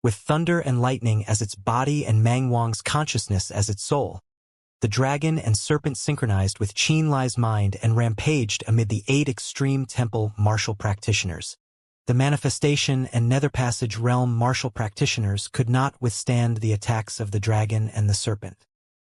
with thunder and lightning as its body and Mang Wang's consciousness as its soul. The dragon and serpent synchronized with Qin Li's mind and rampaged amid the 8 extreme temple martial practitioners. The manifestation and nether passage realm martial practitioners could not withstand the attacks of the dragon and the serpent.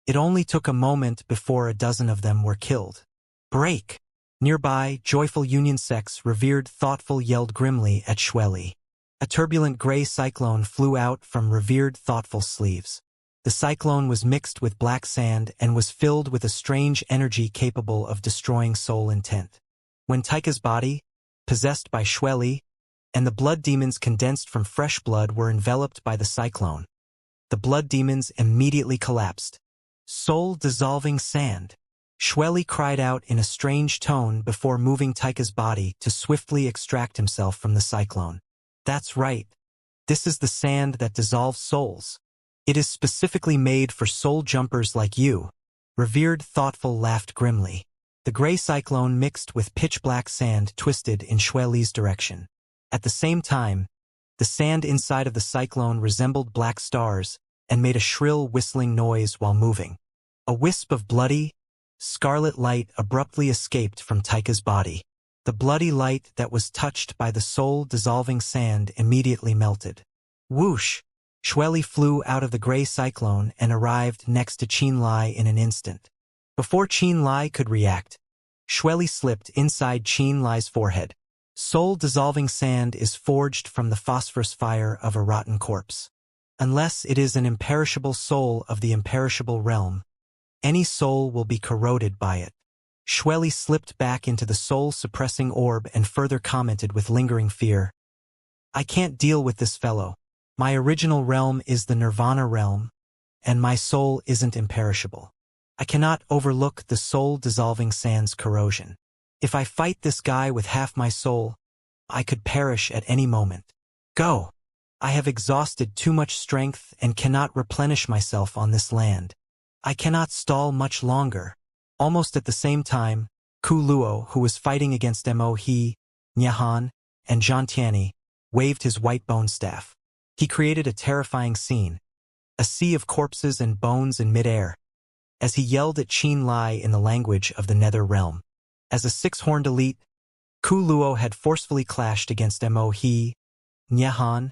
It only took a moment before a dozen of them were killed. Break! Nearby, joyful Union sects revered thoughtful yelled grimly at Xueli. A turbulent gray cyclone flew out from revered thoughtful sleeves. The cyclone was mixed with black sand and was filled with a strange energy capable of destroying soul intent. When Taika's body, possessed by Xueli, and the blood demons condensed from fresh blood were enveloped by the cyclone, the blood demons immediately collapsed. Soul-dissolving sand. Xueli cried out in a strange tone before moving Taika's body to swiftly extract himself from the cyclone. That's right. This is the sand that dissolves souls. It is specifically made for soul jumpers like you. Revered Thoughtful laughed grimly. The gray cyclone mixed with pitch-black sand twisted in Xueli's direction. At the same time, the sand inside of the cyclone resembled black stars and made a shrill whistling noise while moving. A wisp of bloody, scarlet light abruptly escaped from Taika's body. The bloody light that was touched by the soul-dissolving sand immediately melted. Whoosh! Xueli flew out of the gray cyclone and arrived next to Qin Li in an instant. Before Qin Li could react, Xueli slipped inside Qin Li's forehead. Soul-dissolving sand is forged from the phosphorus fire of a rotten corpse. Unless it is an imperishable soul of the imperishable realm, any soul will be corroded by it. Xueli slipped back into the soul-suppressing orb and further commented with lingering fear. I can't deal with this fellow. My original realm is the Nirvana realm, and my soul isn't imperishable. I cannot overlook the soul-dissolving sand's corrosion. If I fight this guy with half my soul, I could perish at any moment. Go! I have exhausted too much strength and cannot replenish myself on this land. I cannot stall much longer. Almost at the same time, Ku Luo, who was fighting against Mo He, Nyahan, and Zhan Tianyi, waved his white bone staff. He created a terrifying scene, a sea of corpses and bones in midair, as he yelled at Qin Li in the language of the Nether Realm. As a six-horned elite, Ku Luo had forcefully clashed against Mo He, Nyahan,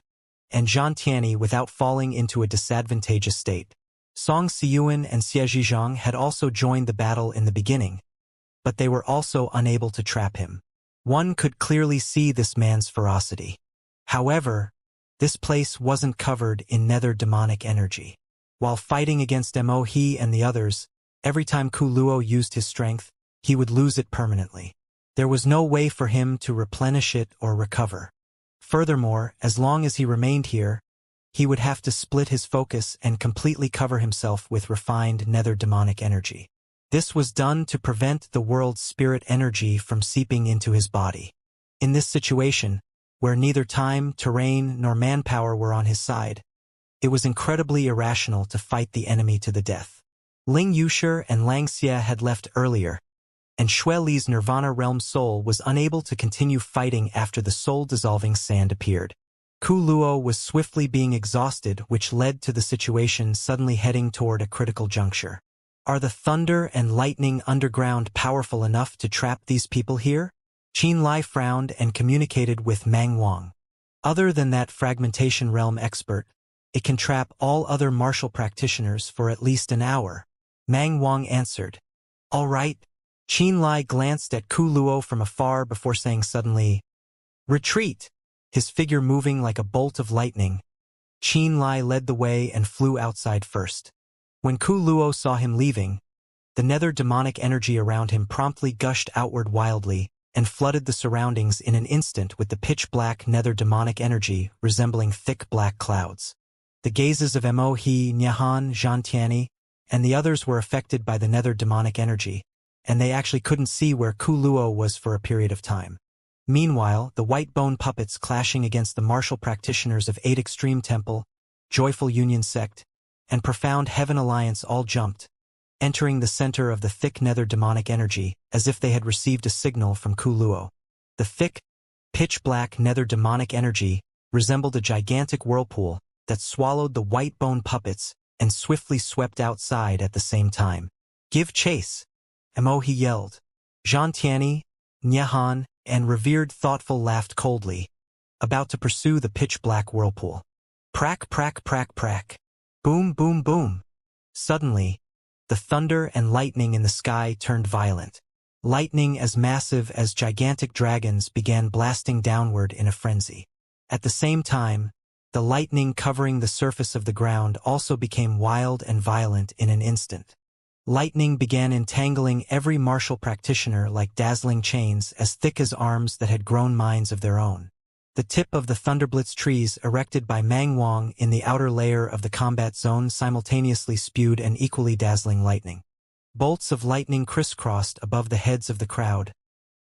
and Zhan Tianyi without falling into a disadvantageous state. Song Siyuan and Xie Zhizhang had also joined the battle in the beginning, but they were also unable to trap him. One could clearly see this man's ferocity. However, this place wasn't covered in nether demonic energy. While fighting against Mo He and the others, every time Ku Luo used his strength, he would lose it permanently. There was no way for him to replenish it or recover. Furthermore, as long as he remained here, he would have to split his focus and completely cover himself with refined nether demonic energy. This was done to prevent the world's spirit energy from seeping into his body. In this situation, where neither time, terrain, nor manpower were on his side, it was incredibly irrational to fight the enemy to the death. Ling Yushi and Xianxia had left earlier, and Xueli's Nirvana realm soul was unable to continue fighting after the soul-dissolving sand appeared. Ku Luo was swiftly being exhausted, which led to the situation suddenly heading toward a critical juncture. Are the thunder and lightning underground powerful enough to trap these people here? Qin Li frowned and communicated with Mang Wang. Other than that fragmentation realm expert, it can trap all other martial practitioners for at least an hour. Mang Wang answered. All right. Qin Li glanced at Ku Luo from afar before saying suddenly, Retreat! His figure moving like a bolt of lightning. Qin Li led the way and flew outside first. When Ku Luo saw him leaving, the nether demonic energy around him promptly gushed outward wildly and flooded the surroundings in an instant with the pitch-black nether demonic energy resembling thick black clouds. The gazes of Mo He, Nyahan, Zhan Tianyi, and the others were affected by the nether demonic energy, and they actually couldn't see where Ku Luo was for a period of time. Meanwhile, the white bone puppets clashing against the martial practitioners of 8 Extreme Temple, Joyful Union Sect, and Profound Heaven Alliance all jumped, entering the center of the thick nether demonic energy as if they had received a signal from Ku Luo. The thick, pitch-black nether demonic energy resembled a gigantic whirlpool that swallowed the white bone puppets and swiftly swept outside at the same time. "Give chase!" He yelled. Xianxia, Nyahan, and Revered Thoughtful laughed coldly, about to pursue the pitch-black whirlpool. Prack, prack, prack, prack. Boom, boom, boom. Suddenly, the thunder and lightning in the sky turned violent. Lightning as massive as gigantic dragons began blasting downward in a frenzy. At the same time, the lightning covering the surface of the ground also became wild and violent in an instant. Lightning began entangling every martial practitioner like dazzling chains as thick as arms that had grown minds of their own. The tip of the Thunderblitz trees erected by Mang Wang in the outer layer of the combat zone simultaneously spewed an equally dazzling lightning. Bolts of lightning crisscrossed above the heads of the crowd,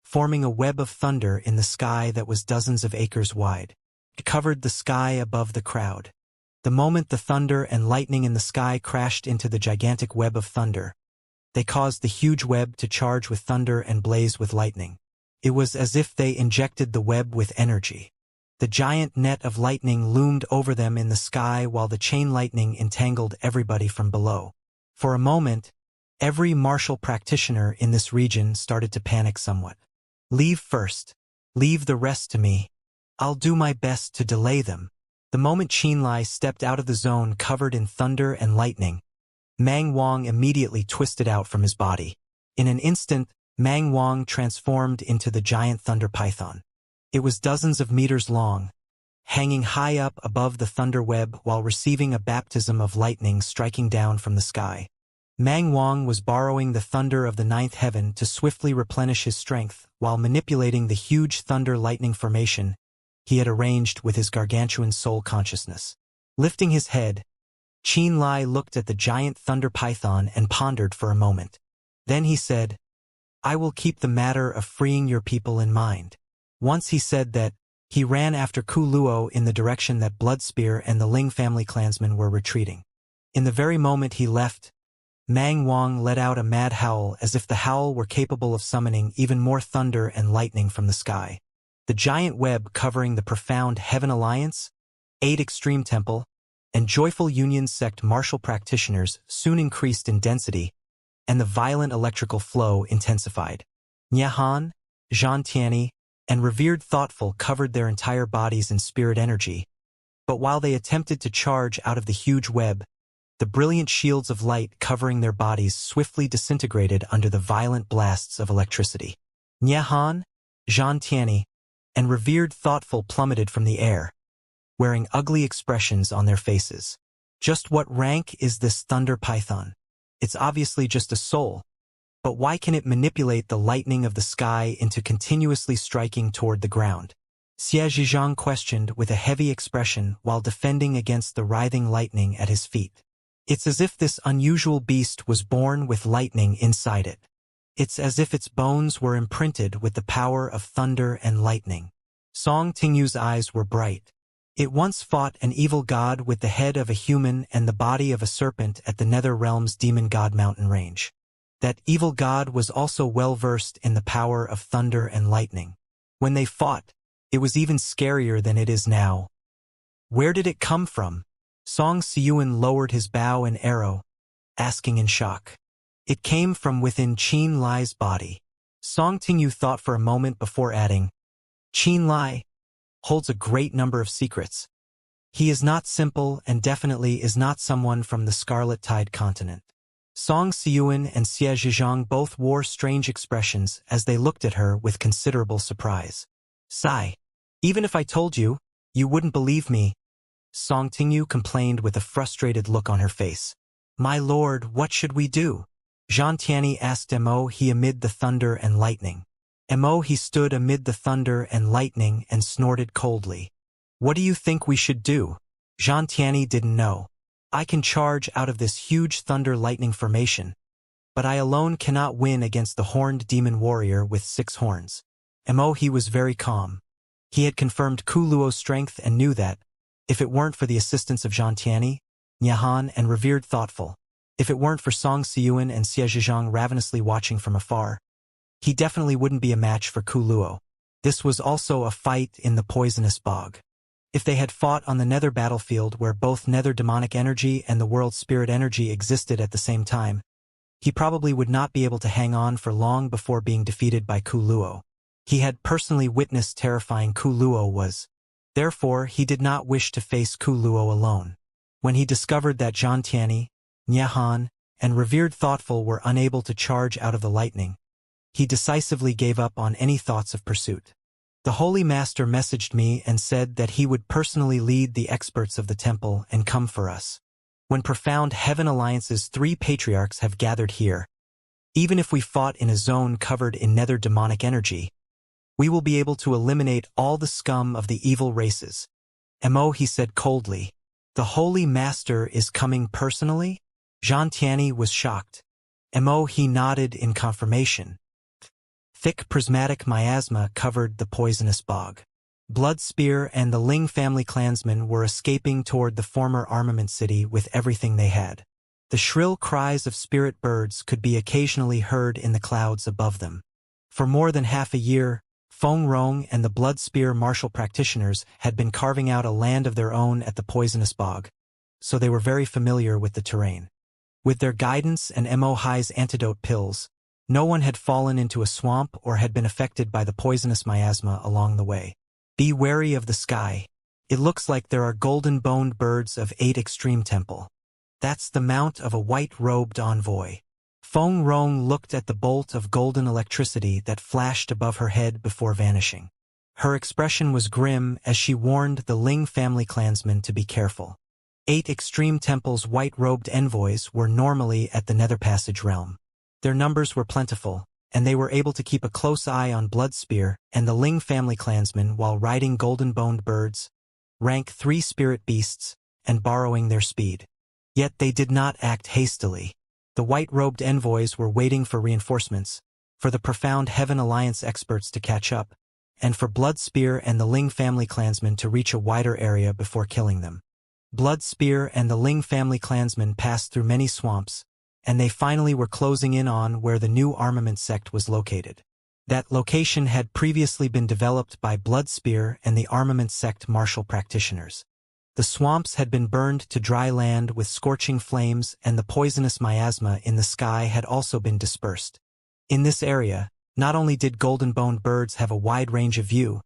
forming a web of thunder in the sky that was dozens of acres wide. It covered the sky above the crowd. The moment the thunder and lightning in the sky crashed into the gigantic web of thunder, they caused the huge web to charge with thunder and blaze with lightning. It was as if they injected the web with energy. The giant net of lightning loomed over them in the sky while the chain lightning entangled everybody from below. For a moment, every martial practitioner in this region started to panic somewhat. "Leave first. Leave the rest to me. I'll do my best to delay them." The moment Qinlai stepped out of the zone covered in thunder and lightning, Mang Wang immediately twisted out from his body. In an instant, Mang Wang transformed into the giant thunder python. It was dozens of meters long, hanging high up above the thunder web while receiving a baptism of lightning striking down from the sky. Mang Wang was borrowing the thunder of the ninth heaven to swiftly replenish his strength while manipulating the huge thunder-lightning formation he had arranged with his gargantuan soul consciousness. Lifting his head, Qinlai looked at the giant thunder python and pondered for a moment. Then he said, "I will keep the matter of freeing your people in mind." Once he said that, he ran after Ku Luo in the direction that Bloodspear and the Ling family clansmen were retreating. In the very moment he left, Mang Wang let out a mad howl as if the howl were capable of summoning even more thunder and lightning from the sky. The giant web covering the profound Heaven Alliance, 8 Extreme Temple, and Joyful Union sect martial practitioners soon increased in density, and the violent electrical flow intensified. Nyahan, Xianxia, and Revered Thoughtful covered their entire bodies in spirit energy, but while they attempted to charge out of the huge web, the brilliant shields of light covering their bodies swiftly disintegrated under the violent blasts of electricity. Nyahan, Xianxia, and Revered Thoughtful plummeted from the air, wearing ugly expressions on their faces. Just what rank is this thunder python? It's obviously just a soul, but why can it manipulate the lightning of the sky into continuously striking toward the ground? Xie Zhizhang questioned with a heavy expression while defending against the writhing lightning at his feet. It's as if this unusual beast was born with lightning inside it. It's as if its bones were imprinted with the power of thunder and lightning. Song Tingyu's eyes were bright. It once fought an evil god with the head of a human and the body of a serpent at the Nether Realm's Demon God Mountain range. That evil god was also well-versed in the power of thunder and lightning. When they fought, it was even scarier than it is now. Where did it come from? Song Siyuan lowered his bow and arrow, asking in shock. It came from within Qinlai's body. Song Tingyu thought for a moment before adding, "Qinlai holds a great number of secrets. He is not simple and definitely is not someone from the Scarlet Tide continent." Song Siyuan and Xie Zhizhang both wore strange expressions as they looked at her with considerable surprise. "Sai, even if I told you, you wouldn't believe me," Song Tingyu complained with a frustrated look on her face. "My lord, what should we do?" Xianxia asked He amid the thunder and lightning. He stood amid the thunder and lightning and snorted coldly. "What do you think we should do?" Xianxia didn't know. "I can charge out of this huge thunder-lightning formation, but I alone cannot win against the horned demon warrior with 6 horns." He was very calm. He had confirmed Ku Luo's strength and knew that, if it weren't for the assistance of Xianxia, Nyahan, and Revered Thoughtful, if it weren't for Song Siyuan and Xie Zhizhang ravenously watching from afar, he definitely wouldn't be a match for Ku Luo. This was also a fight in the poisonous bog. If they had fought on the nether battlefield where both nether demonic energy and the world spirit energy existed at the same time, he probably would not be able to hang on for long before being defeated by Ku Luo. He had personally witnessed terrifying Ku Luo was. Therefore, he did not wish to face Ku Luo alone. When he discovered that Zhan Tianyi, Nyehan, and Revered Thoughtful were unable to charge out of the lightning, he decisively gave up on any thoughts of pursuit. The Holy Master messaged me and said that he would personally lead the experts of the temple and come for us. When Profound Heaven Alliance's 3 patriarchs have gathered here, even if we fought in a zone covered in nether demonic energy, we will be able to eliminate all the scum of the evil races. Mo, he said coldly. The Holy Master is coming personally? Zhan Tianyi was shocked. Mo, he nodded in confirmation. Thick prismatic miasma covered the poisonous bog. Blood Spear and the Ling family clansmen were escaping toward the former armament city with everything they had. The shrill cries of spirit birds could be occasionally heard in the clouds above them. For more than half a year, Feng Rong and the Blood Spear martial practitioners had been carving out a land of their own at the poisonous bog, so they were very familiar with the terrain. With their guidance and Mo Hai's antidote pills, no one had fallen into a swamp or had been affected by the poisonous miasma along the way. Be wary of the sky. It looks like there are golden-boned birds of 8 Extreme Temple. That's the mount of a white-robed envoy. Feng Rong looked at the bolt of golden electricity that flashed above her head before vanishing. Her expression was grim as she warned the Ling family clansmen to be careful. 8 Extreme Temple's white-robed envoys were normally at the Nether Passage realm. Their numbers were plentiful, and they were able to keep a close eye on Bloodspear and the Ling family clansmen while riding golden-boned birds, rank 3 spirit beasts, and borrowing their speed. Yet they did not act hastily. The white-robed envoys were waiting for reinforcements, for the Profound Heaven Alliance experts to catch up, and for Bloodspear and the Ling family clansmen to reach a wider area before killing them. Bloodspear and the Ling family clansmen passed through many swamps, and they finally were closing in on where the new armament sect was located. That location had previously been developed by Bloodspear and the armament sect martial practitioners. The swamps had been burned to dry land with scorching flames, and the poisonous miasma in the sky had also been dispersed. In this area, not only did golden-boned birds have a wide range of view,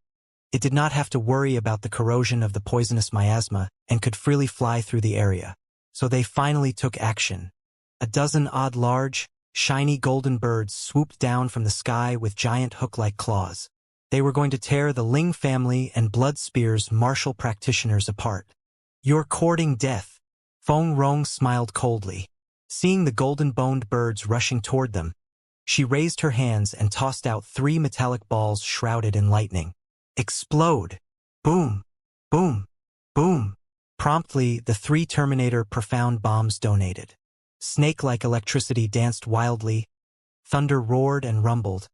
it did not have to worry about the corrosion of the poisonous miasma and could freely fly through the area. So they finally took action. A dozen odd large, shiny golden birds swooped down from the sky with giant hook-like claws. They were going to tear the Ling family and Bloodspear's martial practitioners apart. You're courting death. Feng Rong smiled coldly. Seeing the golden-boned birds rushing toward them, she raised her hands and tossed out 3 metallic balls shrouded in lightning. Explode! Boom! Boom! Boom! Promptly, the 3 Terminator Profound bombs detonated. Snake-like electricity danced wildly, thunder roared and rumbled,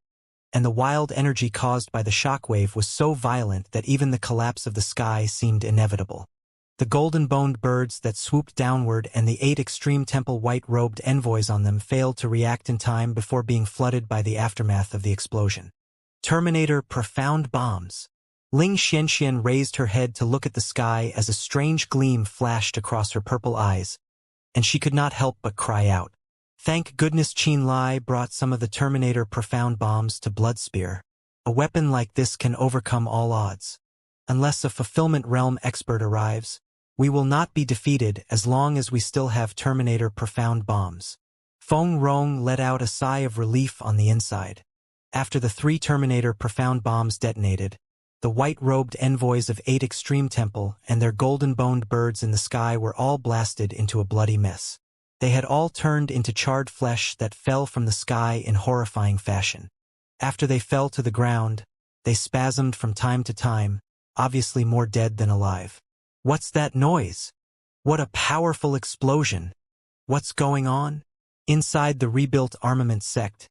and the wild energy caused by the shockwave was so violent that even the collapse of the sky seemed inevitable. The golden-boned birds that swooped downward and the 8 Extreme Temple white-robed envoys on them failed to react in time before being flooded by the aftermath of the explosion. Terminator Profound bombs. Ling Xianxia raised her head to look at the sky as a strange gleam flashed across her purple eyes, and she could not help but cry out. Thank goodness Qin Lai brought some of the Terminator Profound bombs to Bloodspear. A weapon like this can overcome all odds. Unless a Fulfillment Realm expert arrives, we will not be defeated as long as we still have Terminator Profound bombs. Feng Rong let out a sigh of relief on the inside. After the 3 Terminator Profound bombs detonated, the white-robed envoys of 8 Extreme Temple and their golden-boned birds in the sky were all blasted into a bloody mess. They had all turned into charred flesh that fell from the sky in horrifying fashion. After they fell to the ground, they spasmed from time to time, obviously more dead than alive. What's that noise? What a powerful explosion! What's going on? Inside the rebuilt armament sect,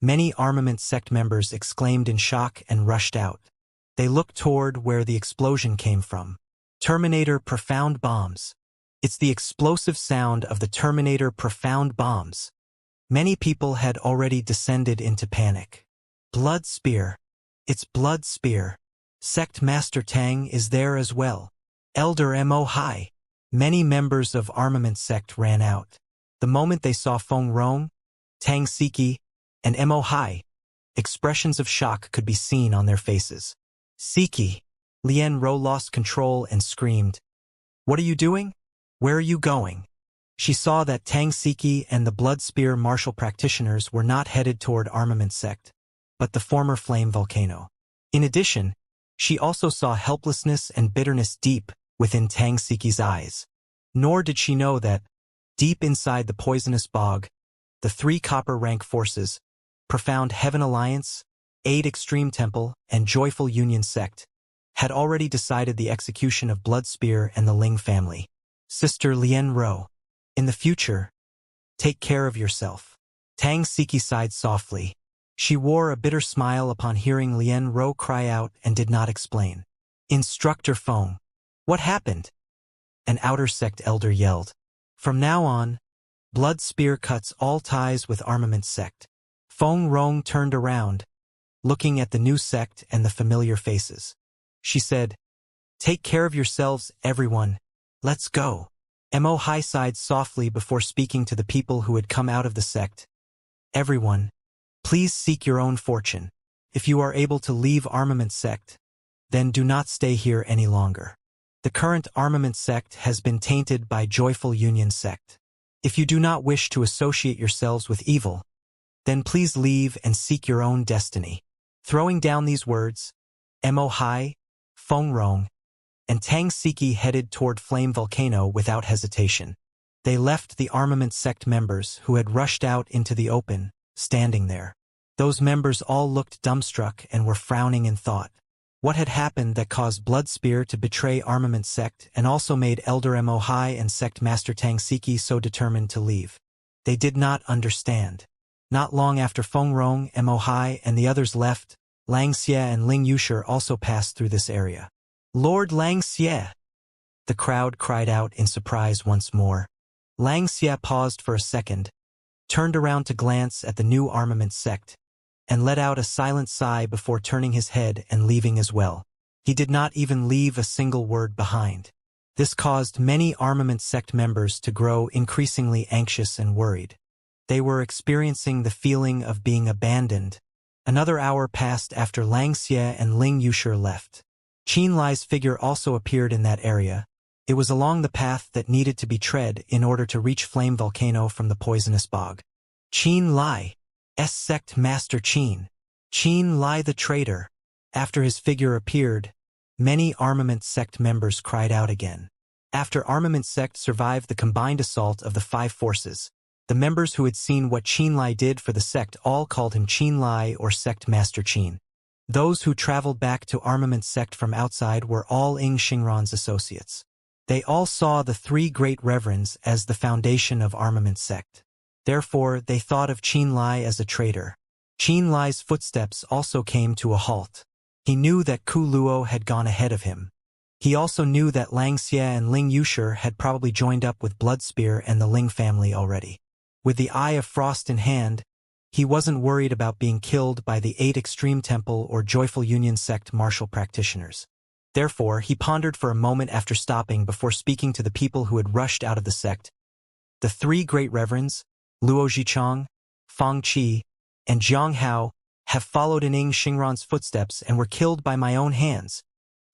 many armament sect members exclaimed in shock and rushed out. They looked toward where the explosion came from. Terminator Profound bombs. It's the explosive sound of the Terminator Profound bombs. Many people had already descended into panic. Bloodspear. It's Bloodspear. Sect Master Tang is there as well. Elder Mo Hai. Many members of Armament Sect ran out. The moment they saw Feng Rong, Tang Siki, and Mo Hai, expressions of shock could be seen on their faces. Siki. Lien Ro lost control and screamed, "What are you doing? Where are you going?" She saw that Tang Siki and the Blood Spear martial practitioners were not headed toward Armament Sect, but the former flame volcano. In addition, she also saw helplessness and bitterness deep within Tang Siki's eyes. Nor did she know that, deep inside the poisonous bog, the three copper rank forces, Profound Heaven Alliance, Aid Extreme Temple, and Joyful Union Sect, had already decided the execution of Blood Spear and the Ling family. Sister Lien Ro, in the future, take care of yourself. Tang Siki sighed softly. She wore a bitter smile upon hearing Lien Ro cry out and did not explain. Instructor Feng. What happened? An outer sect elder yelled. From now on, Blood Spear cuts all ties with Armament Sect. Feng Rong turned around, looking at the new sect and the familiar faces. She said, "Take care of yourselves, everyone. Let's go." Mo Hai sighed softly before speaking to the people who had come out of the sect. "Everyone, please seek your own fortune. If you are able to leave Armament Sect, then do not stay here any longer. The current Armament Sect has been tainted by Joyful Union Sect. If you do not wish to associate yourselves with evil, then please leave and seek your own destiny." Throwing down these words, Mo Hai, Feng Rong, and Tang Siki headed toward Flame Volcano without hesitation. They left the Armament Sect members who had rushed out into the open, standing there. Those members all looked dumbstruck and were frowning in thought. What had happened that caused Blood Spear to betray Armament Sect and also made Elder Mo Hai and Sect Master Tang Siki so determined to leave? They did not understand. Not long after Feng Rong, Mo Hai, and the others left, Xianxia and Ling Yushi also passed through this area. "Lord Xianxia!" The crowd cried out in surprise once more. Xianxia paused for a second, turned around to glance at the new Armament Sect, and let out a silent sigh before turning his head and leaving as well. He did not even leave a single word behind. This caused many Armament Sect members to grow increasingly anxious and worried. They were experiencing the feeling of being abandoned. Another hour passed after Xianxia and Ling Yushi left. Qin Lai's figure also appeared in that area. It was along the path that needed to be tread in order to reach Flame Volcano from the poisonous bog. Qin Lai, Sect Master Qin. Qin Lai the traitor. After his figure appeared, many Armament Sect members cried out again. After Armament Sect survived the combined assault of the five forces, the members who had seen what Qin Lai did for the sect all called him Qin Lai or Sect Master Qin. Those who traveled back to Armament Sect from outside were all Ing Xingran's associates. They all saw the three great reverends as the foundation of Armament Sect. Therefore, they thought of Qin Lai as a traitor. Qin Lai's footsteps also came to a halt. He knew that Ku Luo had gone ahead of him. He also knew that Xianxia and Ling Yushi had probably joined up with Blood Spear and the Ling family already. With the Eye of Frost in hand, he wasn't worried about being killed by the 8 Extreme Temple or Joyful Union Sect martial practitioners. Therefore, he pondered for a moment after stopping before speaking to the people who had rushed out of the sect. The three great reverends, Luo Zhichang, Fang Qi, and Jiang Hao, have followed in Ing Xingran's footsteps and were killed by my own hands.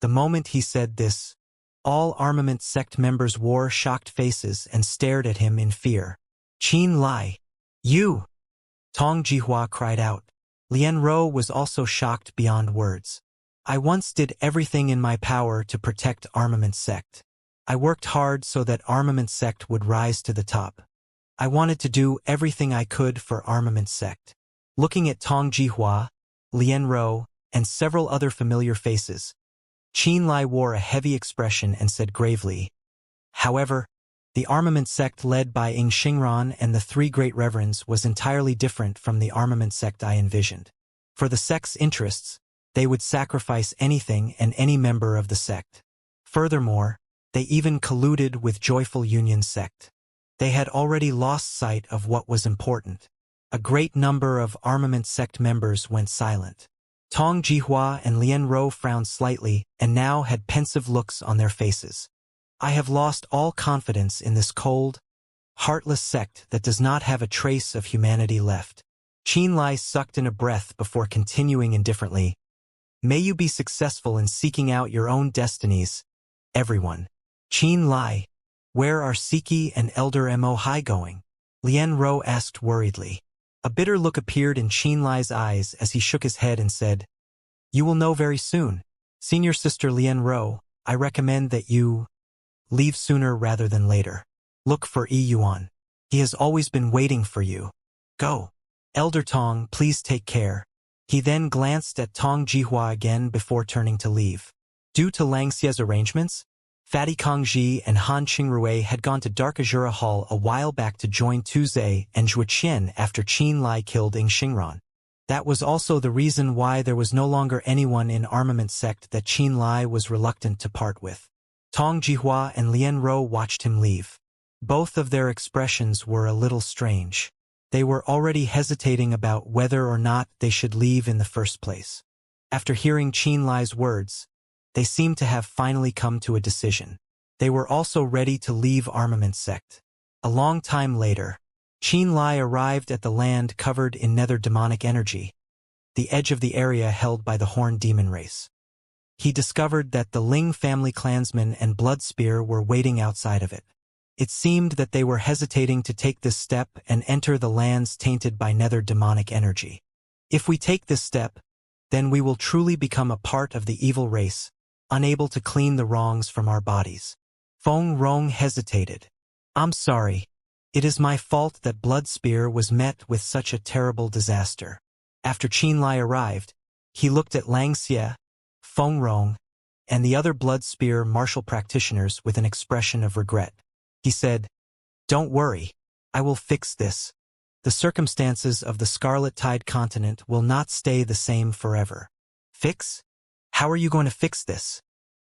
The moment he said this, all Armament Sect members wore shocked faces and stared at him in fear. Qin Lai, you! Tong Jihua cried out. Lien Ro was also shocked beyond words. I once did everything in my power to protect Armament Sect. I worked hard so that Armament Sect would rise to the top. I wanted to do everything I could for Armament Sect. Looking at Tong Jihua, Lien Ro, and several other familiar faces, Qin Lai wore a heavy expression and said gravely, "However, the Armament Sect led by Ing Xingran and the three great reverends was entirely different from the Armament Sect I envisioned. For the sect's interests, they would sacrifice anything and any member of the sect. Furthermore, they even colluded with Joyful Union Sect. They had already lost sight of what was important. A great number of Armament Sect members went silent. Tong Jihua and Lien Ro frowned slightly and now had pensive looks on their faces. I have lost all confidence in this cold, heartless sect that does not have a trace of humanity left. Qianlai sucked in a breath before continuing indifferently. May you be successful in seeking out your own destinies, everyone. Qianlai, where are Siki and Elder Mo Hai going? Lian Ro asked worriedly. A bitter look appeared in Qianlai's eyes as he shook his head and said, "You will know very soon. Senior Sister Lian Ro, I recommend that you leave sooner rather than later. Look for Yi Yuan. He has always been waiting for you. Go. Elder Tong, please take care." He then glanced at Tong Jihua again before turning to leave. Due to Langxia's arrangements, Fatty Kongji and Han Qingrui had gone to Dark Azura Hall a while back to join Tu Zhe and Zhuo Qian after Qianlai killed Ing Xingran. That was also the reason why there was no longer anyone in Armament Sect that Qianlai was reluctant to part with. Tong Jihua and Lian Ro watched him leave. Both of their expressions were a little strange. They were already hesitating about whether or not they should leave in the first place. After hearing Qianlai's words, they seemed to have finally come to a decision. They were also ready to leave Armament Sect. A long time later, Qianlai arrived at the land covered in nether demonic energy, the edge of the area held by the Horned Demon race. He discovered that the Ling family clansmen and Bloodspear were waiting outside of it. It seemed that they were hesitating to take this step and enter the lands tainted by nether demonic energy. If we take this step, then we will truly become a part of the evil race, unable to clean the wrongs from our bodies. Feng Rong hesitated. I'm sorry. It is my fault that Bloodspear was met with such a terrible disaster. After Qianlai arrived, he looked at Langxia, Feng Rong, and the other Bloodspear martial practitioners with an expression of regret. He said, "Don't worry, I will fix this. The circumstances of the Scarlet Tide continent will not stay the same forever." Fix? How are you going to fix this?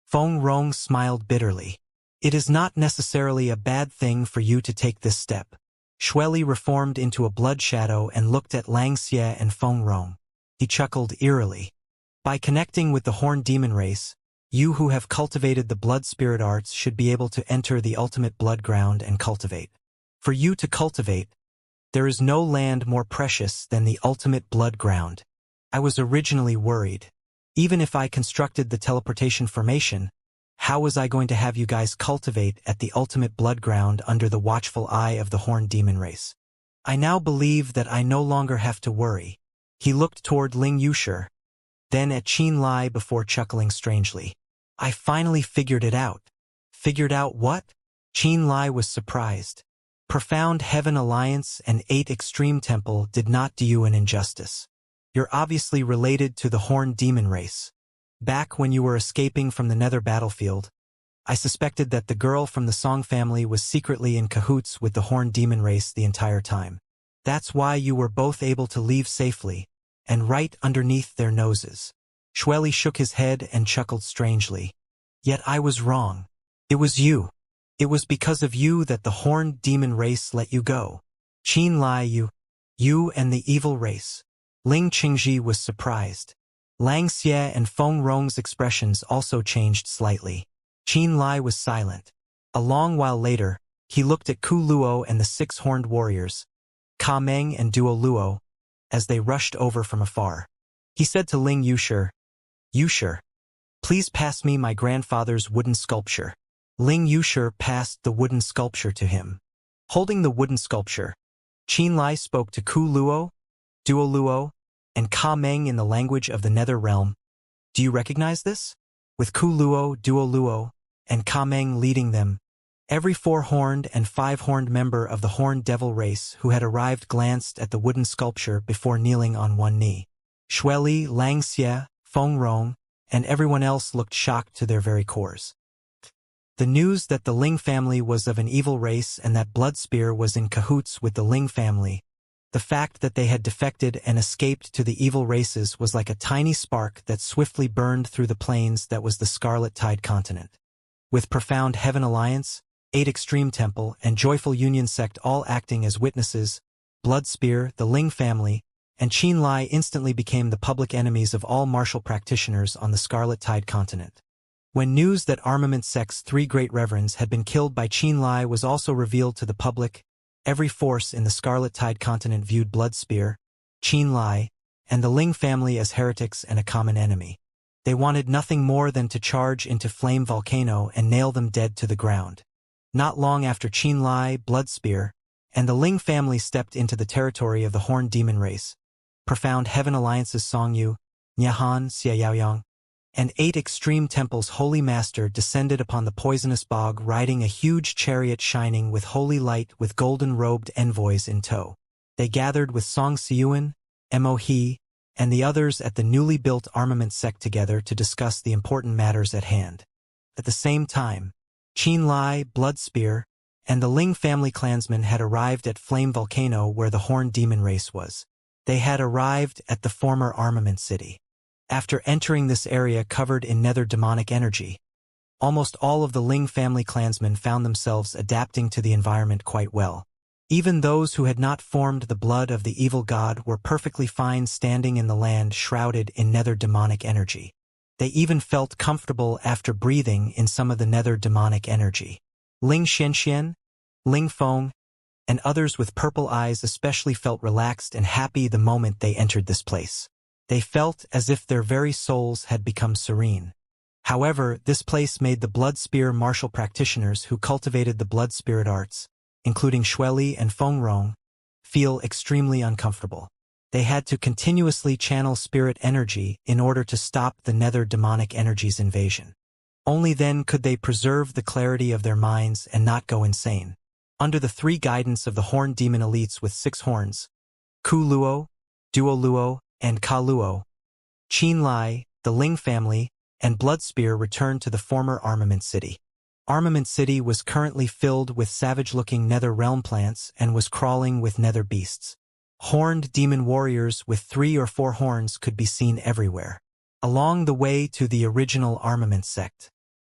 Feng Rong smiled bitterly. It is not necessarily a bad thing for you to take this step. Shueli reformed into a blood shadow and looked at Langxia and Feng Rong. He chuckled eerily. By connecting with the Horned Demon race, you who have cultivated the blood spirit arts should be able to enter the ultimate blood ground and cultivate. For you to cultivate, there is no land more precious than the ultimate blood ground. I was originally worried. Even if I constructed the teleportation formation, how was I going to have you guys cultivate at the ultimate blood ground under the watchful eye of the Horned Demon race? I now believe that I no longer have to worry. He looked toward Ling Yushi, then at Qianlai before chuckling strangely. I finally figured it out. Figured out what? Qianlai was surprised. Profound Heaven Alliance and 8 Extreme Temple did not do you an injustice. You're obviously related to the Horned Demon race. Back when you were escaping from the Nether battlefield, I suspected that the girl from the Song family was secretly in cahoots with the Horned Demon race the entire time. That's why you were both able to leave safely, and right underneath their noses. Shueli shook his head and chuckled strangely. Yet I was wrong. It was you. It was because of you that the Horned Demon race let you go. Qianlai, you and the evil race. Ling Qingji was surprised. Langxia and Feng Rong's expressions also changed slightly. Qianlai was silent. A long while later, he looked at Ku Luo and the 6 horned warriors, Ka Meng and Duo Luo, as they rushed over from afar. He said to Ling Yushi, "Yushi, please pass me my grandfather's wooden sculpture." Ling Yushi passed the wooden sculpture to him. Holding the wooden sculpture, Qianlai spoke to Ku Luo, Duo Luo, and Ka Meng in the language of the Nether Realm. Do you recognize this? With Ku Luo, Duo Luo, and Ka Meng leading them, every 4-horned and 5-horned member of the Horned Devil race who had arrived glanced at the wooden sculpture before kneeling on one knee. Shueli, Langxia, Feng Rong, and everyone else looked shocked to their very cores. The news that the Ling family was of an evil race and that Bloodspear was in cahoots with the Ling family, the fact that they had defected and escaped to the evil races was like a tiny spark that swiftly burned through the plains that was the Scarlet Tide continent. With Profound Heaven Alliance, 8 Extreme Temple, and Joyful Union Sect all acting as witnesses, Bloodspear, the Ling family, and Qianlai instantly became the public enemies of all martial practitioners on the Scarlet Tide continent. When news that Armament Sect's 3 great reverends had been killed by Qin Lai was also revealed to the public, every force in the Scarlet Tide continent viewed Bloodspear, Qin Lai, and the Ling family as heretics and a common enemy. They wanted nothing more than to charge into Flame Volcano and nail them dead to the ground. Not long after Qin Lai, Bloodspear, and the Ling family stepped into the territory of the Horned Demon race, Profound Heaven Alliance's Songyu, Nyahan, Xiaoyang, and 8 extreme temples' holy master descended upon the poisonous bog riding a huge chariot shining with holy light with golden-robed envoys in tow. They gathered with Song Siyuan, Mo He, and the others at the newly built armament sect together to discuss the important matters at hand. At the same time, Qin Lai, Bloodspear, and the Ling family clansmen had arrived at Flame Volcano where the Horned Demon race was. They had arrived at the former armament city. After entering this area covered in nether demonic energy, almost all of the Ling family clansmen found themselves adapting to the environment quite well. Even those who had not formed the blood of the evil god were perfectly fine standing in the land shrouded in nether demonic energy. They even felt comfortable after breathing in some of the nether demonic energy. Ling Xianxia, Ling Feng, and others with purple eyes especially felt relaxed and happy the moment they entered this place. They felt as if their very souls had become serene. However, this place made the Bloodspear martial practitioners who cultivated the blood spirit arts, including Shueli and Fengrong, feel extremely uncomfortable. They had to continuously channel spirit energy in order to stop the nether demonic energy's invasion. Only then could they preserve the clarity of their minds and not go insane. Under the 3 guidance of the Horned Demon elites with 6 horns, Ku Luo, Duo Luo, and Ka Luo, Qin Lai, the Ling family, and Bloodspear returned to the former Armament City. Armament City was currently filled with savage-looking nether realm plants and was crawling with nether beasts. Horned demon warriors with 3 or 4 horns could be seen everywhere. Along the way to the original armament sect,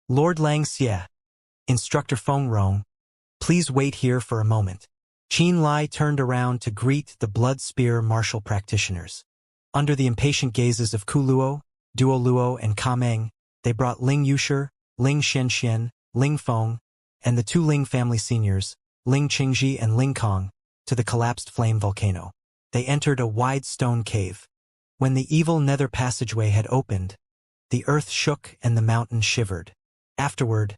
Lord Xianxia, Instructor Fengrong, please wait here for a moment. Qin Lai turned around to greet the Bloodspear martial practitioners. Under the impatient gazes of Ku Luo, Duo Luo, and Ka Meng, they brought Ling Yushi, Ling Xianxian, Ling Feng, and the 2 Ling family seniors, Ling Qingji and Ling Kong, to the collapsed flame volcano. They entered a wide stone cave. When the evil nether passageway had opened, the earth shook and the mountain shivered. Afterward,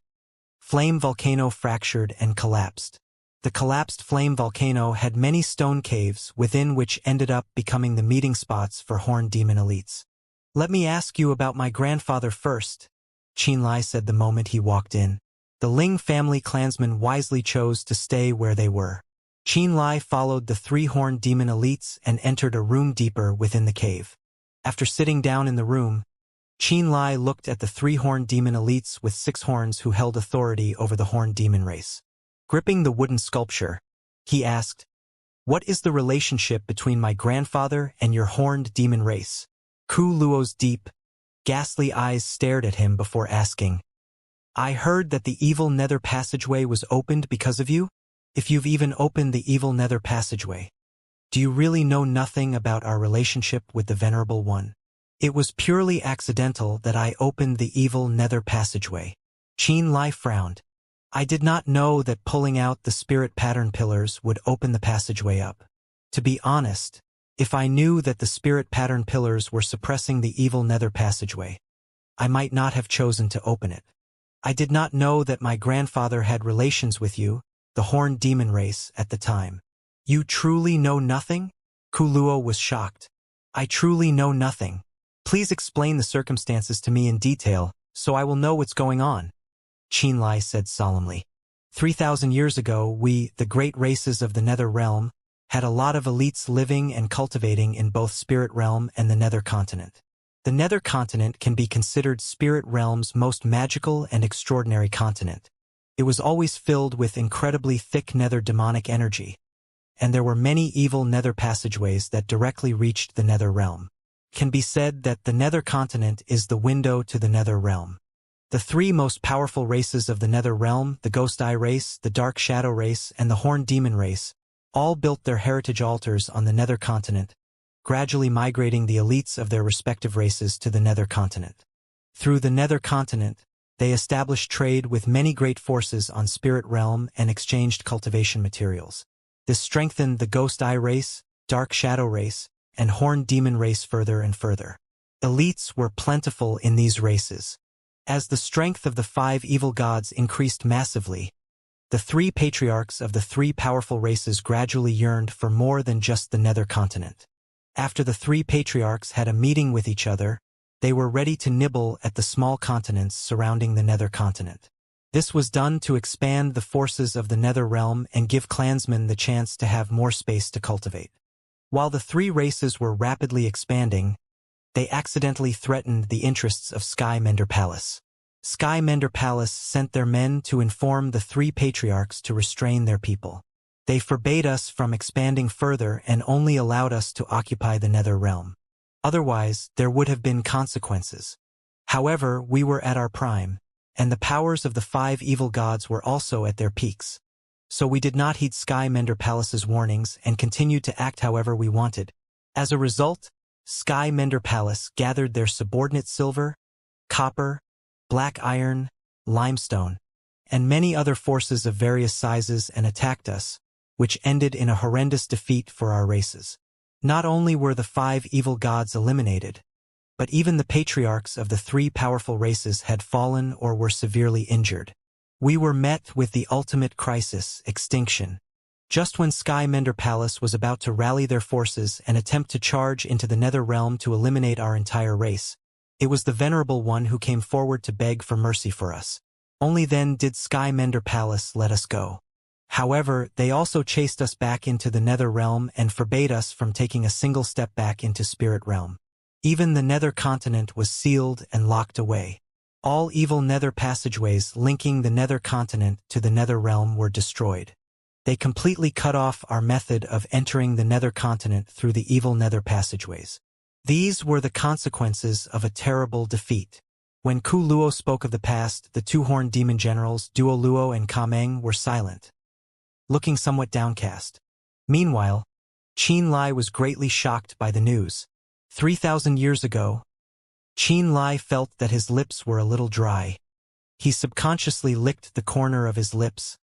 Flame Volcano fractured and collapsed. The collapsed Flame Volcano had many stone caves within which ended up becoming the meeting spots for Horned Demon elites. Let me ask you about my grandfather first, Qin Lai said the moment he walked in. The Ling family clansmen wisely chose to stay where they were. Qin Lai followed the 3 Horned Demon elites and entered a room deeper within the cave. After sitting down in the room, Qin Lai looked at the 3 Horned Demon elites with 6 horns who held authority over the Horned Demon race. Gripping the wooden sculpture, he asked, "What is the relationship between my grandfather and your Horned Demon race?" Ku Luo's deep, ghastly eyes stared at him before asking, "I heard that the evil nether passageway was opened because of you? If you've even opened the evil nether passageway, do you really know nothing about our relationship with the Venerable One?" "It was purely accidental that I opened the evil nether passageway." Qin Lai frowned. "I did not know that pulling out the spirit pattern pillars would open the passageway up. To be honest, if I knew that the spirit pattern pillars were suppressing the evil nether passageway, I might not have chosen to open it. I did not know that my grandfather had relations with you, the Horned Demon race, at the time." "You truly know nothing?" Ku Luo was shocked. "I truly know nothing. Please explain the circumstances to me in detail, so I will know what's going on," Qin Lai said solemnly. 3,000 years ago, we, the great races of the Nether Realm, had a lot of elites living and cultivating in both Spirit Realm and the Nether Continent. The Nether Continent can be considered Spirit Realm's most magical and extraordinary continent. It was always filled with incredibly thick nether demonic energy, and there were many evil nether passageways that directly reached the Nether Realm. Can be said that the Nether Continent is the window to the Nether Realm. The 3 most powerful races of the Nether Realm, the Ghost Eye race, the Dark Shadow race, and the Horned Demon race, all built their heritage altars on the Nether Continent, gradually migrating the elites of their respective races to the Nether Continent. Through the Nether Continent, They established trade with many great forces on Spirit Realm and exchanged cultivation materials. This strengthened the Ghost Eye race, Dark Shadow race, and Horned Demon race further and further. Elites were plentiful in these races. As the strength of the 5 evil gods increased massively, the 3 patriarchs of the 3 powerful races gradually yearned for more than just the Nether continent. After the 3 patriarchs had a meeting with each other, they were ready to nibble at the small continents surrounding the Nether continent. This was done to expand the forces of the Nether realm and give clansmen the chance to have more space to cultivate. While the 3 races were rapidly expanding, they accidentally threatened the interests of Sky Mender Palace. Sky Mender Palace sent their men to inform the 3 patriarchs to restrain their people. They forbade us from expanding further and only allowed us to occupy the Nether realm. Otherwise, there would have been consequences. However, we were at our prime, and the powers of the 5 evil gods were also at their peaks. So we did not heed Sky Mender Palace's warnings and continued to act however we wanted. As a result, Sky Mender Palace gathered their subordinate silver, copper, black iron, limestone, and many other forces of various sizes and attacked us, which ended in a horrendous defeat for our races. Not only were the 5 evil gods eliminated, but even the patriarchs of the 3 powerful races had fallen or were severely injured. We were met with the ultimate crisis, extinction. Just when Sky Mender Palace was about to rally their forces and attempt to charge into the Nether realm to eliminate our entire race, it was the Venerable One who came forward to beg for mercy for us. Only then did Sky Mender Palace let us go. However, they also chased us back into the Nether realm and forbade us from taking a single step back into Spirit Realm. Even the Nether continent was sealed and locked away. All evil Nether passageways linking the Nether continent to the Nether realm were destroyed. They completely cut off our method of entering the Nether continent through the evil Nether passageways. These were the consequences of a terrible defeat. When Ku Luo spoke of the past, the 2 horned demon generals, Duo Luo and Ka Meng, were silent, looking somewhat downcast. Meanwhile, Qin Lai was greatly shocked by the news. 3,000 years ago, Qin Lai felt that his lips were a little dry. He subconsciously licked the corner of his lips,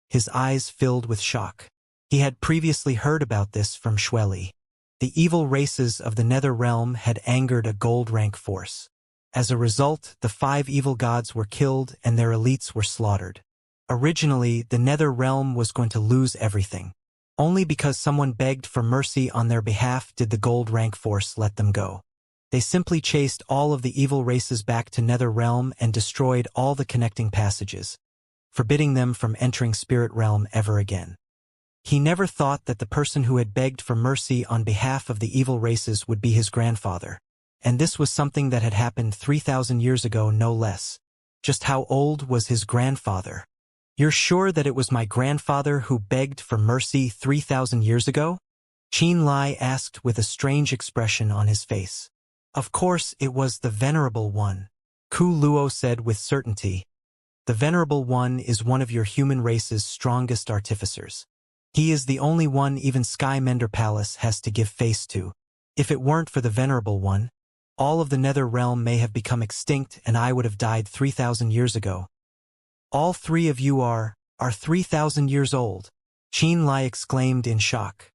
his eyes filled with shock. He had previously heard about this from Xueli. The evil races of the Nether realm had angered a gold rank force. As a result, the 5 evil gods were killed and their elites were slaughtered. Originally, the Nether realm was going to lose everything. Only because someone begged for mercy on their behalf did the gold rank force let them go. They simply chased all of the evil races back to Nether realm and destroyed all the connecting passages, forbidding them from entering Spirit Realm ever again. He never thought that the person who had begged for mercy on behalf of the evil races would be his grandfather, and this was something that had happened 3,000 years ago, no less. Just how old was his grandfather? You're sure that it was my grandfather who begged for mercy 3,000 years ago? Qin Lai asked with a strange expression on his face. Of course it was the Venerable One, Ku Luo said with certainty. The Venerable One is one of your human race's strongest artificers. He is the only one even Sky Mender Palace has to give face to. If it weren't for the Venerable One, all of the Nether realm may have become extinct and I would have died 3,000 years ago. All 3 of you are 3,000 years old, Qin Lai exclaimed in shock.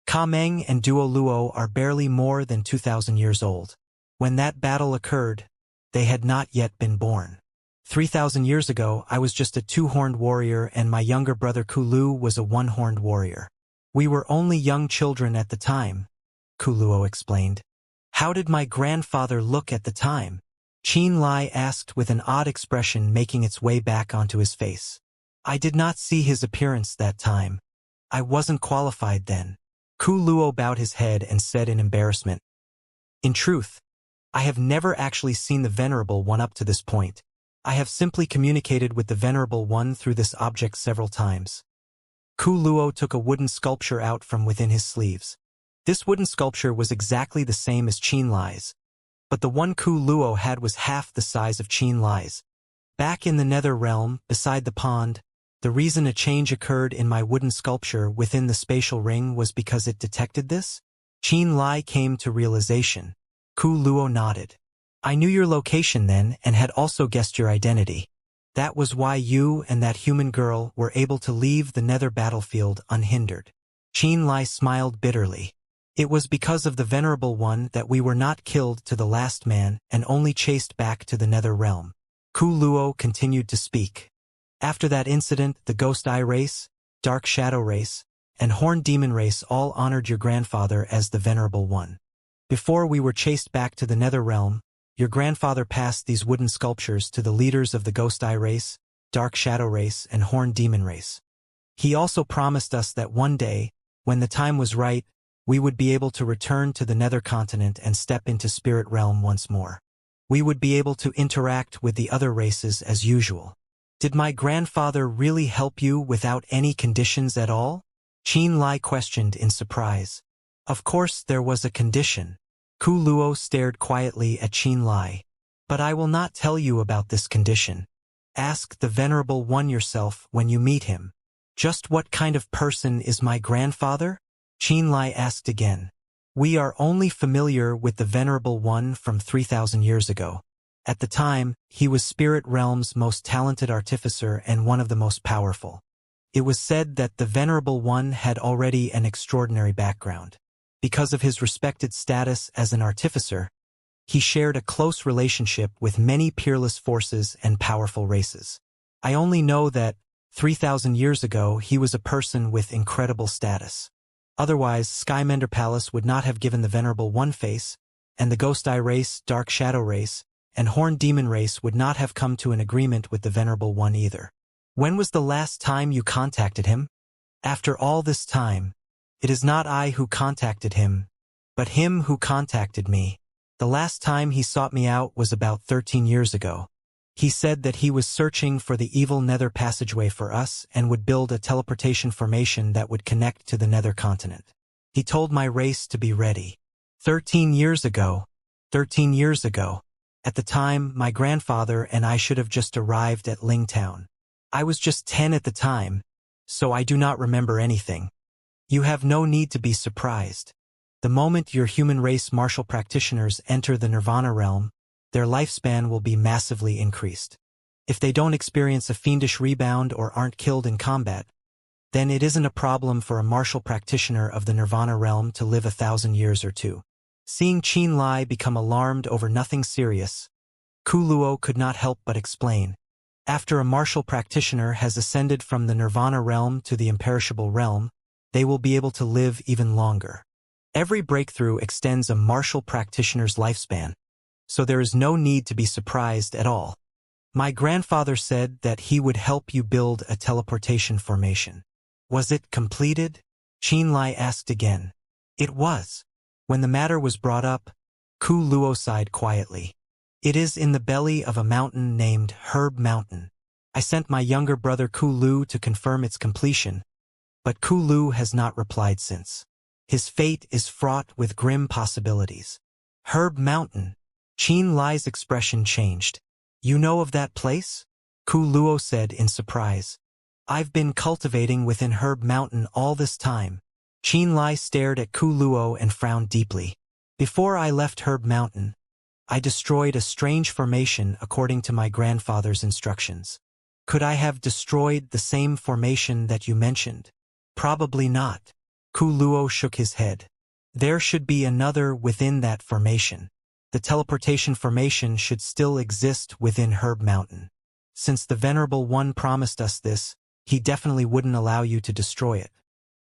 Ka Meng and Duo Luo are barely more than 2,000 years old. When that battle occurred, they had not yet been born. 3,000 years ago, I was just a 2-horned warrior and my younger brother Ku Lu was a 1-horned warrior. We were only young children at the time, Ku Luo explained. How did my grandfather look at the time? Qin Lai asked with an odd expression making its way back onto his face. I did not see his appearance that time. I wasn't qualified then. Ku Luo bowed his head and said in embarrassment. In truth, I have never actually seen the Venerable One up to this point. I have simply communicated with the Venerable One through this object several times. Ku Luo took a wooden sculpture out from within his sleeves. This wooden sculpture was exactly the same as Qin Lai's, but the one Ku Luo had was half the size of Qin Lai's. Back in the Nether realm, beside the pond, the reason a change occurred in my wooden sculpture within the spatial ring was because it detected this? Qin Lai came to realization. Ku Luo nodded. I knew your location then and had also guessed your identity. That was why you and that human girl were able to leave the nether battlefield unhindered. Qianlai smiled bitterly. It was because of the Venerable One that we were not killed to the last man and only chased back to the nether realm. Ku Luo continued to speak. After that incident, the Ghost Eye race, Dark Shadow race, and Horned Demon race all honored your grandfather as the Venerable One. Before we were chased back to the nether realm, your grandfather passed these wooden sculptures to the leaders of the Ghost Eye race, Dark Shadow race, and Horned Demon race. He also promised us that one day, when the time was right, we would be able to return to the nether continent and step into spirit realm once more. We would be able to interact with the other races as usual. Did my grandfather really help you without any conditions at all? Qianlai questioned in surprise. Of course there was a condition. Ku Luo stared quietly at Qianlai. But I will not tell you about this condition. Ask the Venerable One yourself when you meet him. Just what kind of person is my grandfather? Qianlai asked again. We are only familiar with the Venerable One from 3,000 years ago. At the time, he was Spirit Realm's most talented artificer and one of the most powerful. It was said that the Venerable One had already an extraordinary background. Because of his respected status as an artificer, he shared a close relationship with many peerless forces and powerful races. I only know that 3,000 years ago he was a person with incredible status. Otherwise, Skymender Palace would not have given the Venerable One face, and the Ghost Eye race, Dark Shadow race, and Horned Demon race would not have come to an agreement with the Venerable One either. When was the last time you contacted him? After all this time, it is not I who contacted him, but him who contacted me. The last time he sought me out was about 13 years ago. He said that he was searching for the evil nether passageway for us and would build a teleportation formation that would connect to the nether continent. He told my race to be ready. 13 years ago. 13 years ago. At the time, my grandfather and I should have just arrived at Lingtown. I was just 10 at the time, so I do not remember anything. You have no need to be surprised. The moment your human race martial practitioners enter the Nirvana realm, their lifespan will be massively increased. If they don't experience a fiendish rebound or aren't killed in combat, then it isn't a problem for a martial practitioner of the Nirvana realm to live 1,000 years or two. Seeing Qianlai become alarmed over nothing serious, Ku Luo could not help but explain. After a martial practitioner has ascended from the Nirvana realm to the imperishable realm, they will be able to live even longer. Every breakthrough extends a martial practitioner's lifespan, so there is no need to be surprised at all. My grandfather said that he would help you build a teleportation formation. Was it completed? Qianlai asked again. It was. When the matter was brought up, Ku Luo sighed quietly. It is in the belly of a mountain named Herb Mountain. I sent my younger brother Ku Lu to confirm its completion, but Ku Lu has not replied since. His fate is fraught with grim possibilities. Herb Mountain. Qianlai's expression changed. You know of that place? Ku Luo said in surprise. I've been cultivating within Herb Mountain all this time. Qianlai stared at Ku Luo and frowned deeply. Before I left Herb Mountain, I destroyed a strange formation according to my grandfather's instructions. Could I have destroyed the same formation that you mentioned? Probably not. Ku Luo shook his head. There should be another within that formation. The teleportation formation should still exist within Herb Mountain. Since the Venerable One promised us this, he definitely wouldn't allow you to destroy it.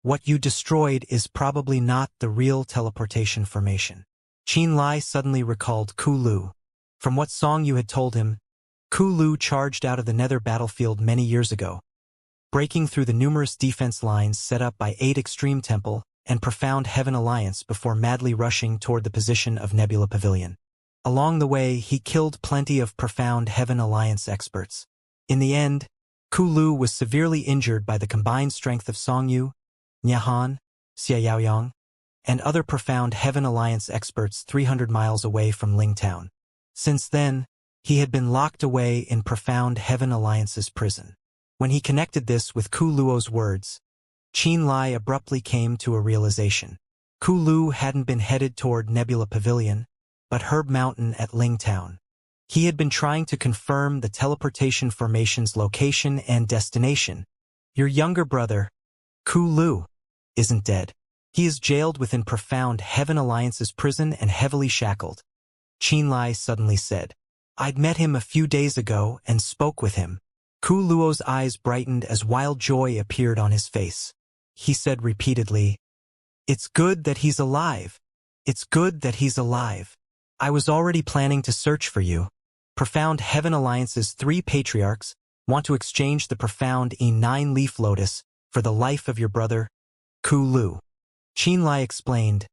What you destroyed is probably not the real teleportation formation. Qianlai suddenly recalled Ku Lu. From what song you had told him, Ku Lu charged out of the nether battlefield many years ago, breaking through the numerous defense lines set up by 8 Extreme Temple and Profound Heaven Alliance before madly rushing toward the position of Nebula Pavilion. Along the way, he killed plenty of Profound Heaven Alliance experts. In the end, Ku Lu was severely injured by the combined strength of Song Yu, Nyahan, Xiaoyang, and other Profound Heaven Alliance experts 300 miles away from Lingtown. Since then, he had been locked away in Profound Heaven Alliance's prison. When he connected this with Ku Luo's words, Qianlai abruptly came to a realization. Ku Lu hadn't been headed toward Nebula Pavilion, but Herb Mountain at Lingtown. He had been trying to confirm the teleportation formation's location and destination. Your younger brother, Ku Lu, isn't dead. He is jailed within Profound Heaven Alliance's prison and heavily shackled. Qinlai suddenly said. I'd met him a few days ago and spoke with him. Ku Luo's eyes brightened as wild joy appeared on his face. He said repeatedly, It's good that he's alive. It's good that he's alive. I was already planning to search for you. Profound Heaven Alliance's 3 patriarchs want to exchange the Profound E9 leaf lotus for the life of your brother, Ku Lu. Qinlai explained,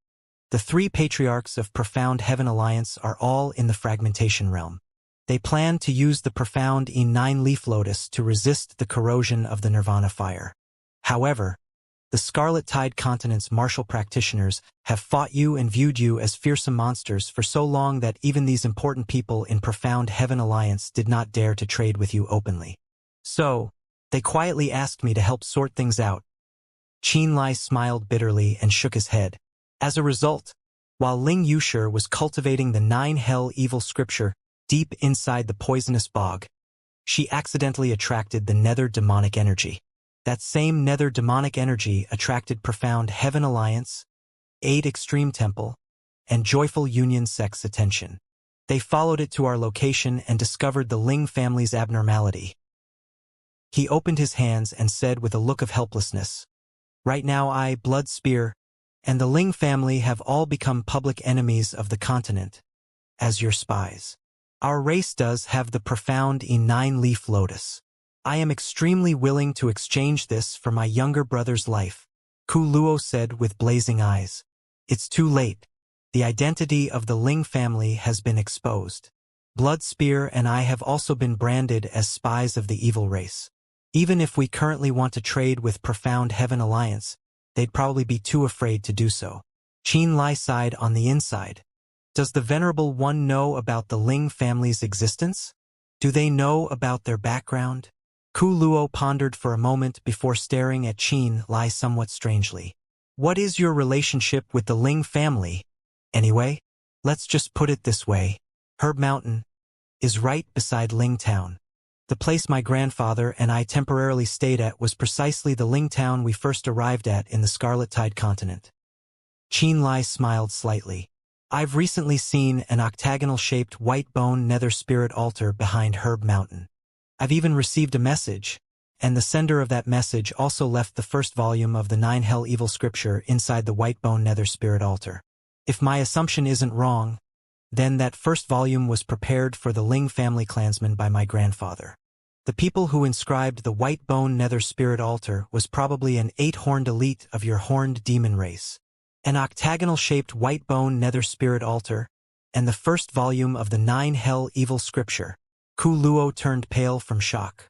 the 3 patriarchs of Profound Heaven Alliance are all in the fragmentation realm. They plan to use the Profound E9 leaf lotus to resist the corrosion of the Nirvana fire. However, the Scarlet Tide Continent's martial practitioners have fought you and viewed you as fearsome monsters for so long that even these important people in Profound Heaven Alliance did not dare to trade with you openly. So, they quietly asked me to help sort things out. Qinlai smiled bitterly and shook his head. As a result, while Ling Yushi was cultivating the 9 hell evil scripture deep inside the poisonous bog, she accidentally attracted the nether demonic energy. That same nether demonic energy attracted Profound Heaven Alliance, 8 Extreme Temple, and Joyful Union Sect's attention. They followed it to our location and discovered the Ling family's abnormality. He opened his hands and said with a look of helplessness, Right now I, Blood Spear, and the Ling family have all become public enemies of the continent, as your spies. Our race does have the Profound E9 leaf lotus. I am extremely willing to exchange this for my younger brother's life, Ku Luo said with blazing eyes. It's too late. The identity of the Ling family has been exposed. Blood Spear and I have also been branded as spies of the evil race. Even if we currently want to trade with Profound Heaven Alliance, they'd probably be too afraid to do so. Qinlai sighed on the inside. Does the Venerable One know about the Ling family's existence? Do they know about their background? Ku Luo pondered for a moment before staring at Qinlai somewhat strangely. What is your relationship with the Ling family? Anyway, let's just put it this way. Herb Mountain is right beside Ling Town. The place my grandfather and I temporarily stayed at was precisely the Ling Town we first arrived at in the Scarlet Tide Continent. Qinlai smiled slightly. I've recently seen an octagonal-shaped white bone nether spirit altar behind Herb Mountain. I've even received a message, and the sender of that message also left the first volume of the 9 hell evil scripture inside the white bone nether spirit altar. If my assumption isn't wrong, then that first volume was prepared for the Ling family clansmen by my grandfather. The people who inscribed the white bone nether spirit altar was probably an 8-horned elite of your horned demon race. An octagonal-shaped white bone nether spirit altar, and the first volume of the 9 hell evil scripture. Ku Luo turned pale from shock.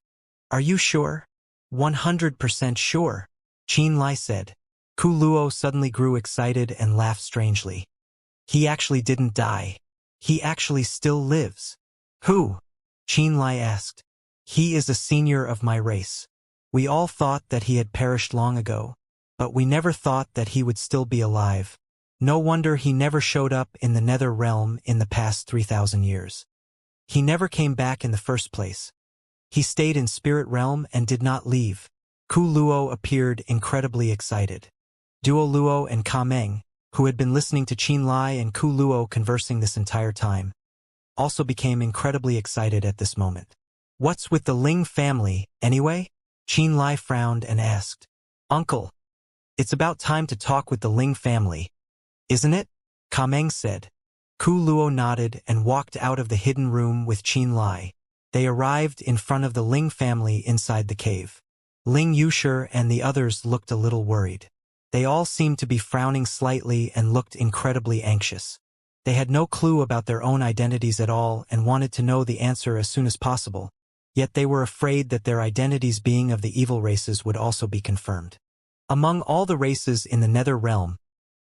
Are you sure? 100% sure, Qinlai said. Ku Luo suddenly grew excited and laughed strangely. He actually didn't die. He actually still lives. Who? Qinlai asked. He is a senior of my race. We all thought that he had perished long ago, but we never thought that he would still be alive. No wonder he never showed up in the nether realm in the past 3,000 years. He never came back in the first place. He stayed in spirit realm and did not leave. Ku Luo appeared incredibly excited. Duo Luo and Ka Meng, who had been listening to Qinlai and Ku Luo conversing this entire time, also became incredibly excited at this moment. What's with the Ling family, anyway? Qinlai frowned and asked. Uncle, it's about time to talk with the Ling family, isn't it? Ka Meng said. Ku Luo nodded and walked out of the hidden room with Qinlai. They arrived in front of the Ling family inside the cave. Ling Yushi and the others looked a little worried. They all seemed to be frowning slightly and looked incredibly anxious. They had no clue about their own identities at all and wanted to know the answer as soon as possible, yet they were afraid that their identities being of the evil races would also be confirmed. Among all the races in the nether realm,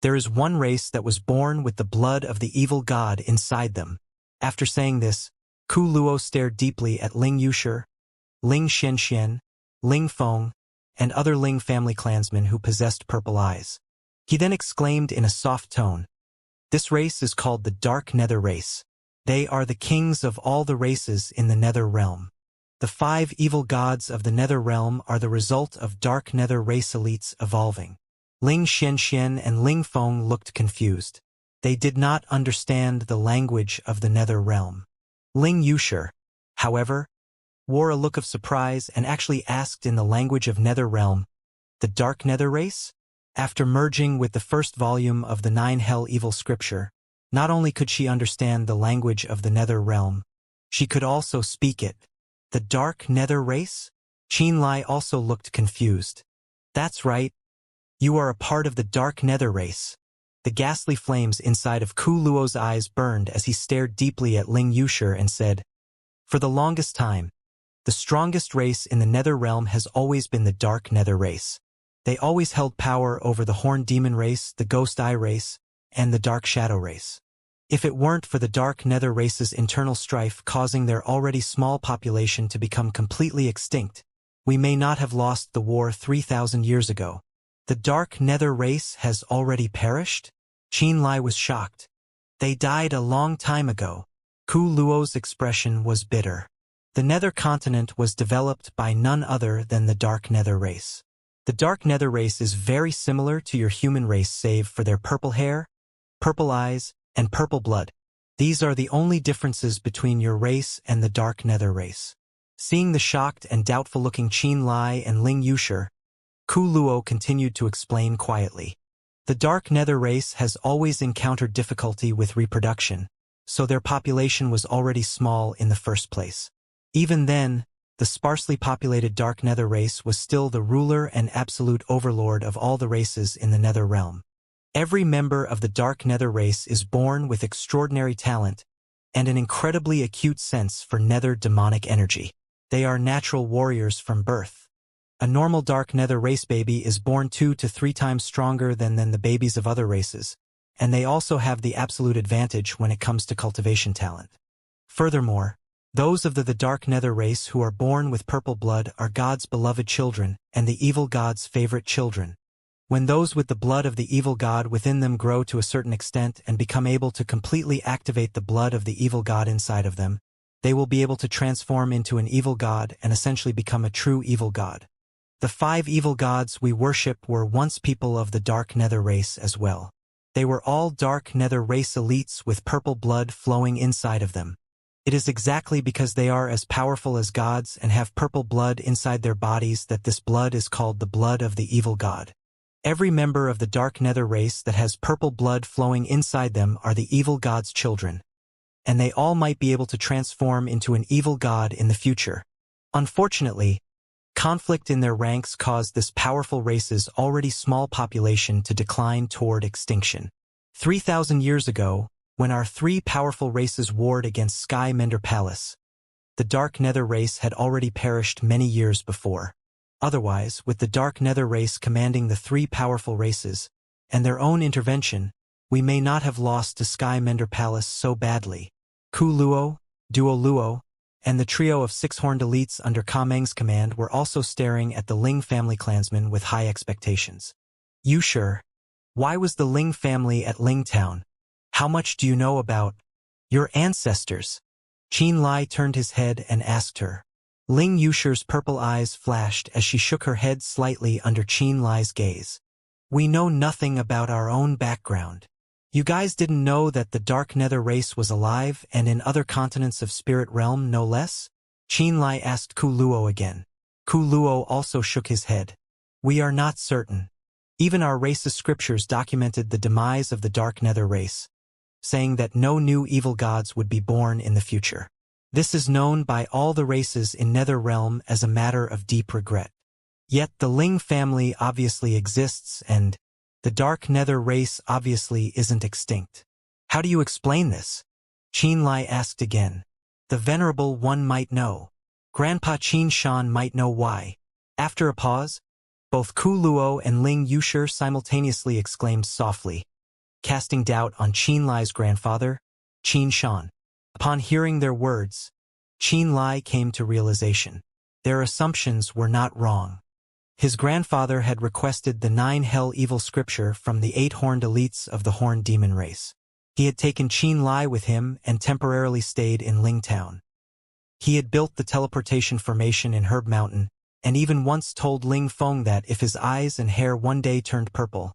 there is one race that was born with the blood of the evil god inside them. After saying this, Ku Luo stared deeply at Ling Yushi, Ling Xianxia, Ling Feng, and other Ling family clansmen who possessed purple eyes. He then exclaimed in a soft tone, This race is called the Dark Nether Race. They are the kings of all the races in the Nether Realm. The 5 evil gods of the Nether Realm are the result of dark Nether race elites evolving. Ling Xianxia and Ling Feng looked confused. They did not understand the language of the Nether Realm. Ling Wuxia, however, wore a look of surprise and actually asked in the language of Nether Realm, "The Dark Nether race?" After merging with the first volume of the 9 Hell Evil Scripture, not only could she understand the language of the Nether Realm, she could also speak it. The Dark Nether race? Qinlai also looked confused. That's right. You are a part of the Dark Nether race. The ghastly flames inside of Ku Luo's eyes burned as he stared deeply at Ling Wuxia and said, "For the longest time, the strongest race in the Nether Realm has always been the Dark Nether race. They always held power over the Horned Demon race, the Ghost Eye race, and the Dark Shadow race. If it weren't for the Dark Nether race's internal strife causing their already small population to become completely extinct, we may not have lost the war 3,000 years ago." The Dark Nether race has already perished? Qinlai was shocked. They died a long time ago. Ku Luo's expression was bitter. The Nether continent was developed by none other than the Dark Nether race. The Dark Nether race is very similar to your human race save for their purple hair, purple eyes, and purple blood. These are the only differences between your race and the Dark Nether race. Seeing the shocked and doubtful-looking Qinlai and Ling Wuxia, Ku Luo continued to explain quietly. The Dark Nether race has always encountered difficulty with reproduction, so their population was already small in the first place. Even then, the sparsely populated Dark Nether race was still the ruler and absolute overlord of all the races in the Nether Realm. Every member of the Dark Nether race is born with extraordinary talent and an incredibly acute sense for Nether demonic energy. They are natural warriors from birth. A normal Dark Nether race baby is born 2 to 3 times stronger than the babies of other races, and they also have the absolute advantage when it comes to cultivation talent. Furthermore, those of the Dark Nether race who are born with purple blood are God's beloved children and the evil God's favorite children. When those with the blood of the evil God within them grow to a certain extent and become able to completely activate the blood of the evil God inside of them, they will be able to transform into an evil God and essentially become a true evil God. The 5 evil gods we worship were once people of the Dark Nether race as well. They were all Dark Nether race elites with purple blood flowing inside of them. It is exactly because they are as powerful as gods and have purple blood inside their bodies that this blood is called the blood of the evil God. Every member of the Dark Nether race that has purple blood flowing inside them are the evil God's children, and they all might be able to transform into an evil God in the future. Unfortunately, conflict in their ranks caused this powerful race's already small population to decline toward extinction. 3,000 years ago, when our 3 powerful races warred against Sky Mender Palace, the Dark Nether race had already perished many years before. Otherwise, with the Dark Nether race commanding the 3 powerful races, and their own intervention, we may not have lost to Sky Mender Palace so badly. Ku Luo, Duo Luo, and the trio of 6-horned elites under Ka Meng's command were also staring at the Ling family clansmen with high expectations. Wuxia, why was the Ling family at Ling Town? How much do you know about your ancestors? Qinlai turned his head and asked her. Ling Wuxia's purple eyes flashed as she shook her head slightly under Qinlai's gaze. We know nothing about our own background. You guys didn't know that the Dark Nether race was alive and in other continents of Spirit Realm no less? Qinlai asked Ku Luo again. Ku Luo also shook his head. We are not certain. Even our race's scriptures documented the demise of the Dark Nether race, saying that no new evil gods would be born in the future. This is known by all the races in Nether Realm as a matter of deep regret. Yet the Ling family obviously exists and the Dark Nether race obviously isn't extinct. How do you explain this? Qinlai asked again. The Venerable One might know. Grandpa Qin Shan might know why. After a pause, both Ku Luo and Ling Wuxia simultaneously exclaimed softly, casting doubt on Qinlai's grandfather, Qin Shan. Upon hearing their words, Qinlai came to realization. Their assumptions were not wrong. His grandfather had requested the 9 Hell Evil Scripture from the 8-horned elites of the Horned Demon race. He had taken Qin Lai with him and temporarily stayed in Ling Town. He had built the teleportation formation in Herb Mountain, and even once told Ling Feng that if his eyes and hair one day turned purple,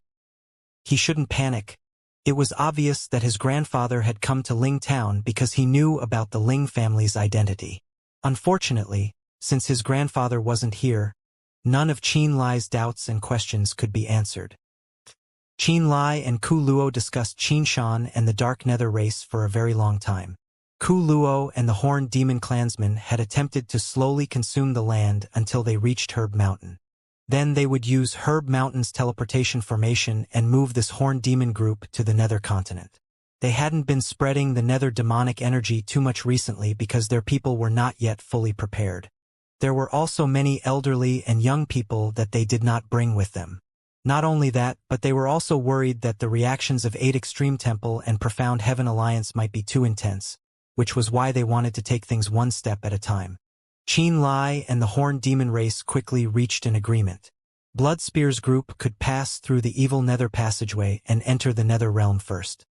he shouldn't panic. It was obvious that his grandfather had come to Ling Town because he knew about the Ling family's identity. Unfortunately, since his grandfather wasn't here, none of Qin Lai's doubts and questions could be answered. Qin Lai and Ku Luo discussed Qin Shan and the Dark Nether race for a very long time. Ku Luo and the Horned Demon clansmen had attempted to slowly consume the land until they reached Herb Mountain. Then they would use Herb Mountain's teleportation formation and move this Horned Demon group to the Nether continent. They hadn't been spreading the Nether demonic energy too much recently because their people were not yet fully prepared. There were also many elderly and young people that they did not bring with them. Not only that, but they were also worried that the reactions of 8 Extreme Temple and Profound Heaven Alliance might be too intense, which was why they wanted to take things one step at a time. Qin Lai and the Horned Demon race quickly reached an agreement. Bloodspear's group could pass through the evil Nether passageway and enter the Nether realm first.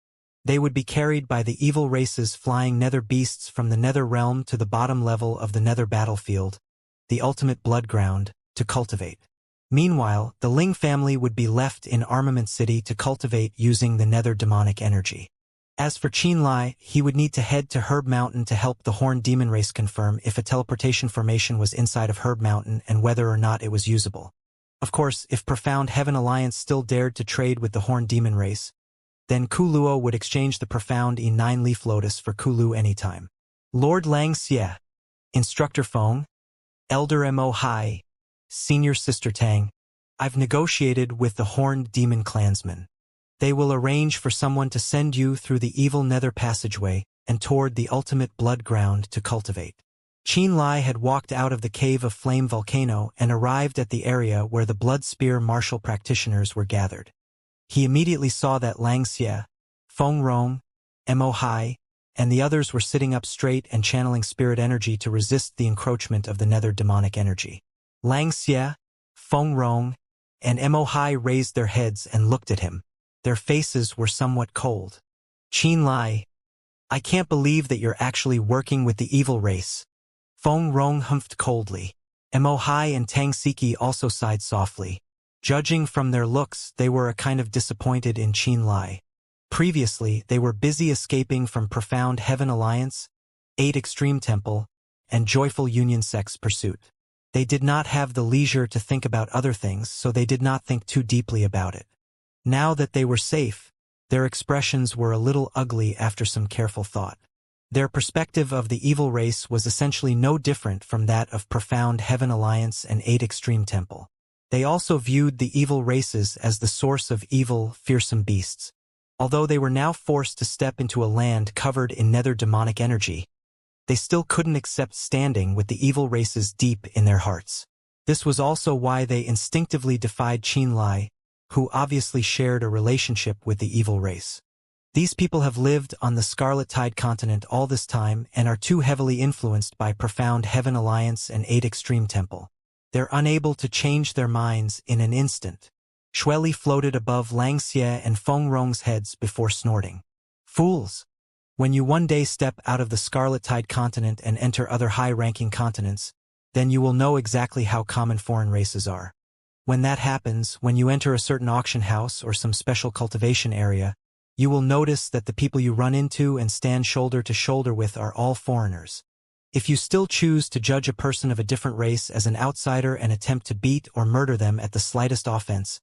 They would be carried by the evil race's flying Nether beasts from the Nether realm to the bottom level of the Nether battlefield, the ultimate blood ground, to cultivate. Meanwhile, the Ling family would be left in Armament City to cultivate using the Nether demonic energy. As for Qin Lai, he would need to head to Herb Mountain to help the Horned Demon race confirm if a teleportation formation was inside of Herb Mountain and whether or not it was usable. Of course, if Profound Heaven Alliance still dared to trade with the Horned Demon race, then Ku Luo would exchange the Profound E9 Leaf Lotus for Ku Lu anytime. Lord Xianxia, Instructor Feng, Elder Mo Hai, Senior Sister Tang, I've negotiated with the Horned Demon clansmen. They will arrange for someone to send you through the evil Nether passageway and toward the ultimate blood ground to cultivate. Qin Lai had walked out of the Cave of Flame Volcano and arrived at the area where the Blood Spear martial practitioners were gathered. He immediately saw that Xianxia, Feng Rong, Mo Hai, and the others were sitting up straight and channeling spirit energy to resist the encroachment of the Nether demonic energy. Xianxia, Feng Rong, and Mo Hai raised their heads and looked at him. Their faces were somewhat cold. Qin Lai, I can't believe that you're actually working with the evil race. Feng Rong humphed coldly. Mo Hai and Tang Siki also sighed softly. Judging from their looks, they were a kind of disappointed in Qin Lai. Previously, they were busy escaping from Profound Heaven Alliance, 8 Extreme Temple, and Joyful Union Sect's pursuit. They did not have the leisure to think about other things, so they did not think too deeply about it. Now that they were safe, their expressions were a little ugly after some careful thought. Their perspective of the evil race was essentially no different from that of Profound Heaven Alliance and 8 Extreme Temple. They also viewed the evil races as the source of evil, fearsome beasts. Although they were now forced to step into a land covered in Nether demonic energy, they still couldn't accept standing with the evil races deep in their hearts. This was also why they instinctively defied Qin Lai, who obviously shared a relationship with the evil race. These people have lived on the Scarlet Tide continent all this time and are too heavily influenced by Profound Heaven Alliance and 8 Extreme Temple. They're unable to change their minds in an instant. Shueli floated above Xianxia and Feng Rong's heads before snorting. Fools! When you one day step out of the Scarlet Tide continent and enter other high-ranking continents, then you will know exactly how common foreign races are. When that happens, when you enter a certain auction house or some special cultivation area, you will notice that the people you run into and stand shoulder to shoulder with are all foreigners. If you still choose to judge a person of a different race as an outsider and attempt to beat or murder them at the slightest offense,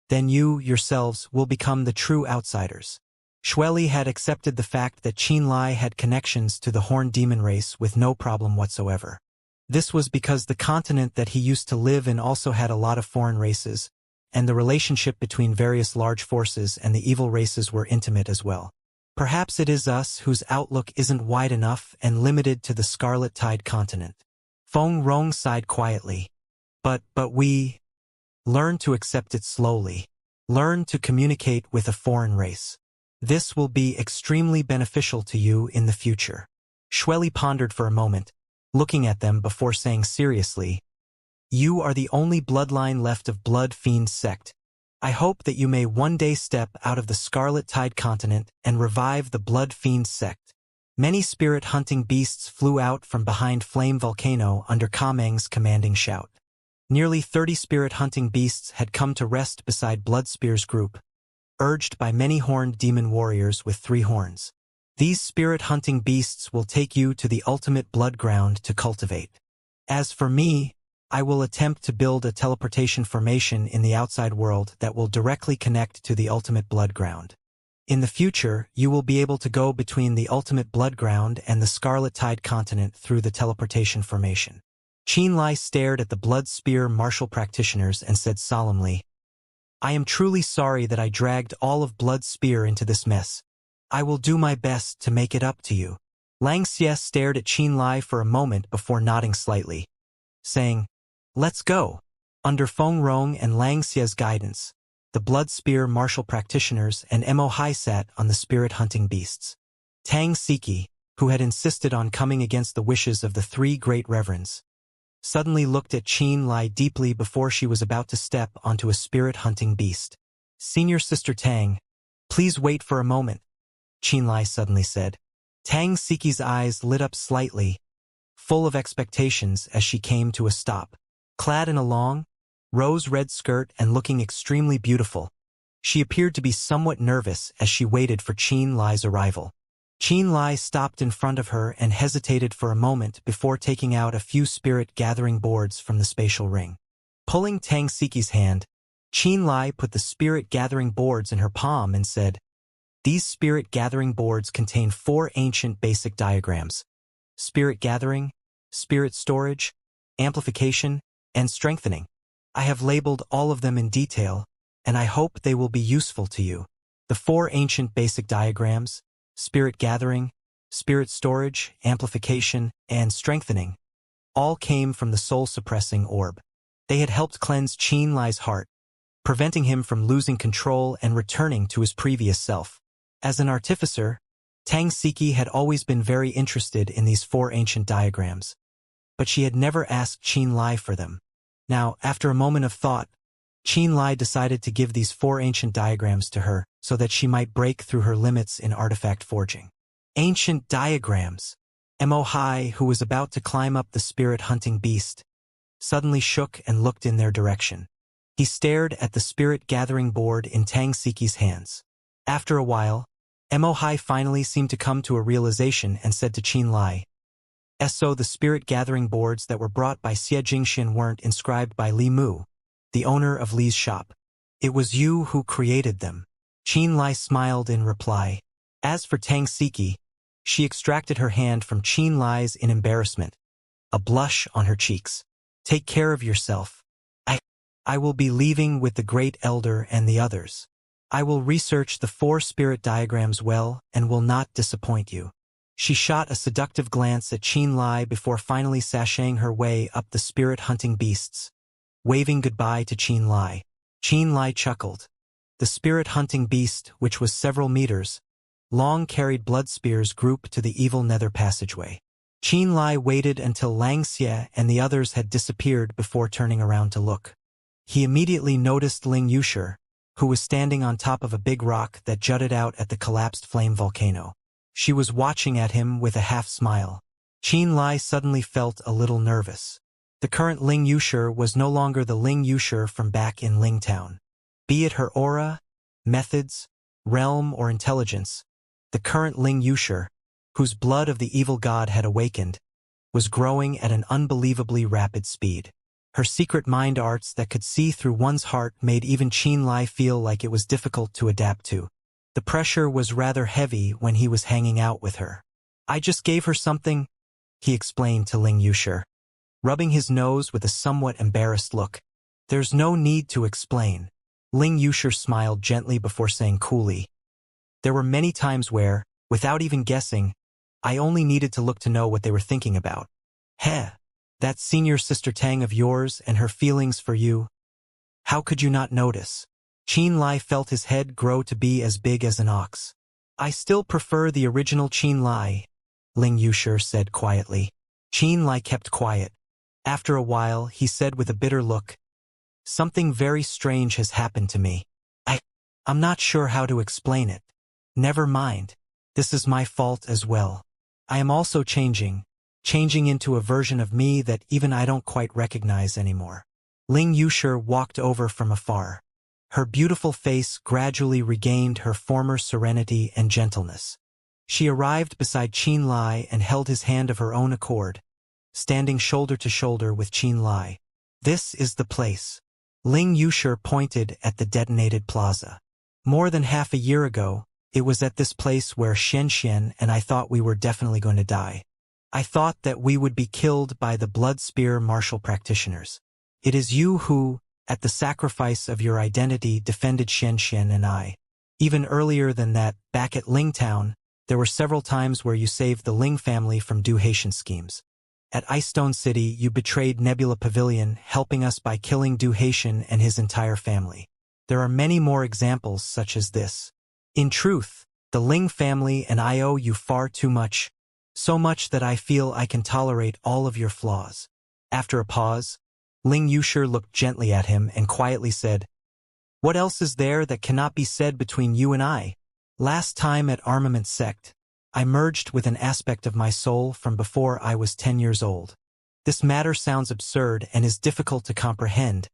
then you, yourselves, will become the true outsiders. Shueli had accepted the fact that Qin Lai had connections to the Horned Demon race with no problem whatsoever. This was because the continent that he used to live in also had a lot of foreign races, and the relationship between various large forces and the evil races were intimate as well. Perhaps it is us whose outlook isn't wide enough and limited to the Scarlet Tide continent. Feng Rong sighed quietly. But we learn to accept it slowly. Learn to communicate with a foreign race. This will be extremely beneficial to you in the future. Shueli pondered for a moment, looking at them before saying seriously, You are the only bloodline left of Blood Fiend sect, I hope that you may one day step out of the Scarlet Tide continent and revive the Blood Fiend sect. Many spirit-hunting beasts flew out from behind Flame Volcano under Kameng's commanding shout. Nearly 30 spirit-hunting beasts had come to rest beside Bloodspear's group, urged by many horned demon warriors with 3 horns. These spirit-hunting beasts will take you to the ultimate blood ground to cultivate. As for me, I will attempt to build a teleportation formation in the outside world that will directly connect to the ultimate blood ground. In the future, you will be able to go between the ultimate blood ground and the Scarlet Tide continent through the teleportation formation. Qianlai stared at the Blood Spear martial practitioners and said solemnly, I am truly sorry that I dragged all of Blood Spear into this mess. I will do my best to make it up to you. Xianxia stared at Qianlai for a moment before nodding slightly, saying, Let's go. Under Feng Rong and Xianxia's guidance, the Blood Spear martial practitioners and Mo Hai sat on the spirit-hunting beasts. Tang Siki, who had insisted on coming against the wishes of the 3 great reverends, suddenly looked at Qianlai deeply before she was about to step onto a spirit-hunting beast. Senior Sister Tang, please wait for a moment, Qianlai suddenly said. Tang Siki's eyes lit up slightly, full of expectations as she came to a stop. Clad in a long, rose-red skirt and looking extremely beautiful, she appeared to be somewhat nervous as she waited for Qianlai's arrival. Qianlai stopped in front of her and hesitated for a moment before taking out a few spirit-gathering boards from the spatial ring. Pulling Tang Siki's hand, Qianlai put the spirit-gathering boards in her palm and said, These spirit-gathering boards contain 4 ancient basic diagrams: spirit gathering, spirit storage, amplification, and strengthening. I have labeled all of them in detail, and I hope they will be useful to you. The 4 ancient basic diagrams, spirit gathering, spirit storage, amplification, and strengthening, all came from the soul-suppressing orb. They had helped cleanse Qianlai's heart, preventing him from losing control and returning to his previous self. As an artificer, Tang Siki had always been very interested in these 4 ancient diagrams, but she had never asked Qianlai for them. Now, after a moment of thought, Qianlai decided to give these 4 ancient diagrams to her so that she might break through her limits in artifact forging. Ancient diagrams! Mo Hai, who was about to climb up the spirit-hunting beast, suddenly shook and looked in their direction. He stared at the spirit-gathering board in Tang Siki's hands. After a while, Mo Hai finally seemed to come to a realization and said to Qianlai, So the spirit-gathering boards that were brought by Xie Jingxian weren't inscribed by Li Mu, the owner of Li's shop. It was you who created them. Qianlai smiled in reply. As for Tang Siki, she extracted her hand from Qianlai's in embarrassment, a blush on her cheeks. Take care of yourself. I will be leaving with the Great Elder and the others. I will research the 4 spirit diagrams well and will not disappoint you. She shot a seductive glance at Qianlai before finally sashaying her way up the spirit-hunting beasts, waving goodbye to Qianlai. Qianlai chuckled. The spirit-hunting beast, which was several meters long, carried Bloodspear's group to the evil nether passageway. Qianlai waited until Xianxia and the others had disappeared before turning around to look. He immediately noticed Ling Yusher, who was standing on top of a big rock that jutted out at the collapsed flame volcano. She was watching at him with a half-smile. Qianlai suddenly felt a little nervous. The current Ling Yusher was no longer the Ling Yusher from back in Lingtown. Be it her aura, methods, realm, or intelligence, the current Ling Yusher, whose blood of the evil god had awakened, was growing at an unbelievably rapid speed. Her secret mind arts that could see through one's heart made even Qianlai feel like it was difficult to adapt to. The pressure was rather heavy when he was hanging out with her. I just gave her something, he explained to Ling Yusher, rubbing his nose with a somewhat embarrassed look. There's no need to explain. Ling Yusher smiled gently before saying coolly, There were many times where, without even guessing, I only needed to look to know what they were thinking about. Heh. That senior sister Tang of yours and her feelings for you. How could you not notice? Qianlai felt his head grow to be as big as an ox. I still prefer the original Qianlai, Ling Yusher said quietly. Qianlai kept quiet. After a while, he said with a bitter look, Something very strange has happened to me. I'm not sure how to explain it. Never mind. This is my fault as well. I am also changing into a version of me that even I don't quite recognize anymore. Ling Yushi walked over from afar. Her beautiful face gradually regained her former serenity and gentleness. She arrived beside Qin Lai and held his hand of her own accord, standing shoulder to shoulder with Qin Lai. This is the place. Ling Yushi pointed at the detonated plaza. More than half a year ago, it was at this place where Xianxia and I thought we were definitely going to die. I thought that we would be killed by the blood spear martial practitioners. It is you who, at the sacrifice of your identity, defended Xianxia and I. Even earlier than that, back at Ling Town, there were several times where you saved the Ling family from Du Haitian schemes. At Icestone City, you betrayed Nebula Pavilion, helping us by killing Du Haitian and his entire family. There are many more examples such as this. In truth, the Ling family and I owe you far too much, so much that I feel I can tolerate all of your flaws. After a pause, Ling Yushi looked gently at him and quietly said, "What else is there that cannot be said between you and I? Last time at Armament Sect, I merged with an aspect of my soul from before I was 10 years old. This matter sounds absurd and is difficult to comprehend,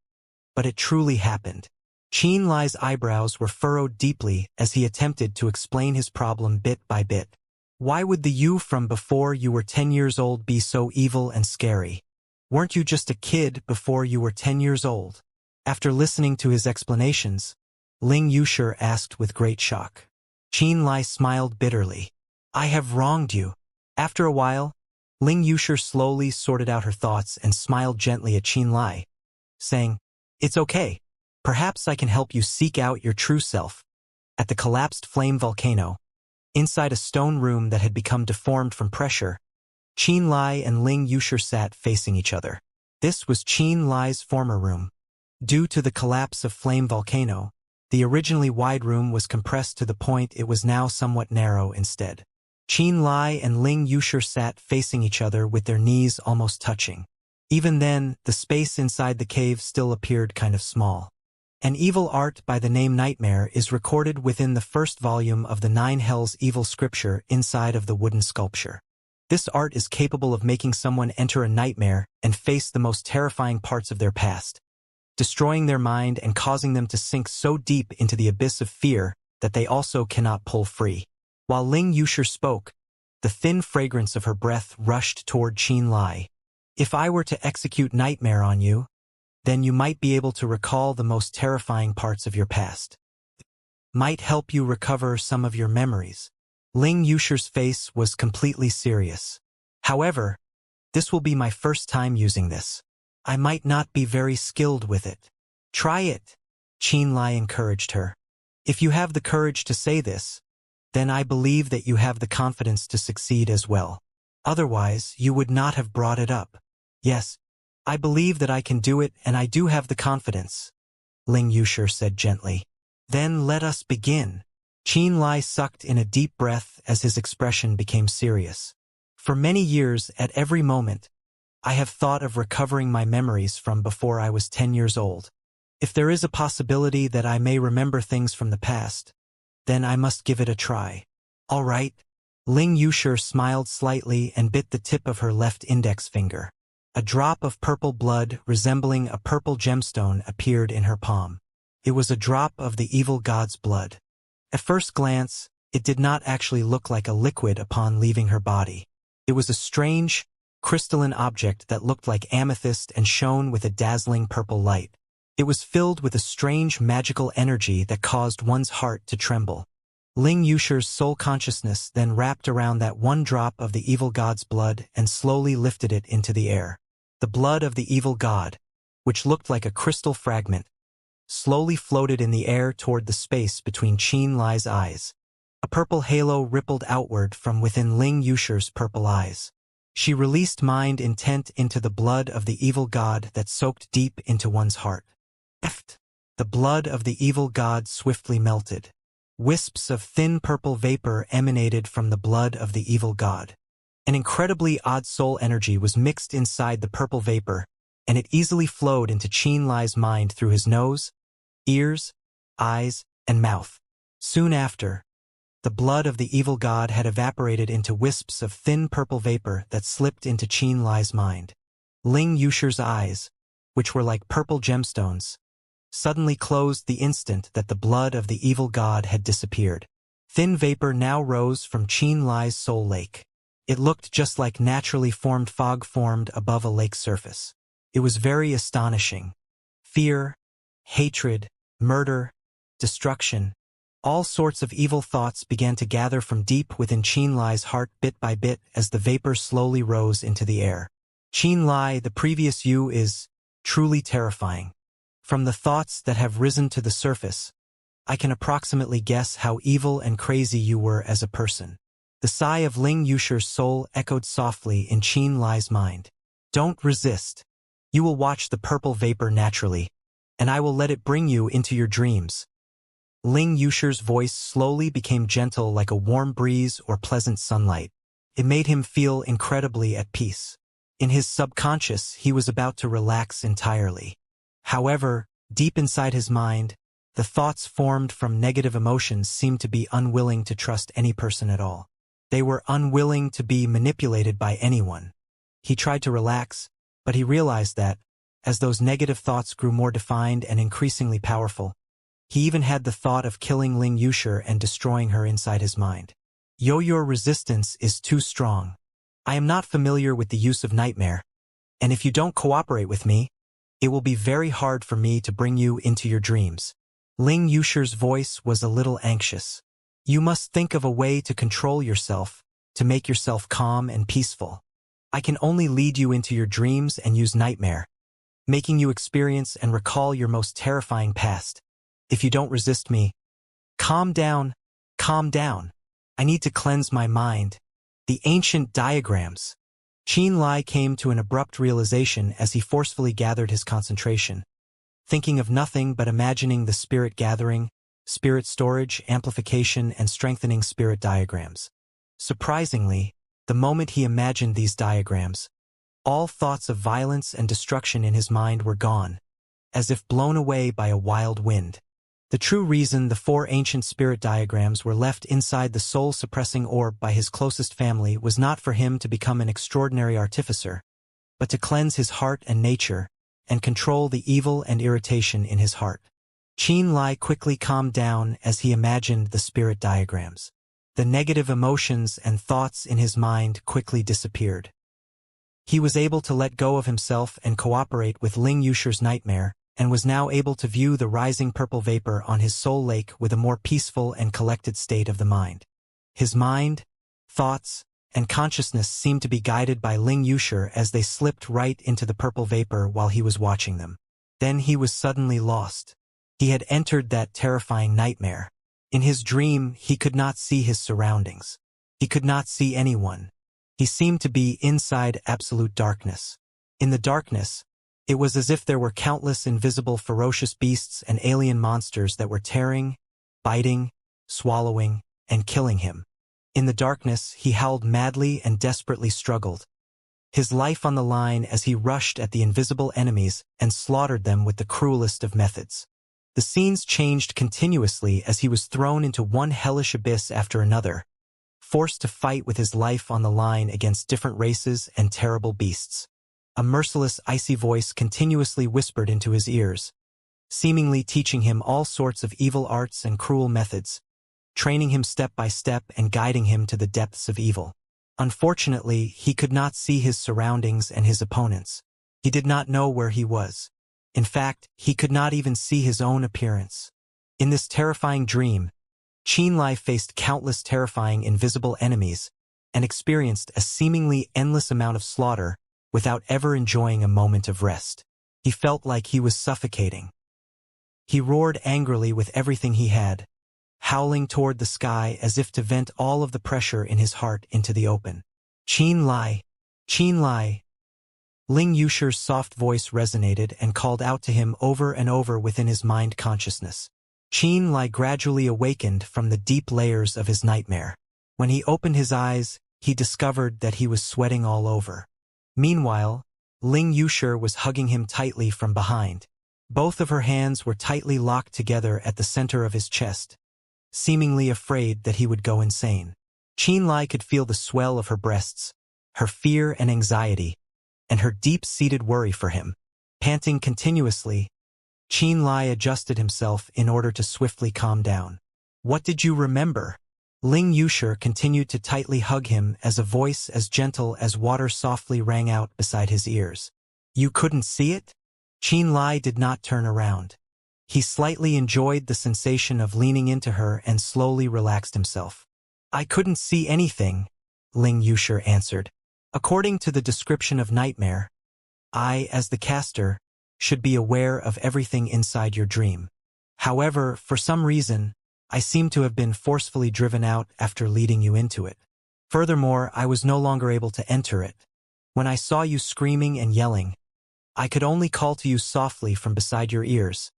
but it truly happened." Qin Lai's eyebrows were furrowed deeply as he attempted to explain his problem bit by bit. Why would the you from before you were 10 years old be so evil and scary? Weren't you just a kid before you were 10 years old? After listening to his explanations, Ling Yushi asked with great shock. Qin Lai smiled bitterly. "I have wronged you." After a while, Ling Yushi slowly sorted out her thoughts and smiled gently at Qin Lai, saying, "It's okay. Perhaps I can help you seek out your true self." At the collapsed flame volcano, inside a stone room that had become deformed from pressure, Qin Lai and Ling Yushi sat facing each other. This was Qin Lai's former room. Due to the collapse of flame volcano, the originally wide room was compressed to the point it was now somewhat narrow instead. Qin Lai and Ling Yushi sat facing each other with their knees almost touching. Even then, the space inside the cave still appeared kind of small. An evil art by the name Nightmare is recorded within the first volume of the Nine Hells Evil Scripture inside of the wooden sculpture. This art is capable of making someone enter a nightmare and face the most terrifying parts of their past, destroying their mind and causing them to sink so deep into the abyss of fear that they also cannot pull free. While Ling Yushi spoke, the thin fragrance of her breath rushed toward Qin Lai. "If I were to execute Nightmare on you, then you might be able to recall the most terrifying parts of your past. Might help you recover some of your memories." Ling Yushi's face was completely serious. "However, this will be my first time using this. I might not be very skilled with it." "Try it," Qin Lai encouraged her. "If you have the courage to say this, then I believe that you have the confidence to succeed as well. Otherwise, you would not have brought it up." "Yes, I believe that I can do it and I do have the confidence," Ling Yushi said gently. "Then let us begin." Qin Lai sucked in a deep breath as his expression became serious. "For many years, at every moment, I have thought of recovering my memories from before I was 10 years old. If there is a possibility that I may remember things from the past, then I must give it a try." "All right." Ling Yushi smiled slightly and bit the tip of her left index finger. A drop of purple blood resembling a purple gemstone appeared in her palm. It was a drop of the evil god's blood. At first glance, it did not actually look like a liquid upon leaving her body. It was a strange, crystalline object that looked like amethyst and shone with a dazzling purple light. It was filled with a strange magical energy that caused one's heart to tremble. Ling Yushi's soul consciousness then wrapped around that one drop of the evil god's blood and slowly lifted it into the air. The blood of the evil god, which looked like a crystal fragment, slowly floated in the air toward the space between Qin Lai's eyes. A purple halo rippled outward from within Ling Yushi's purple eyes. She released mind intent into the blood of the evil god that soaked deep into one's heart. The blood of the evil god swiftly melted. Wisps of thin purple vapor emanated from the blood of the evil god. An incredibly odd soul energy was mixed inside the purple vapor, and it easily flowed into Qin Lai's mind through his nose, ears, eyes, and mouth. Soon after, the blood of the evil god had evaporated into wisps of thin purple vapor that slipped into Qin Lai's mind. Ling Yusher's eyes, which were like purple gemstones, suddenly closed the instant that the blood of the evil god had disappeared. Thin vapor now rose from Qin Lai's soul lake. It looked just like naturally formed fog formed above a lake's surface. It was very astonishing. Fear, hatred, murder, destruction, all sorts of evil thoughts began to gather from deep within Qin Lai's heart bit by bit as the vapor slowly rose into the air. Qin Lai, the previous you is truly terrifying. From the thoughts that have risen to the surface, I can approximately guess how evil and crazy you were as a person. The sigh of Ling Yusher's soul echoed softly in Qin Lai's mind. Don't resist. You will watch the purple vapor naturally, and I will let it bring you into your dreams. Ling Yusher's voice slowly became gentle like a warm breeze or pleasant sunlight. It made him feel incredibly at peace. In his subconscious, he was about to relax entirely. However, deep inside his mind, the thoughts formed from negative emotions seemed to be unwilling to trust any person at all. They were unwilling to be manipulated by anyone. He tried to relax, but he realized that, as those negative thoughts grew more defined and increasingly powerful, he even had the thought of killing Ling Yusher and destroying her inside his mind. Your resistance is too strong. I am not familiar with the use of nightmare, and if you don't cooperate with me, it will be very hard for me to bring you into your dreams. Ling Yusher's voice was a little anxious. You must think of a way to control yourself, to make yourself calm and peaceful. I can only lead you into your dreams and use nightmare, making you experience and recall your most terrifying past. If you don't resist me, calm down, calm down. I need to cleanse my mind. The ancient diagrams. Qin Lai came to an abrupt realization as he forcefully gathered his concentration, thinking of nothing but imagining the spirit gathering, spirit storage, amplification, and strengthening spirit diagrams. Surprisingly, the moment he imagined these diagrams, all thoughts of violence and destruction in his mind were gone, as if blown away by a wild wind. The true reason the 4 ancient spirit diagrams were left inside the soul-suppressing orb by his closest family was not for him to become an extraordinary artificer, but to cleanse his heart and nature, and control the evil and irritation in his heart. Qin Lai quickly calmed down as he imagined the spirit diagrams. The negative emotions and thoughts in his mind quickly disappeared. He was able to let go of himself and cooperate with Ling Yusher's nightmare, and was now able to view the rising purple vapor on his soul lake with a more peaceful and collected state of the mind. His mind, thoughts, and consciousness seemed to be guided by Ling Yusher as they slipped right into the purple vapor while he was watching them. Then he was suddenly lost. He had entered that terrifying nightmare. In his dream, he could not see his surroundings. He could not see anyone. He seemed to be inside absolute darkness. In the darkness, it was as if there were countless invisible ferocious beasts and alien monsters that were tearing, biting, swallowing, and killing him. In the darkness, he howled madly and desperately struggled, his life on the line as he rushed at the invisible enemies and slaughtered them with the cruelest of methods. The scenes changed continuously as he was thrown into one hellish abyss after another, forced to fight with his life on the line against different races and terrible beasts. A merciless, icy voice continuously whispered into his ears, seemingly teaching him all sorts of evil arts and cruel methods, training him step by step and guiding him to the depths of evil. Unfortunately, he could not see his surroundings and his opponents. He did not know where he was. In fact, he could not even see his own appearance. In this terrifying dream, Qin Lai faced countless terrifying invisible enemies and experienced a seemingly endless amount of slaughter without ever enjoying a moment of rest. He felt like he was suffocating. He roared angrily with everything he had, howling toward the sky as if to vent all of the pressure in his heart into the open. Qin Lai! Qin Lai! Ling Yusher's soft voice resonated and called out to him over and over within his mind consciousness. Qin Lai gradually awakened from the deep layers of his nightmare. When he opened his eyes, he discovered that he was sweating all over. Meanwhile, Ling Yushi was hugging him tightly from behind. Both of her hands were tightly locked together at the center of his chest, seemingly afraid that he would go insane. Qinlai could feel the swell of her breasts, her fear and anxiety, and her deep-seated worry for him. Panting continuously, Qinlai adjusted himself in order to swiftly calm down. "What did you remember?" Ling Yushi continued to tightly hug him as a voice as gentle as water softly rang out beside his ears. "You couldn't see it?" Qinlai did not turn around. He slightly enjoyed the sensation of leaning into her and slowly relaxed himself. "I couldn't see anything," Ling Yushi answered. "According to the description of Nightmare, I, as the caster, should be aware of everything inside your dream. However, for some reason, I seem to have been forcefully driven out after leading you into it. Furthermore, I was no longer able to enter it. When I saw you screaming and yelling, I could only call to you softly from beside your ears,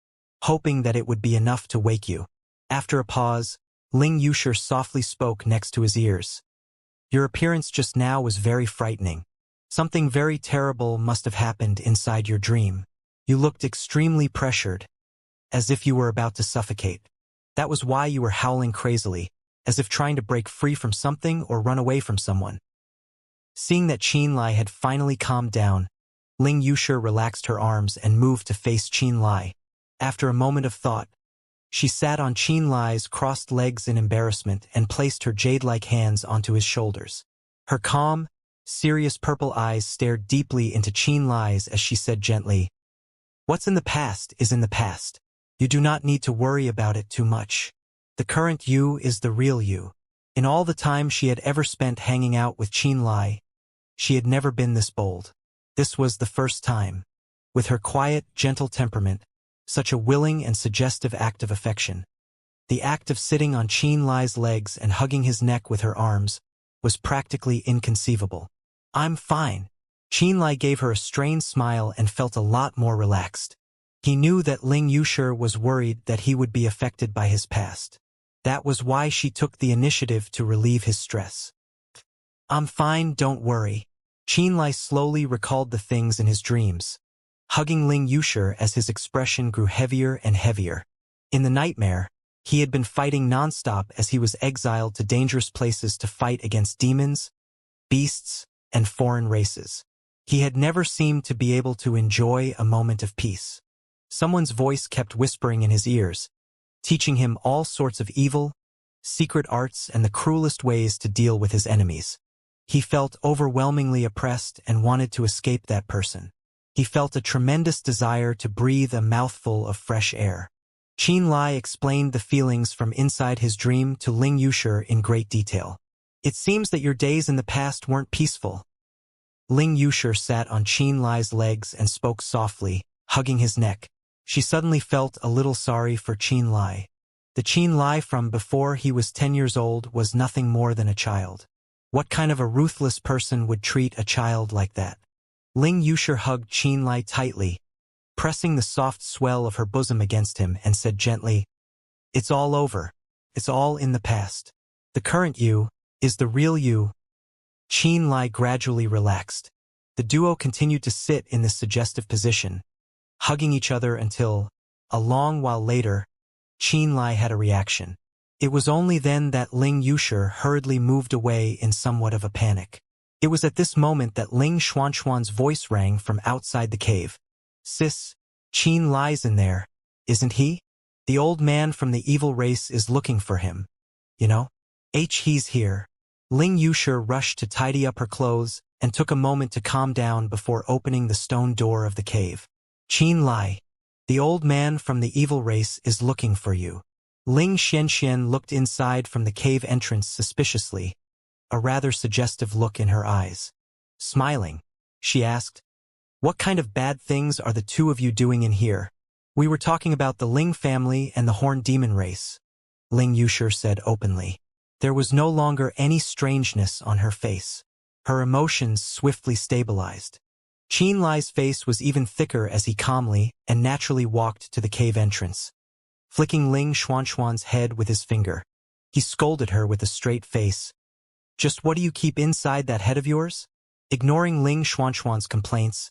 hoping that it would be enough to wake you." After a pause, Ling Yushi softly spoke next to his ears. "Your appearance just now was very frightening. Something very terrible must have happened inside your dream. You looked extremely pressured, as if you were about to suffocate. That was why you were howling crazily, as if trying to break free from something or run away from someone." Seeing that Qinlai had finally calmed down, Ling Yushi relaxed her arms and moved to face Qinlai. After a moment of thought, she sat on Qinlai's crossed legs in embarrassment and placed her jade-like hands onto his shoulders. Her calm, serious purple eyes stared deeply into Qinlai's as she said gently, "What's in the past is in the past. You do not need to worry about it too much. The current you is the real you." In all the time she had ever spent hanging out with Qinlai, she had never been this bold. This was the first time. With her quiet, gentle temperament, such a willing and suggestive act of affection. The act of sitting on Qinlai's legs and hugging his neck with her arms was practically inconceivable. "I'm fine." Qinlai gave her a strained smile and felt a lot more relaxed. He knew that Ling Yushi was worried that he would be affected by his past. That was why she took the initiative to relieve his stress. "I'm fine, don't worry." Qinlai slowly recalled the things in his dreams, hugging Ling Yushi as his expression grew heavier and heavier. In the nightmare, he had been fighting nonstop as he was exiled to dangerous places to fight against demons, beasts, and foreign races. He had never seemed to be able to enjoy a moment of peace. Someone's voice kept whispering in his ears, teaching him all sorts of evil, secret arts, and the cruelest ways to deal with his enemies. He felt overwhelmingly oppressed and wanted to escape that person. He felt a tremendous desire to breathe a mouthful of fresh air. Qinlai explained the feelings from inside his dream to Ling Yushi in great detail. "It seems that your days in the past weren't peaceful." Ling Yushi sat on Qinlai's legs and spoke softly, hugging his neck. She suddenly felt a little sorry for Qinlai. The Qinlai from before he was 10 years old was nothing more than a child. What kind of a ruthless person would treat a child like that? Ling Yushi hugged Qinlai tightly, pressing the soft swell of her bosom against him, and said gently, "It's all over. It's all in the past. The current you is the real you." Qinlai gradually relaxed. The duo continued to sit in this suggestive position, hugging each other until, a long while later, Qinlai had a reaction. It was only then that Ling Yushi hurriedly moved away in somewhat of a panic. It was at this moment that Ling Xuanxuan's voice rang from outside the cave. "Sis, Qinlai's in there, isn't he? The old man from the evil race is looking for him. You know? He's here." Ling Yushi rushed to tidy up her clothes and took a moment to calm down before opening the stone door of the cave. "Qinlai, the old man from the evil race is looking for you." Ling Xianxia looked inside from the cave entrance suspiciously, a rather suggestive look in her eyes. Smiling, she asked, "What kind of bad things are the two of you doing in here?" "We were talking about the Ling family and the Horned Demon race," Ling Yushi said openly. There was no longer any strangeness on her face. Her emotions swiftly stabilized. Qinlai's face was even thicker as he calmly and naturally walked to the cave entrance. Flicking Ling Xuanxuan's head with his finger, he scolded her with a straight face. "Just what do you keep inside that head of yours?" Ignoring Ling Xuanxuan's complaints,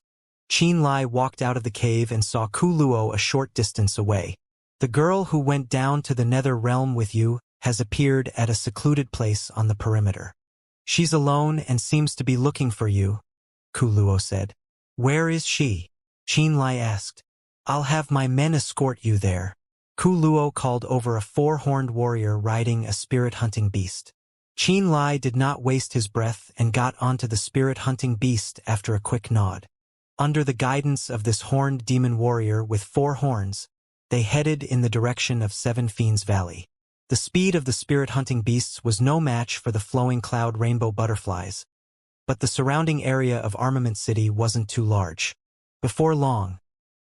Qin Lai walked out of the cave and saw Ku Luo a short distance away. The girl who went down to the nether realm with you has appeared at a secluded place on the perimeter. She's alone and seems to be looking for you, Ku Luo said. Where is she? Qin Lai asked. I'll have my men escort you there. Ku Luo called over a four-horned warrior riding a spirit-hunting beast. Qin Lai did not waste his breath and got onto the spirit-hunting beast after a quick nod. Under the guidance of this horned demon warrior with 4 horns, they headed in the direction of Seven Fiends Valley. The speed of the spirit-hunting beasts was no match for the flowing cloud rainbow butterflies, but the surrounding area of Armament City wasn't too large. Before long,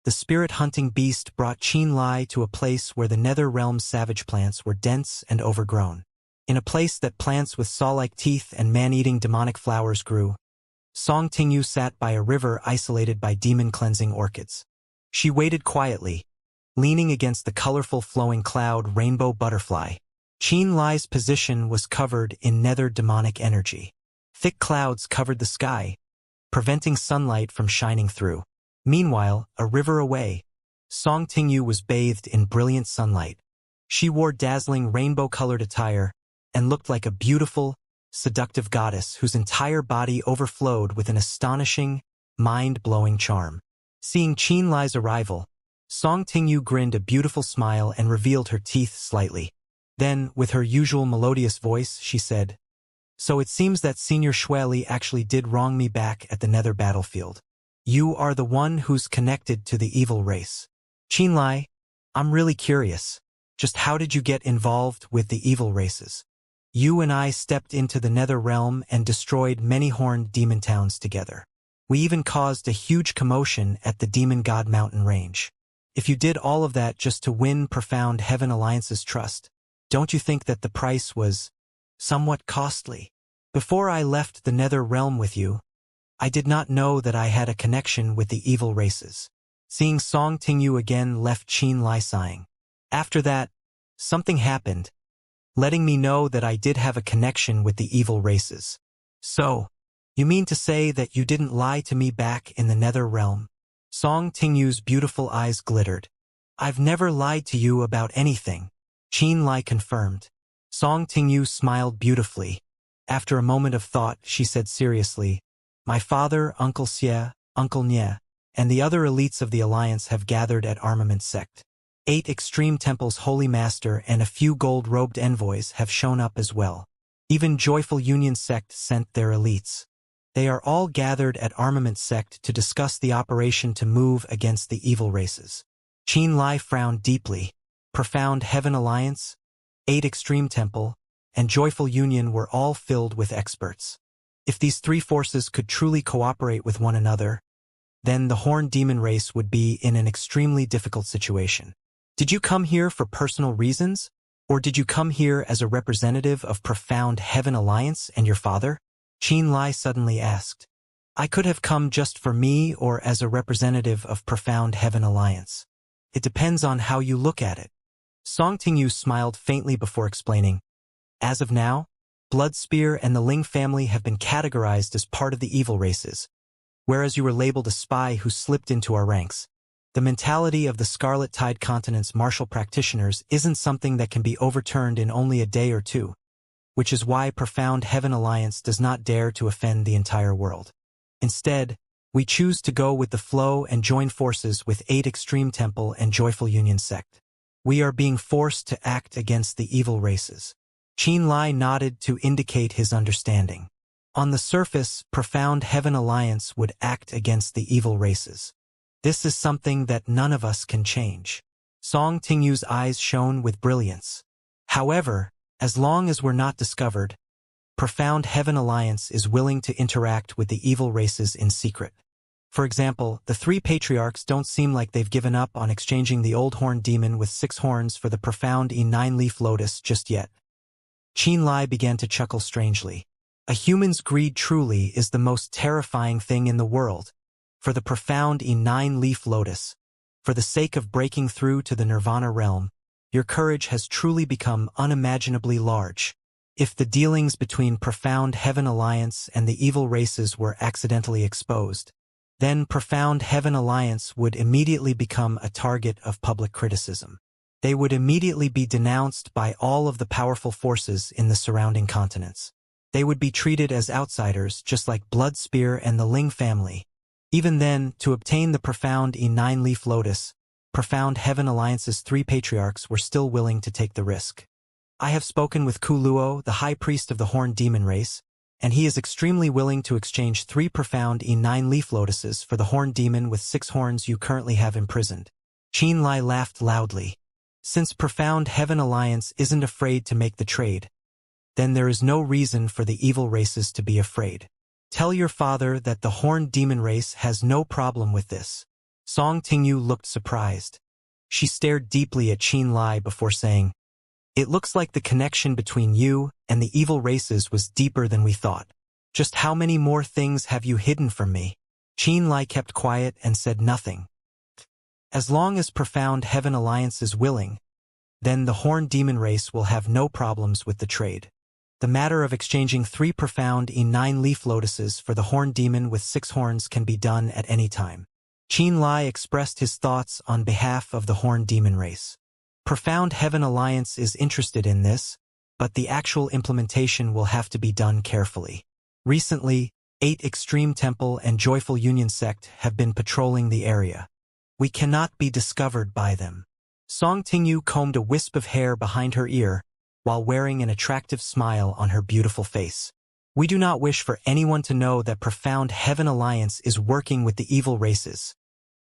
the spirit-hunting beast brought Qin Lai to a place where the nether realm's savage plants were dense and overgrown. In a place that plants with saw-like teeth and man-eating demonic flowers grew, Song Tingyu sat by a river isolated by demon-cleansing orchids. She waited quietly, leaning against the colorful flowing cloud rainbow butterfly. Qin Lai's position was covered in nether demonic energy. Thick clouds covered the sky, preventing sunlight from shining through. Meanwhile, a river away, Song Tingyu was bathed in brilliant sunlight. She wore dazzling rainbow-colored attire and looked like a beautiful, seductive goddess whose entire body overflowed with an astonishing, mind-blowing charm. Seeing Qin Lai's arrival, Song Tingyu grinned a beautiful smile and revealed her teeth slightly. Then, with her usual melodious voice, she said, "So it seems that Senior Shueli actually did wrong me back at the nether battlefield. You are the one who's connected to the evil race." Qin Lai, I'm really curious. Just how did you get involved with the evil races? You and I stepped into the nether realm and destroyed many horned demon towns together. We even caused a huge commotion at the Demon God Mountain range. If you did all of that just to win Profound Heaven Alliance's trust, don't you think that the price was somewhat costly? Before I left the nether realm with you, I did not know that I had a connection with the evil races. Seeing Song Tingyu again left Qin Lai sighing. After that, something happened, letting me know that I did have a connection with the evil races. So, you mean to say that you didn't lie to me back in the nether realm? Song Tingyu's beautiful eyes glittered. I've never lied to you about anything, Qin Lai confirmed. Song Tingyu smiled beautifully. After a moment of thought, she said seriously, my father, Uncle Xie, Uncle Nye, and the other elites of the Alliance have gathered at Armament Sect. 8 Extreme Temple's Holy Master and a few gold-robed envoys have shown up as well. Even Joyful Union Sect sent their elites. They are all gathered at Armament Sect to discuss the operation to move against the evil races. Qin Lai frowned deeply. Profound Heaven Alliance, 8 Extreme Temple, and Joyful Union were all filled with experts. If these 3 forces could truly cooperate with one another, then the Horned Demon race would be in an extremely difficult situation. Did you come here for personal reasons, or did you come here as a representative of Profound Heaven Alliance and your father? Qin Lai suddenly asked. I could have come just for me or as a representative of Profound Heaven Alliance. It depends on how you look at it. Song Tingyu smiled faintly before explaining. As of now, Bloodspear and the Ling family have been categorized as part of the evil races, whereas you were labeled a spy who slipped into our ranks. The mentality of the Scarlet Tide Continent's martial practitioners isn't something that can be overturned in only a day or two, which is why Profound Heaven Alliance does not dare to offend the entire world. Instead, we choose to go with the flow and join forces with 8 Extreme Temple and Joyful Union Sect. We are being forced to act against the evil races. Qin Lai nodded to indicate his understanding. On the surface, Profound Heaven Alliance would act against the evil races. This is something that none of us can change. Song Tingyu's eyes shone with brilliance. However, as long as we're not discovered, Profound Heaven Alliance is willing to interact with the evil races in secret. For example, the 3 patriarchs don't seem like they've given up on exchanging the old horned demon with 6 horns for the profound E9-leaf lotus just yet. Qin Lai began to chuckle strangely. A human's greed truly is the most terrifying thing in the world. For the profound E9-leaf lotus, for the sake of breaking through to the Nirvana realm, your courage has truly become unimaginably large. If the dealings between Profound Heaven Alliance and the evil races were accidentally exposed, then Profound Heaven Alliance would immediately become a target of public criticism. They would immediately be denounced by all of the powerful forces in the surrounding continents. They would be treated as outsiders, just like Bloodspear and the Ling family. Even then, to obtain the Profound E9-leaf lotus, Profound Heaven Alliance's 3 patriarchs were still willing to take the risk. I have spoken with Kuluo, the high priest of the Horned Demon race, and he is extremely willing to exchange 3 Profound E9-leaf lotuses for the Horned Demon with 6 horns you currently have imprisoned. Qianlai laughed loudly. Since Profound Heaven Alliance isn't afraid to make the trade, then there is no reason for the evil races to be afraid. Tell your father that the Horned Demon race has no problem with this. Song Tingyu looked surprised. She stared deeply at Qianlai before saying, "It looks like the connection between you and the evil races was deeper than we thought. Just how many more things have you hidden from me?" Qianlai kept quiet and said nothing. As long as Profound Heaven Alliance is willing, then the Horned Demon race will have no problems with the trade. The matter of exchanging 3 Profound E9-leaf lotuses for the Horned Demon with 6 horns can be done at any time. Qianlai expressed his thoughts on behalf of the Horned Demon race. Profound Heaven Alliance is interested in this, but the actual implementation will have to be done carefully. Recently, 8 Extreme Temple and Joyful Union Sect have been patrolling the area. We cannot be discovered by them. Song Tingyu combed a wisp of hair behind her ear, while wearing an attractive smile on her beautiful face. We do not wish for anyone to know that Profound Heaven Alliance is working with the evil races,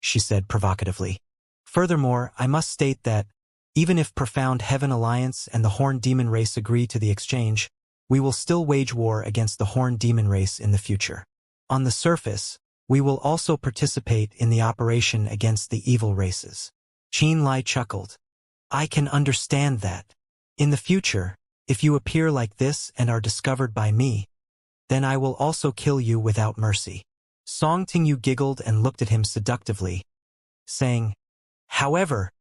she said provocatively. Furthermore, I must state that, even if Profound Heaven Alliance and the Horned Demon race agree to the exchange, we will still wage war against the Horned Demon race in the future. On the surface, we will also participate in the operation against the evil races. Qianlai chuckled. I can understand that. In the future, if you appear like this and are discovered by me, then I will also kill you without mercy. Song Tingyu giggled and looked at him seductively, saying, "However,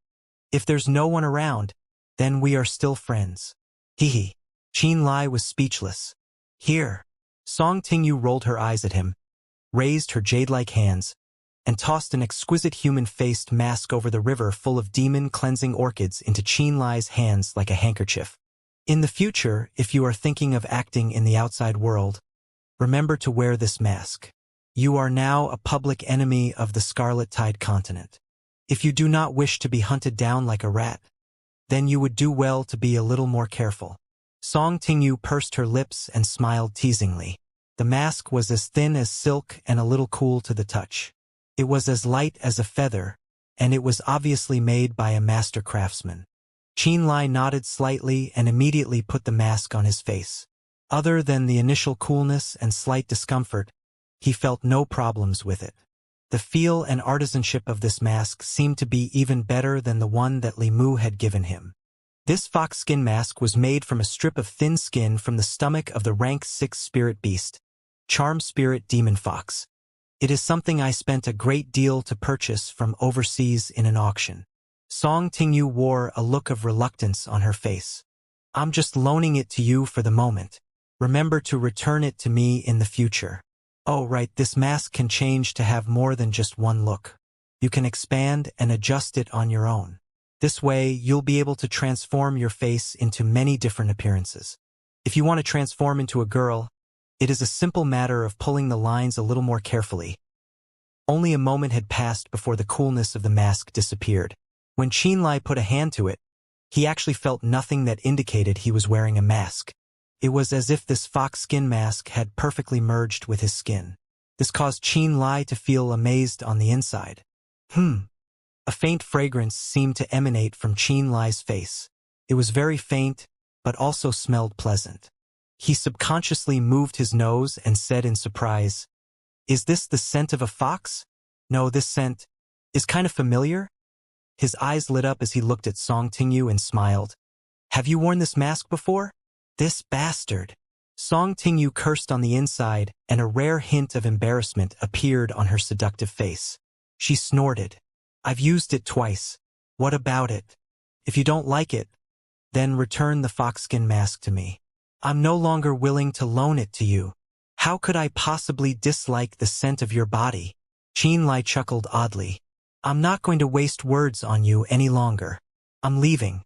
if there's no one around, then we are still friends." Hee. Qianlai was speechless. Here. Song Tingyu rolled her eyes at him, raised her jade-like hands, and tossed an exquisite human-faced mask over the river full of demon-cleansing orchids into Qianlai's hands like a handkerchief. In the future, if you are thinking of acting in the outside world, remember to wear this mask. You are now a public enemy of the Scarlet Tide continent. If you do not wish to be hunted down like a rat, then you would do well to be a little more careful. Song Tingyu pursed her lips and smiled teasingly. The mask was as thin as silk and a little cool to the touch. It was as light as a feather, and it was obviously made by a master craftsman. Qianlai nodded slightly and immediately put the mask on his face. Other than the initial coolness and slight discomfort, he felt no problems with it. The feel and artisanship of this mask seemed to be even better than the one that Li Mu had given him. This fox skin mask was made from a strip of thin skin from the stomach of the rank 6 spirit beast, Charm Spirit Demon Fox. It is something I spent a great deal to purchase from overseas in an auction. Song Tingyu wore a look of reluctance on her face. I'm just loaning it to you for the moment. Remember to return it to me in the future. Oh right, this mask can change to have more than just one look. You can expand and adjust it on your own. This way, you'll be able to transform your face into many different appearances. If you want to transform into a girl, it is a simple matter of pulling the lines a little more carefully. Only a moment had passed before the coolness of the mask disappeared. When Qianlai put a hand to it, he actually felt nothing that indicated he was wearing a mask. It was as if this fox skin mask had perfectly merged with his skin. This caused Qianlai to feel amazed on the inside. A faint fragrance seemed to emanate from Qianlai's face. It was very faint, but also smelled pleasant. He subconsciously moved his nose and said in surprise, "Is this the scent of a fox? No, this scent is kind of familiar." His eyes lit up as he looked at Song Tingyu and smiled. "Have you worn this mask before?" "This bastard." Song Tingyu cursed on the inside, and a rare hint of embarrassment appeared on her seductive face. She snorted. "I've used it twice. What about it? If you don't like it, then return the foxskin mask to me. I'm no longer willing to loan it to you. How could I possibly dislike the scent of your body?" Qianlai chuckled oddly. I'm not going to waste words on you any longer. I'm leaving.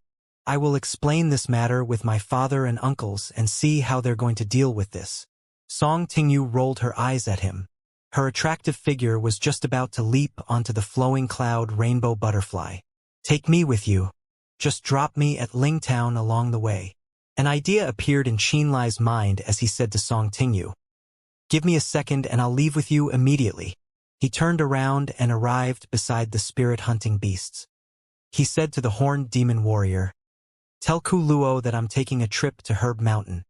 I will explain this matter with my father and uncles and see how they're going to deal with this. Song Tingyu rolled her eyes at him. Her attractive figure was just about to leap onto the flowing cloud rainbow butterfly. Take me with you. Just drop me at Lingtown along the way. An idea appeared in Qianlai's mind as he said to Song Tingyu. Give me a second and I'll leave with you immediately. He turned around and arrived beside the spirit-hunting beasts. He said to the horned demon warrior, Tell Ku Luo that I'm taking a trip to Herb Mountain.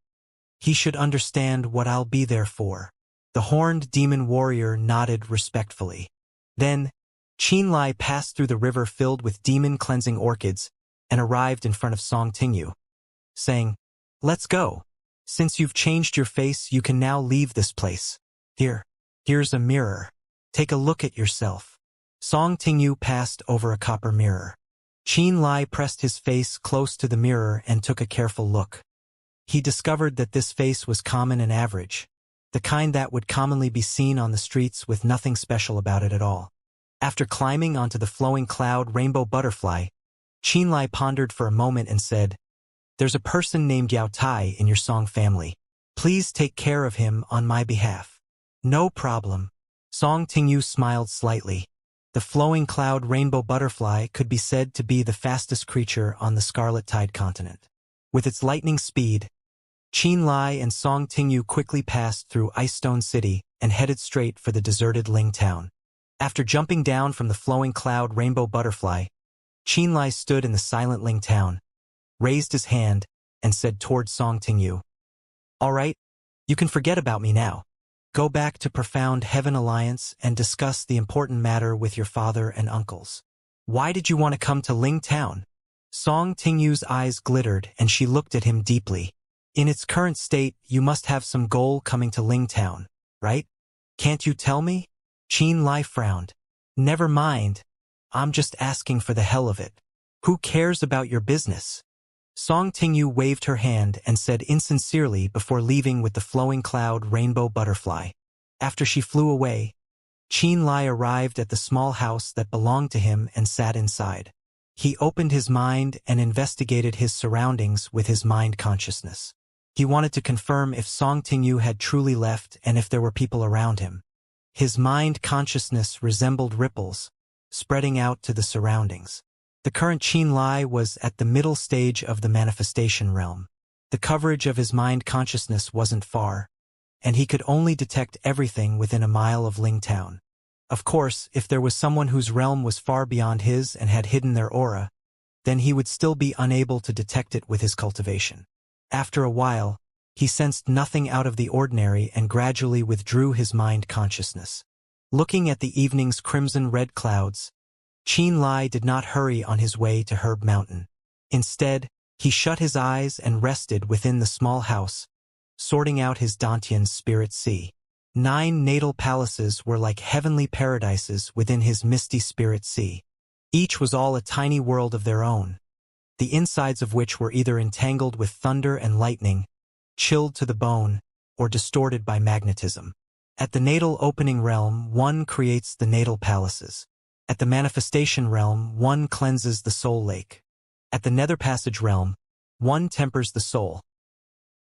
He should understand what I'll be there for. The horned demon warrior nodded respectfully. Then, Qianlai passed through the river filled with demon-cleansing orchids and arrived in front of Song Tingyu, saying, Let's go. Since you've changed your face, you can now leave this place. Here's a mirror. Take a look at yourself. Song Tingyu passed over a copper mirror. Qianlai pressed his face close to the mirror and took a careful look. He discovered that this face was common and average, the kind that would commonly be seen on the streets with nothing special about it at all. After climbing onto the flowing cloud rainbow butterfly, Qianlai pondered for a moment and said, There's a person named Yao Tai in your Song family. Please take care of him on my behalf. No problem. Song Tingyu smiled slightly. The flowing cloud rainbow butterfly could be said to be the fastest creature on the Scarlet Tide continent. With its lightning speed, Qianlai and Song Tingyu quickly passed through Ice Stone City and headed straight for the deserted Ling Town. After jumping down from the flowing cloud rainbow butterfly, Qianlai stood in the silent Ling Town, raised his hand, and said toward Song Tingyu, All right, you can forget about me now. Go back to Profound Heaven Alliance and discuss the important matter with your father and uncles. Why did you want to come to Ling Town? Song Tingyu's eyes glittered and she looked at him deeply. In its current state, you must have some goal coming to Ling Town, right? Can't you tell me? Qianlai frowned. Never mind. I'm just asking for the hell of it. Who cares about your business? Song Tingyu waved her hand and said insincerely before leaving with the flowing cloud rainbow butterfly. After she flew away, Qianlai arrived at the small house that belonged to him and sat inside. He opened his mind and investigated his surroundings with his mind consciousness. He wanted to confirm if Song Tingyu had truly left and if there were people around him. His mind consciousness resembled ripples, spreading out to the surroundings. The current Qianlai was at the middle stage of the manifestation realm. The coverage of his mind consciousness wasn't far, and he could only detect everything within a mile of Ling Town. Of course, if there was someone whose realm was far beyond his and had hidden their aura, then he would still be unable to detect it with his cultivation. After a while, he sensed nothing out of the ordinary and gradually withdrew his mind consciousness. Looking at the evening's crimson-red clouds, Qianlai did not hurry on his way to Herb Mountain. Instead, he shut his eyes and rested within the small house, sorting out his Dantian's spirit sea. 9 natal palaces were like heavenly paradises within his misty spirit sea. Each was all a tiny world of their own, the insides of which were either entangled with thunder and lightning, chilled to the bone, or distorted by magnetism. At the natal opening realm, one creates the natal palaces. At the manifestation realm, one cleanses the soul lake. At the nether passage realm, one tempers the soul.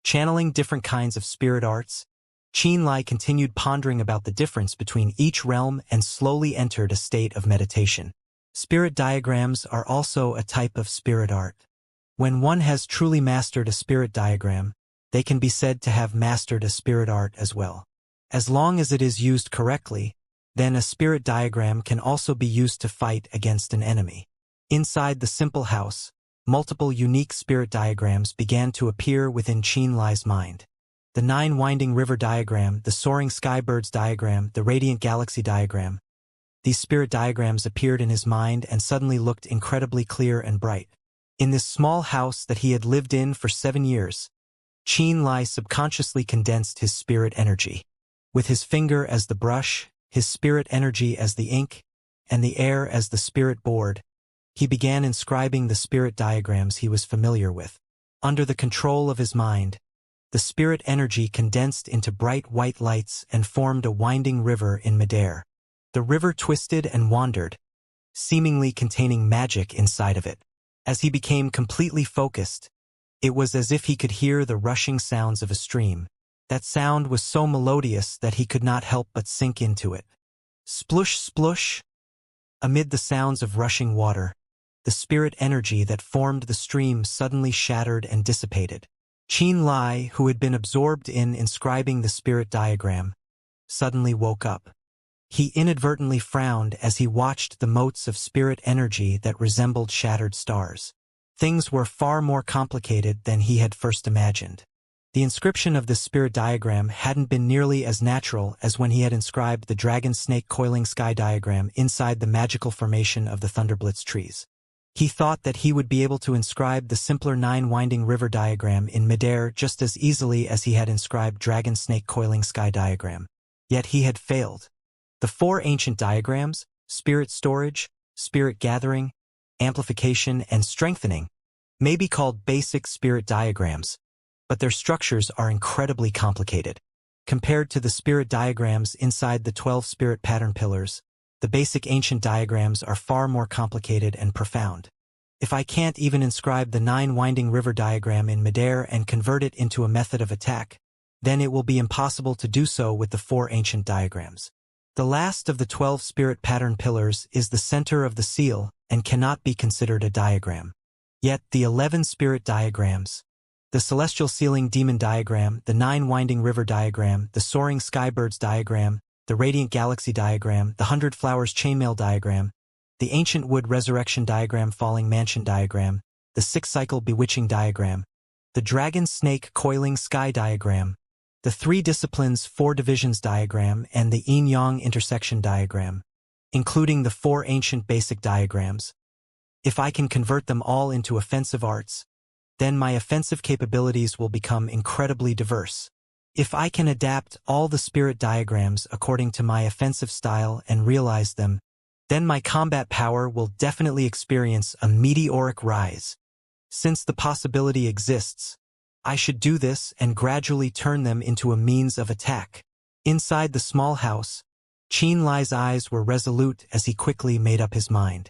Channeling different kinds of spirit arts, Qianlai continued pondering about the difference between each realm and slowly entered a state of meditation. Spirit diagrams are also a type of spirit art. When one has truly mastered a spirit diagram, they can be said to have mastered a spirit art as well. As long as it is used correctly, then a spirit diagram can also be used to fight against an enemy. Inside the simple house, multiple unique spirit diagrams began to appear within Qianlai's mind. The 9-winding river diagram, the soaring skybirds diagram, the radiant galaxy diagram. These spirit diagrams appeared in his mind and suddenly looked incredibly clear and bright. In this small house that he had lived in for 7 years, Qianlai subconsciously condensed his spirit energy. With his finger as the brush, his spirit energy as the ink, and the air as the spirit board, he began inscribing the spirit diagrams he was familiar with. Under the control of his mind, the spirit energy condensed into bright white lights and formed a winding river in midair. The river twisted and wandered, seemingly containing magic inside of it. As he became completely focused, it was as if he could hear the rushing sounds of a stream. That sound was so melodious that he could not help but sink into it. Splush, splush! Amid the sounds of rushing water, the spirit energy that formed the stream suddenly shattered and dissipated. Qianlai, who had been absorbed in inscribing the spirit diagram, suddenly woke up. He inadvertently frowned as he watched the motes of spirit energy that resembled shattered stars. Things were far more complicated than he had first imagined. The inscription of this spirit diagram hadn't been nearly as natural as when he had inscribed the dragon-snake coiling sky diagram inside the magical formation of the Thunderblitz trees. He thought that he would be able to inscribe the simpler 9-winding river diagram in midair just as easily as he had inscribed dragon-snake coiling sky diagram. Yet he had failed. The 4 ancient diagrams, spirit storage, spirit gathering, amplification, and strengthening, may be called basic spirit diagrams, but their structures are incredibly complicated. Compared to the spirit diagrams inside the 12 spirit pattern pillars, the basic ancient diagrams are far more complicated and profound. If I can't even inscribe the 9-winding river diagram in midair and convert it into a method of attack, then it will be impossible to do so with the 4 ancient diagrams. The last of the 12 spirit pattern pillars is the center of the seal and cannot be considered a diagram. Yet the 11 spirit diagrams, the celestial sealing demon diagram, the 9-winding river diagram, the soaring skybirds diagram, the radiant galaxy diagram, the 100 flowers chainmail diagram, the ancient wood resurrection diagram falling mansion diagram, the 6-cycle bewitching diagram, the dragon snake coiling sky diagram, the 3 disciplines 4 divisions diagram, and the yin-yang intersection diagram, including the 4 ancient basic diagrams. If I can convert them all into offensive arts, then my offensive capabilities will become incredibly diverse. If I can adapt all the spirit diagrams according to my offensive style and realize them, then my combat power will definitely experience a meteoric rise. Since the possibility exists, I should do this and gradually turn them into a means of attack. Inside the small house, Qianlai's eyes were resolute as he quickly made up his mind.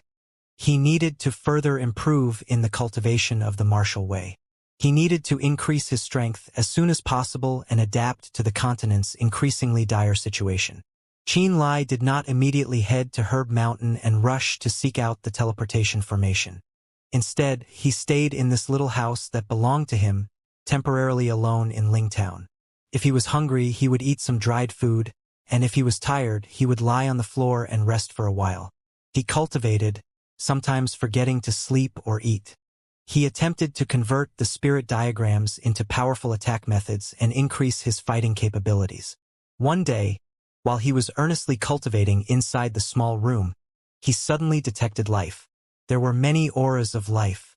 He needed to further improve in the cultivation of the martial way. He needed to increase his strength as soon as possible and adapt to the continent's increasingly dire situation. Qianlai did not immediately head to Herb Mountain and rush to seek out the teleportation formation. Instead, he stayed in this little house that belonged to him, temporarily alone in Lingtown. If he was hungry, he would eat some dried food, and if he was tired, he would lie on the floor and rest for a while. He cultivated, sometimes forgetting to sleep or eat. He attempted to convert the spirit diagrams into powerful attack methods and increase his fighting capabilities. One day, while he was earnestly cultivating inside the small room, he suddenly detected life. There were many auras of life.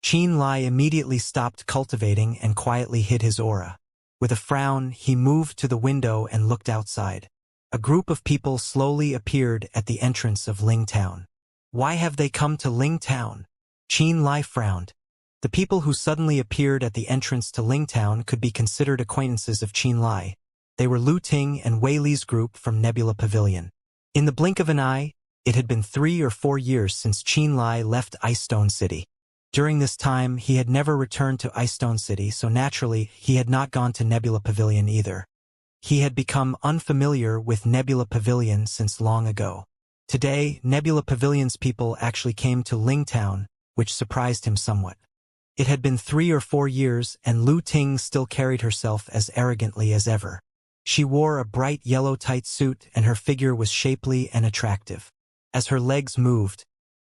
Qianlai immediately stopped cultivating and quietly hid his aura. With a frown, he moved to the window and looked outside. A group of people slowly appeared at the entrance of Lingtown. Why have they come to Lingtown? Qianlai frowned. The people who suddenly appeared at the entrance to Lingtown could be considered acquaintances of Qianlai. They were Lu Ting and Wei Li's group from Nebula Pavilion. In the blink of an eye, it had been 3 or 4 years since Qianlai left Icestone City. During this time, he had never returned to Icestone City, so naturally, he had not gone to Nebula Pavilion either. He had become unfamiliar with Nebula Pavilion since long ago. Today, Nebula Pavilion's people actually came to Lingtown, which surprised him somewhat. It had been 3 or 4 years, and Lu Ting still carried herself as arrogantly as ever. She wore a bright yellow tight suit, and her figure was shapely and attractive. As her legs moved,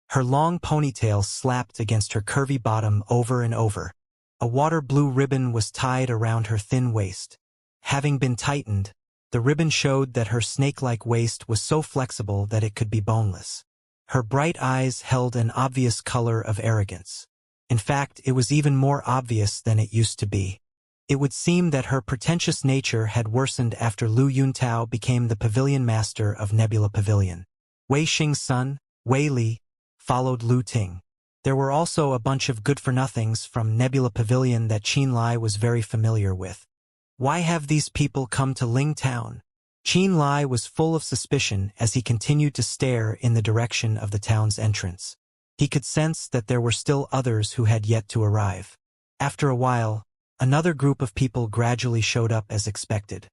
her long ponytail slapped against her curvy bottom over and over. A water blue ribbon was tied around her thin waist. Having been tightened, the ribbon showed that her snake-like waist was so flexible that it could be boneless. Her bright eyes held an obvious color of arrogance. In fact, it was even more obvious than it used to be. It would seem that her pretentious nature had worsened after Lu Yuntao became the pavilion master of Nebula Pavilion. Wei Xing's son, Wei Li, followed Lu Ting. There were also a bunch of good-for-nothings from Nebula Pavilion that Qianlai was very familiar with. Why have these people come to Lingtown? Qin Lai was full of suspicion as he continued to stare in the direction of the town's entrance. He could sense that there were still others who had yet to arrive. After a while, another group of people gradually showed up as expected.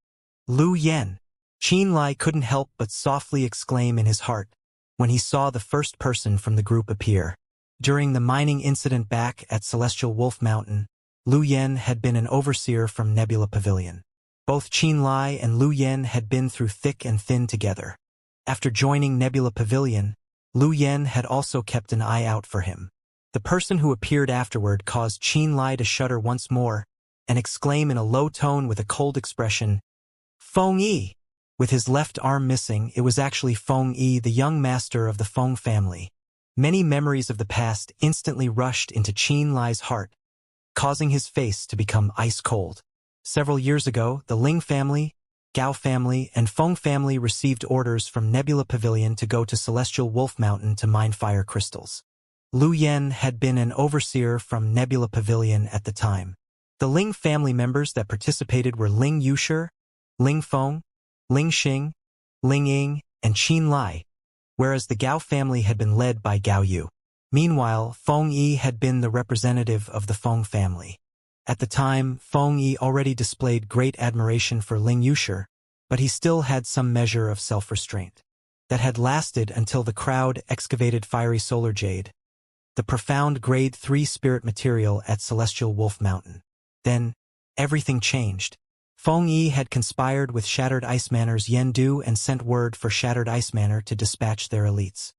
Lu Yen. Qin Lai couldn't help but softly exclaim in his heart when he saw the first person from the group appear. During the mining incident back at Celestial Wolf Mountain, Lu Yen had been an overseer from Nebula Pavilion. Both Qin Lai and Lu Yen had been through thick and thin together. After joining Nebula Pavilion, Lu Yen had also kept an eye out for him. The person who appeared afterward caused Qin Lai to shudder once more and exclaim in a low tone with a cold expression, "Feng Yi!" With his left arm missing, it was actually Feng Yi, the young master of the Feng family. Many memories of the past instantly rushed into Qin Lai's heart, causing his face to become ice cold. Several years ago, the Ling family, Gao family, and Feng family received orders from Nebula Pavilion to go to Celestial Wolf Mountain to mine fire crystals. Lu Yen had been an overseer from Nebula Pavilion at the time. The Ling family members that participated were Ling Yushi, Ling Feng, Ling Xing, Ling Ying, and Qin Lai, whereas the Gao family had been led by Gao Yu. Meanwhile, Feng Yi had been the representative of the Feng family. At the time, Feng Yi already displayed great admiration for Ling Yushi, but he still had some measure of self-restraint. That had lasted until the crowd excavated fiery solar jade, the profound grade 3 spirit material at Celestial Wolf Mountain. Then, everything changed. Feng Yi had conspired with Shattered Ice Manor's Yen Du and sent word for Shattered Ice Manor to dispatch their elites.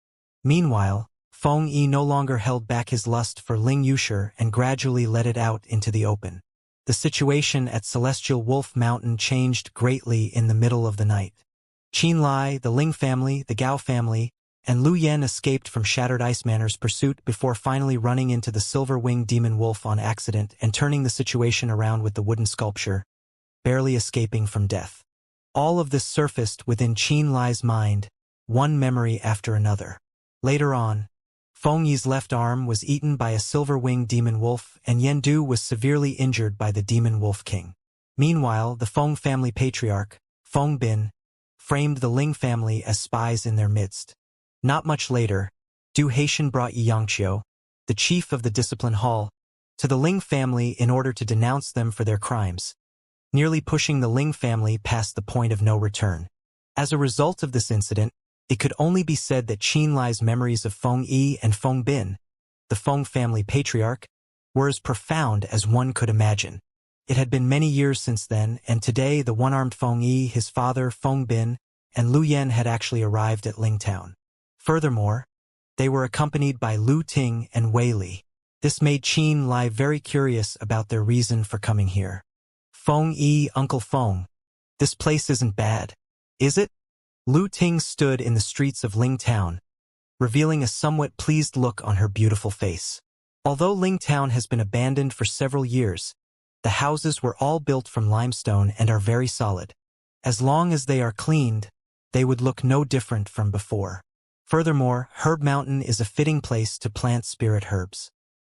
Meanwhile, Feng Yi no longer held back his lust for Ling Yushi and gradually let it out into the open. The situation at Celestial Wolf Mountain changed greatly in the middle of the night. Qin Lai, the Ling family, the Gao family, and Lu Yen escaped from Shattered Ice Manor's pursuit before finally running into the silver-winged demon wolf on accident and turning the situation around with the wooden sculpture, barely escaping from death. All of this surfaced within Qin Lai's mind, one memory after another. Later on, Feng Yi's left arm was eaten by a silver-winged demon wolf, and Yen Du was severely injured by the demon wolf king. Meanwhile, the Feng family patriarch, Feng Bin, framed the Ling family as spies in their midst. Not much later, Du Haitian brought Xianxia, the chief of the discipline hall, to the Ling family in order to denounce them for their crimes, nearly pushing the Ling family past the point of no return. As a result of this incident, it could only be said that Qin Lai's memories of Feng Yi and Feng Bin, the Feng family patriarch, were as profound as one could imagine. It had been many years since then, and today the one-armed Feng Yi, his father Feng Bin, and Lu Yen had actually arrived at Ling Town. Furthermore, they were accompanied by Lu Ting and Wei Li. This made Qin Lai very curious about their reason for coming here. Feng Yi, Uncle Feng, this place isn't bad, is it? Lu Ting stood in the streets of Ling Town, revealing a somewhat pleased look on her beautiful face. Although Ling Town has been abandoned for several years, the houses were all built from limestone and are very solid. As long as they are cleaned, they would look no different from before. Furthermore, Herb Mountain is a fitting place to plant spirit herbs.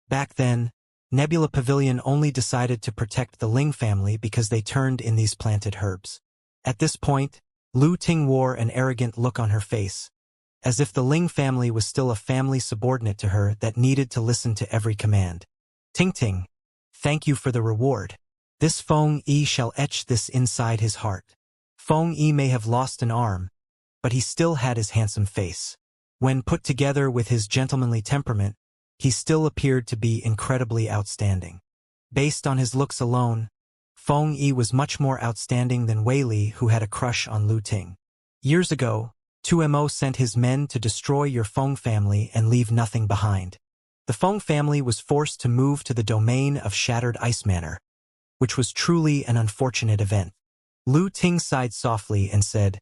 Back then, Nebula Pavilion only decided to protect the Ling family because they turned in these planted herbs. At this point, Lu Ting wore an arrogant look on her face, as if the Ling family was still a family subordinate to her that needed to listen to every command. Ting Ting, thank you for the reward. This Feng Yi shall etch this inside his heart. Feng Yi may have lost an arm, but he still had his handsome face. When put together with his gentlemanly temperament, he still appeared to be incredibly outstanding. Based on his looks alone, Feng Yi was much more outstanding than Wei Li, who had a crush on Lu Ting. Years ago, 2MO sent his men to destroy your Feng family and leave nothing behind. The Feng family was forced to move to the domain of Shattered Ice Manor, which was truly an unfortunate event. Lu Ting sighed softly and said,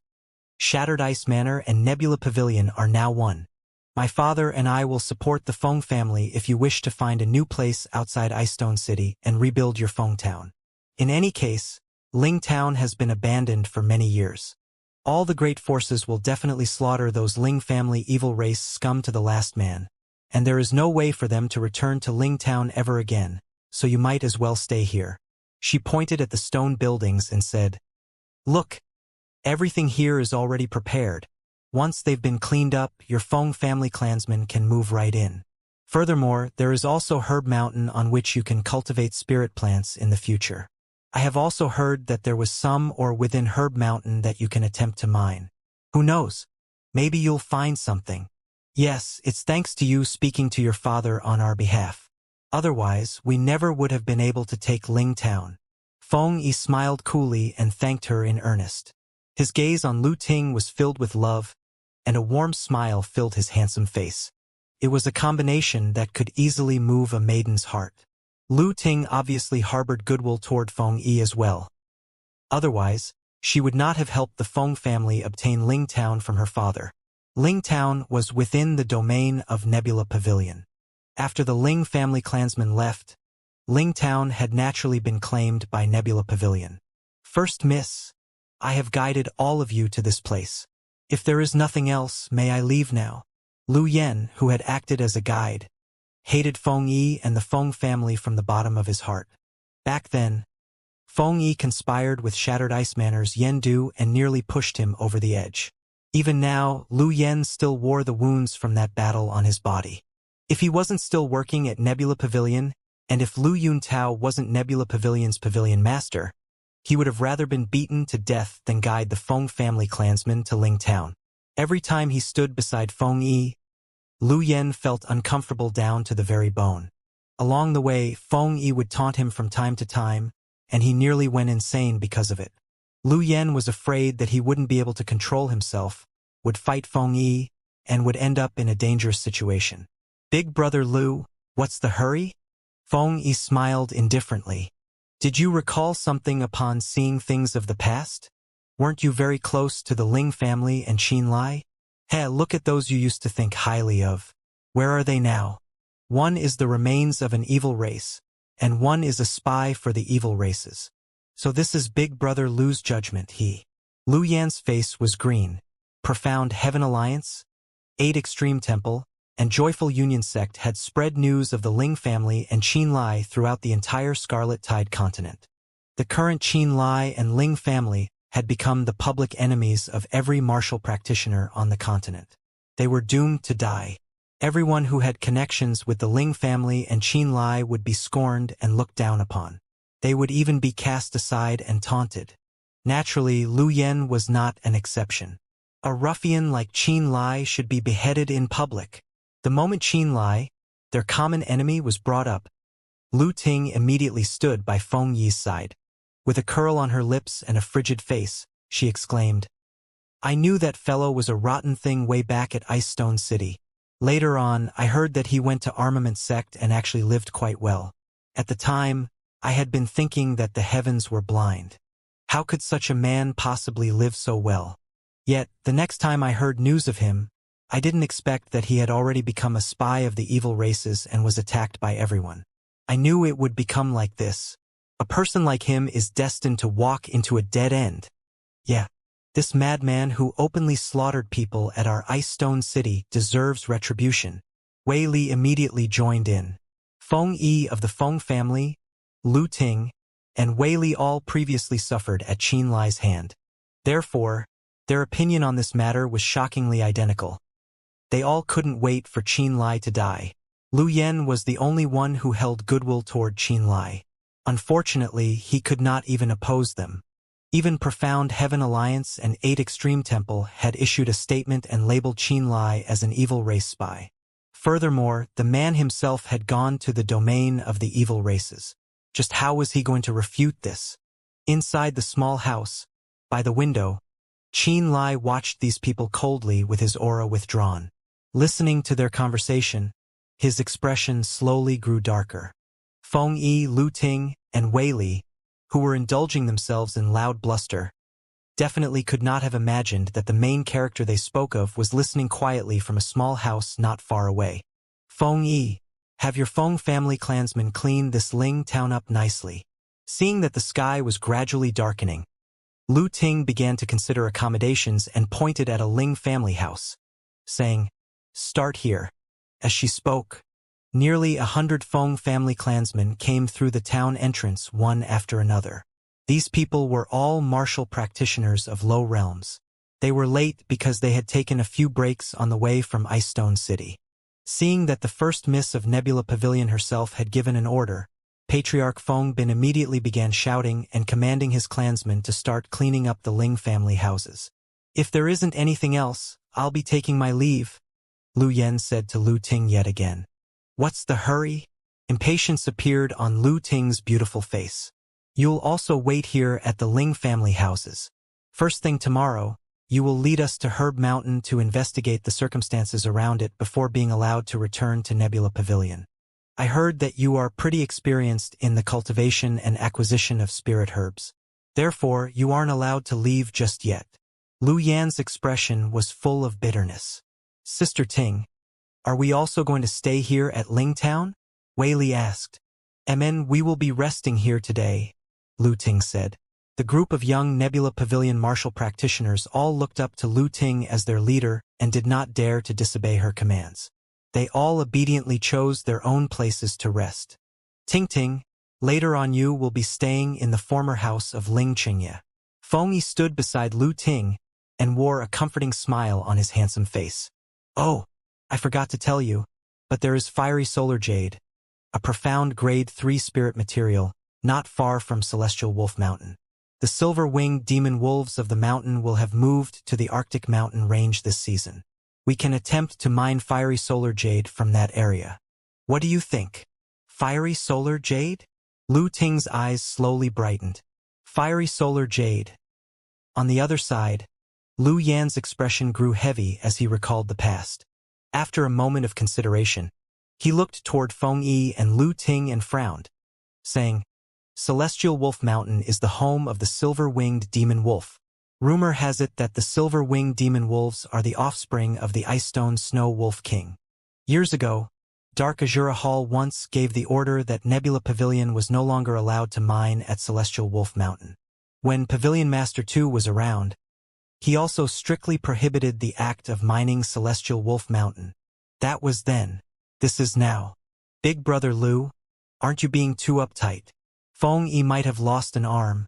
Shattered Ice Manor and Nebula Pavilion are now one. My father and I will support the Feng family if you wish to find a new place outside Icestone City and rebuild your Feng town. In any case, Ling Town has been abandoned for many years. All the great forces will definitely slaughter those Ling family evil race scum to the last man, and there is no way for them to return to Ling Town ever again, so you might as well stay here. She pointed at the stone buildings and said, Look, Everything here is already prepared. Once they've been cleaned up, your Feng family clansmen can move right in. Furthermore, there is also Herb Mountain on which you can cultivate spirit plants in the future. I have also heard that there was some or within Herb Mountain that you can attempt to mine. Who knows? Maybe you'll find something. Yes, it's thanks to you speaking to your father on our behalf. Otherwise, we never would have been able to take Ling Town. Feng Yi smiled coolly and thanked her in earnest. His gaze on Lu Ting was filled with love, and a warm smile filled his handsome face. It was a combination that could easily move a maiden's heart. Lu Ting obviously harbored goodwill toward Feng Yi as well. Otherwise, she would not have helped the Feng family obtain Ling Town from her father. Ling Town was within the domain of Nebula Pavilion. After the Ling family clansmen left, Ling Town had naturally been claimed by Nebula Pavilion. First Miss, I have guided all of you to this place. If there is nothing else, may I leave now? Lu Yen, who had acted as a guide, hated Feng Yi and the Feng family from the bottom of his heart. Back then, Feng Yi conspired with Shattered Ice Manor's Yen Du and nearly pushed him over the edge. Even now, Lu Yen still wore the wounds from that battle on his body. If he wasn't still working at Nebula Pavilion, and if Lu Yuntao wasn't Nebula Pavilion's pavilion master, he would have rather been beaten to death than guide the Feng family clansmen to Ling Town. Every time he stood beside Feng Yi, Lu Yen felt uncomfortable down to the very bone. Along the way, Feng Yi would taunt him from time to time, and he nearly went insane because of it. Lu Yen was afraid that he wouldn't be able to control himself, would fight Feng Yi, and would end up in a dangerous situation. Big brother Lu, what's the hurry? Feng Yi smiled indifferently. Did you recall something upon seeing things of the past? Weren't you very close to the Ling family and Qin Lai? Hey, look at those you used to think highly of. Where are they now? One is the remains of an evil race, and one is a spy for the evil races. So this is Big Brother Lu's judgment, Lu Yan's face was green. Profound Heaven Alliance, 8 Extreme Temple, and Joyful Union Sect had spread news of the Ling family and Qin Lai throughout the entire Scarlet Tide continent. The current Qin Lai and Ling family had become the public enemies of every martial practitioner on the continent. They were doomed to die. Everyone who had connections with the Ling family and Qin Lai would be scorned and looked down upon. They would even be cast aside and taunted. Naturally, Lu Yen was not an exception. A ruffian like Qin Lai should be beheaded in public. The moment Qin Lai, their common enemy, was brought up, Lu Ting immediately stood by Feng Yi's side. With a curl on her lips and a frigid face, she exclaimed, I knew that fellow was a rotten thing way back at Ice Stone City. Later on, I heard that he went to Armament Sect and actually lived quite well. At the time, I had been thinking that the heavens were blind. How could such a man possibly live so well? Yet, the next time I heard news of him, I didn't expect that he had already become a spy of the evil races and was attacked by everyone. I knew it would become like this. A person like him is destined to walk into a dead end. Yeah, this madman who openly slaughtered people at our Ice Stone City deserves retribution. Wei Li immediately joined in. Feng Yi of the Feng family, Lu Ting, and Wei Li all previously suffered at Qin Lai's hand. Therefore, their opinion on this matter was shockingly identical. They all couldn't wait for Qin Lai to die. Lu Yen was the only one who held goodwill toward Qin Lai. Unfortunately, he could not even oppose them. Even Profound Heaven Alliance and 8 Extreme Temple had issued a statement and labeled Qin Lai as an evil race spy. Furthermore, the man himself had gone to the domain of the evil races. Just how was he going to refute this? Inside the small house, by the window, Qin Lai watched these people coldly with his aura withdrawn. Listening to their conversation, his expression slowly grew darker. Feng Yi, Lu Ting, and Wei Li, who were indulging themselves in loud bluster, definitely could not have imagined that the main character they spoke of was listening quietly from a small house not far away. Feng Yi, have your Feng family clansmen clean this Ling town up nicely. Seeing that the sky was gradually darkening, Lu Ting began to consider accommodations and pointed at a Ling family house, saying, Start here. As she spoke, nearly 100 Feng family clansmen came through the town entrance one after another. These people were all martial practitioners of low realms. They were late because they had taken a few breaks on the way from Icestone City. Seeing that the first miss of Nebula Pavilion herself had given an order, Patriarch Feng Bin immediately began shouting and commanding his clansmen to start cleaning up the Ling family houses. "If there isn't anything else, I'll be taking my leave," Lu Yen said to Lu Ting yet again. "What's the hurry?" Impatience appeared on Lu Ting's beautiful face. "You'll also wait here at the Ling family houses. First thing tomorrow, you will lead us to Herb Mountain to investigate the circumstances around it before being allowed to return to Nebula Pavilion. I heard that you are pretty experienced in the cultivation and acquisition of spirit herbs. Therefore, you aren't allowed to leave just yet." Lu Yan's expression was full of bitterness. "Sister Ting, are we also going to stay here at Ling Town?" Wei Li asked. We will be resting here today," Lu Ting said. The group of young Nebula Pavilion martial practitioners all looked up to Lu Ting as their leader and did not dare to disobey her commands. They all obediently chose their own places to rest. "Ting Ting, later on you will be staying in the former house of Ling Xianxia." Feng Yi stood beside Lu Ting and wore a comforting smile on his handsome face. "Oh, I forgot to tell you, but there is fiery solar jade, a profound grade 3 spirit material, not far from Celestial Wolf Mountain. The silver-winged demon wolves of the mountain will have moved to the Arctic mountain range this season. We can attempt to mine fiery solar jade from that area. What do you think?" "Fiery solar jade?" Lu Ting's eyes slowly brightened. "Fiery solar jade." On the other side, Lu Yan's expression grew heavy as he recalled the past. After a moment of consideration, he looked toward Feng Yi and Lu Ting and frowned, saying, "Celestial Wolf Mountain is the home of the silver-winged demon wolf. Rumor has it that the silver-winged demon wolves are the offspring of the Icestone Snow Wolf King. Years ago, Dark Azura Hall once gave the order that Nebula Pavilion was no longer allowed to mine at Celestial Wolf Mountain. When Pavilion Master 2 was around, he also strictly prohibited the act of mining Celestial Wolf Mountain. That was then. This is now. Big Brother Lu, aren't you being too uptight?" Feng Yi might have lost an arm,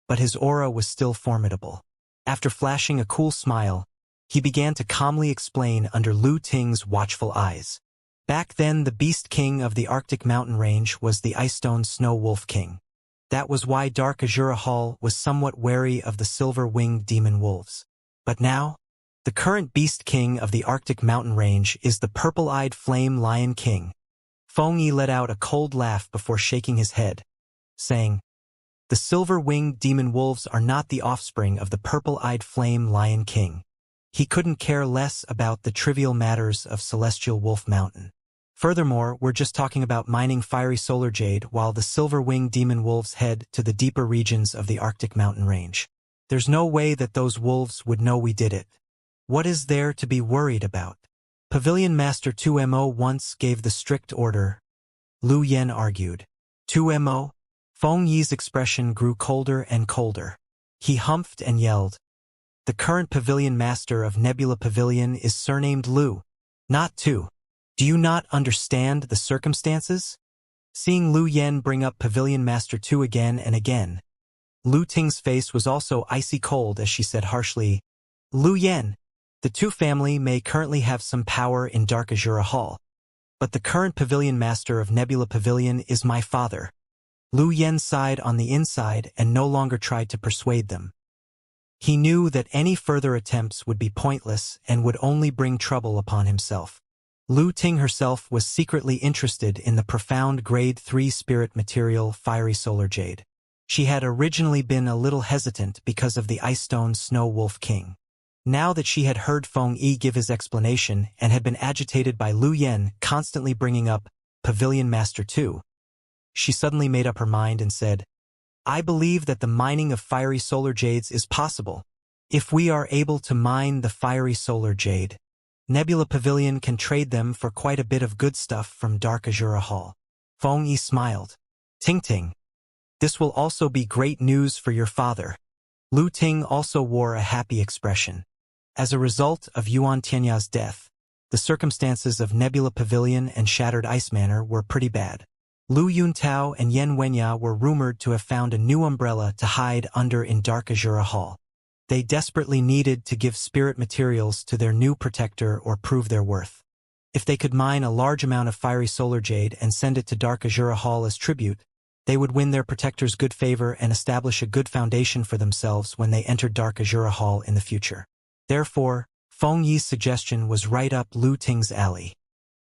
but his aura was still formidable. After flashing a cool smile, he began to calmly explain under Lu Ting's watchful eyes. Back then the Beast King of the Arctic mountain range was the Icestone Snow Wolf King. That was why Dark Azura Hall was somewhat wary of the silver-winged demon wolves. But now, the current Beast King of the Arctic mountain range is the purple-eyed Flame Lion King. Feng Yi let out a cold laugh before shaking his head, saying, "The silver-winged demon wolves are not the offspring of the purple-eyed Flame Lion King. He couldn't care less about the trivial matters of Celestial Wolf Mountain. Furthermore, we're just talking about mining fiery solar jade while the silver-winged demon wolves head to the deeper regions of the Arctic mountain range. There's no way that those wolves would know we did it. What is there to be worried about? Pavilion Master 2MO once gave the strict order," Lu Yen argued. 2MO? Feng Yi's expression grew colder and colder. He humphed and yelled, "The current Pavilion Master of Nebula Pavilion is surnamed Lu, not 2. Do you not understand the circumstances?" Seeing Lu Yen bring up Pavilion Master 2 again and again, Lu Ting's face was also icy cold as she said harshly, "Lu Yen, the 2 family may currently have some power in Dark Azura Hall, but the current Pavilion Master of Nebula Pavilion is my father." Lu Yen sighed on the inside and no longer tried to persuade them. He knew that any further attempts would be pointless and would only bring trouble upon himself. Lu Ting herself was secretly interested in the profound grade 3 spirit material fiery solar jade. She had originally been a little hesitant because of the Icestone Snow Wolf King. Now that she had heard Feng Yi give his explanation and had been agitated by Lu Yen constantly bringing up Pavilion Master 2, she suddenly made up her mind and said, "I believe that the mining of fiery solar jades is possible. If we are able to mine the fiery solar jade, Nebula Pavilion can trade them for quite a bit of good stuff from Dark Azura Hall." Feng Yi smiled. "Ting Ting, this will also be great news for your father." Lu Ting also wore a happy expression. As a result of Yuan Tianya's death, the circumstances of Nebula Pavilion and Shattered Ice Manor were pretty bad. Lu Yuntao and Yen Wenya were rumored to have found a new umbrella to hide under in Dark Azura Hall. They desperately needed to give spirit materials to their new protector or prove their worth. If they could mine a large amount of fiery solar jade and send it to Dark Azura Hall as tribute, they would win their protector's good favor and establish a good foundation for themselves when they entered Dark Azura Hall in the future. Therefore, Feng Yi's suggestion was right up Lu Ting's alley.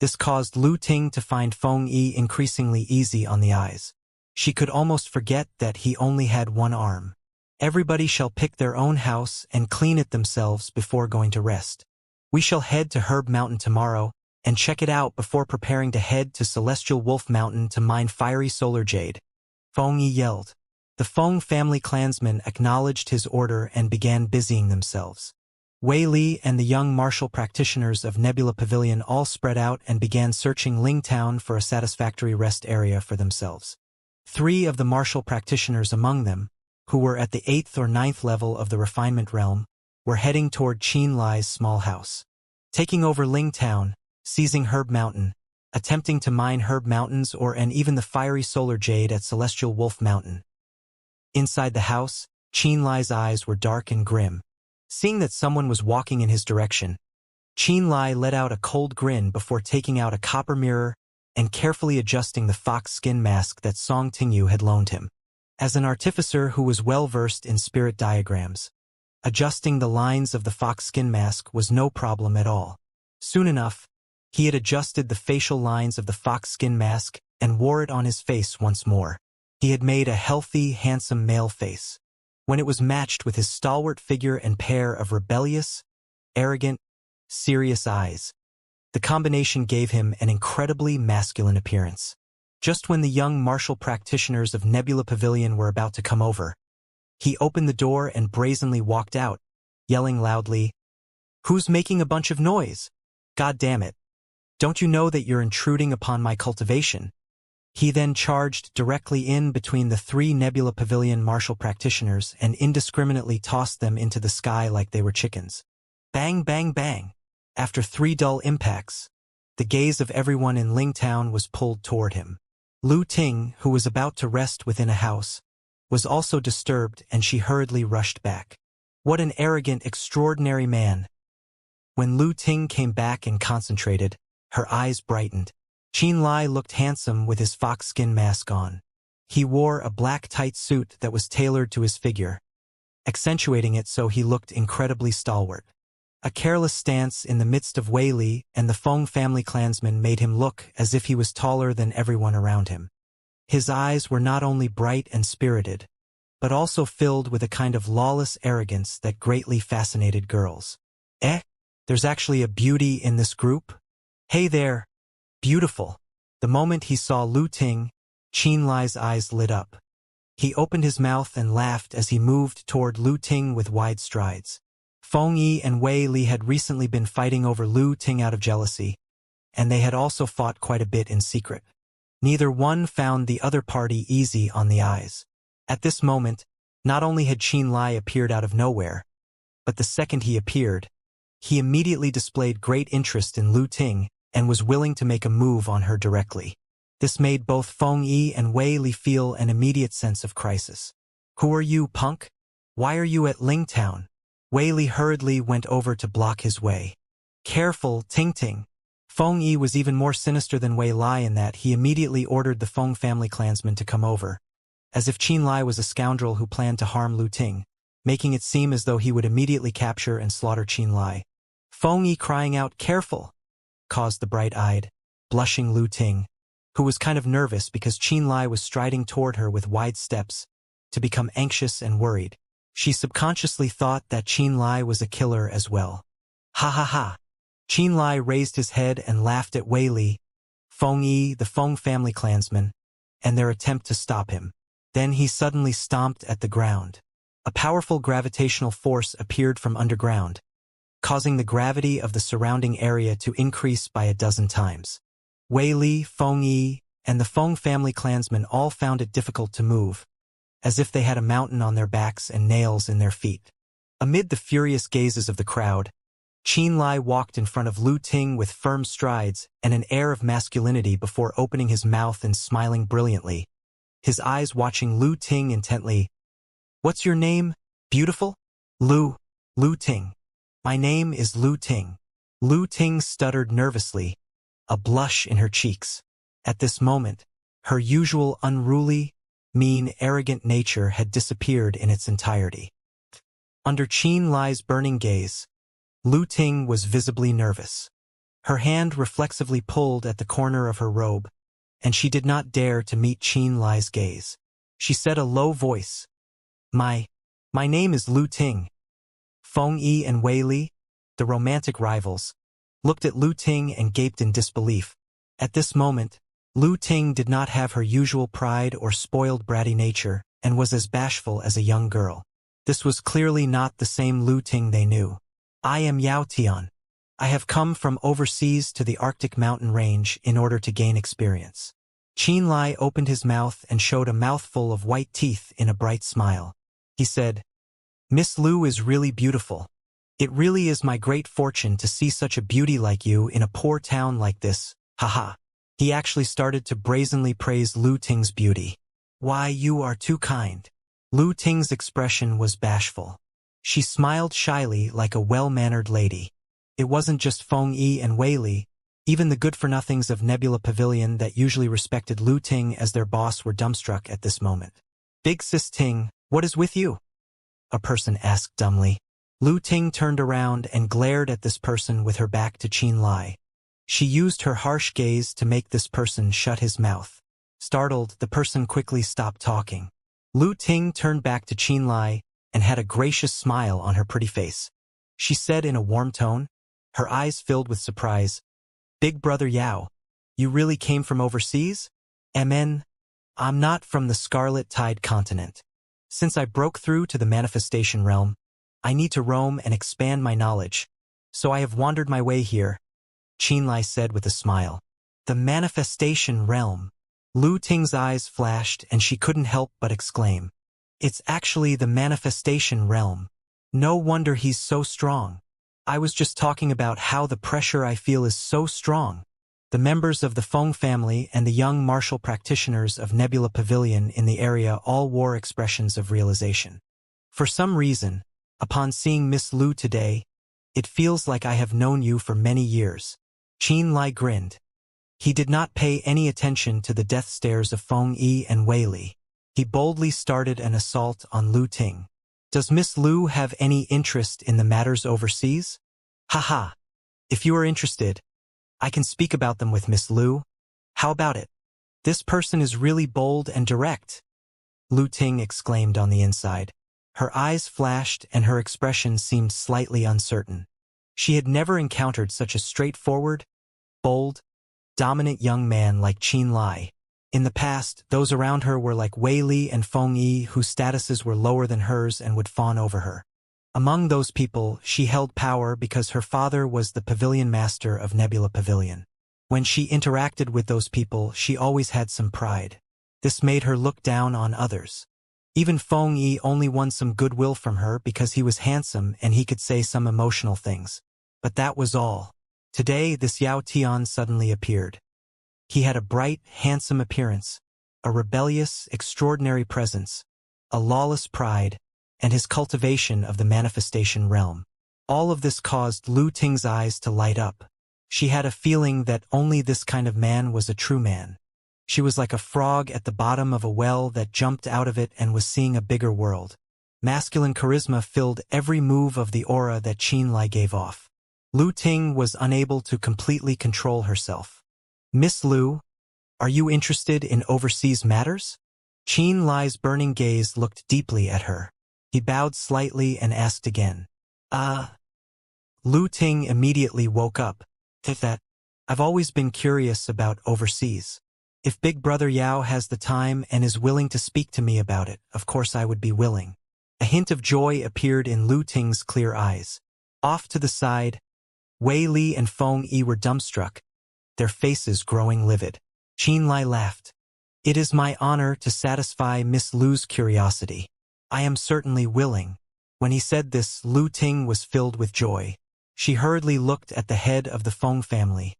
This caused Lu Ting to find Feng Yi increasingly easy on the eyes. She could almost forget that he only had one arm. Everybody shall pick their own house and clean it themselves before going to rest. We shall head to Herb Mountain tomorrow and check it out before preparing to head to Celestial Wolf Mountain to mine fiery solar jade. Feng Yi yelled. The Feng family clansmen acknowledged his order and began busying themselves. Wei Li and the young martial practitioners of Nebula Pavilion all spread out and began searching Ling Town for a satisfactory rest area for themselves. 3 of the martial practitioners among them, who were at the 8th or 9th level of the refinement realm, were heading toward Qin Lai's small house. Taking over Ling Town, seizing Herb Mountain, attempting to mine Herb Mountains and even the fiery solar jade at Celestial Wolf Mountain. Inside the house, Qin Lai's eyes were dark and grim. Seeing that someone was walking in his direction, Qin Lai let out a cold grin before taking out a copper mirror and carefully adjusting the fox skin mask that Song Tingyu had loaned him. As an artificer who was well-versed in spirit diagrams, adjusting the lines of the fox skin mask was no problem at all. Soon enough, he had adjusted the facial lines of the fox skin mask and wore it on his face once more. He had made a healthy, handsome male face. When it was matched with his stalwart figure and pair of rebellious, arrogant, serious eyes, the combination gave him an incredibly masculine appearance. Just when the young martial practitioners of Nebula Pavilion were about to come over, he opened the door and brazenly walked out, yelling loudly, "Who's making a bunch of noise? God damn it. Don't you know that you're intruding upon my cultivation?" He then charged directly in between the 3 Nebula Pavilion martial practitioners and indiscriminately tossed them into the sky like they were chickens. Bang, bang, bang. After 3 dull impacts, the gaze of everyone in Ling Town was pulled toward him. Lu Ting, who was about to rest within a house, was also disturbed, and she hurriedly rushed back. What an arrogant, extraordinary man. When Lu Ting came back and concentrated, her eyes brightened. Qin Lai looked handsome with his fox skin mask on. He wore a black tight suit that was tailored to his figure, accentuating it so he looked incredibly stalwart. A careless stance in the midst of Wei Li and the Feng family clansmen made him look as if he was taller than everyone around him. His eyes were not only bright and spirited, but also filled with a kind of lawless arrogance that greatly fascinated girls. There's actually a beauty in this group? Hey there. Beautiful. The moment he saw Lu Ting, Qin Lai's eyes lit up. He opened his mouth and laughed as he moved toward Lu Ting with wide strides. Feng Yi and Wei Li had recently been fighting over Lu Ting out of jealousy, and they had also fought quite a bit in secret. Neither one found the other party easy on the eyes. At this moment, not only had Qin Lai appeared out of nowhere, but the second he appeared, he immediately displayed great interest in Lu Ting and was willing to make a move on her directly. This made both Feng Yi and Wei Li feel an immediate sense of crisis. Who are you, punk? Why are you at Ling Town? Wei Li hurriedly went over to block his way. Careful, Ting Ting. Feng Yi was even more sinister than Wei Lai in that he immediately ordered the Feng family clansmen to come over, as if Qin Lai was a scoundrel who planned to harm Lu Ting, making it seem as though he would immediately capture and slaughter Qin Lai. Feng Yi crying out, "Careful!" caused the bright-eyed, blushing Lu Ting, who was kind of nervous because Qin Lai was striding toward her with wide steps, to become anxious and worried. She subconsciously thought that Qin Lai was a killer as well. Ha ha ha. Qin Lai raised his head and laughed at Wei Li, Feng Yi, the Feng family clansmen, and their attempt to stop him. Then he suddenly stomped at the ground. A powerful gravitational force appeared from underground, causing the gravity of the surrounding area to increase by a dozen times. Wei Li, Feng Yi, and the Feng family clansmen all found it difficult to move, as if they had a mountain on their backs and nails in their feet. Amid the furious gazes of the crowd, Qin Lai walked in front of Lu Ting with firm strides and an air of masculinity before opening his mouth and smiling brilliantly, his eyes watching Lu Ting intently. "What's your name, beautiful?" Lu Ting. "My name is Lu Ting." Lu Ting stuttered nervously, a blush in her cheeks. At this moment, her usual unruly, mean, arrogant nature had disappeared in its entirety. Under Qin Lai's burning gaze, Lu Ting was visibly nervous. Her hand reflexively pulled at the corner of her robe, and she did not dare to meet Qin Lai's gaze. She said a low voice, My name is Lu Ting." Feng Yi and Wei Li, the romantic rivals, looked at Lu Ting and gaped in disbelief. At this moment, Lu Ting did not have her usual pride or spoiled bratty nature and was as bashful as a young girl. This was clearly not the same Lu Ting they knew. "I am Yao Tian. I have come from overseas to the Arctic mountain range in order to gain experience." Qin Lai opened his mouth and showed a mouthful of white teeth in a bright smile. He said, "Miss Lu is really beautiful. It really is my great fortune to see such a beauty like you in a poor town like this, haha." He actually started to brazenly praise Lu Ting's beauty. "Why, you are too kind." Lu Ting's expression was bashful. She smiled shyly like a well-mannered lady. It wasn't just Feng Yi and Wei Li, even the good-for-nothings of Nebula Pavilion that usually respected Lu Ting as their boss were dumbstruck at this moment. "Big Sis Ting, what is with you?" a person asked dumbly. Lu Ting turned around and glared at this person with her back to Qin Lai. She used her harsh gaze to make this person shut his mouth. Startled, the person quickly stopped talking. Lu Ting turned back to Qin Lai and had a gracious smile on her pretty face. She said in a warm tone, her eyes filled with surprise, "Big brother Yao, you really came from overseas?" "Amen. I'm not from the Scarlet Tide continent. Since I broke through to the manifestation realm, I need to roam and expand my knowledge, so I have wandered my way here," Qin Lai said with a smile. "The manifestation realm." Lu Ting's eyes flashed and she couldn't help but exclaim, "It's actually the manifestation realm. No wonder he's so strong. I was just talking about how the pressure I feel is so strong." The members of the Feng family and the young martial practitioners of Nebula Pavilion in the area all wore expressions of realization. "For some reason, upon seeing Miss Lu today, it feels like I have known you for many years." Qin Lai grinned. He did not pay any attention to the death stares of Feng Yi and Wei Li. He boldly started an assault on Lu Ting. "Does Miss Lu have any interest in the matters overseas?" "Haha. If you are interested, I can speak about them with Miss Lu. How about it?" "This person is really bold and direct," Lu Ting exclaimed on the inside. Her eyes flashed and her expression seemed slightly uncertain. She had never encountered such a straightforward, bold, dominant young man like Qin Lai. In the past, those around her were like Wei Li and Feng Yi, whose statuses were lower than hers and would fawn over her. Among those people, she held power because her father was the pavilion master of Nebula Pavilion. When she interacted with those people, she always had some pride. This made her look down on others. Even Feng Yi only won some goodwill from her because he was handsome and he could say some emotional things. But that was all. Today, this Yao Tian suddenly appeared. He had a bright, handsome appearance, a rebellious, extraordinary presence, a lawless pride, and his cultivation of the manifestation realm. All of this caused Lu Ting's eyes to light up. She had a feeling that only this kind of man was a true man. She was like a frog at the bottom of a well that jumped out of it and was seeing a bigger world. Masculine charisma filled every move of the aura that Qin Lai gave off. Lu Ting was unable to completely control herself. "Miss Lu, are you interested in overseas matters?" Qin Lai's burning gaze looked deeply at her. He bowed slightly and asked again. Lu Ting immediately woke up. "That, I've always been curious about overseas. If Big Brother Yao has the time and is willing to speak to me about it, of course I would be willing." A hint of joy appeared in Lu Ting's clear eyes. Off to the side, Wei Li and Feng Yi were dumbstruck, their faces growing livid. Qin Lai laughed. "It is my honor to satisfy Miss Lu's curiosity. I am certainly willing." When he said this, Lu Ting was filled with joy. She hurriedly looked at the head of the Feng family.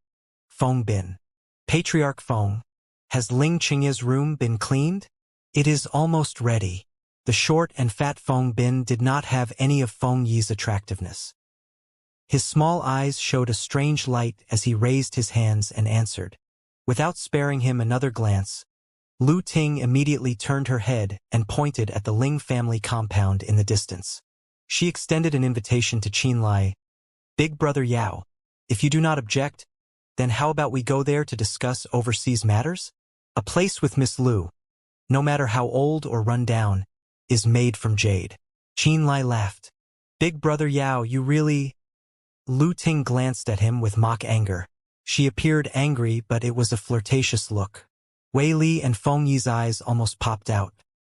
Feng Bin. Patriarch Feng. Has Ling Qingya's room been cleaned? It is almost ready. The short and fat Feng Bin did not have any of Feng Yi's attractiveness. His small eyes showed a strange light as he raised his hands and answered. Without sparing him another glance, Lu Ting immediately turned her head and pointed at the Ling family compound in the distance. She extended an invitation to Qinlai. Big Brother Yao, if you do not object, then how about we go there to discuss overseas matters? A place with Miss Lu, no matter how old or run down, is made from jade. Qinlai laughed. Big Brother Yao, you really… Lu Ting glanced at him with mock anger. She appeared angry, but it was a flirtatious look. Wei Li and Feng Yi's eyes almost popped out.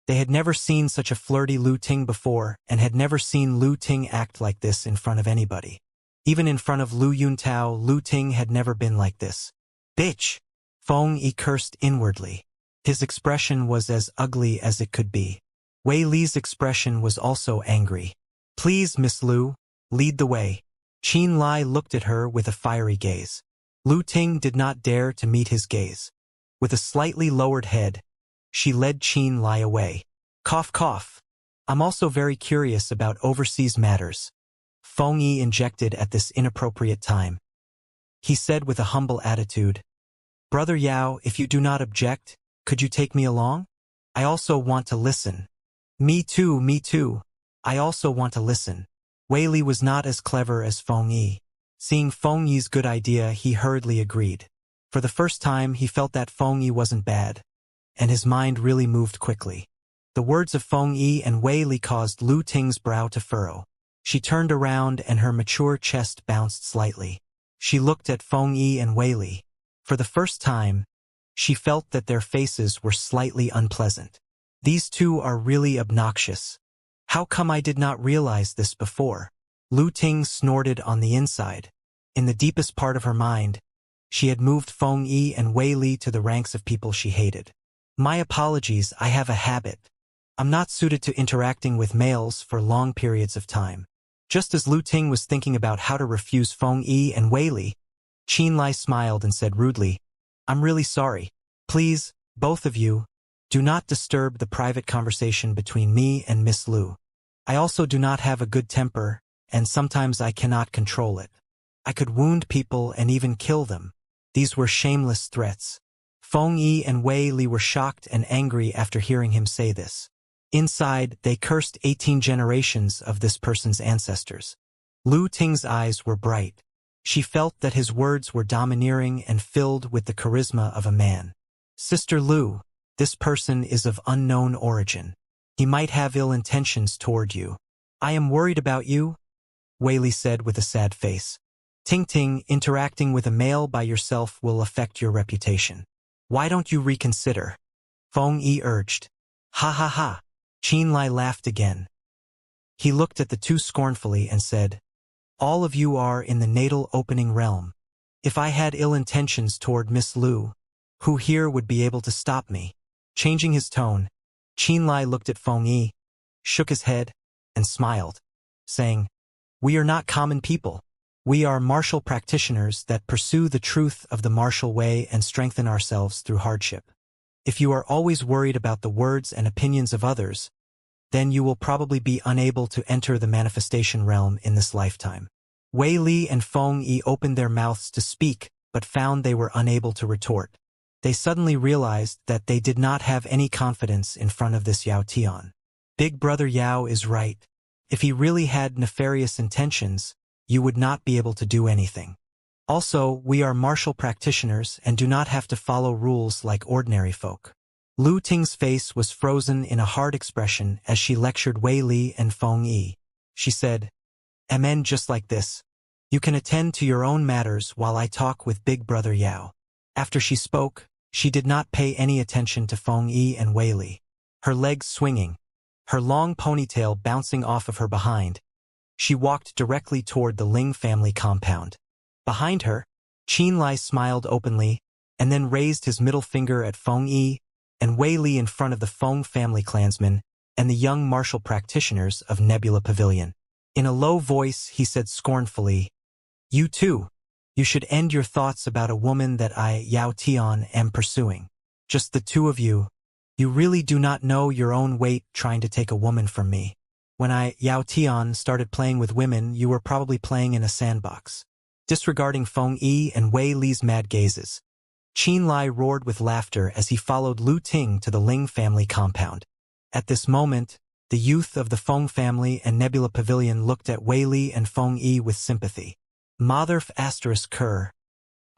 They had never seen such a flirty Lu Ting before and had never seen Lu Ting act like this in front of anybody. Even in front of Lu Yuntao, Lu Ting had never been like this. Bitch! Feng Yi cursed inwardly. His expression was as ugly as it could be. Wei Li's expression was also angry. Please, Miss Lu, lead the way. Qinlai looked at her with a fiery gaze. Lu Ting did not dare to meet his gaze. With a slightly lowered head, she led Qinlai away. Cough cough. I'm also very curious about overseas matters. Feng Yi injected at this inappropriate time. He said with a humble attitude, Brother Yao, if you do not object, could you take me along? I also want to listen. Me too, me too. I also want to listen. Wei Li was not as clever as Feng Yi. Seeing Feng Yi's good idea, he hurriedly agreed. For the first time, he felt that Feng Yi wasn't bad, and his mind really moved quickly. The words of Feng Yi and Wei Li caused Lu Ting's brow to furrow. She turned around and her mature chest bounced slightly. She looked at Feng Yi and Wei Li. For the first time, she felt that their faces were slightly unpleasant. These two are really obnoxious. How come I did not realize this before? Lu Ting snorted on the inside. In the deepest part of her mind, she had moved Feng Yi and Wei Li to the ranks of people she hated. My apologies, I have a habit. I'm not suited to interacting with males for long periods of time. Just as Lu Ting was thinking about how to refuse Feng Yi and Wei Li, Qinlai smiled and said rudely, I'm really sorry. Please, both of you, do not disturb the private conversation between me and Miss Lu. I also do not have a good temper, and sometimes I cannot control it. I could wound people and even kill them. These were shameless threats. Feng Yi and Wei Li were shocked and angry after hearing him say this. Inside, they cursed 18 generations of this person's ancestors. Lu Ting's eyes were bright. She felt that his words were domineering and filled with the charisma of a man. Sister Lu, this person is of unknown origin. He might have ill intentions toward you. I am worried about you, Wei Li said with a sad face. Ting Ting, interacting with a male by yourself will affect your reputation. Why don't you reconsider? Feng Yi urged. Ha ha ha. Qinlai laughed again. He looked at the two scornfully and said, all of you are in the natal opening realm. If I had ill intentions toward Miss Lu, who here would be able to stop me? Changing his tone, Qinlai looked at Feng Yi, shook his head, and smiled, saying, we are not common people. We are martial practitioners that pursue the truth of the martial way and strengthen ourselves through hardship. If you are always worried about the words and opinions of others, then you will probably be unable to enter the manifestation realm in this lifetime. Wei Li and Feng Yi opened their mouths to speak, but found they were unable to retort. They suddenly realized that they did not have any confidence in front of this Yao Tian. Big Brother Yao is right. If he really had nefarious intentions, you would not be able to do anything. Also, we are martial practitioners and do not have to follow rules like ordinary folk. Lu Ting's face was frozen in a hard expression as she lectured Wei Li and Feng Yi. She said, Amen, just like this. You can attend to your own matters while I talk with Big Brother Yao. After she spoke, she did not pay any attention to Feng Yi and Wei Li. Her legs swinging, her long ponytail bouncing off of her behind, she walked directly toward the Ling family compound. Behind her, Qinlai smiled openly and then raised his middle finger at Feng Yi and Wei Li in front of the Feng family clansmen and the young martial practitioners of Nebula Pavilion. In a low voice, he said scornfully, You too. You should end your thoughts about a woman that I, Yao Tian, am pursuing. Just the two of you. You really do not know your own weight trying to take a woman from me. When I, Yao Tian, started playing with women, you were probably playing in a sandbox. Disregarding Feng Yi and Wei Li's mad gazes, Qin Lai roared with laughter as he followed Lu Ting to the Ling family compound. At this moment, the youth of the Feng family and Nebula Pavilion looked at Wei Li and Feng Yi with sympathy. Motherf ****.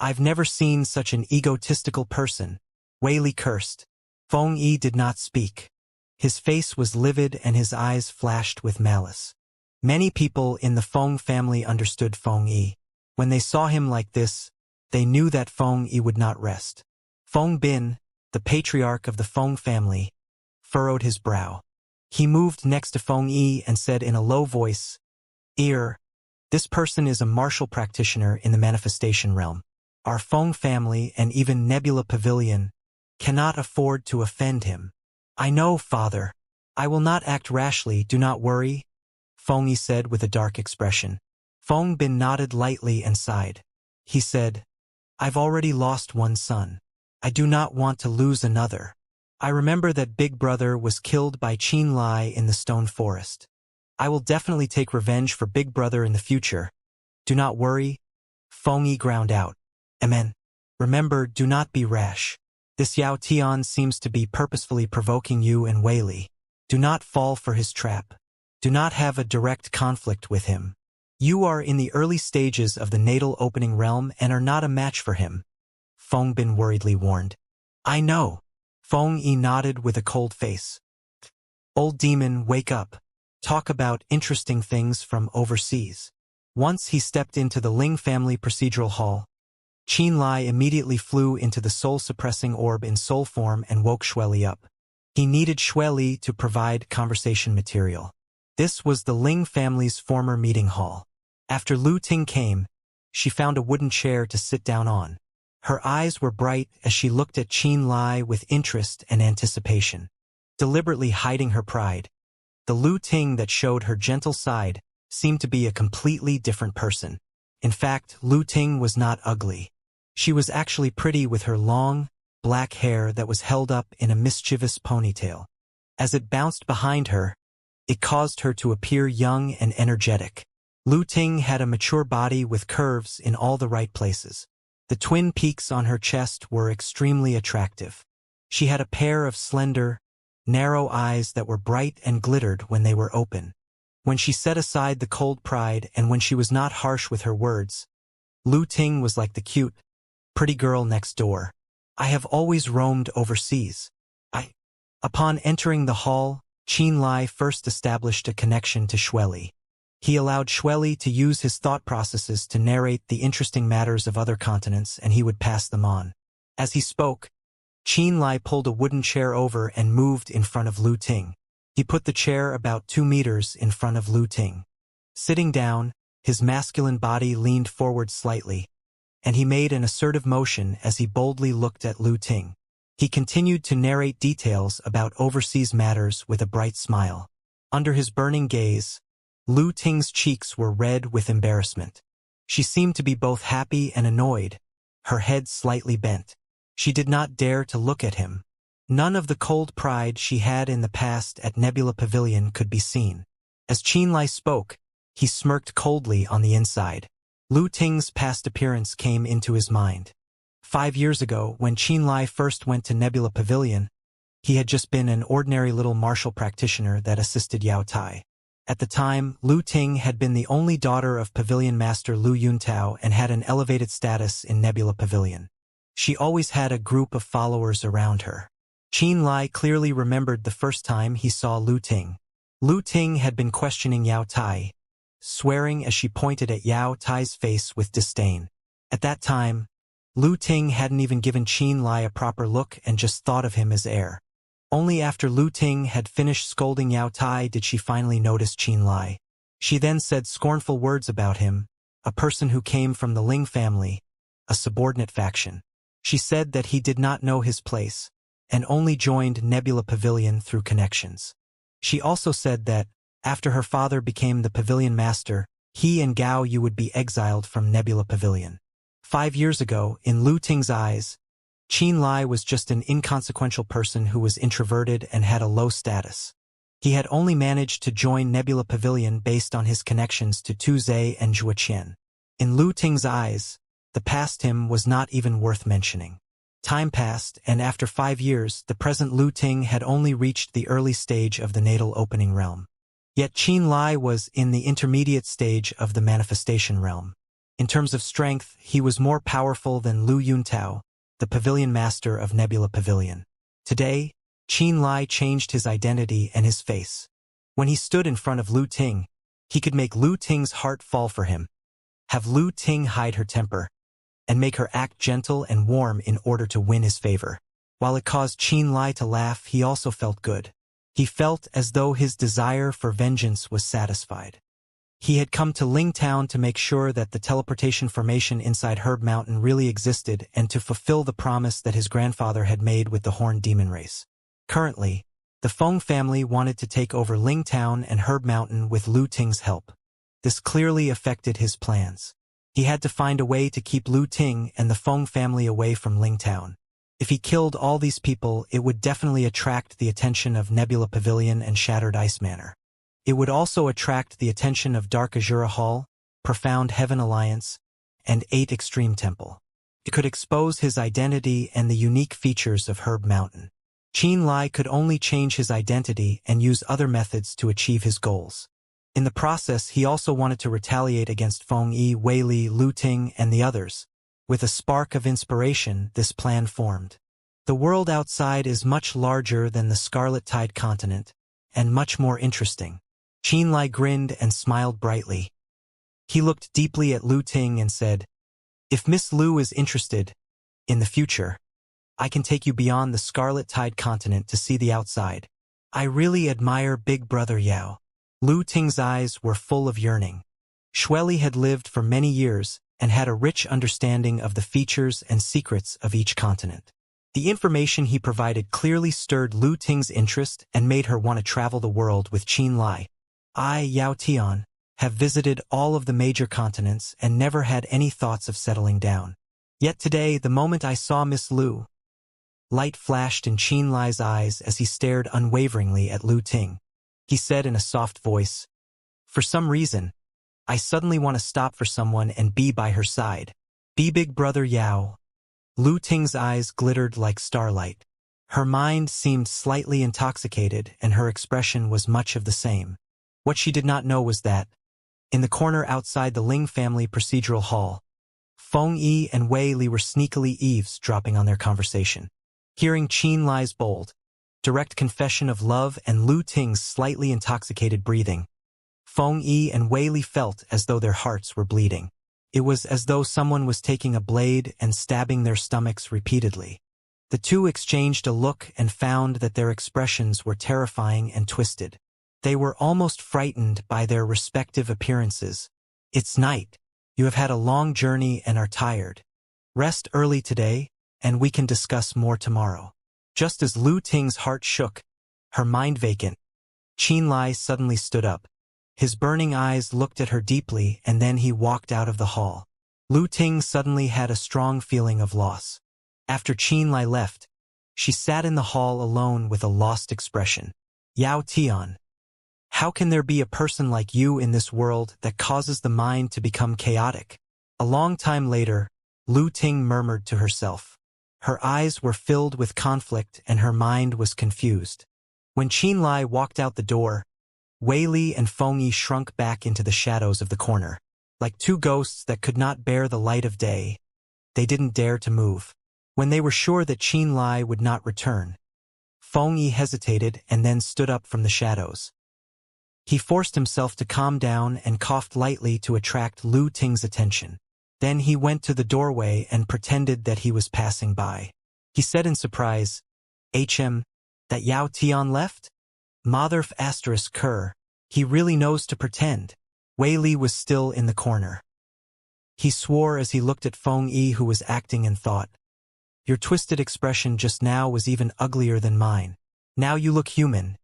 I've never seen such an egotistical person. Wei Li cursed. Feng Yi did not speak. His face was livid and his eyes flashed with malice. Many people in the Feng family understood Feng Yi. When they saw him like this, they knew that Feng Yi would not rest. Feng Bin, the patriarch of the Feng family, furrowed his brow. He moved next to Feng Yi and said in a low voice, This person is a martial practitioner in the manifestation realm. Our Feng family and even Nebula Pavilion cannot afford to offend him. I know, father. I will not act rashly, do not worry, Feng Yi said with a dark expression. Feng Bin nodded lightly and sighed. He said, I've already lost one son. I do not want to lose another. I remember that Big Brother was killed by Qin Lai in the Stone Forest. I will definitely take revenge for Big Brother in the future. Do not worry, Feng Yi ground out. Amen. Remember, do not be rash. This Yao Tian seems to be purposefully provoking you and Wei Li. Do not fall for his trap. Do not have a direct conflict with him. You are in the early stages of the natal opening realm and are not a match for him, Feng Bin worriedly warned. I know. Feng Yi nodded with a cold face. Old demon, wake up. Talk about interesting things from overseas. Once he stepped into the Ling family procedural hall, Qin Lai immediately flew into the soul-suppressing orb in soul form and woke Xueli up. He needed Xueli to provide conversation material. This was the Ling family's former meeting hall. After Lu Ting came, she found a wooden chair to sit down on. Her eyes were bright as she looked at Qin Lai with interest and anticipation. Deliberately hiding her pride, the Lu Ting that showed her gentle side seemed to be a completely different person. In fact, Lu Ting was not ugly. She was actually pretty with her long, black hair that was held up in a mischievous ponytail. As it bounced behind her, it caused her to appear young and energetic. Lu Ting had a mature body with curves in all the right places. The twin peaks on her chest were extremely attractive. She had a pair of slender, narrow eyes that were bright and glittered when they were open. When she set aside the cold pride and when she was not harsh with her words, Lu Ting was like the cute, pretty girl next door. I have always roamed overseas. Upon entering the hall, Qin Lai first established a connection to Xueli. He allowed Xueli to use his thought processes to narrate the interesting matters of other continents, and he would pass them on. As he spoke, Qin Lai pulled a wooden chair over and moved in front of Lu Ting. He put the chair about 2 meters in front of Lu Ting. Sitting down, his masculine body leaned forward slightly, and he made an assertive motion as he boldly looked at Lu Ting. He continued to narrate details about overseas matters with a bright smile. Under his burning gaze, Lu Ting's cheeks were red with embarrassment. She seemed to be both happy and annoyed, her head slightly bent. She did not dare to look at him. None of the cold pride she had in the past at Nebula Pavilion could be seen. As Qin Lai spoke, he smirked coldly on the inside. Lu Ting's past appearance came into his mind. 5 years ago, when Qin Lai first went to Nebula Pavilion, he had just been an ordinary little martial practitioner that assisted Yao Tai. At the time, Lu Ting had been the only daughter of Pavilion Master Lu Yuntao and had an elevated status in Nebula Pavilion. She always had a group of followers around her. Qin Lai clearly remembered the first time he saw Lu Ting. Lu Ting had been questioning Yao Tai, swearing as she pointed at Yao Tai's face with disdain. At that time, Lu Ting hadn't even given Qin Lai a proper look and just thought of him as heir. Only after Lu Ting had finished scolding Yao Tai did she finally notice Qin Lai. She then said scornful words about him, a person who came from the Ling family, a subordinate faction. She said that he did not know his place, and only joined Nebula Pavilion through connections. She also said that, after her father became the Pavilion Master, he and Gao Yu would be exiled from Nebula Pavilion. 5 years ago, in Lu Ting's eyes, Qin Lai was just an inconsequential person who was introverted and had a low status. He had only managed to join Nebula Pavilion based on his connections to Tu Zhe and Zhuo Qian. In Lu Ting's eyes, the past him was not even worth mentioning. Time passed, and after 5 years, the present Lu Ting had only reached the early stage of the natal opening realm. Yet Qin Lai was in the intermediate stage of the manifestation realm. In terms of strength, he was more powerful than Lu Yuntao, the pavilion master of Nebula Pavilion. Today, Qin Lai changed his identity and his face. When he stood in front of Lu Ting, he could make Lu Ting's heart fall for him, have Lu Ting hide her temper, and make her act gentle and warm in order to win his favor. While it caused Qin Lai to laugh, he also felt good. He felt as though his desire for vengeance was satisfied. He had come to Ling Town to make sure that the teleportation formation inside Herb Mountain really existed and to fulfill the promise that his grandfather had made with the Horned Demon race. Currently, the Feng family wanted to take over Ling Town and Herb Mountain with Lu Ting's help. This clearly affected his plans. He had to find a way to keep Lu Ting and the Feng family away from Ling Town. If he killed all these people, it would definitely attract the attention of Nebula Pavilion and Shattered Ice Manor. It would also attract the attention of Dark Azura Hall, Profound Heaven Alliance, and 8 Extreme Temple. It could expose his identity and the unique features of Herb Mountain. Qin Lai could only change his identity and use other methods to achieve his goals. In the process, he also wanted to retaliate against Feng Yi, Wei Li, Lu Ting, and the others. With a spark of inspiration, this plan formed. The world outside is much larger than the Scarlet Tide continent, and much more interesting. Qin Lai grinned and smiled brightly. He looked deeply at Lu Ting and said, "If Miss Lu is interested, in the future, I can take you beyond the Scarlet Tide continent to see the outside. I really admire Big Brother Yao." Lu Ting's eyes were full of yearning. Xueli had lived for many years and had a rich understanding of the features and secrets of each continent. The information he provided clearly stirred Lu Ting's interest and made her want to travel the world with Qin Lai. "I, Yao Tian, have visited all of the major continents and never had any thoughts of settling down. Yet today, the moment I saw Miss Lu," light flashed in Qin Lai's eyes as he stared unwaveringly at Lu Ting. He said in a soft voice, "For some reason, I suddenly want to stop for someone and be by her side. Be Big Brother Yao." Lu Ting's eyes glittered like starlight. Her mind seemed slightly intoxicated and her expression was much of the same. What she did not know was that, in the corner outside the Ling family procedural hall, Feng Yi and Wei Li were sneakily eavesdropping on their conversation. Hearing Qin Lai's bold, direct confession of love and Lu Ting's slightly intoxicated breathing, Feng Yi and Wei Li felt as though their hearts were bleeding. It was as though someone was taking a blade and stabbing their stomachs repeatedly. The two exchanged a look and found that their expressions were terrifying and twisted. They were almost frightened by their respective appearances. "It's night. You have had a long journey and are tired. Rest early today, and we can discuss more tomorrow." Just as Lu Ting's heart shook, her mind vacant, Qin Lai suddenly stood up. His burning eyes looked at her deeply and then he walked out of the hall. Lu Ting suddenly had a strong feeling of loss. After Qin Lai left, she sat in the hall alone with a lost expression. "Yao Tian, how can there be a person like you in this world that causes the mind to become chaotic?" A long time later, Lu Ting murmured to herself. Her eyes were filled with conflict and her mind was confused. When Qin Lai walked out the door, Wei Li and Feng Yi shrunk back into the shadows of the corner. Like two ghosts that could not bear the light of day, they didn't dare to move. When they were sure that Qin Lai would not return, Feng Yi hesitated and then stood up from the shadows. He forced himself to calm down and coughed lightly to attract Lu Ting's attention. Then he went to the doorway and pretended that he was passing by. He said in surprise, "That Yao Tian left? Motherf asterisk cur, he really knows to pretend." Wei Li was still in the corner. He swore as he looked at Feng Yi, who was acting in thought. "Your twisted expression just now was even uglier than mine. Now you look human.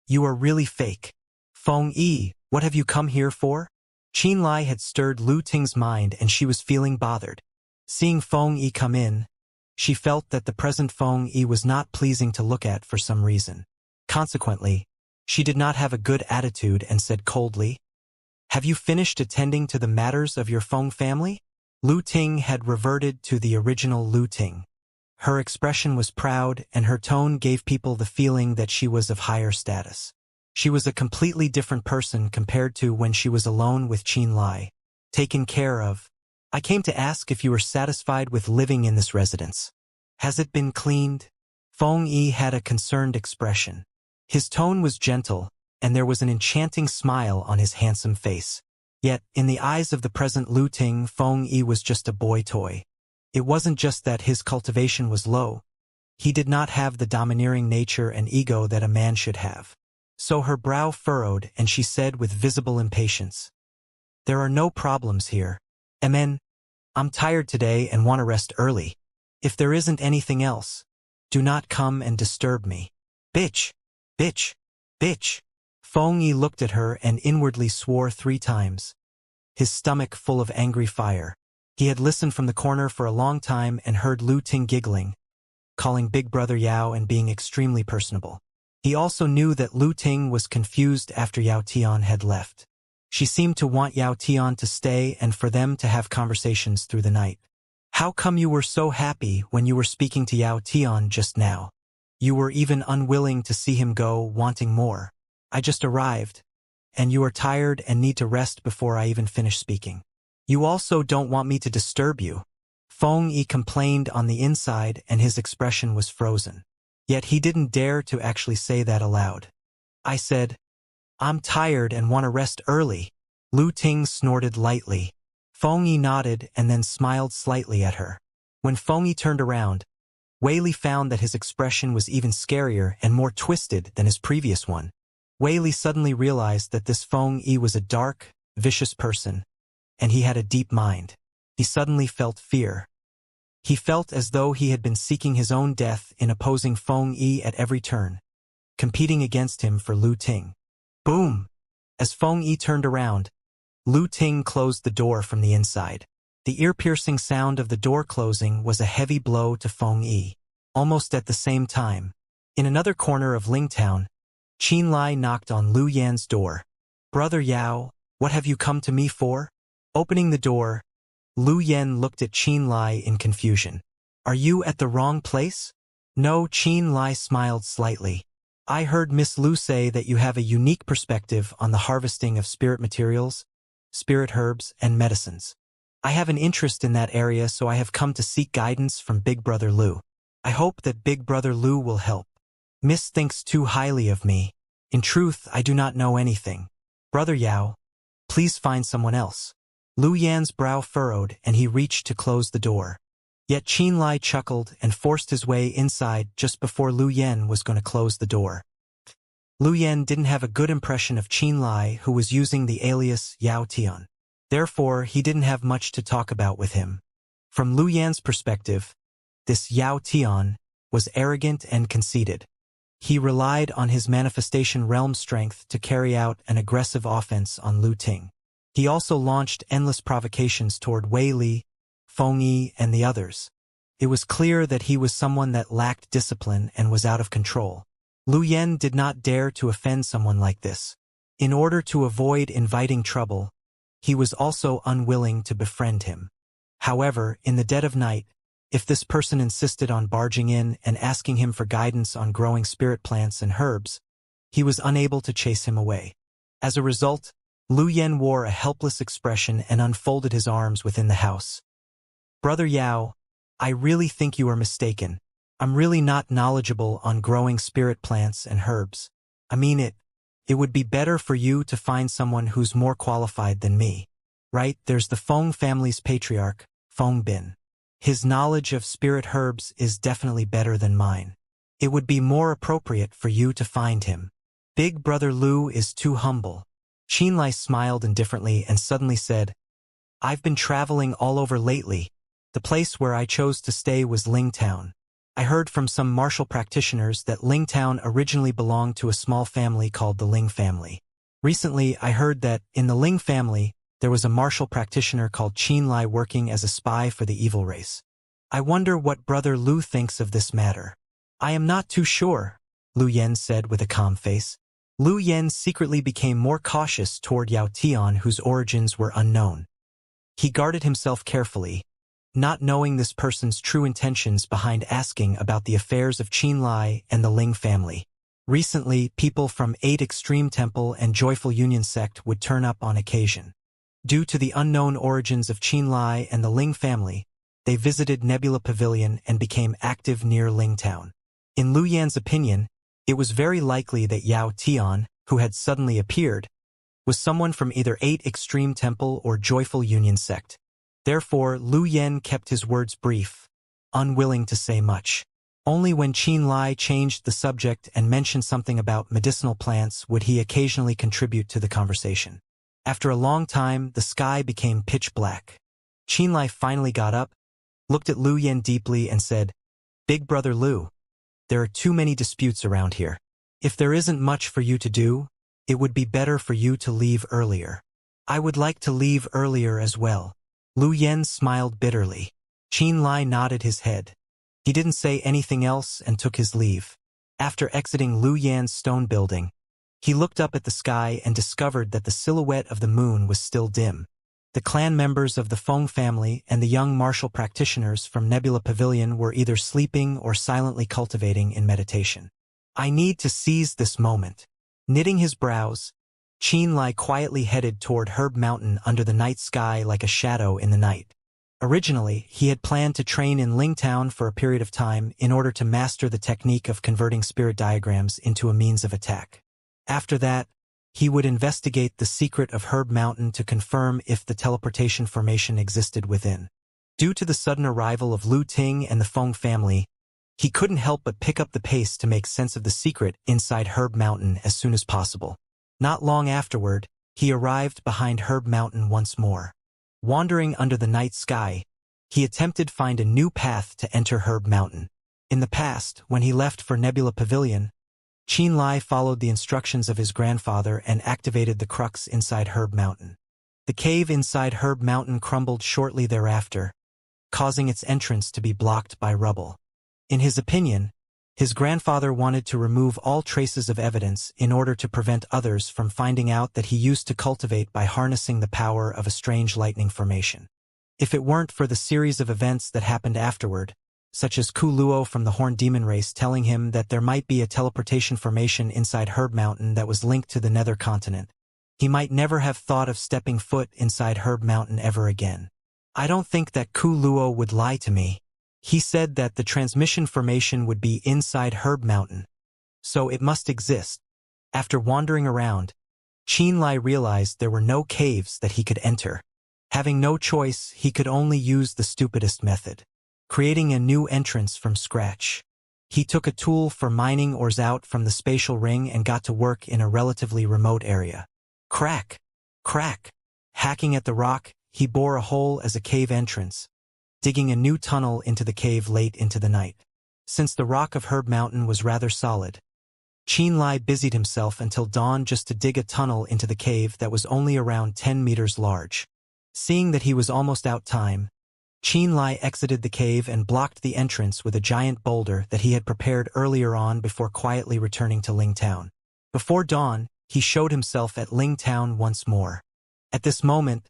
You are really fake." "Feng Yi, what have you come here for?" Qinlai had stirred Lu Ting's mind and she was feeling bothered. Seeing Feng Yi come in, she felt that the present Feng Yi was not pleasing to look at for some reason. Consequently, she did not have a good attitude and said coldly, "Have you finished attending to the matters of your Feng family?" Lu Ting had reverted to the original Lu Ting. Her expression was proud and her tone gave people the feeling that she was of higher status. She was a completely different person compared to when she was alone with Qinlai. Taken care of. "I came to ask if you were satisfied with living in this residence. Has it been cleaned?" Feng Yi had a concerned expression. His tone was gentle, and there was an enchanting smile on his handsome face. Yet, in the eyes of the present Lu Ting, Feng Yi was just a boy toy. It wasn't just that his cultivation was low. He did not have the domineering nature and ego that a man should have. So her brow furrowed and she said with visible impatience, "There are no problems here. Amen. I'm tired today and want to rest early. If there isn't anything else, do not come and disturb me." "Bitch! Bitch! Bitch!" Feng Yi looked at her and inwardly swore 3 times, his stomach full of angry fire. He had listened from the corner for a long time and heard Lu Ting giggling, calling Big Brother Yao and being extremely personable. He also knew that Lu Ting was confused after Yao Tian had left. She seemed to want Yao Tian to stay and for them to have conversations through the night. "How come you were so happy when you were speaking to Yao Tian just now? You were even unwilling to see him go, wanting more. I just arrived, and you are tired and need to rest before I even finish speaking. You also don't want me to disturb you." Feng Yi complained on the inside and his expression was frozen. Yet he didn't dare to actually say that aloud. "I said, I'm tired and want to rest early." Lu Ting snorted lightly. Feng Yi nodded and then smiled slightly at her. When Feng Yi turned around, Wei Li found that his expression was even scarier and more twisted than his previous one. Wei Li suddenly realized that this Feng Yi was a dark, vicious person, and he had a deep mind. He suddenly felt fear. He felt as though he had been seeking his own death in opposing Feng Yi at every turn, competing against him for Lu Ting. Boom! As Feng Yi turned around, Lu Ting closed the door from the inside. The ear-piercing sound of the door closing was a heavy blow to Feng Yi. Almost at the same time, in another corner of Lingtown, Qinlai knocked on Lu Yan's door. "Brother Yao, what have you come to me for?" Opening the door, Lu Yan looked at Qinlai in confusion. "Are you at the wrong place?" "No," Qinlai smiled slightly. "I heard Miss Lu say that you have a unique perspective on the harvesting of spirit materials, spirit herbs, and medicines. I have an interest in that area, so I have come to seek guidance from Big Brother Lu. I hope that Big Brother Lu will help. Miss thinks too highly of me. In truth, I do not know anything. Brother Yao, please find someone else." Lu Yan's brow furrowed and he reached to close the door. Yet Qinlai chuckled and forced his way inside just before Lu Yan was going to close the door. Lu Yan didn't have a good impression of Qinlai, who was using the alias Yao Tian. Therefore, he didn't have much to talk about with him. From Lu Yan's perspective, this Yao Tian was arrogant and conceited. He relied on his manifestation realm strength to carry out an aggressive offense on Lu Ting. He also launched endless provocations toward Wei Li, Feng Yi, and the others. It was clear that he was someone that lacked discipline and was out of control. Lu Yan did not dare to offend someone like this. In order to avoid inviting trouble, he was also unwilling to befriend him. However, in the dead of night, if this person insisted on barging in and asking him for guidance on growing spirit plants and herbs, he was unable to chase him away. As a result, Lu Yan wore a helpless expression and unfolded his arms within the house. "Brother Yao, I really think you are mistaken. I'm really not knowledgeable on growing spirit plants and herbs. I mean it. It would be better for you to find someone who's more qualified than me. Right, there's the Feng family's patriarch, Feng Bin. His knowledge of spirit herbs is definitely better than mine. It would be more appropriate for you to find him. Big Brother Lu is too humble." Qinlai smiled indifferently and suddenly said, "I've been traveling all over lately. The place where I chose to stay was Lingtown. I heard from some martial practitioners that Lingtown originally belonged to a small family called the Ling family. Recently, I heard that, in the Ling family, There was a martial practitioner called Qianlai working as a spy for the evil race. I wonder what Brother Lu thinks of this matter. I am not too sure, Lu Yen said with a calm face. Lu Yen secretly became more cautious toward Yao Tian, whose origins were unknown. He guarded himself carefully, not knowing this person's true intentions behind asking about the affairs of Qianlai and the Ling family. Recently, people from 8 Extreme Temple and Joyful Union sect would turn up on occasion. Due to the unknown origins of Qianlai and the Ling family, they visited Nebula Pavilion and became active near Lingtown. In Lu Yan's opinion, it was very likely that Yao Tian, who had suddenly appeared, was someone from either 8 Extreme Temple or Joyful Union sect. Therefore, Lu Yen kept his words brief, unwilling to say much. Only when Qianlai changed the subject and mentioned something about medicinal plants would he occasionally contribute to the conversation. After a long time, the sky became pitch black. Qianlai finally got up, looked at Lu Yen deeply and said, "Big Brother Lu, there are too many disputes around here. If there isn't much for you to do, it would be better for you to leave earlier." "I would like to leave earlier as well." Lu Yen smiled bitterly. Qianlai nodded his head. He didn't say anything else and took his leave. After exiting Lu Yan's stone building, he looked up at the sky and discovered that the silhouette of the moon was still dim. The clan members of the Feng family and the young martial practitioners from Nebula Pavilion were either sleeping or silently cultivating in meditation. "I need to seize this moment." Knitting his brows, Qianlai quietly headed toward Herb Mountain under the night sky like a shadow in the night. Originally, he had planned to train in Lingtown for a period of time in order to master the technique of converting spirit diagrams into a means of attack. After that, he would investigate the secret of Herb Mountain to confirm if the teleportation formation existed within. Due to the sudden arrival of Lu Ting and the Feng family, he couldn't help but pick up the pace to make sense of the secret inside Herb Mountain as soon as possible. Not long afterward, he arrived behind Herb Mountain once more. Wandering under the night sky, he attempted to find a new path to enter Herb Mountain. In the past, when he left for Nebula Pavilion, Qianlai followed the instructions of his grandfather and activated the crux inside Herb Mountain. The cave inside Herb Mountain crumbled shortly thereafter, causing its entrance to be blocked by rubble. In his opinion, his grandfather wanted to remove all traces of evidence in order to prevent others from finding out that he used to cultivate by harnessing the power of a strange lightning formation. If it weren't for the series of events that happened afterward, such as Ku Luo from the Horned Demon race telling him that there might be a teleportation formation inside Herb Mountain that was linked to the Nether continent, he might never have thought of stepping foot inside Herb Mountain ever again. "I don't think that Ku Luo would lie to me. He said that the transmission formation would be inside Herb Mountain, so it must exist." After wandering around, Qianlai realized there were no caves that he could enter. Having no choice, he could only use the stupidest method, creating a new entrance from scratch. He took a tool for mining ores out from the spatial ring and got to work in a relatively remote area. Crack! Crack! Hacking at the rock, he bore a hole as a cave entrance, digging a new tunnel into the cave late into the night. Since the rock of Herb Mountain was rather solid, Qianlai busied himself until dawn just to dig a tunnel into the cave that was only around 10 meters large. Seeing that he was almost out time, Qianlai exited the cave and blocked the entrance with a giant boulder that he had prepared earlier on before quietly returning to Lingtown. Before dawn, he showed himself at Lingtown once more. At this moment,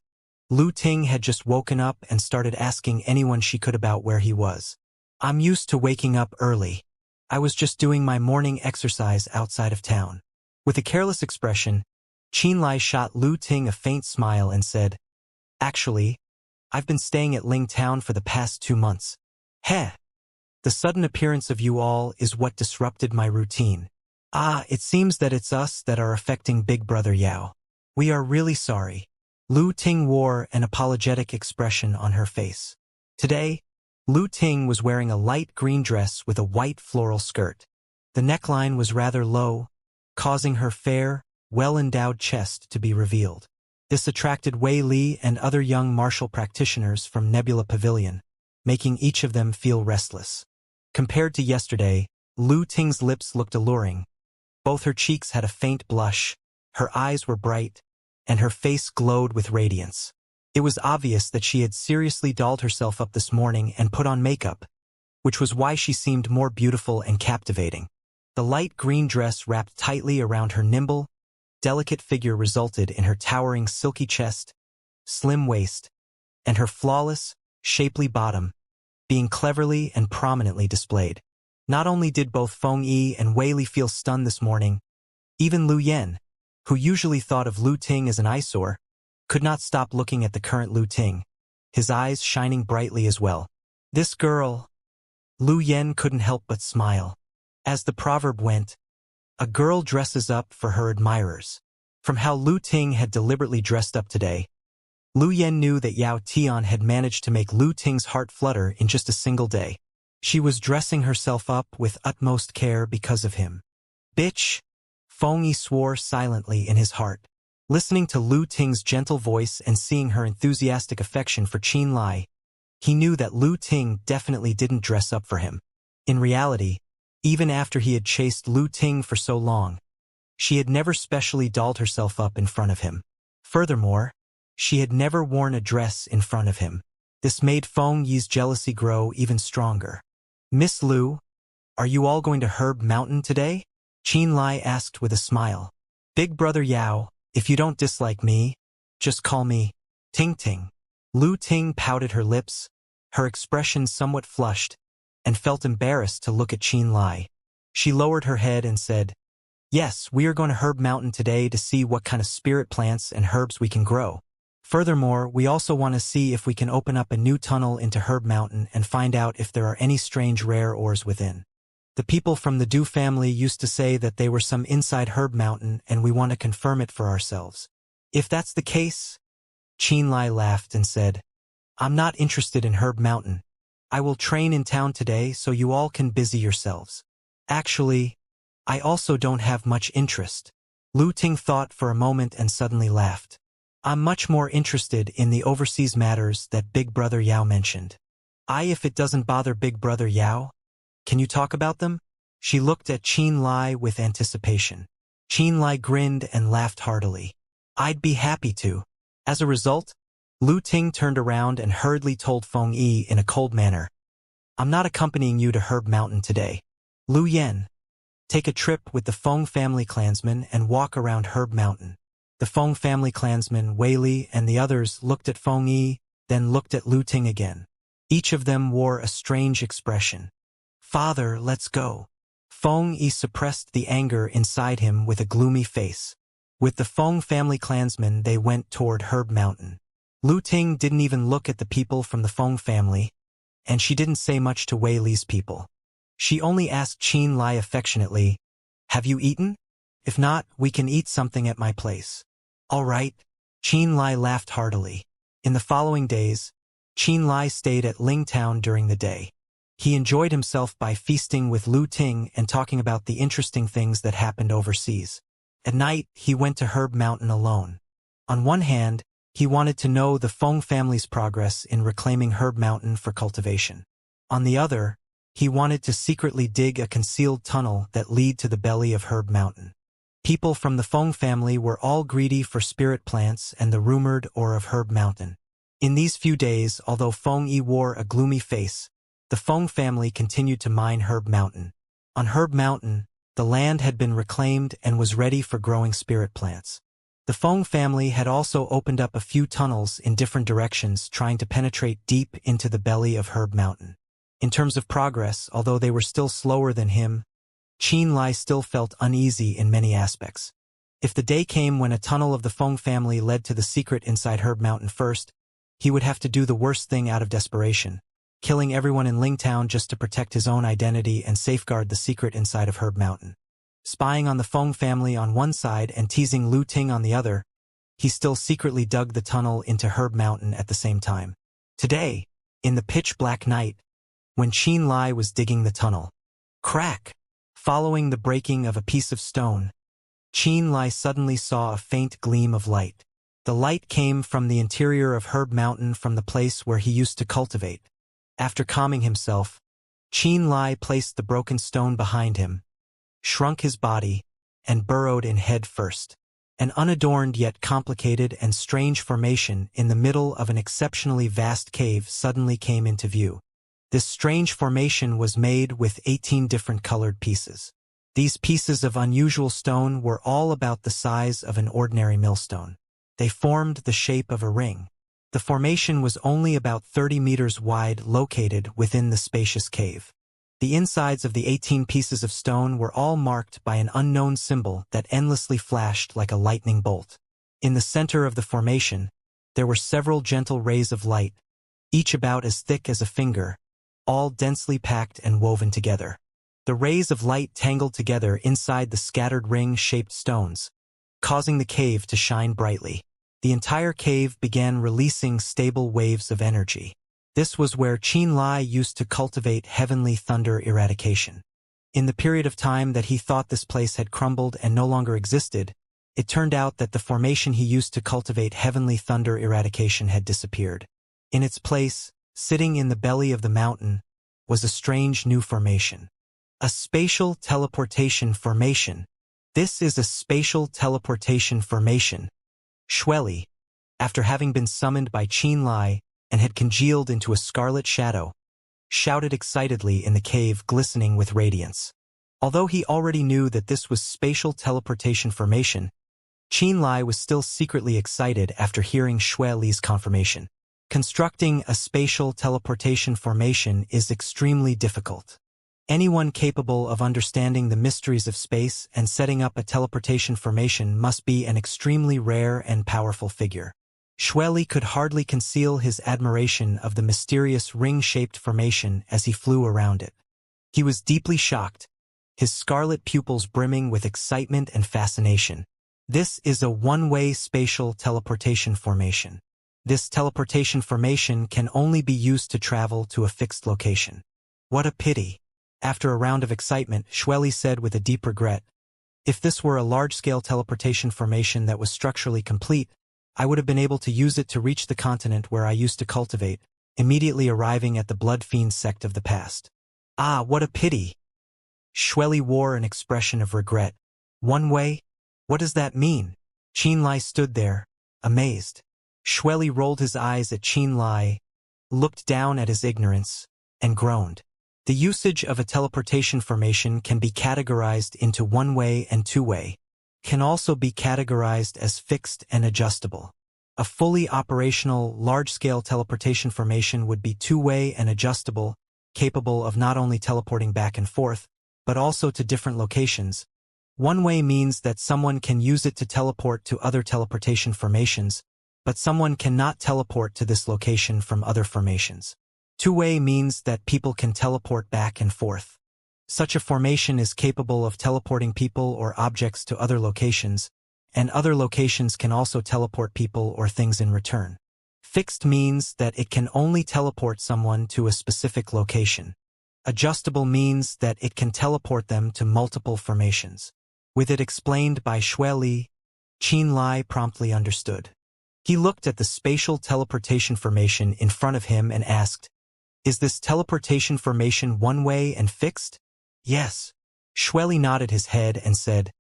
Lu Ting had just woken up and started asking anyone she could about where he was. "I'm used to waking up early. I was just doing my morning exercise outside of town." With a careless expression, Qianlai shot Lu Ting a faint smile and said, "Actually, I've been staying at Lingtown for the past 2 months. Heh! The sudden appearance of you all is what disrupted my routine. It seems that it's us that are affecting Big Brother Yao. We are really sorry." Lu Ting wore an apologetic expression on her face. Today, Lu Ting was wearing a light green dress with a white floral skirt. The neckline was rather low, causing her fair, well-endowed chest to be revealed. This attracted Wei Li and other young martial practitioners from Nebula Pavilion, making each of them feel restless. Compared to yesterday, Lu Ting's lips looked alluring. Both her cheeks had a faint blush, her eyes were bright, and her face glowed with radiance. It was obvious that she had seriously dolled herself up this morning and put on makeup, which was why she seemed more beautiful and captivating. The light green dress wrapped tightly around her nimble, delicate figure resulted in her towering silky chest, slim waist, and her flawless, shapely bottom being cleverly and prominently displayed. Not only did both Feng Yi and Wei Li feel stunned this morning, even Lu Yen, who usually thought of Lu Ting as an eyesore, could not stop looking at the current Lu Ting, his eyes shining brightly as well. This girl, Lu Yen couldn't help but smile. As the proverb went, a girl dresses up for her admirers. From how Lu Ting had deliberately dressed up today, Lu Yen knew that Yao Tian had managed to make Lu Ting's heart flutter in just a single day. She was dressing herself up with utmost care because of him. Bitch! Feng Yi swore silently in his heart. Listening to Lu Ting's gentle voice and seeing her enthusiastic affection for Qin Lai, he knew that Lu Ting definitely didn't dress up for him. In reality, even after he had chased Lu Ting for so long, she had never specially dolled herself up in front of him. Furthermore, she had never worn a dress in front of him. This made Feng Yi's jealousy grow even stronger. Miss Lu, are you all going to Herb Mountain today? Qin Lai asked with a smile. Big brother Yao, if you don't dislike me, just call me Ting Ting. Lu Ting pouted her lips, her expression somewhat flushed, and felt embarrassed to look at Qin Lai. She lowered her head and said, Yes, we are going to Herb Mountain today to see what kind of spirit plants and herbs we can grow. Furthermore, we also want to see if we can open up a new tunnel into Herb Mountain and find out if there are any strange rare ores within. The people from the Du family used to say that they were some inside Herb Mountain and we want to confirm it for ourselves. If that's the case, Qin Lai laughed and said, I'm not interested in Herb Mountain. I will train in town today so you all can busy yourselves. Actually, I also don't have much interest. Lu Ting thought for a moment and suddenly laughed. I'm much more interested in the overseas matters that Big Brother Yao mentioned. If it doesn't bother Big Brother Yao, can you talk about them? She looked at Qin Lai with anticipation. Qin Lai grinned and laughed heartily. I'd be happy to. As a result, Lu Ting turned around and hurriedly told Feng Yi in a cold manner, I'm not accompanying you to Herb Mountain today. Lu Yen, take a trip with the Feng family clansmen and walk around Herb Mountain. The Feng family clansmen, Wei Li and the others looked at Feng Yi, then looked at Lu Ting again. Each of them wore a strange expression. Father, let's go. Feng Yi suppressed the anger inside him with a gloomy face. With the Feng family clansmen, they went toward Herb Mountain. Lu Ting didn't even look at the people from the Feng family, and she didn't say much to Wei Li's people. She only asked Qin Lai affectionately, Have you eaten? If not, we can eat something at my place. All right. Qin Lai laughed heartily. In the following days, Qin Lai stayed at Lingtown during the day. He enjoyed himself by feasting with Lu Ting and talking about the interesting things that happened overseas. At night, he went to Herb Mountain alone. On one hand, he wanted to know the Feng family's progress in reclaiming Herb Mountain for cultivation. On the other, he wanted to secretly dig a concealed tunnel that lead to the belly of Herb Mountain. People from the Feng family were all greedy for spirit plants and the rumored ore of Herb Mountain. In these few days, although Feng Yi wore a gloomy face, the Feng family continued to mine Herb Mountain. On Herb Mountain, the land had been reclaimed and was ready for growing spirit plants. The Feng family had also opened up a few tunnels in different directions trying to penetrate deep into the belly of Herb Mountain. In terms of progress, although they were still slower than him, Qin Lai still felt uneasy in many aspects. If the day came when a tunnel of the Feng family led to the secret inside Herb Mountain first, he would have to do the worst thing out of desperation, killing everyone in Lingtown just to protect his own identity and safeguard the secret inside of Herb Mountain. Spying on the Feng family on one side and teasing Lu Ting on the other, he still secretly dug the tunnel into Herb Mountain at the same time. Today, in the pitch-black night, when Qin Lai was digging the tunnel, crack! Following the breaking of a piece of stone, Qin Lai suddenly saw a faint gleam of light. The light came from the interior of Herb Mountain from the place where he used to cultivate. After calming himself, Qin Lai placed the broken stone behind him, shrunk his body, and burrowed in head first. An unadorned yet complicated and strange formation in the middle of an exceptionally vast cave suddenly came into view. This strange formation was made with 18 different colored pieces. These pieces of unusual stone were all about the size of an ordinary millstone. They formed the shape of a ring. The formation was only about 30 meters wide, located within the spacious cave. The insides of the 18 pieces of stone were all marked by an unknown symbol that endlessly flashed like a lightning bolt. In the center of the formation, there were several gentle rays of light, each about as thick as a finger, all densely packed and woven together. The rays of light tangled together inside the scattered ring-shaped stones, causing the cave to shine brightly. The entire cave began releasing stable waves of energy. This was where Qianlai used to cultivate heavenly thunder eradication. In the period of time that he thought this place had crumbled and no longer existed, it turned out that the formation he used to cultivate heavenly thunder eradication had disappeared. In its place, sitting in the belly of the mountain, was a strange new formation. A spatial teleportation formation. This is a spatial teleportation formation. Xueli, after having been summoned by Qianlai and had congealed into a scarlet shadow, shouted excitedly in the cave glistening with radiance. Although he already knew that this was spatial teleportation formation, Qianlai was still secretly excited after hearing Xueli's confirmation. Constructing a spatial teleportation formation is extremely difficult. Anyone capable of understanding the mysteries of space and setting up a teleportation formation must be an extremely rare and powerful figure. Xueli could hardly conceal his admiration of the mysterious ring-shaped formation as he flew around it. He was deeply shocked, his scarlet pupils brimming with excitement and fascination. This is a one-way spatial teleportation formation. This teleportation formation can only be used to travel to a fixed location. What a pity. After a round of excitement, Xueli said with a deep regret, "If this were a large-scale teleportation formation that was structurally complete, I would have been able to use it to reach the continent where I used to cultivate, immediately arriving at the Blood Fiend sect of the past." Ah, what a pity! Xueli wore an expression of regret. One way? What does that mean? Qianlai stood there, amazed. Xueli rolled his eyes at Qianlai, looked down at his ignorance, and groaned. The usage of a teleportation formation can be categorized into one-way and two-way, can also be categorized as fixed and adjustable. A fully operational, large-scale teleportation formation would be two-way and adjustable, capable of not only teleporting back and forth, but also to different locations. One-way means that someone can use it to teleport to other teleportation formations, but someone cannot teleport to this location from other formations. Two-way means that people can teleport back and forth. Such a formation is capable of teleporting people or objects to other locations, and other locations can also teleport people or things in return. Fixed means that it can only teleport someone to a specific location. Adjustable means that it can teleport them to multiple formations. With it explained by Xueli, Qianlai promptly understood. He looked at the spatial teleportation formation in front of him and asked, "Is this teleportation formation one-way and fixed?" "Yes." Xueli nodded his head and said,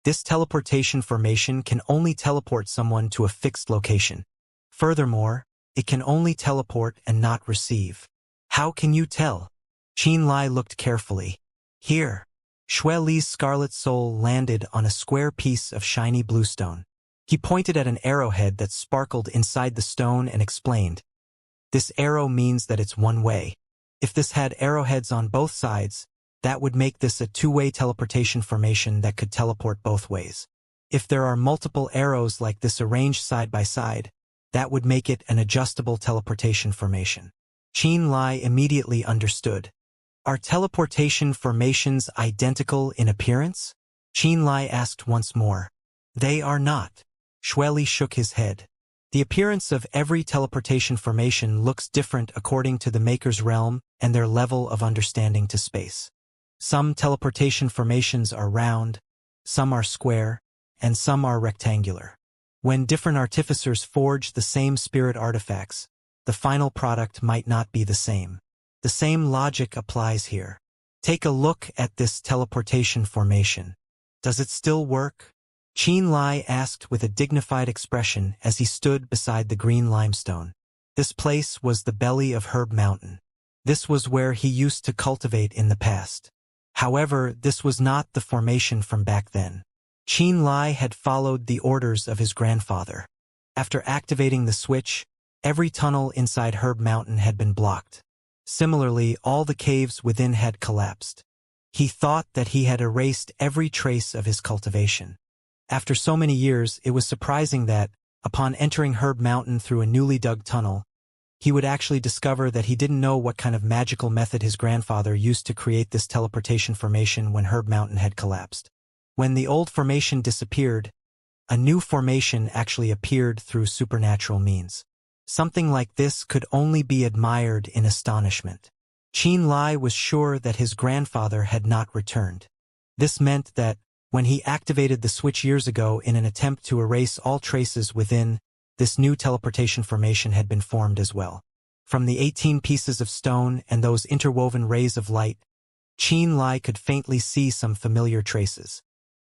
"This teleportation formation can only teleport someone to a fixed location. Furthermore, it can only teleport and not receive." "How can you tell?" Qianlai looked carefully. "Here." Xueli's scarlet soul landed on a square piece of shiny bluestone. He pointed at an arrowhead that sparkled inside the stone and explained, "This arrow means that it's one way. If this had arrowheads on both sides, that would make this a two-way teleportation formation that could teleport both ways. If there are multiple arrows like this arranged side by side, that would make it an adjustable teleportation formation." Qianlai immediately understood. "Are teleportation formations identical in appearance?" Qianlai asked once more. "They are not." Xueli shook his head. "The appearance of every teleportation formation looks different according to the maker's realm and their level of understanding to space. Some teleportation formations are round, some are square, and some are rectangular. When different artificers forge the same spirit artifacts, the final product might not be the same. The same logic applies here. Take a look at this teleportation formation. Does it still work?" Qin Lai asked with a dignified expression as he stood beside the green limestone. This place was the belly of Herb Mountain. This was where he used to cultivate in the past. However, this was not the formation from back then. Qin Lai had followed the orders of his grandfather. After activating the switch, every tunnel inside Herb Mountain had been blocked. Similarly, all the caves within had collapsed. He thought that he had erased every trace of his cultivation. After so many years, it was surprising that, upon entering Herb Mountain through a newly dug tunnel, he would actually discover that he didn't know what kind of magical method his grandfather used to create this teleportation formation when Herb Mountain had collapsed. When the old formation disappeared, a new formation actually appeared through supernatural means. Something like this could only be admired in astonishment. Qin Lai was sure that his grandfather had not returned. This meant that, when he activated the switch years ago in an attempt to erase all traces within, this new teleportation formation had been formed as well. From the 18 pieces of stone and those interwoven rays of light, Qin Lai could faintly see some familiar traces.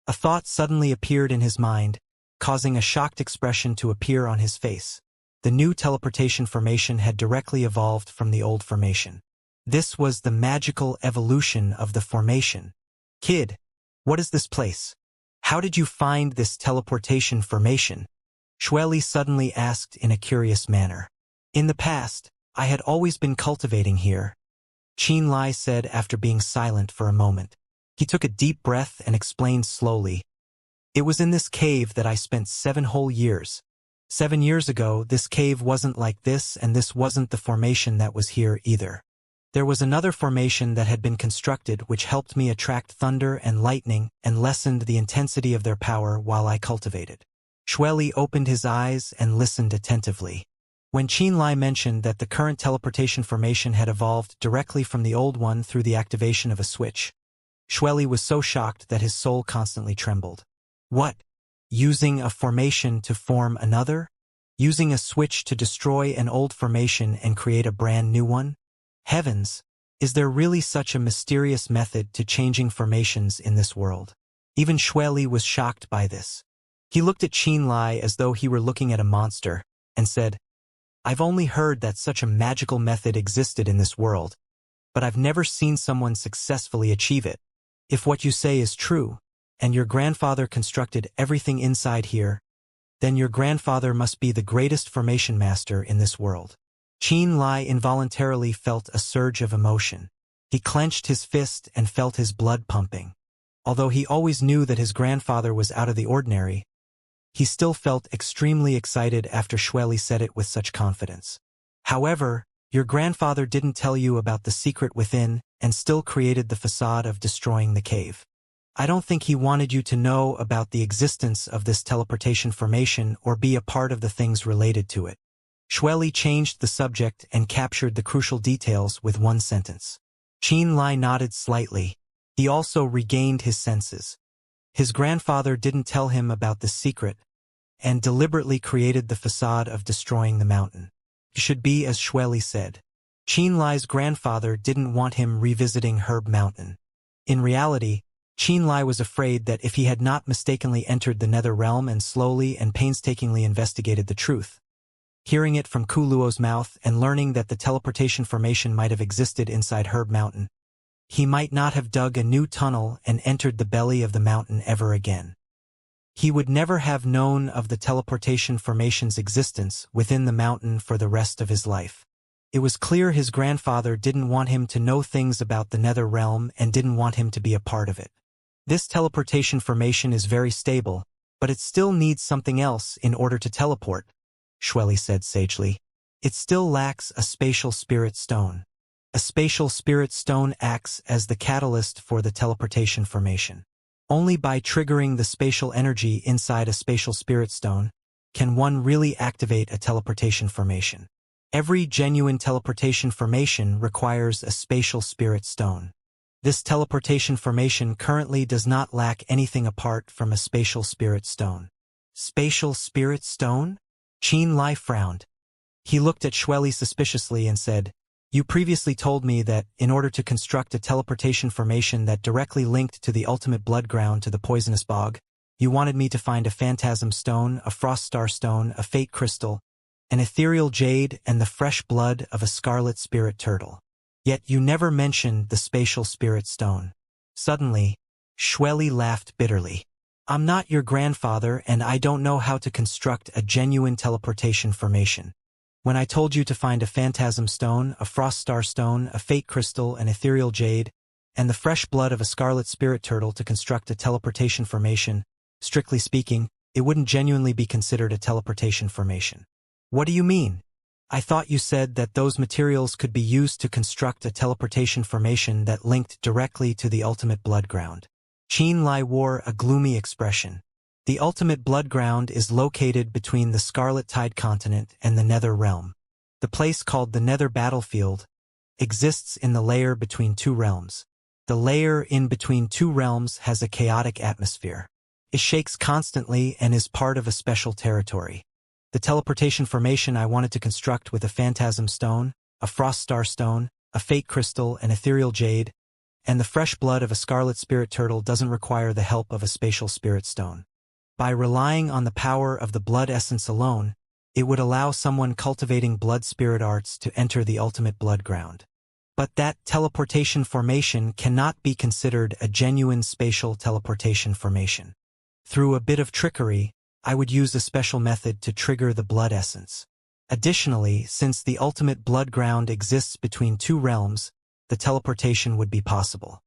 A thought suddenly appeared in his mind, causing a shocked expression to appear on his face. The new teleportation formation had directly evolved from the old formation. This was the magical evolution of the formation. Kid, what is this place? How did you find this teleportation formation? Xueli suddenly asked in a curious manner. In the past, I had always been cultivating here, Qin Lai said after being silent for a moment. He took a deep breath and explained slowly. It was in this cave that I spent 7 whole years. 7 years ago, this cave wasn't like this, and this wasn't the formation that was here either. There was another formation that had been constructed which helped me attract thunder and lightning and lessened the intensity of their power while I cultivated. Xueli opened his eyes and listened attentively. When Qin Lai mentioned that the current teleportation formation had evolved directly from the old one through the activation of a switch, Xueli was so shocked that his soul constantly trembled. What? Using a formation to form another? Using a switch to destroy an old formation and create a brand new one? Heavens, is there really such a mysterious method to changing formations in this world? Even Xueli was shocked by this. He looked at Qin Lai as though he were looking at a monster, and said, I've only heard that such a magical method existed in this world, but I've never seen someone successfully achieve it. If what you say is true, and your grandfather constructed everything inside here, then your grandfather must be the greatest formation master in this world. Qin Lai involuntarily felt a surge of emotion. He clenched his fist and felt his blood pumping. Although he always knew that his grandfather was out of the ordinary, he still felt extremely excited after Xueli said it with such confidence. However, your grandfather didn't tell you about the secret within and still created the facade of destroying the cave. I don't think he wanted you to know about the existence of this teleportation formation or be a part of the things related to it. Xueli changed the subject and captured the crucial details with one sentence. Qin Lai nodded slightly. He also regained his senses. His grandfather didn't tell him about the secret and deliberately created the facade of destroying the mountain. It should be as Xueli said. Qin Lai's grandfather didn't want him revisiting Herb Mountain. In reality, Qin Lai was afraid that if he had not mistakenly entered the nether realm and slowly and painstakingly investigated the truth, hearing it from Ku Luo's mouth and learning that the teleportation formation might have existed inside Herb Mountain, he might not have dug a new tunnel and entered the belly of the mountain ever again. He would never have known of the teleportation formation's existence within the mountain for the rest of his life. It was clear his grandfather didn't want him to know things about the nether realm and didn't want him to be a part of it. This teleportation formation is very stable, but it still needs something else in order to teleport, Xueli said sagely. It still lacks a spatial spirit stone. A spatial spirit stone acts as the catalyst for the teleportation formation. Only by triggering the spatial energy inside a spatial spirit stone can one really activate a teleportation formation. Every genuine teleportation formation requires a spatial spirit stone. This teleportation formation currently does not lack anything apart from a spatial spirit stone. Spatial spirit stone? Qin Lai frowned. He looked at Xueli suspiciously and said, You previously told me that, in order to construct a teleportation formation that directly linked to the ultimate blood ground to the poisonous bog, You wanted me to find a phantasm stone, a frost star stone, a fate crystal, an ethereal jade, and the fresh blood of a scarlet spirit turtle. Yet you never mentioned the spatial spirit stone. Suddenly, Xueli laughed bitterly. I'm not your grandfather, and I don't know how to construct a genuine teleportation formation. When I told you to find a phantasm stone, a frost star stone, a fate crystal, an ethereal jade, and the fresh blood of a scarlet spirit turtle to construct a teleportation formation, strictly speaking, it wouldn't genuinely be considered a teleportation formation. What do you mean? I thought you said that those materials could be used to construct a teleportation formation that linked directly to the ultimate blood ground. Qianlai wore a gloomy expression. The ultimate blood ground is located between the Scarlet Tide continent and the Nether realm. The place called the Nether battlefield exists in the layer between two realms. The layer in between two realms has a chaotic atmosphere. It shakes constantly and is part of a special territory. The teleportation formation I wanted to construct with a phantasm stone, a frost star stone, a fate crystal, an ethereal jade, and the fresh blood of a scarlet spirit turtle doesn't require the help of a spatial spirit stone. By relying on the power of the blood essence alone, it would allow someone cultivating blood spirit arts to enter the ultimate blood ground. But that teleportation formation cannot be considered a genuine spatial teleportation formation. Through a bit of trickery, I would use a special method to trigger the blood essence. Additionally, since the ultimate blood ground exists between two realms, the teleportation would be possible.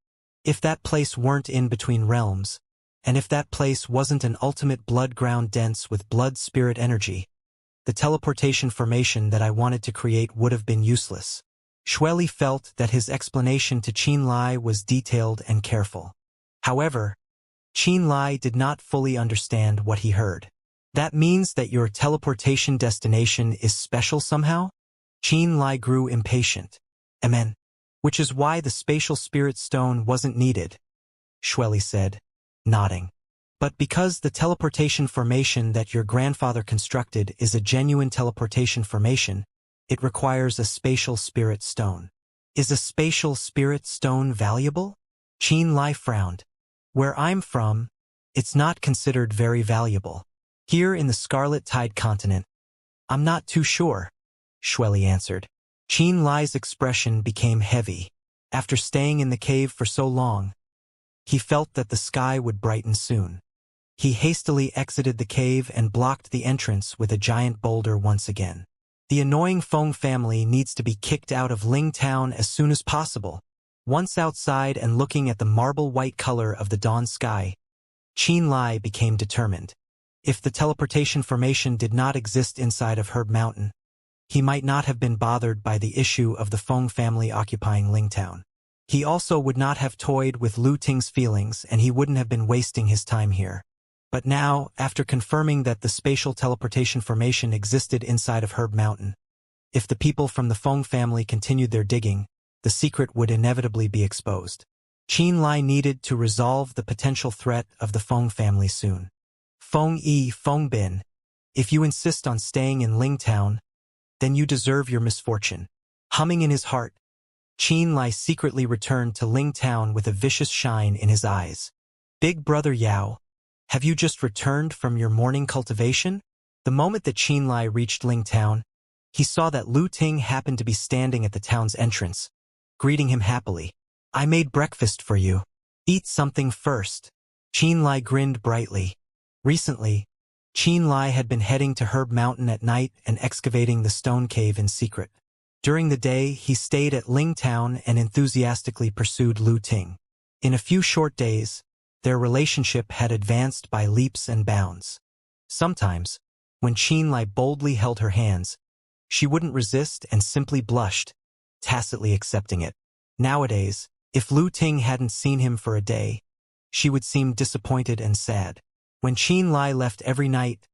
If that place weren't in between realms, and if that place wasn't an ultimate blood ground dense with blood spirit energy, the teleportation formation that I wanted to create would have been useless. Xueli felt that his explanation to Qianlai was detailed and careful. However, Qianlai did not fully understand what he heard. That means that your teleportation destination is special somehow? Qianlai grew impatient. Amen. Which is why the spatial spirit stone wasn't needed, Xueli said, nodding. But because the teleportation formation that your grandfather constructed is a genuine teleportation formation, it requires a spatial spirit stone. Is a spatial spirit stone valuable? Qianlai frowned. Where I'm from, it's not considered very valuable. Here in the Scarlet Tide continent, I'm not too sure, Xueli answered. Qianlai's expression became heavy. After staying in the cave for so long, he felt that the sky would brighten soon. He hastily exited the cave and blocked the entrance with a giant boulder once again. The annoying Feng family needs to be kicked out of Ling Town as soon as possible. Once outside and looking at the marble-white color of the dawn sky, Qianlai became determined. If the teleportation formation did not exist inside of Herb Mountain, he might not have been bothered by the issue of the Feng family occupying Lingtown. He also would not have toyed with Lu Ting's feelings, and he wouldn't have been wasting his time here. But now, after confirming that the spatial teleportation formation existed inside of Herb Mountain, if the people from the Feng family continued their digging, the secret would inevitably be exposed. Qianlai needed to resolve the potential threat of the Feng family soon. Feng Bin, if you insist on staying in Lingtown, then you deserve your misfortune. Humming in his heart, Qianlai secretly returned to Lingtown with a vicious shine in his eyes. Big brother Yao, have you just returned from your morning cultivation? The moment that Qianlai reached Lingtown, he saw that Lu Ting happened to be standing at the town's entrance, greeting him happily. I made breakfast for you. Eat something first. Qianlai grinned brightly. Recently, Qianlai had been heading to Herb Mountain at night and excavating the stone cave in secret. During the day, he stayed at Lingtown and enthusiastically pursued Lu Ting. In a few short days, their relationship had advanced by leaps and bounds. Sometimes, when Qianlai boldly held her hands, she wouldn't resist and simply blushed, tacitly accepting it. Nowadays, if Lu Ting hadn't seen him for a day, she would seem disappointed and sad. When Qianlai left every night,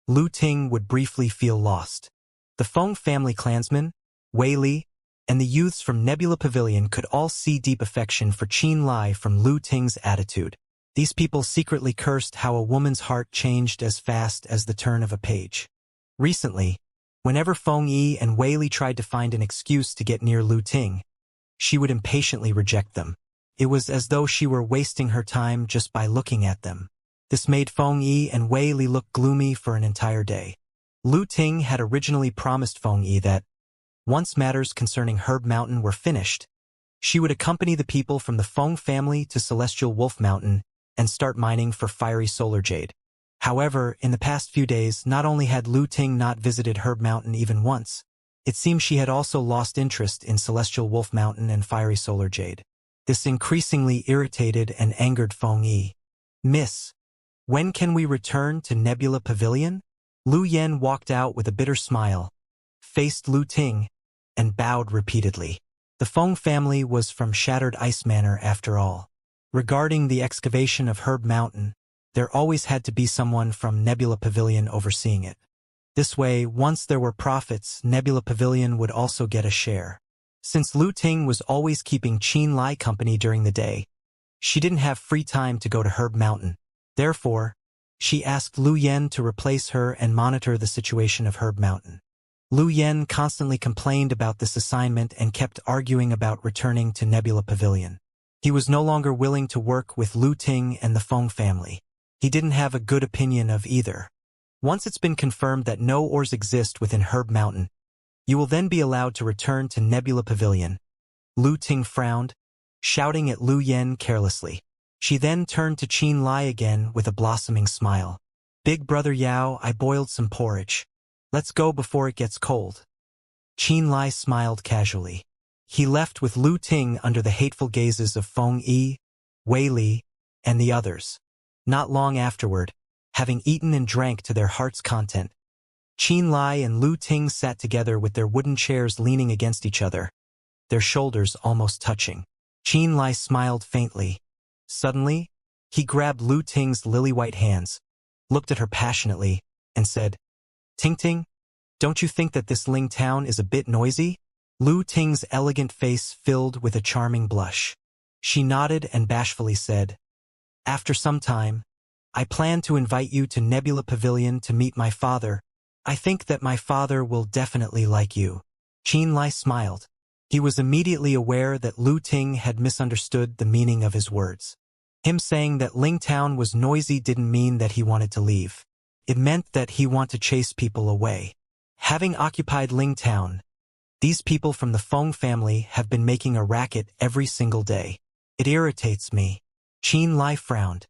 Lu Ting would briefly feel lost. The Feng family clansmen, Wei Li, and the youths from Nebula Pavilion could all see deep affection for Qianlai from Lu Ting's attitude. These people secretly cursed how a woman's heart changed as fast as the turn of a page. Recently, whenever Feng Yi and Wei Li tried to find an excuse to get near Lu Ting, she would impatiently reject them. It was as though she were wasting her time just by looking at them. This made Feng Yi and Wei Li look gloomy for an entire day. Lu Ting had originally promised Feng Yi that, once matters concerning Herb Mountain were finished, she would accompany the people from the Feng family to Celestial Wolf Mountain and start mining for fiery solar jade. However, in the past few days, not only had Lu Ting not visited Herb Mountain even once, it seemed she had also lost interest in Celestial Wolf Mountain and fiery solar jade. This increasingly irritated and angered Feng Yi. "Miss, when can we return to Nebula Pavilion?" Lu Yen walked out with a bitter smile, faced Lu Ting, and bowed repeatedly. The Feng family was from Shattered Ice Manor after all. Regarding the excavation of Herb Mountain, there always had to be someone from Nebula Pavilion overseeing it. This way, once there were profits, Nebula Pavilion would also get a share. Since Lu Ting was always keeping Qin Lai company during the day, she didn't have free time to go to Herb Mountain. Therefore, she asked Lu Yen to replace her and monitor the situation of Herb Mountain. Lu Yen constantly complained about this assignment and kept arguing about returning to Nebula Pavilion. He was no longer willing to work with Lu Ting and the Feng family. He didn't have a good opinion of either. Once it's been confirmed that no ores exist within Herb Mountain, you will then be allowed to return to Nebula Pavilion. Lu Ting frowned, shouting at Lu Yen carelessly. She then turned to Qin Lai again with a blossoming smile. "Big brother Yao, I boiled some porridge. Let's go before it gets cold." Qin Lai smiled casually. He left with Lu Ting under the hateful gazes of Feng Yi, Wei Li, and the others. Not long afterward, having eaten and drank to their heart's content, Qin Lai and Lu Ting sat together with their wooden chairs leaning against each other, their shoulders almost touching. Qin Lai smiled faintly. Suddenly, he grabbed Lu Ting's lily-white hands, looked at her passionately, and said, "Ting Ting, don't you think that this Ling town is a bit noisy?" Lu Ting's elegant face filled with a charming blush. She nodded and bashfully said, "After some time, I plan to invite you to Nebula Pavilion to meet my father. I think that my father will definitely like you." Qin Lai smiled. He was immediately aware that Lu Ting had misunderstood the meaning of his words. Him saying that Ling Town was noisy didn't mean that he wanted to leave. It meant that he wanted to chase people away. Having occupied Ling Town, these people from the Feng family have been making a racket every single day. It irritates me. Qin Lai frowned.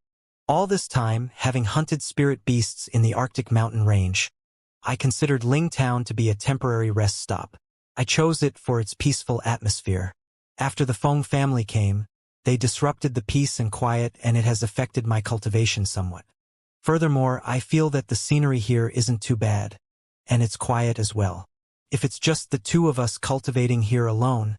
All this time, having hunted spirit beasts in the Arctic mountain range, I considered Ling Town to be a temporary rest stop. I chose it for its peaceful atmosphere. After the Feng family came, they disrupted the peace and quiet, and it has affected my cultivation somewhat. Furthermore, I feel that the scenery here isn't too bad, and it's quiet as well. If it's just the two of us cultivating here alone,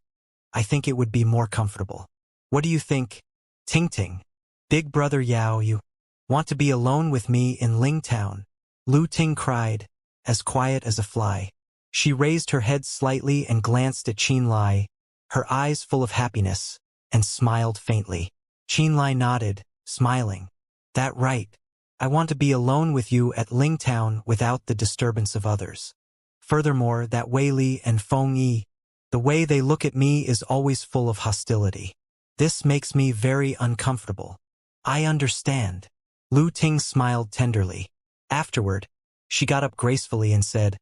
I think it would be more comfortable. What do you think, Ting Ting? "Big brother Yao, you want to be alone with me in Ling Town?" Lu Ting cried, as quiet as a fly. She raised her head slightly and glanced at Qin Lai, her eyes full of happiness, and smiled faintly. Qin Lai nodded, smiling. "That right. I want to be alone with you at Ling Town without the disturbance of others. Furthermore, that Wei Li and Feng Yi, the way they look at me is always full of hostility. This makes me very uncomfortable." "I understand." Lu Ting smiled tenderly. Afterward, she got up gracefully and said,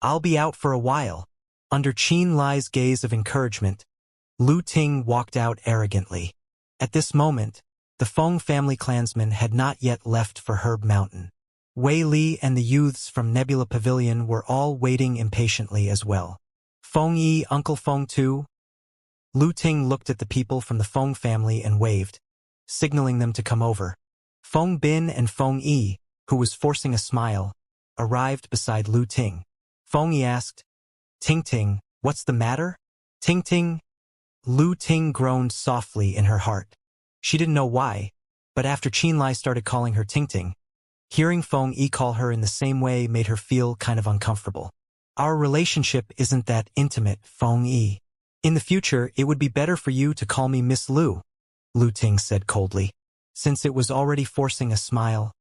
"I'll be out for a while." Under Qin Lai's gaze of encouragement, Lu Ting walked out arrogantly. At this moment, the Feng family clansmen had not yet left for Herb Mountain. Wei Li and the youths from Nebula Pavilion were all waiting impatiently as well. "Feng Yi, Uncle Feng too?" Lu Ting looked at the people from the Feng family and waved, signaling them to come over. Feng Bin and Feng Yi, who was forcing a smile, arrived beside Lu Ting. Feng Yi asked, "Ting Ting, what's the matter?" "Ting Ting?" Lu Ting groaned softly in her heart. She didn't know why, but after Qin Lai started calling her Ting Ting, hearing Feng Yi call her in the same way made her feel kind of uncomfortable. "Our relationship isn't that intimate, Feng Yi. In the future, it would be better for you to call me Miss Lu," Lu Ting said coldly. Since it was already forcing a smile,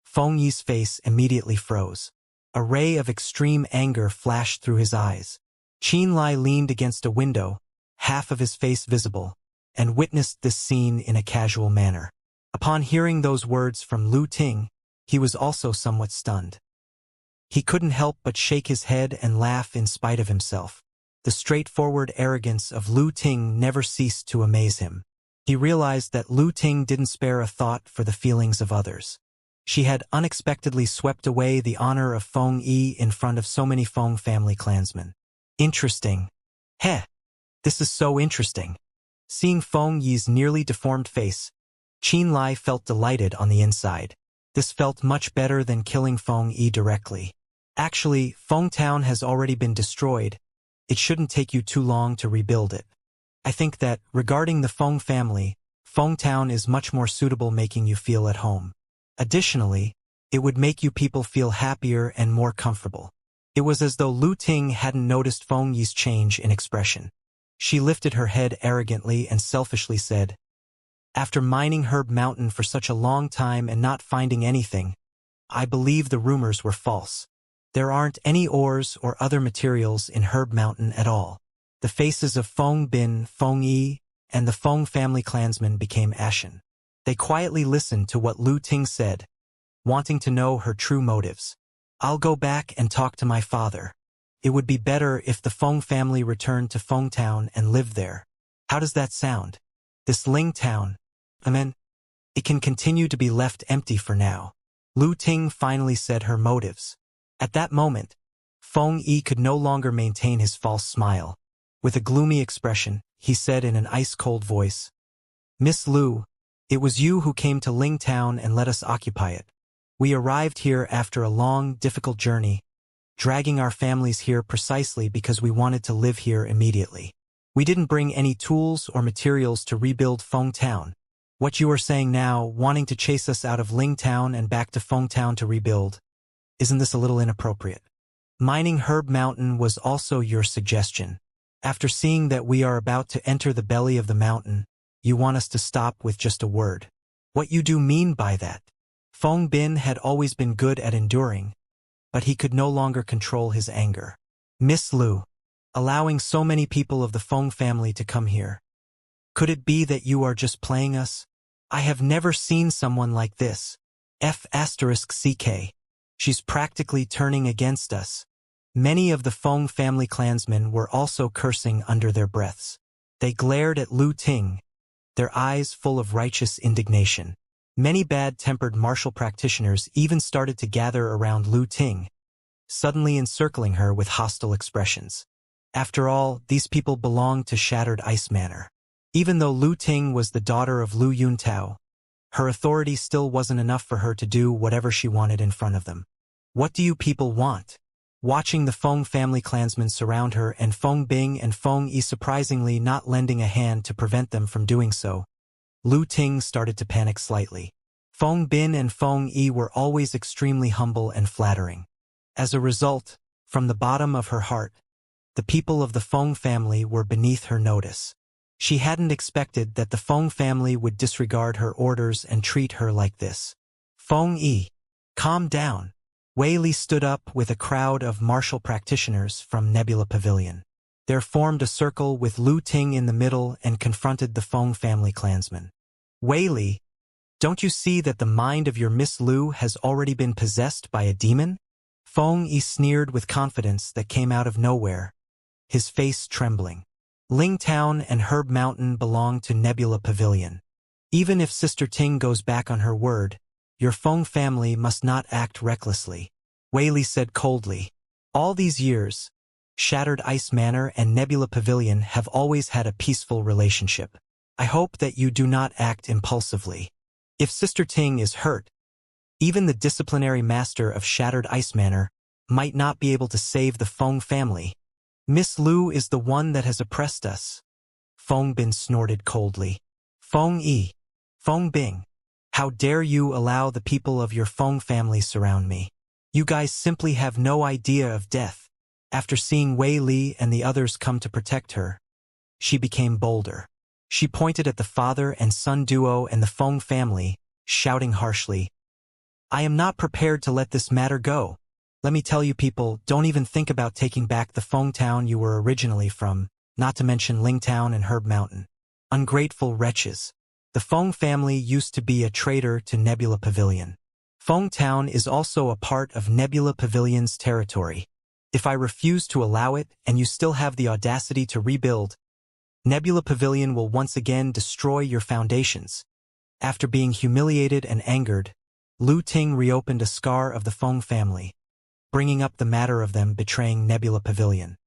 Feng Yi's face immediately froze. A ray of extreme anger flashed through his eyes. Qin Lai leaned against a window, half of his face visible, and witnessed this scene in a casual manner. Upon hearing those words from Lu Ting, he was also somewhat stunned. He couldn't help but shake his head and laugh in spite of himself. The straightforward arrogance of Lu Ting never ceased to amaze him. He realized that Lu Ting didn't spare a thought for the feelings of others. She had unexpectedly swept away the honor of Feng Yi in front of so many Feng family clansmen. Interesting. Heh. This is so interesting. Seeing Feng Yi's nearly deformed face, Qin Lai felt delighted on the inside. This felt much better than killing Feng Yi directly. Actually, Feng Town has already been destroyed. It shouldn't take you too long to rebuild it. I think that, regarding the Feng family, Feng Town is much more suitable, making you feel at home. Additionally, it would make you people feel happier and more comfortable. It was as though Lu Ting hadn't noticed Feng Yi's change in expression. She lifted her head arrogantly and selfishly said, "After mining Herb Mountain for such a long time and not finding anything, I believe the rumors were false. There aren't any ores or other materials in Herb Mountain at all." The faces of Feng Bin, Feng Yi, and the Feng family clansmen became ashen. They quietly listened to what Lu Ting said, wanting to know her true motives. "I'll go back and talk to my father. It would be better if the Feng family returned to Feng Town and lived there. How does that sound? This Ling Town, it can continue to be left empty for now." Lu Ting finally said her motives. At that moment, Feng Yi could no longer maintain his false smile. With a gloomy expression, he said in an ice-cold voice, "Miss Lu, it was you who came to Ling Town and let us occupy it. We arrived here after a long, difficult journey, dragging our families here precisely because we wanted to live here immediately. We didn't bring any tools or materials to rebuild Feng Town. What you are saying now, wanting to chase us out of Ling Town and back to Feng Town to rebuild, isn't this a little inappropriate? Mining Herb Mountain was also your suggestion. After seeing that we are about to enter the belly of the mountain, you want us to stop with just a word. What you do mean by that?" Feng Bin had always been good at enduring, but he could no longer control his anger. "Miss Lu, allowing so many people of the Feng family to come here. Could it be that you are just playing us? I have never seen someone like this. F***CK. She's practically turning against us." Many of the Feng family clansmen were also cursing under their breaths. They glared at Lu Ting, their eyes full of righteous indignation. Many bad-tempered martial practitioners even started to gather around Lu Ting, suddenly encircling her with hostile expressions. After all, these people belonged to Shattered Ice Manor. Even though Lu Ting was the daughter of Lu Yuntao, her authority still wasn't enough for her to do whatever she wanted in front of them. "What do you people want?" Watching the Feng family clansmen surround her and Feng Bing and Feng Yi surprisingly not lending a hand to prevent them from doing so, Lu Ting started to panic slightly. Feng Bin and Feng Yi were always extremely humble and flattering. As a result, from the bottom of her heart, the people of the Feng family were beneath her notice. She hadn't expected that the Feng family would disregard her orders and treat her like this. "Feng Yi, calm down." Wei Li stood up with a crowd of martial practitioners from Nebula Pavilion. They formed a circle with Lu Ting in the middle and confronted the Feng family clansmen. "Wei Li, don't you see that the mind of your Miss Lu has already been possessed by a demon?" Feng Yi sneered with confidence that came out of nowhere, his face trembling. "Ling Town and Herb Mountain belong to Nebula Pavilion. Even if Sister Ting goes back on her word, your Feng family must not act recklessly," Wei Li said coldly. "All these years, Shattered Ice Manor and Nebula Pavilion have always had a peaceful relationship. I hope that you do not act impulsively. If Sister Ting is hurt, even the disciplinary master of Shattered Ice Manor might not be able to save the Feng family. Miss Lu is the one that has oppressed us." Feng Bin snorted coldly. "Feng Yi, Feng Bing. How dare you allow the people of your Feng family surround me? You guys simply have no idea of death." After seeing Wei Li and the others come to protect her, she became bolder. She pointed at the father and son duo and the Feng family, shouting harshly, "I am not prepared to let this matter go. Let me tell you people, don't even think about taking back the Feng Town you were originally from, not to mention Ling Town and Herb Mountain. Ungrateful wretches. The Feng family used to be a traitor to Nebula Pavilion. Feng Town is also a part of Nebula Pavilion's territory. If I refuse to allow it and you still have the audacity to rebuild, Nebula Pavilion will once again destroy your foundations. After being humiliated and angered, Lu Ting reopened a scar of the Feng family, bringing up the matter of them betraying Nebula Pavilion.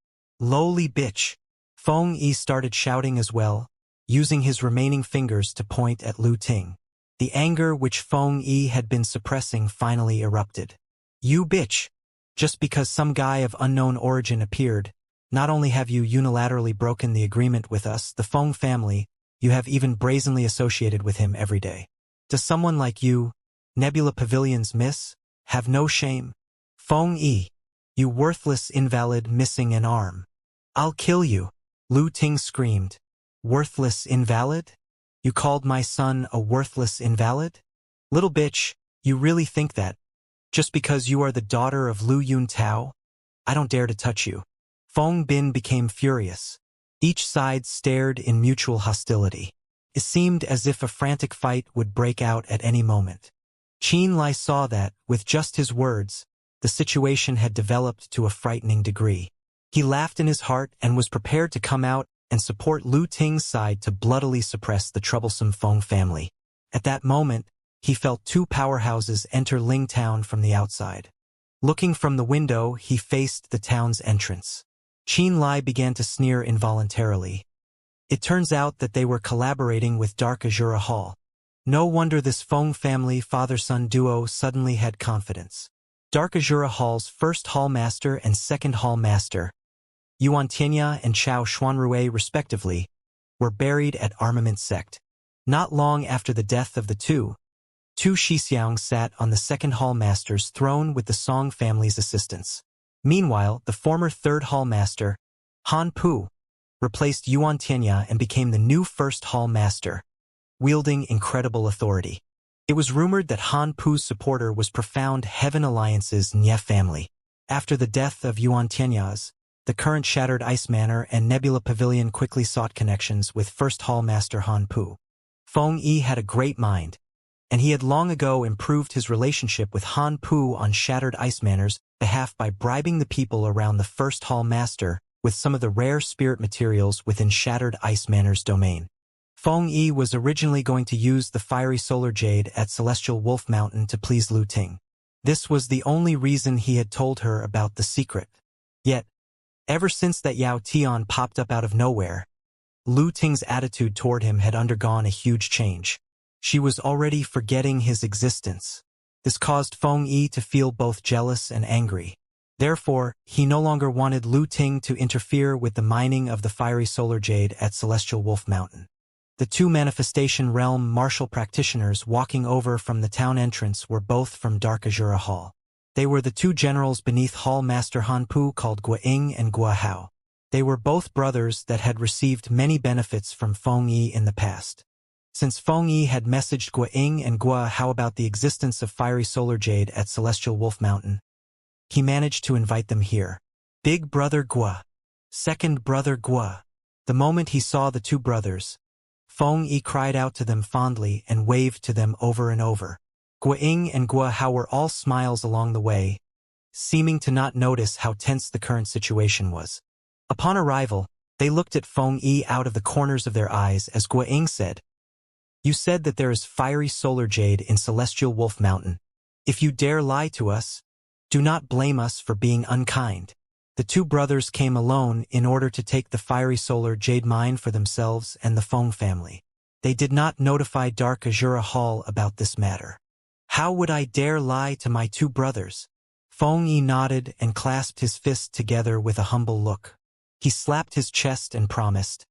Lowly bitch! Feng Yi started shouting as well, using his remaining fingers to point at Lu Ting. The anger which Feng Yi had been suppressing finally erupted. You bitch! Just because some guy of unknown origin appeared, not only have you unilaterally broken the agreement with us, the Feng family, you have even brazenly associated with him every day. Does someone like you, Nebula Pavilion's miss, have no shame? Feng Yi, you worthless invalid missing an arm. I'll kill you! Lu Ting screamed. Worthless invalid? You called my son a worthless invalid? Little bitch, you really think that? Just because you are the daughter of Lu Yun Tao? I don't dare to touch you. Feng Bin became furious. Each side stared in mutual hostility. It seemed as if a frantic fight would break out at any moment. Qin Lai saw that, with just his words, the situation had developed to a frightening degree. He laughed in his heart and was prepared to come out and support Lu Ting's side to bloodily suppress the troublesome Feng family. At that moment, he felt two powerhouses enter Ling Town from the outside. Looking from the window, he faced the town's entrance. Qin Lai began to sneer involuntarily. It turns out that they were collaborating with Dark Azura Hall. No wonder this Feng family father-son duo suddenly had confidence. Dark Azura Hall's first hall master and second hall master, Yuan Tianya and Chao Xuanrui respectively, were buried at Armament Sect. Not long after the death of the two Xianxia sat on the second hall master's throne with the Song family's assistance. Meanwhile, the former third hall master, Han Pu, replaced Yuan Tianya and became the new first hall master, wielding incredible authority. It was rumored that Han Pu's supporter was Profound Heaven Alliance's Nye family. After the death of Yuan Tianya's, the current Shattered Ice Manor and Nebula Pavilion quickly sought connections with First Hall Master Han Pu. Feng Yi had a great mind, and he had long ago improved his relationship with Han Pu on Shattered Ice Manor's behalf by bribing the people around the First Hall Master with some of the rare spirit materials within Shattered Ice Manor's domain. Feng Yi was originally going to use the fiery solar jade at Celestial Wolf Mountain to please Lu Ting. This was the only reason he had told her about the secret. Yet, ever since that Yao Tian popped up out of nowhere, Lu Ting's attitude toward him had undergone a huge change. She was already forgetting his existence. This caused Feng Yi to feel both jealous and angry. Therefore, he no longer wanted Lu Ting to interfere with the mining of the fiery solar jade at Celestial Wolf Mountain. The two Manifestation Realm martial practitioners walking over from the town entrance were both from Dark Azura Hall. They were the two generals beneath Hall Master Han Pu called Gua'ing and Guahao. They were both brothers that had received many benefits from Feng Yi in the past. Since Feng Yi had messaged Gua'ing and Guahao about the existence of fiery solar jade at Celestial Wolf Mountain, he managed to invite them here. Big brother Gua. Second brother Gua. The moment he saw the two brothers, Feng Yi cried out to them fondly and waved to them over and over. Gua'ing and Guahao were all smiles along the way, seeming to not notice how tense the current situation was. Upon arrival, they looked at Feng Yi out of the corners of their eyes as Gua'ing said, "You said that there is fiery solar jade in Celestial Wolf Mountain. If you dare lie to us, do not blame us for being unkind." The two brothers came alone in order to take the fiery solar jade mine for themselves and the Feng family. They did not notify Dark Azura Hall about this matter. How would I dare lie to my two brothers? Feng Yi nodded and clasped his fists together with a humble look. He slapped his chest and promised,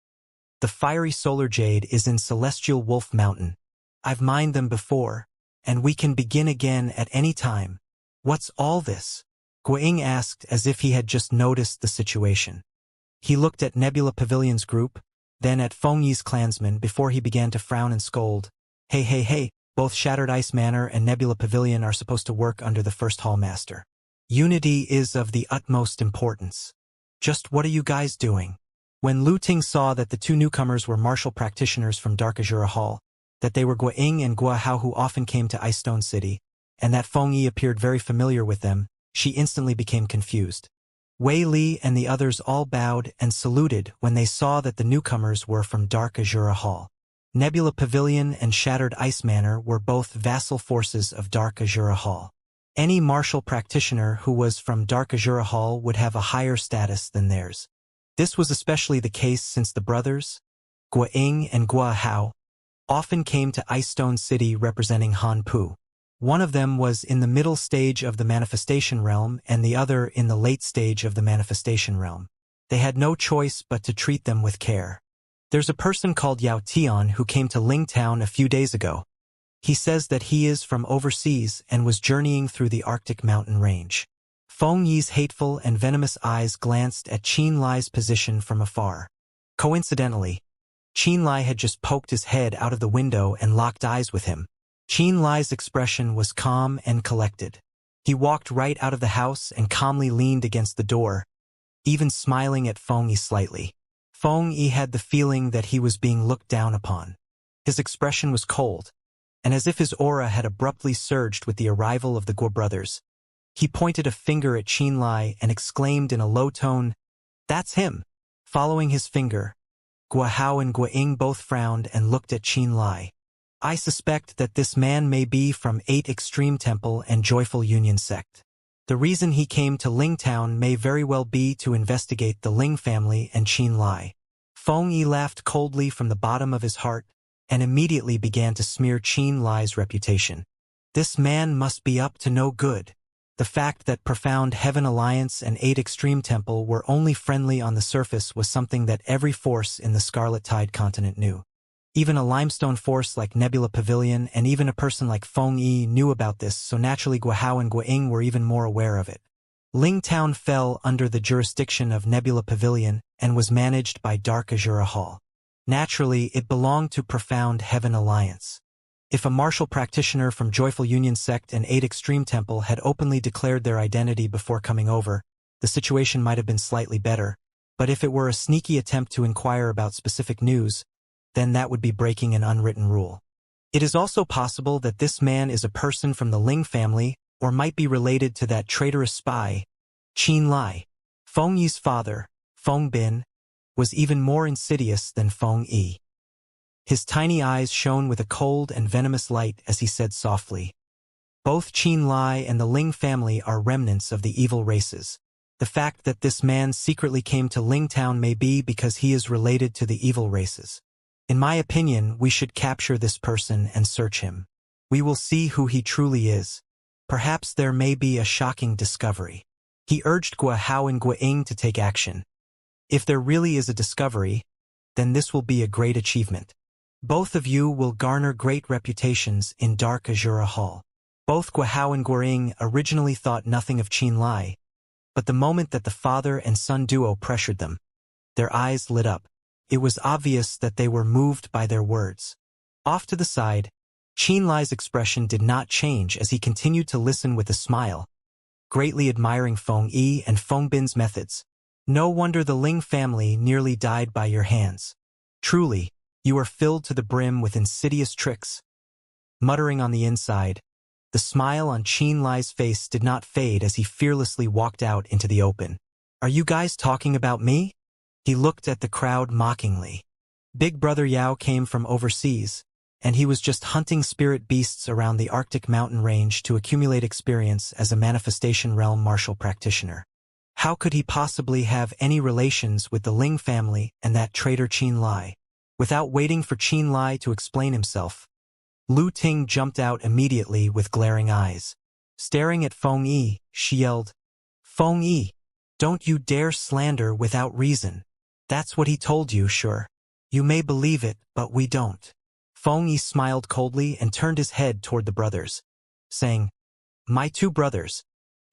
"The fiery solar jade is in Celestial Wolf Mountain. I've mined them before, and we can begin again at any time." "What's all this?" Gua'ing asked as if he had just noticed the situation. He looked at Nebula Pavilion's group, then at Feng Yi's clansmen before he began to frown and scold. Hey, both Shattered Ice Manor and Nebula Pavilion are supposed to work under the First Hall Master. Unity is of the utmost importance. Just what are you guys doing? When Lu Ting saw that the two newcomers were martial practitioners from Dark Azura Hall, that they were Guiying and Guahao who often came to Ice Stone City, and that Feng Yi appeared very familiar with them, she instantly became confused. Wei Li and the others all bowed and saluted when they saw that the newcomers were from Dark Azura Hall. Nebula Pavilion and Shattered Ice Manor were both vassal forces of Dark Azura Hall. Any martial practitioner who was from Dark Azura Hall would have a higher status than theirs. This was especially the case since the brothers, Guiying and Guahao, often came to Ice Stone City representing Han Pu. One of them was in the middle stage of the manifestation realm and the other in the late stage of the manifestation realm. They had no choice but to treat them with care. There's a person called Yao Tian who came to Ling Town a few days ago. He says that he is from overseas and was journeying through the Arctic mountain range. Feng Yi's hateful and venomous eyes glanced at Qin Lai's position from afar. Coincidentally, Qin Lai had just poked his head out of the window and locked eyes with him. Qin Lai's expression was calm and collected. He walked right out of the house and calmly leaned against the door, even smiling at Feng Yi slightly. Feng Yi had the feeling that he was being looked down upon. His expression was cold, and as if his aura had abruptly surged with the arrival of the Guo brothers. He pointed a finger at Qin Lai and exclaimed in a low tone, "That's him!" Following his finger, Guahao and Guiying both frowned and looked at Qin Lai. "I suspect that this man may be from 8 Extreme Temple and Joyful Union Sect. The reason he came to Ling Town may very well be to investigate the Ling family and Qin Lai." Feng Yi laughed coldly from the bottom of his heart and immediately began to smear Qin Lai's reputation. This man must be up to no good. The fact that Profound Heaven Alliance and 8 Extreme Temple were only friendly on the surface was something that every force in the Scarlet Tide continent knew. Even a limestone force like Nebula Pavilion and even a person like Feng Yi knew about this, so naturally Guahao and Guiying were even more aware of it. Ling Town fell under the jurisdiction of Nebula Pavilion and was managed by Dark Azura Hall. Naturally, it belonged to Profound Heaven Alliance. If a martial practitioner from Joyful Union Sect and 8 Extreme Temple had openly declared their identity before coming over, the situation might have been slightly better, but if it were a sneaky attempt to inquire about specific news, then that would be breaking an unwritten rule. It is also possible that this man is a person from the Ling family or might be related to that traitorous spy, Qin Lai. Feng Yi's father, Feng Bin, was even more insidious than Feng Yi. His tiny eyes shone with a cold and venomous light as he said softly, "Both Qin Lai and the Ling family are remnants of the evil races. The fact that this man secretly came to Ling Town may be because he is related to the evil races. In my opinion, we should capture this person and search him. We will see who he truly is. Perhaps there may be a shocking discovery." He urged Guahao and Guiying to take action. If there really is a discovery, then this will be a great achievement. Both of you will garner great reputations in Dark Azura Hall. Both Guahao and Guiying originally thought nothing of Qin Lai, but the moment that the father and son duo pressured them, their eyes lit up. It was obvious that they were moved by their words. Off to the side, Qin Lai's expression did not change as he continued to listen with a smile, greatly admiring Feng Yi and Feng Bin's methods. "No wonder the Ling family nearly died by your hands. Truly, you are filled to the brim with insidious tricks." Muttering on the inside, the smile on Qin Lai's face did not fade as he fearlessly walked out into the open. "Are you guys talking about me?" He looked at the crowd mockingly. Big Brother Yao came from overseas, and he was just hunting spirit beasts around the Arctic mountain range to accumulate experience as a manifestation realm martial practitioner. How could he possibly have any relations with the Ling family and that traitor Qin Lai? Without waiting for Qin Lai to explain himself, Lu Ting jumped out immediately with glaring eyes. Staring at Feng Yi, she yelled, "Feng Yi, don't you dare slander without reason. That's what he told you, sure. You may believe it, but we don't." Feng Yi smiled coldly and turned his head toward the brothers, saying, "My 2 brothers,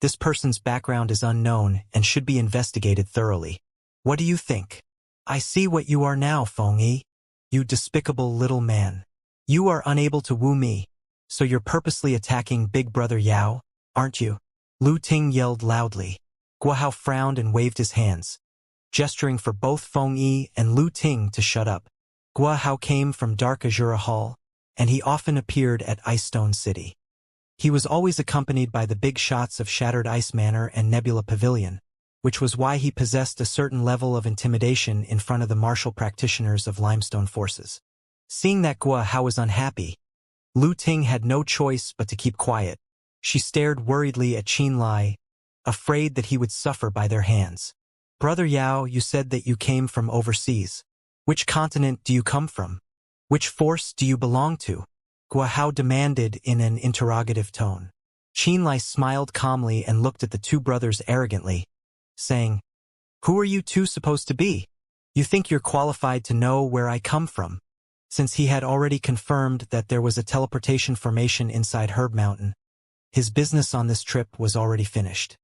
this person's background is unknown and should be investigated thoroughly. What do you think? I see what you are now, Feng Yi. You despicable little man. You are unable to woo me, so you're purposely attacking Big Brother Yao, aren't you?" Lu Ting yelled loudly. Guahao frowned and waved his hands, gesturing for both Feng Yi and Lu Ting to shut up. Guahao came from Dark Azura Hall, and he often appeared at Ice Stone City. He was always accompanied by the big shots of Shattered Ice Manor and Nebula Pavilion, which was why he possessed a certain level of intimidation in front of the martial practitioners of Limestone forces. Seeing that Guo Hao was unhappy, Lu Ting had no choice but to keep quiet. She stared worriedly at Qin Lai, afraid that he would suffer by their hands. "Brother Yao, you said that you came from overseas. Which continent do you come from? Which force do you belong to?" Guo Hao demanded in an interrogative tone. Qin Lai smiled calmly and looked at the two brothers arrogantly, saying, "Who are you two supposed to be? You think you're qualified to know where I come from?" Since he had already confirmed that there was a teleportation formation inside Herb Mountain, his business on this trip was already finished.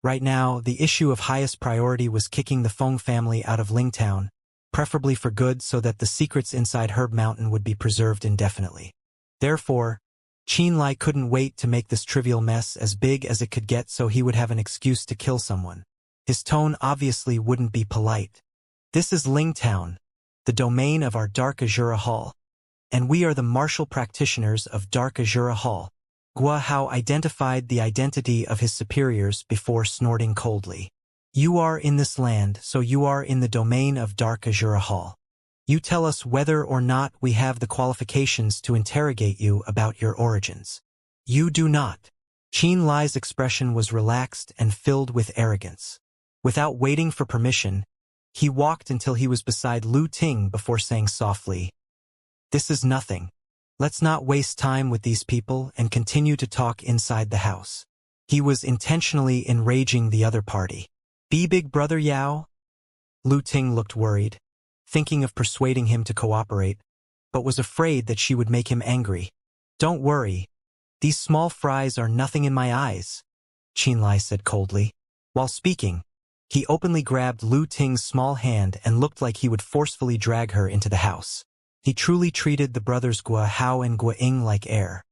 Right now, the issue of highest priority was kicking the Feng family out of Lingtown, preferably for good so that the secrets inside Herb Mountain would be preserved indefinitely. Therefore, Qin Lai couldn't wait to make this trivial mess as big as it could get so he would have an excuse to kill someone. His tone obviously wouldn't be polite. "This is Lingtown, the domain of our Dark Azura Hall, and we are the martial practitioners of Dark Azura Hall." Guo Hao identified the identity of his superiors before snorting coldly. "You are in this land, so you are in the domain of Dark Azura Hall. You tell us whether or not we have the qualifications to interrogate you about your origins." "You do not." Qin Lai's expression was relaxed and filled with arrogance. Without waiting for permission, he walked until he was beside Lu Ting before saying softly, "This is nothing. Let's not waste time with these people and continue to talk inside the house." He was intentionally enraging the other party. "Be Big Brother Yao?" Lu Ting looked worried, thinking of persuading him to cooperate, but was afraid that she would make him angry. "Don't worry. These small fries are nothing in my eyes," Qin Lai said coldly. While speaking, he openly grabbed Lu Ting's small hand and looked like he would forcefully drag her into the house. He truly treated the brothers Guo Hao and Guo Ying like air.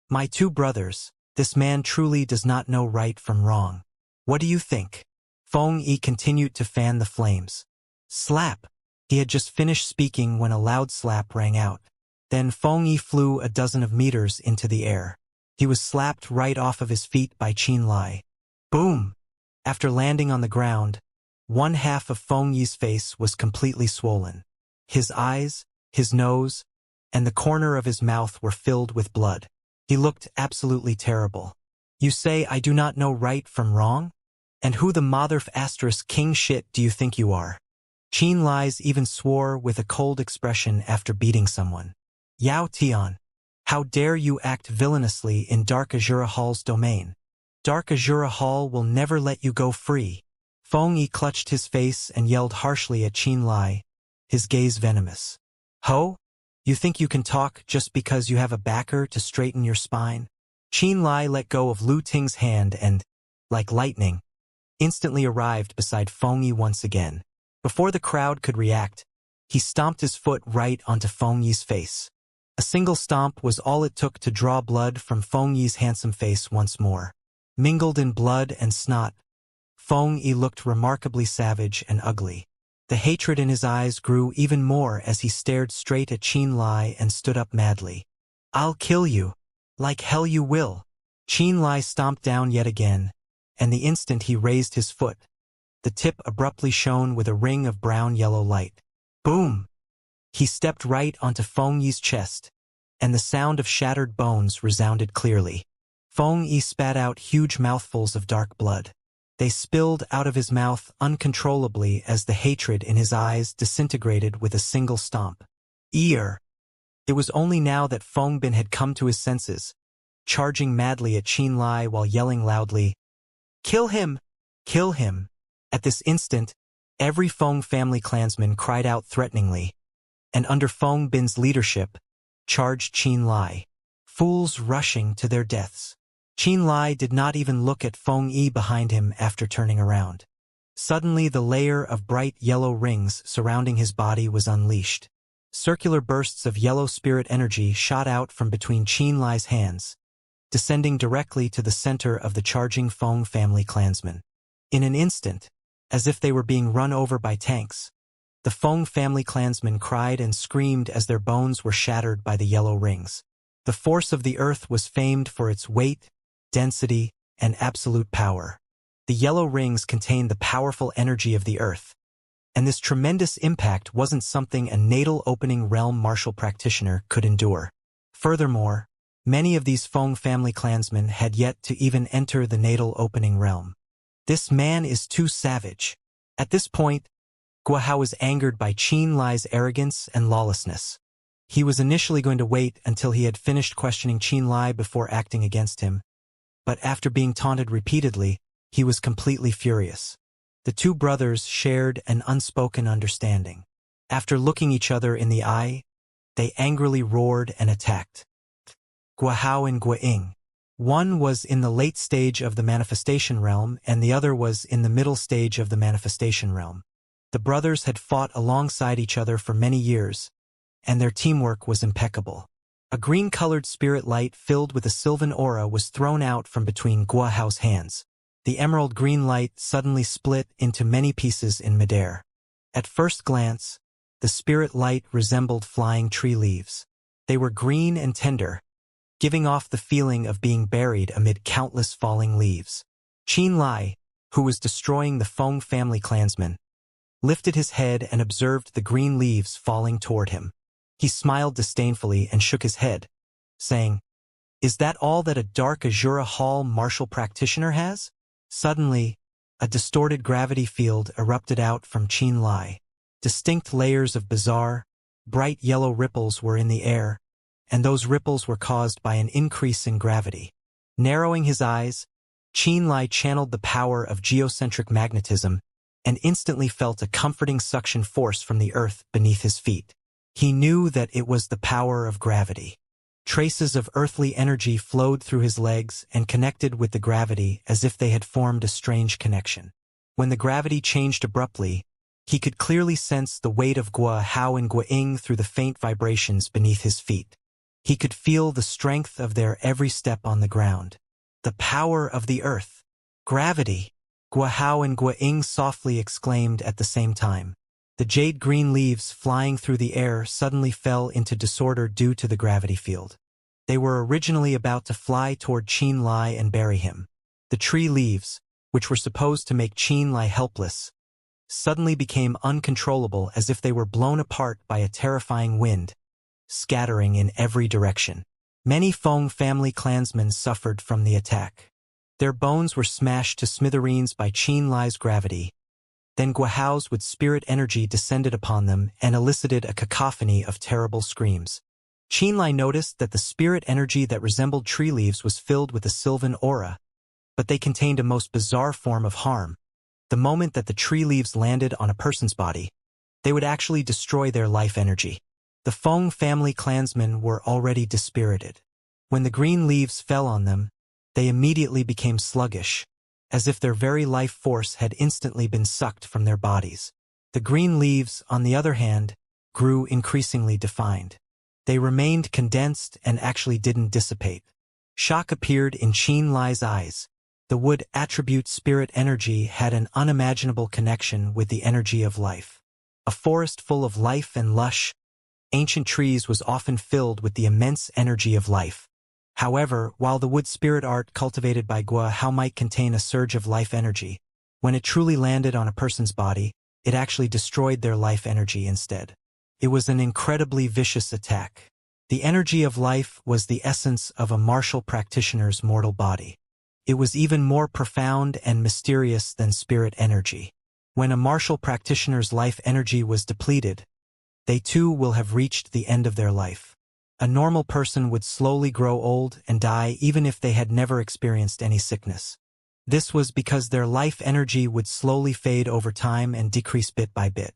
"My two brothers, this man truly does not know right from wrong. What do you think?" Feng Yi continued to fan the flames. Slap! He had just finished speaking when a loud slap rang out. Then Feng Yi flew a dozen of meters into the air. He was slapped right off of his feet by Qin Lai. Boom! After landing on the ground, one half of Feng Yi's face was completely swollen. His eyes, his nose, and the corner of his mouth were filled with blood. He looked absolutely terrible. "You say I do not know right from wrong? And who the mother*** king shit do you think you are?" Qin Lai's even swore with a cold expression after beating someone. "Yao Tian, how dare you act villainously in Dark Azura Hall's domain? Dark Azura Hall will never let you go free." Feng Yi clutched his face and yelled harshly at Qin Lai, his gaze venomous. "Ho? You think you can talk just because you have a backer to straighten your spine?" Qin Lai let go of Lu Ting's hand and, like lightning, instantly arrived beside Feng Yi once again. Before the crowd could react, he stomped his foot right onto Feng Yi's face. A single stomp was all it took to draw blood from Feng Yi's handsome face once more. Mingled in blood and snot, Feng Yi looked remarkably savage and ugly. The hatred in his eyes grew even more as he stared straight at Qin Lai and stood up madly. "I'll kill you. Like hell you will." Qin Lai stomped down yet again, and the instant he raised his foot, the tip abruptly shone with a ring of brown-yellow light. Boom! He stepped right onto Feng Yi's chest, and the sound of shattered bones resounded clearly. Feng Yi spat out huge mouthfuls of dark blood. They spilled out of his mouth uncontrollably as the hatred in his eyes disintegrated with a single stomp. Ear! It was only now that Feng Bin had come to his senses, charging madly at Qin Lai while yelling loudly, "Kill him! Kill him!" At this instant, every Feng family clansman cried out threateningly, and under Feng Bin's leadership, charged Qin Lai, fools rushing to their deaths. Qin Lai did not even look at Feng Yi behind him after turning around. Suddenly the layer of bright yellow rings surrounding his body was unleashed. Circular bursts of yellow spirit energy shot out from between Qin Lai's hands, descending directly to the center of the charging Feng family clansmen. In an instant, as if they were being run over by tanks, the Feng family clansmen cried and screamed as their bones were shattered by the yellow rings. The force of the earth was famed for its weight, density, and absolute power. The yellow rings contained the powerful energy of the earth, and this tremendous impact wasn't something a natal opening realm martial practitioner could endure. Furthermore, many of these Feng family clansmen had yet to even enter the natal opening realm. This man is too savage. At this point, Guahao was angered by Qin Lai's arrogance and lawlessness. He was initially going to wait until he had finished questioning Qin Lai before acting against him, but after being taunted repeatedly, he was completely furious. The two brothers shared an unspoken understanding. After looking each other in the eye, they angrily roared and attacked. Guahao and Guaying. One was in the late stage of the manifestation realm and the other was in the middle stage of the manifestation realm. The brothers had fought alongside each other for many years, and their teamwork was impeccable. A green-colored spirit light filled with a sylvan aura was thrown out from between Guahao's hands. The emerald green light suddenly split into many pieces in midair. At first glance, the spirit light resembled flying tree leaves. They were green and tender, giving off the feeling of being buried amid countless falling leaves. Qin Lai, who was destroying the Feng family clansmen, lifted his head and observed the green leaves falling toward him. He smiled disdainfully and shook his head, saying, "Is that all that a dark Azura Hall martial practitioner has?" Suddenly, a distorted gravity field erupted out from Qin Lai. Distinct layers of bizarre, bright yellow ripples were in the air, and those ripples were caused by an increase in gravity. Narrowing his eyes, Qin Lai channeled the power of geocentric magnetism and instantly felt a comforting suction force from the earth beneath his feet. He knew that it was the power of gravity. Traces of earthly energy flowed through his legs and connected with the gravity as if they had formed a strange connection. When the gravity changed abruptly, he could clearly sense the weight of Guahao and Guaying through the faint vibrations beneath his feet. He could feel the strength of their every step on the ground. The power of the earth. Gravity! Guahao and Guaying softly exclaimed at the same time. The jade-green leaves flying through the air suddenly fell into disorder due to the gravity field. They were originally about to fly toward Qin Lai and bury him. The tree leaves, which were supposed to make Qin Lai helpless, suddenly became uncontrollable as if they were blown apart by a terrifying wind, scattering in every direction. Many Feng family clansmen suffered from the attack. Their bones were smashed to smithereens by Qin Lai's gravity. Then Guahao's with spirit energy descended upon them and elicited a cacophony of terrible screams. Qin Lai noticed that the spirit energy that resembled tree leaves was filled with a sylvan aura, but they contained a most bizarre form of harm. The moment that the tree leaves landed on a person's body, they would actually destroy their life energy. The Feng family clansmen were already dispirited. When the green leaves fell on them, they immediately became sluggish, as if their very life force had instantly been sucked from their bodies. The green leaves, on the other hand, grew increasingly defined. They remained condensed and actually didn't dissipate. Shock appeared in Qin Lai's eyes. The wood attribute spirit energy had an unimaginable connection with the energy of life. A forest full of life and lush, ancient trees was often filled with the immense energy of life. However, while the wood spirit art cultivated by Guahao might contain a surge of life energy, when it truly landed on a person's body, it actually destroyed their life energy instead. It was an incredibly vicious attack. The energy of life was the essence of a martial practitioner's mortal body. It was even more profound and mysterious than spirit energy. When a martial practitioner's life energy was depleted, they too will have reached the end of their life. A normal person would slowly grow old and die even if they had never experienced any sickness. This was because their life energy would slowly fade over time and decrease bit by bit.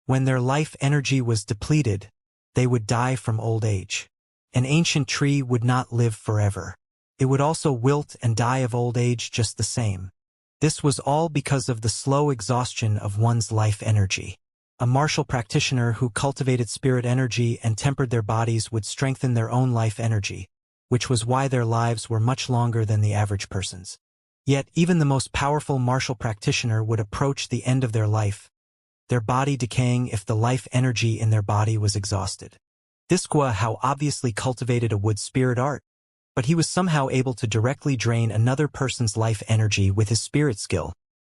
When their life energy was depleted, they would die from old age. An ancient tree would not live forever. It would also wilt and die of old age just the same. This was all because of the slow exhaustion of one's life energy. A martial practitioner who cultivated spirit energy and tempered their bodies would strengthen their own life energy, which was why their lives were much longer than the average person's. Yet even the most powerful martial practitioner would approach the end of their life, their body decaying if the life energy in their body was exhausted. This Guahao obviously cultivated a wood spirit art, but he was somehow able to directly drain another person's life energy with his spirit skill,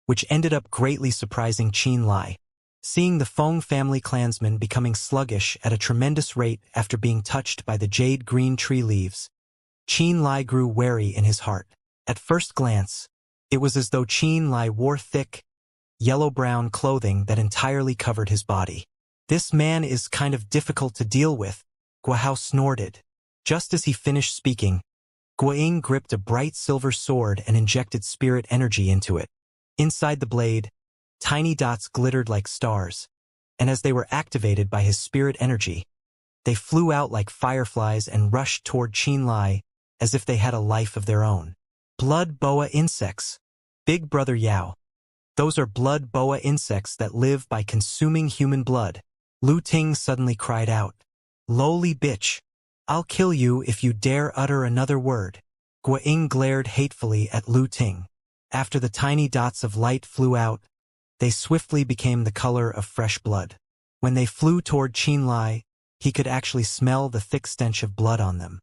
which ended up greatly surprising Qin Lai. Seeing the Feng family clansmen becoming sluggish at a tremendous rate after being touched by the jade green tree leaves, Qin Lai grew wary in his heart. At first glance, it was as though Qin Lai wore thick, yellow-brown clothing that entirely covered his body. This man is kind of difficult to deal with, Guahao snorted. Just as he finished speaking, Guiying gripped a bright silver sword and injected spirit energy into it. Inside the blade, tiny dots glittered like stars, and as they were activated by his spirit energy, they flew out like fireflies and rushed toward Qin Lai as if they had a life of their own. Blood boa insects. Big Brother Yao. Those are blood boa insects that live by consuming human blood. Lu Ting suddenly cried out. Lowly bitch. I'll kill you if you dare utter another word. Guiying glared hatefully at Lu Ting. After the tiny dots of light flew out, they swiftly became the color of fresh blood. When they flew toward Qin Lai, he could actually smell the thick stench of blood on them.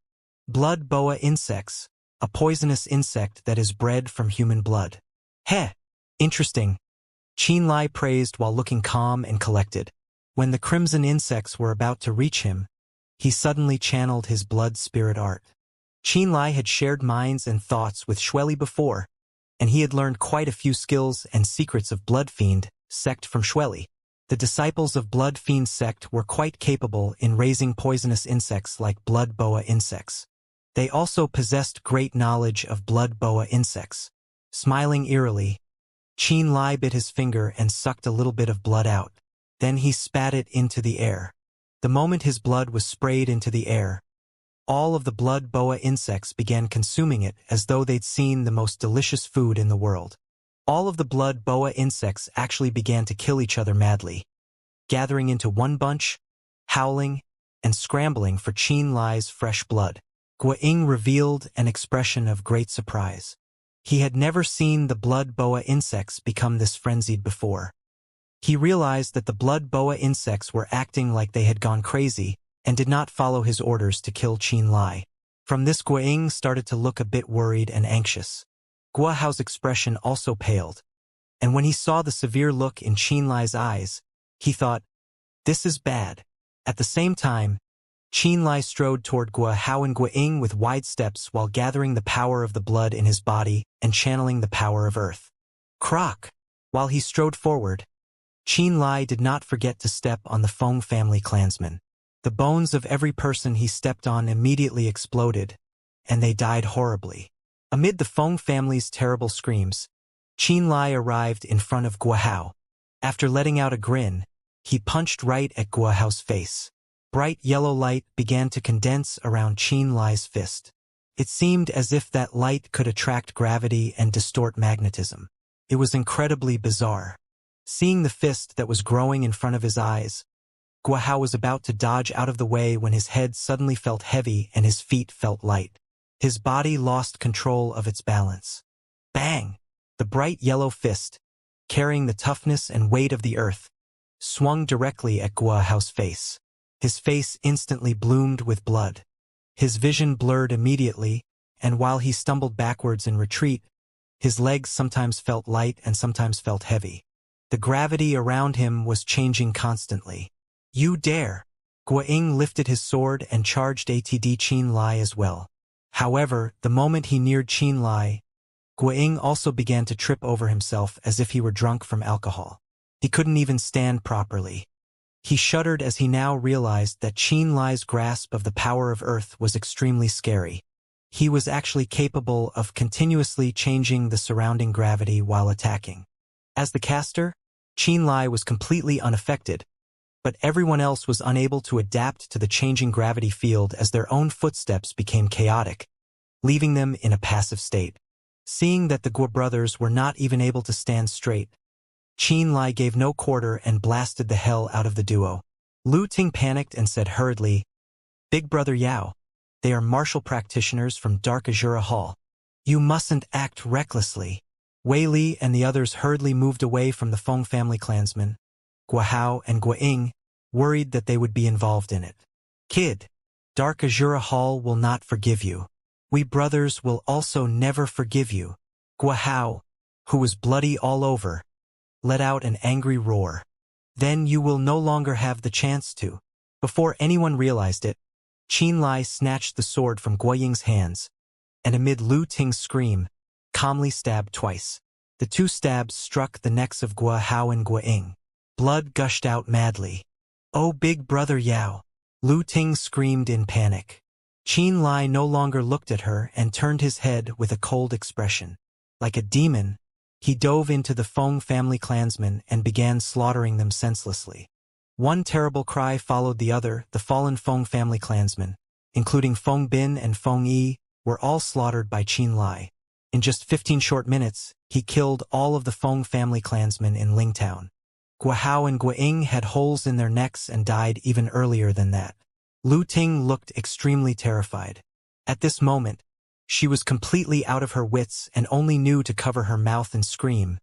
Blood boa insects, a poisonous insect that is bred from human blood. Heh! Interesting. Qin Lai praised while looking calm and collected. When the crimson insects were about to reach him, he suddenly channeled his blood spirit art. Qin Lai had shared minds and thoughts with Xueli before, and he had learned quite a few skills and secrets of Blood Fiend sect from Xueli. The disciples of Blood Fiend sect were quite capable in raising poisonous insects like blood boa insects. They also possessed great knowledge of blood boa insects. Smiling eerily, Qin Lai bit his finger and sucked a little bit of blood out. Then he spat it into the air. The moment his blood was sprayed into the air, all of the blood boa insects began consuming it as though they'd seen the most delicious food in the world. All of the blood boa insects actually began to kill each other madly, gathering into one bunch, howling, and scrambling for Qin Lai's fresh blood. Guiying revealed an expression of great surprise. He had never seen the blood boa insects become this frenzied before. He realized that the blood boa insects were acting like they had gone crazy and did not follow his orders to kill Qin Lai. From this, Guiying started to look a bit worried and anxious. Guahao's expression also paled, and when he saw the severe look in Qin Lai's eyes, he thought, this is bad. At the same time, Qin Lai strode toward Guahao and Guiying with wide steps while gathering the power of the blood in his body and channeling the power of earth. Croc! While he strode forward, Qin Lai did not forget to step on the Feng family clansmen. The bones of every person he stepped on immediately exploded, and they died horribly. Amid the Feng family's terrible screams, Qin Lai arrived in front of Guahao. After letting out a grin, he punched right at Guahao's face. Bright yellow light began to condense around Qin Lai's fist. It seemed as if that light could attract gravity and distort magnetism. It was incredibly bizarre. Seeing the fist that was growing in front of his eyes, Guahao was about to dodge out of the way when his head suddenly felt heavy and his feet felt light. His body lost control of its balance. Bang! The bright yellow fist, carrying the toughness and weight of the earth, swung directly at Guahao's face. His face instantly bloomed with blood. His vision blurred immediately, and while he stumbled backwards in retreat, his legs sometimes felt light and sometimes felt heavy. The gravity around him was changing constantly. You dare! Guiying lifted his sword and charged at Qin Lai as well. However, the moment he neared Qin Lai, Guiying also began to trip over himself as if he were drunk from alcohol. He couldn't even stand properly. He shuddered as he now realized that Qin Lai's grasp of the power of earth was extremely scary. He was actually capable of continuously changing the surrounding gravity while attacking. As the caster, Qin Lai was completely unaffected, but everyone else was unable to adapt to the changing gravity field as their own footsteps became chaotic, leaving them in a passive state. Seeing that the Guo brothers were not even able to stand straight, Qin Lai gave no quarter and blasted the hell out of the duo. Lu Ting panicked and said hurriedly, Big Brother Yao, they are martial practitioners from Dark Azura Hall. You mustn't act recklessly. Wei Li and the others hurriedly moved away from the Feng family clansmen. Guahao and Guiying worried that they would be involved in it. Kid, Dark Azura Hall will not forgive you. We brothers will also never forgive you. Guahao, who was bloody all over, let out an angry roar. Then you will no longer have the chance to. Before anyone realized it, Qin Lai snatched the sword from Guaying's hands, and amid Lu Ting's scream, calmly stabbed twice. The two stabs struck the necks of Guahao and Guaying. Blood gushed out madly. "Oh, big brother Yao!" Lu Ting screamed in panic. Qin Lai no longer looked at her and turned his head with a cold expression. Like a demon, he dove into the Feng family clansmen and began slaughtering them senselessly. One terrible cry followed the other. The fallen Feng family clansmen, including Feng Bin and Feng Yi, were all slaughtered by Qin Lai. In just 15 short minutes, he killed all of the Feng family clansmen in Lingtown. Guahao and Guaying had holes in their necks and died even earlier than that. Lu Ting looked extremely terrified. At this moment, she was completely out of her wits and only knew to cover her mouth and scream,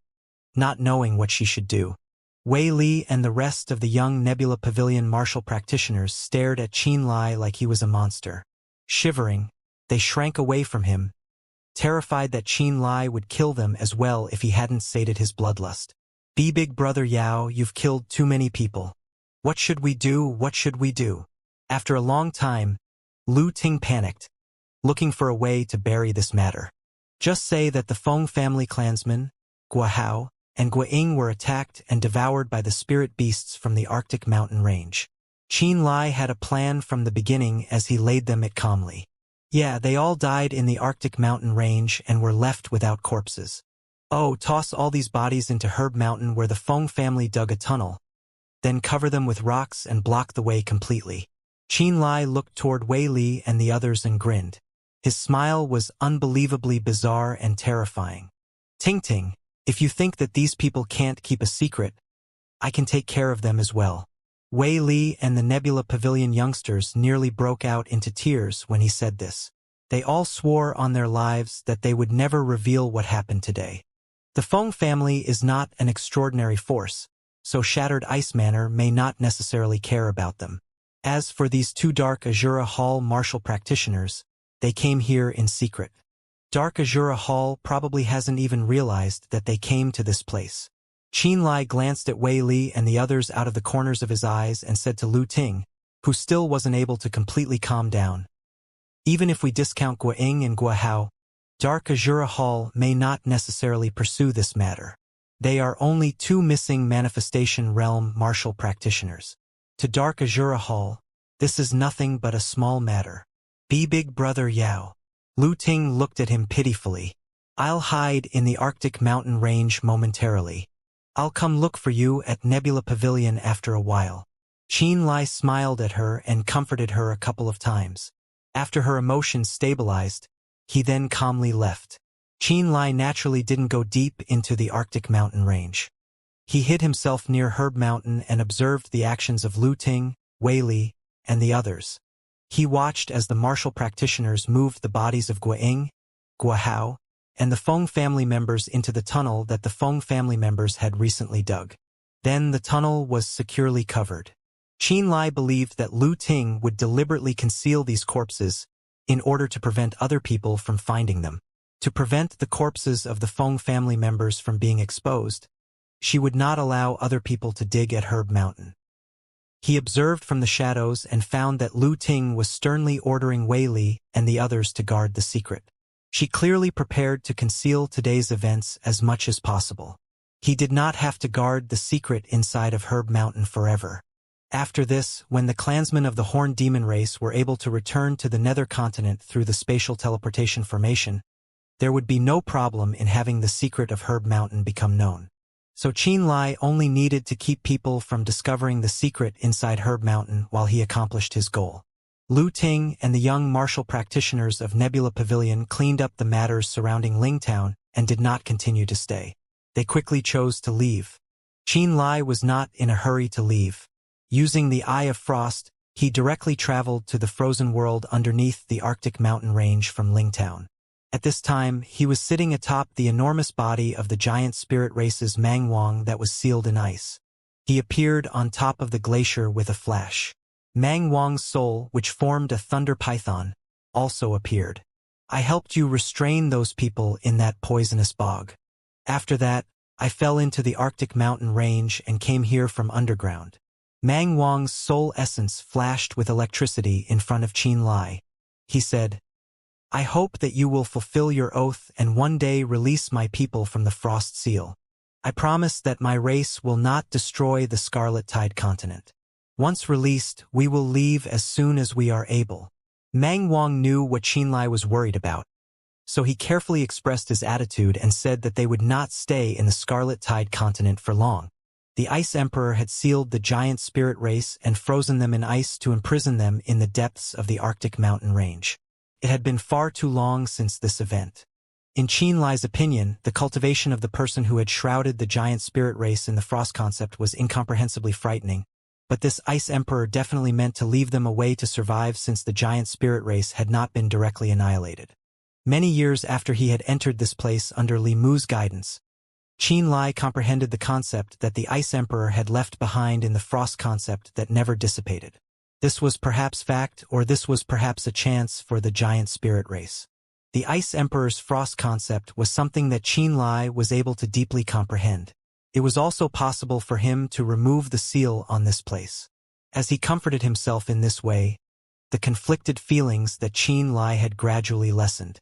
not knowing what she should do. Wei Li and the rest of the young Nebula Pavilion martial practitioners stared at Qin Lai like he was a monster. Shivering, they shrank away from him, terrified that Qin Lai would kill them as well if he hadn't sated his bloodlust. Big brother Yao, you've killed too many people. What should we do? What should we do? After a long time, Lu Ting panicked, looking for a way to bury this matter. Just say that the Feng family clansmen, Guahao, and Guaying were attacked and devoured by the spirit beasts from the Arctic mountain range. Qin Lai had a plan from the beginning as he laid them it calmly. Yeah, they all died in the Arctic mountain range and were left without corpses. Oh, toss all these bodies into Herb Mountain where the Feng family dug a tunnel, then cover them with rocks and block the way completely. Qin Lai looked toward Wei Li and the others and grinned. His smile was unbelievably bizarre and terrifying. Ting Ting, if you think that these people can't keep a secret, I can take care of them as well. Wei Li and the Nebula Pavilion youngsters nearly broke out into tears when he said this. They all swore on their lives that they would never reveal what happened today. The Feng family is not an extraordinary force, so Shattered Ice Manor may not necessarily care about them. As for these two Dark Azura Hall martial practitioners, they came here in secret. Dark Azura Hall probably hasn't even realized that they came to this place. Qin Lai glanced at Wei Li and the others out of the corners of his eyes and said to Lu Ting, who still wasn't able to completely calm down. Even if we discount Guaying and Guahao, Dark Azura Hall may not necessarily pursue this matter. They are only two missing Manifestation Realm martial practitioners. To Dark Azura Hall, this is nothing but a small matter. Big brother Yao. Lu Ting looked at him pitifully. I'll hide in the Arctic mountain range momentarily. I'll come look for you at Nebula Pavilion after a while. Qin Lai smiled at her and comforted her a couple of times. After her emotions stabilized, he then calmly left. Qin Lai naturally didn't go deep into the Arctic mountain range. He hid himself near Herb Mountain and observed the actions of Lu Ting, Wei Li, and the others. He watched as the martial practitioners moved the bodies of Guaying, Guahao, and the Feng family members into the tunnel that the Feng family members had recently dug. Then the tunnel was securely covered. Qin Lai believed that Lu Ting would deliberately conceal these corpses in order to prevent other people from finding them. To prevent the corpses of the Feng family members from being exposed, she would not allow other people to dig at Herb Mountain. He observed from the shadows and found that Lu Ting was sternly ordering Wei Li and the others to guard the secret. She clearly prepared to conceal today's events as much as possible. He did not have to guard the secret inside of Herb Mountain forever. After this, when the clansmen of the Horned Demon race were able to return to the Nether Continent through the spatial teleportation formation, there would be no problem in having the secret of Herb Mountain become known. So Qin Lai only needed to keep people from discovering the secret inside Herb Mountain while he accomplished his goal. Lu Ting and the young martial practitioners of Nebula Pavilion cleaned up the matters surrounding Lingtown and did not continue to stay. They quickly chose to leave. Qin Lai was not in a hurry to leave. Using the Eye of Frost, he directly traveled to the frozen world underneath the Arctic mountain range from Lingtown. At this time, he was sitting atop the enormous body of the giant spirit race's Mangwang that was sealed in ice. He appeared on top of the glacier with a flash. Mang Wang's soul, which formed a thunder python, also appeared. I helped you restrain those people in that poisonous bog. After that, I fell into the Arctic mountain range and came here from underground. Mang Wang's soul essence flashed with electricity in front of Qin Lai. He said, I hope that you will fulfill your oath and one day release my people from the Frost Seal. I promise that my race will not destroy the Scarlet Tide continent. Once released, we will leave as soon as we are able. Mang Wang knew what Qin Lai was worried about, so he carefully expressed his attitude and said that they would not stay in the Scarlet Tide continent for long. The Ice Emperor had sealed the giant spirit race and frozen them in ice to imprison them in the depths of the Arctic mountain range. It had been far too long since this event. In Qin Lai's opinion, the cultivation of the person who had shrouded the giant spirit race in the frost concept was incomprehensibly frightening, but this Ice Emperor definitely meant to leave them a way to survive since the giant spirit race had not been directly annihilated. Many years after he had entered this place under Li Mu's guidance, Qin Lai comprehended the concept that the Ice Emperor had left behind in the frost concept that never dissipated. This was perhaps fact, or this was perhaps a chance for the giant spirit race. The Ice Emperor's frost concept was something that Qin Lai was able to deeply comprehend. It was also possible for him to remove the seal on this place. As he comforted himself in this way, the conflicted feelings that Qin Lai had gradually lessened.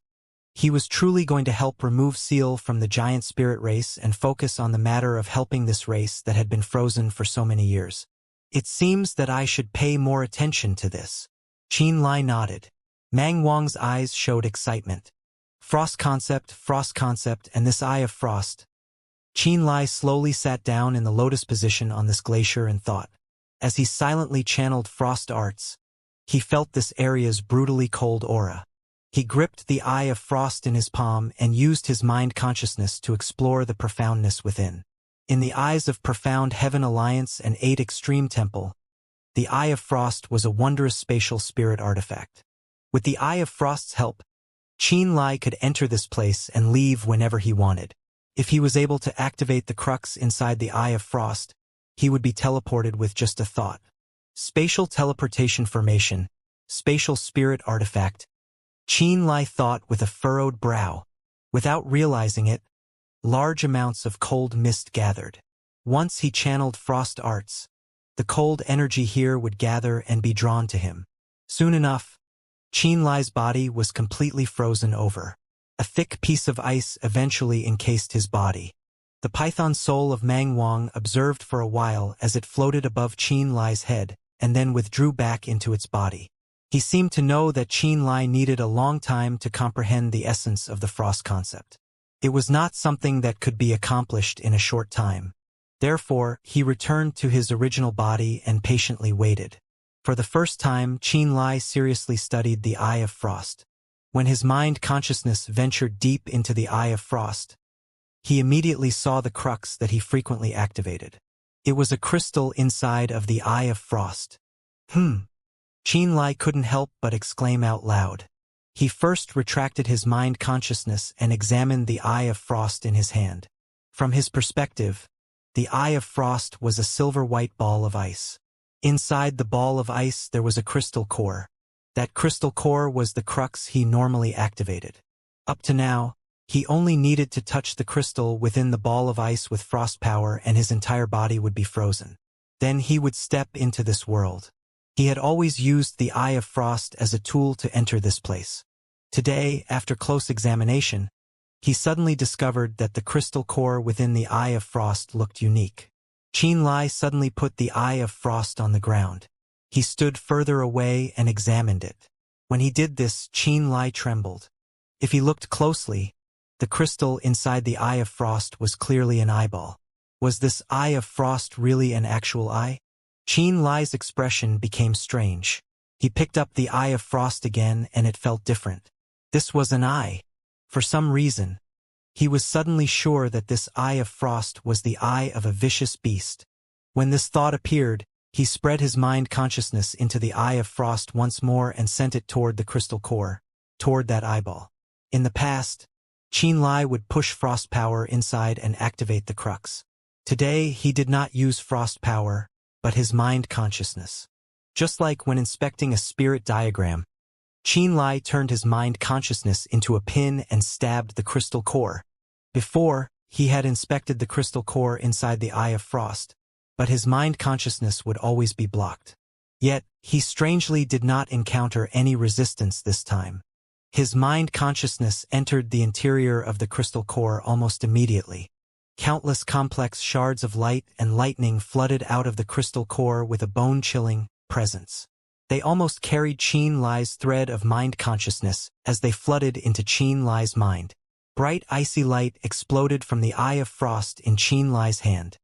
He was truly going to help remove seal from the giant spirit race and focus on the matter of helping this race that had been frozen for so many years. It seems that I should pay more attention to this. Qin Lai nodded. Mang Wang's eyes showed excitement. Frost concept, and this Eye of Frost. Qin Lai slowly sat down in the lotus position on this glacier and thought. As he silently channeled frost arts, he felt this area's brutally cold aura. He gripped the Eye of Frost in his palm and used his mind consciousness to explore the profoundness within. In the eyes of Profound Heaven Alliance and 8 Extreme Temple, the Eye of Frost was a wondrous spatial spirit artifact. With the Eye of Frost's help, Qin Lai could enter this place and leave whenever he wanted. If he was able to activate the crux inside the Eye of Frost, he would be teleported with just a thought. Spatial teleportation formation, spatial spirit artifact. Qin Lai thought with a furrowed brow. Without realizing it, large amounts of cold mist gathered. Once he channeled frost arts, the cold energy here would gather and be drawn to him. Soon enough, Qin Lai's body was completely frozen over. A thick piece of ice eventually encased his body. The python soul of Mang Wang observed for a while as it floated above Qin Lai's head, and then withdrew back into its body. He seemed to know that Qin Lai needed a long time to comprehend the essence of the frost concept. It was not something that could be accomplished in a short time. Therefore, he returned to his original body and patiently waited. For the first time, Qin Lai seriously studied the Eye of Frost. When his mind consciousness ventured deep into the Eye of Frost, he immediately saw the crux that he frequently activated. It was a crystal inside of the Eye of Frost. Qin Lai couldn't help but exclaim out loud. He first retracted his mind consciousness and examined the Eye of Frost in his hand. From his perspective, the Eye of Frost was a silver-white ball of ice. Inside the ball of ice there was a crystal core. That crystal core was the crux he normally activated. Up to now, he only needed to touch the crystal within the ball of ice with frost power and his entire body would be frozen. Then he would step into this world. He had always used the Eye of Frost as a tool to enter this place. Today, after close examination, he suddenly discovered that the crystal core within the Eye of Frost looked unique. Qin Lai suddenly put the Eye of Frost on the ground. He stood further away and examined it. When he did this, Qin Lai trembled. If he looked closely, the crystal inside the Eye of Frost was clearly an eyeball. Was this Eye of Frost really an actual eye? Qin Lai's expression became strange. He picked up the Eye of Frost again and it felt different. This was an eye. For some reason, he was suddenly sure that this Eye of Frost was the eye of a vicious beast. When this thought appeared, he spread his mind consciousness into the Eye of Frost once more and sent it toward the crystal core, toward that eyeball. In the past, Qin Lai would push frost power inside and activate the crux. Today, he did not use frost power, but his mind consciousness. Just like when inspecting a spirit diagram, Qin Lai turned his mind consciousness into a pin and stabbed the crystal core. Before, he had inspected the crystal core inside the Eye of Frost, but his mind consciousness would always be blocked. Yet, he strangely did not encounter any resistance this time. His mind consciousness entered the interior of the crystal core almost immediately. Countless complex shards of light and lightning flooded out of the crystal core with a bone-chilling presence. They almost carried Qin Lai's thread of mind consciousness as they flooded into Qin Lai's mind. Bright icy light exploded from the Eye of Frost in Qin Lai's hand.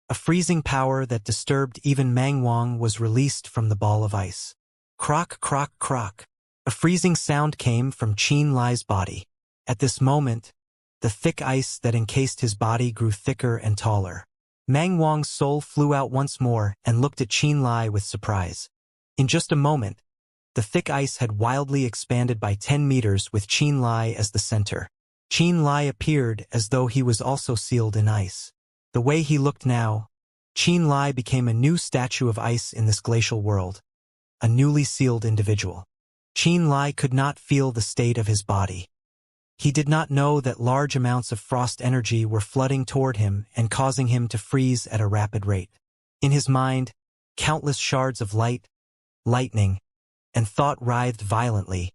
A freezing power that disturbed even Mang Wang was released from the ball of ice. Croc, croc, croc. A freezing sound came from Qin Lai's body. At this moment, the thick ice that encased his body grew thicker and taller. Mang Wang's soul flew out once more and looked at Qin Lai with surprise. In just a moment, the thick ice had wildly expanded by 10 meters with Qin Lai as the center. Qin Lai appeared as though he was also sealed in ice. The way he looked now, Qin Lai became a new statue of ice in this glacial world, a newly sealed individual. Qin Lai could not feel the state of his body. He did not know that large amounts of frost energy were flooding toward him and causing him to freeze at a rapid rate. In his mind, countless shards of light, lightning, and thought writhed violently,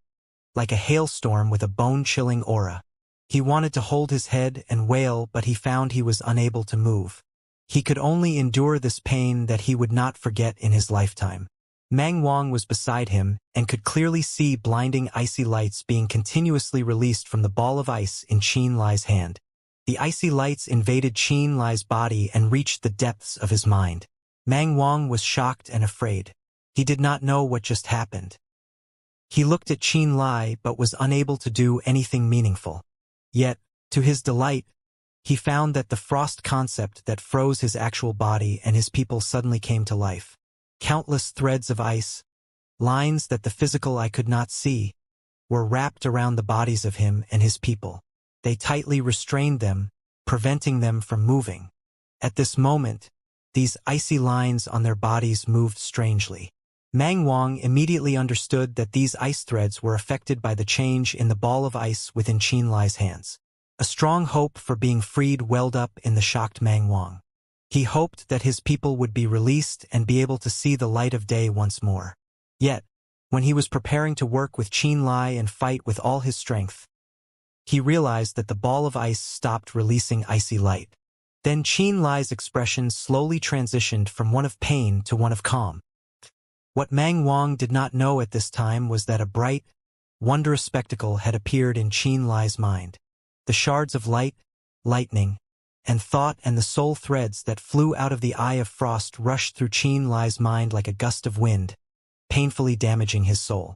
like a hailstorm with a bone-chilling aura. He wanted to hold his head and wail, but he found he was unable to move. He could only endure this pain that he would not forget in his lifetime. Mang Wang was beside him and could clearly see blinding icy lights being continuously released from the ball of ice in Qin Lai's hand. The icy lights invaded Qin Lai's body and reached the depths of his mind. Mang Wang was shocked and afraid. He did not know what just happened. He looked at Qin Lai but was unable to do anything meaningful. Yet, to his delight, he found that the frost concept that froze his actual body and his people suddenly came to life. Countless threads of ice, lines that the physical eye could not see, were wrapped around the bodies of him and his people. They tightly restrained them, preventing them from moving. At this moment, these icy lines on their bodies moved strangely. Mang Wang immediately understood that these ice threads were affected by the change in the ball of ice within Qin Lai's hands. A strong hope for being freed welled up in the shocked Mang Wang. He hoped that his people would be released and be able to see the light of day once more. Yet, when he was preparing to work with Qin Lai and fight with all his strength, he realized that the ball of ice stopped releasing icy light. Then Qin Lai's expression slowly transitioned from one of pain to one of calm. What Mang Wang did not know at this time was that a bright, wondrous spectacle had appeared in Qin Lai's mind. The shards of light, lightning, and thought and the soul threads that flew out of the Eye of Frost rushed through Qin Lai's mind like a gust of wind, painfully damaging his soul.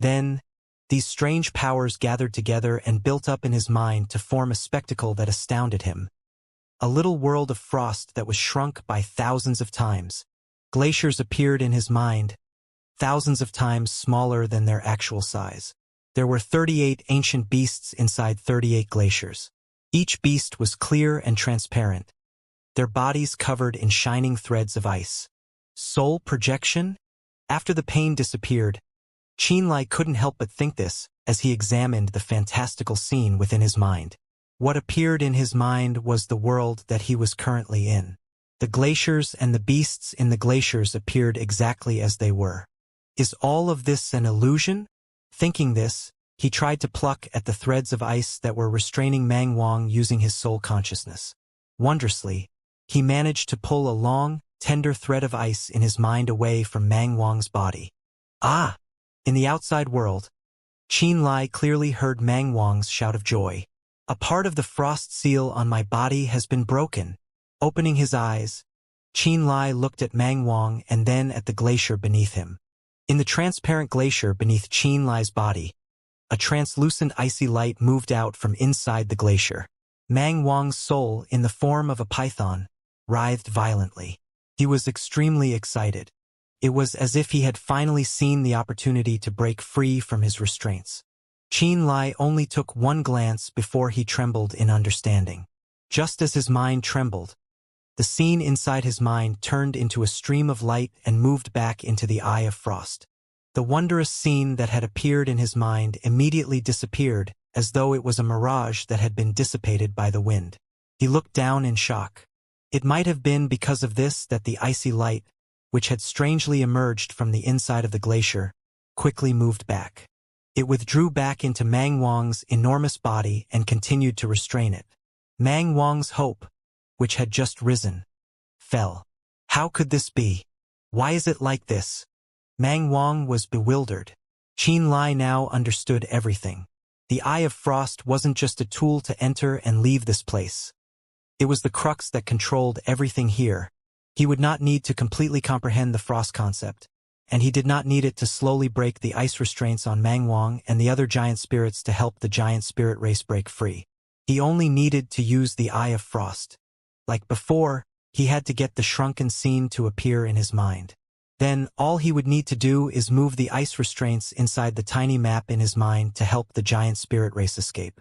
Then, these strange powers gathered together and built up in his mind to form a spectacle that astounded him. A little world of frost that was shrunk by thousands of times. Glaciers appeared in his mind, thousands of times smaller than their actual size. There were 38 ancient beasts inside 38 glaciers. Each beast was clear and transparent, their bodies covered in shining threads of ice. Soul projection? After the pain disappeared, Qin Lai couldn't help but think this as he examined the fantastical scene within his mind. What appeared in his mind was the world that he was currently in. The glaciers and the beasts in the glaciers appeared exactly as they were. Is all of this an illusion? Thinking this, he tried to pluck at the threads of ice that were restraining Mang Wang using his soul consciousness. Wondrously, he managed to pull a long, tender thread of ice in his mind away from Mang Wang's body. Ah! In the outside world, Qin Lai clearly heard Mang Wang's shout of joy. A part of the frost seal on my body has been broken. Opening his eyes, Qin Lai looked at Mang Wang and then at the glacier beneath him. In the transparent glacier beneath Qin Lai's body, a translucent icy light moved out from inside the glacier. Mang Wang's soul, in the form of a python, writhed violently. He was extremely excited. It was as if he had finally seen the opportunity to break free from his restraints. Qin Lai only took one glance before he trembled in understanding. Just as his mind trembled, The scene inside his mind turned into a stream of light and moved back into the Eye of Frost. The wondrous scene that had appeared in his mind immediately disappeared, as though it was a mirage that had been dissipated by the wind. He looked down in shock. It might have been because of this that the icy light, which had strangely emerged from the inside of the glacier, quickly moved back. It withdrew back into Mang Wang's enormous body and continued to restrain it. Mang Wang's hope, which had just risen, fell. How could this be? Why is it like this? Mang Wang was bewildered. Qin Lai now understood everything. The Eye of Frost wasn't just a tool to enter and leave this place. It was the crux that controlled everything here. He would not need to completely comprehend the frost concept, and he did not need it to slowly break the ice restraints on Mang Wang and the other giant spirits to help the giant spirit race break free. He only needed to use the Eye of Frost. Like before, he had to get the shrunken scene to appear in his mind. Then, all he would need to do is move the ice restraints inside the tiny map in his mind to help the giant spirit race escape.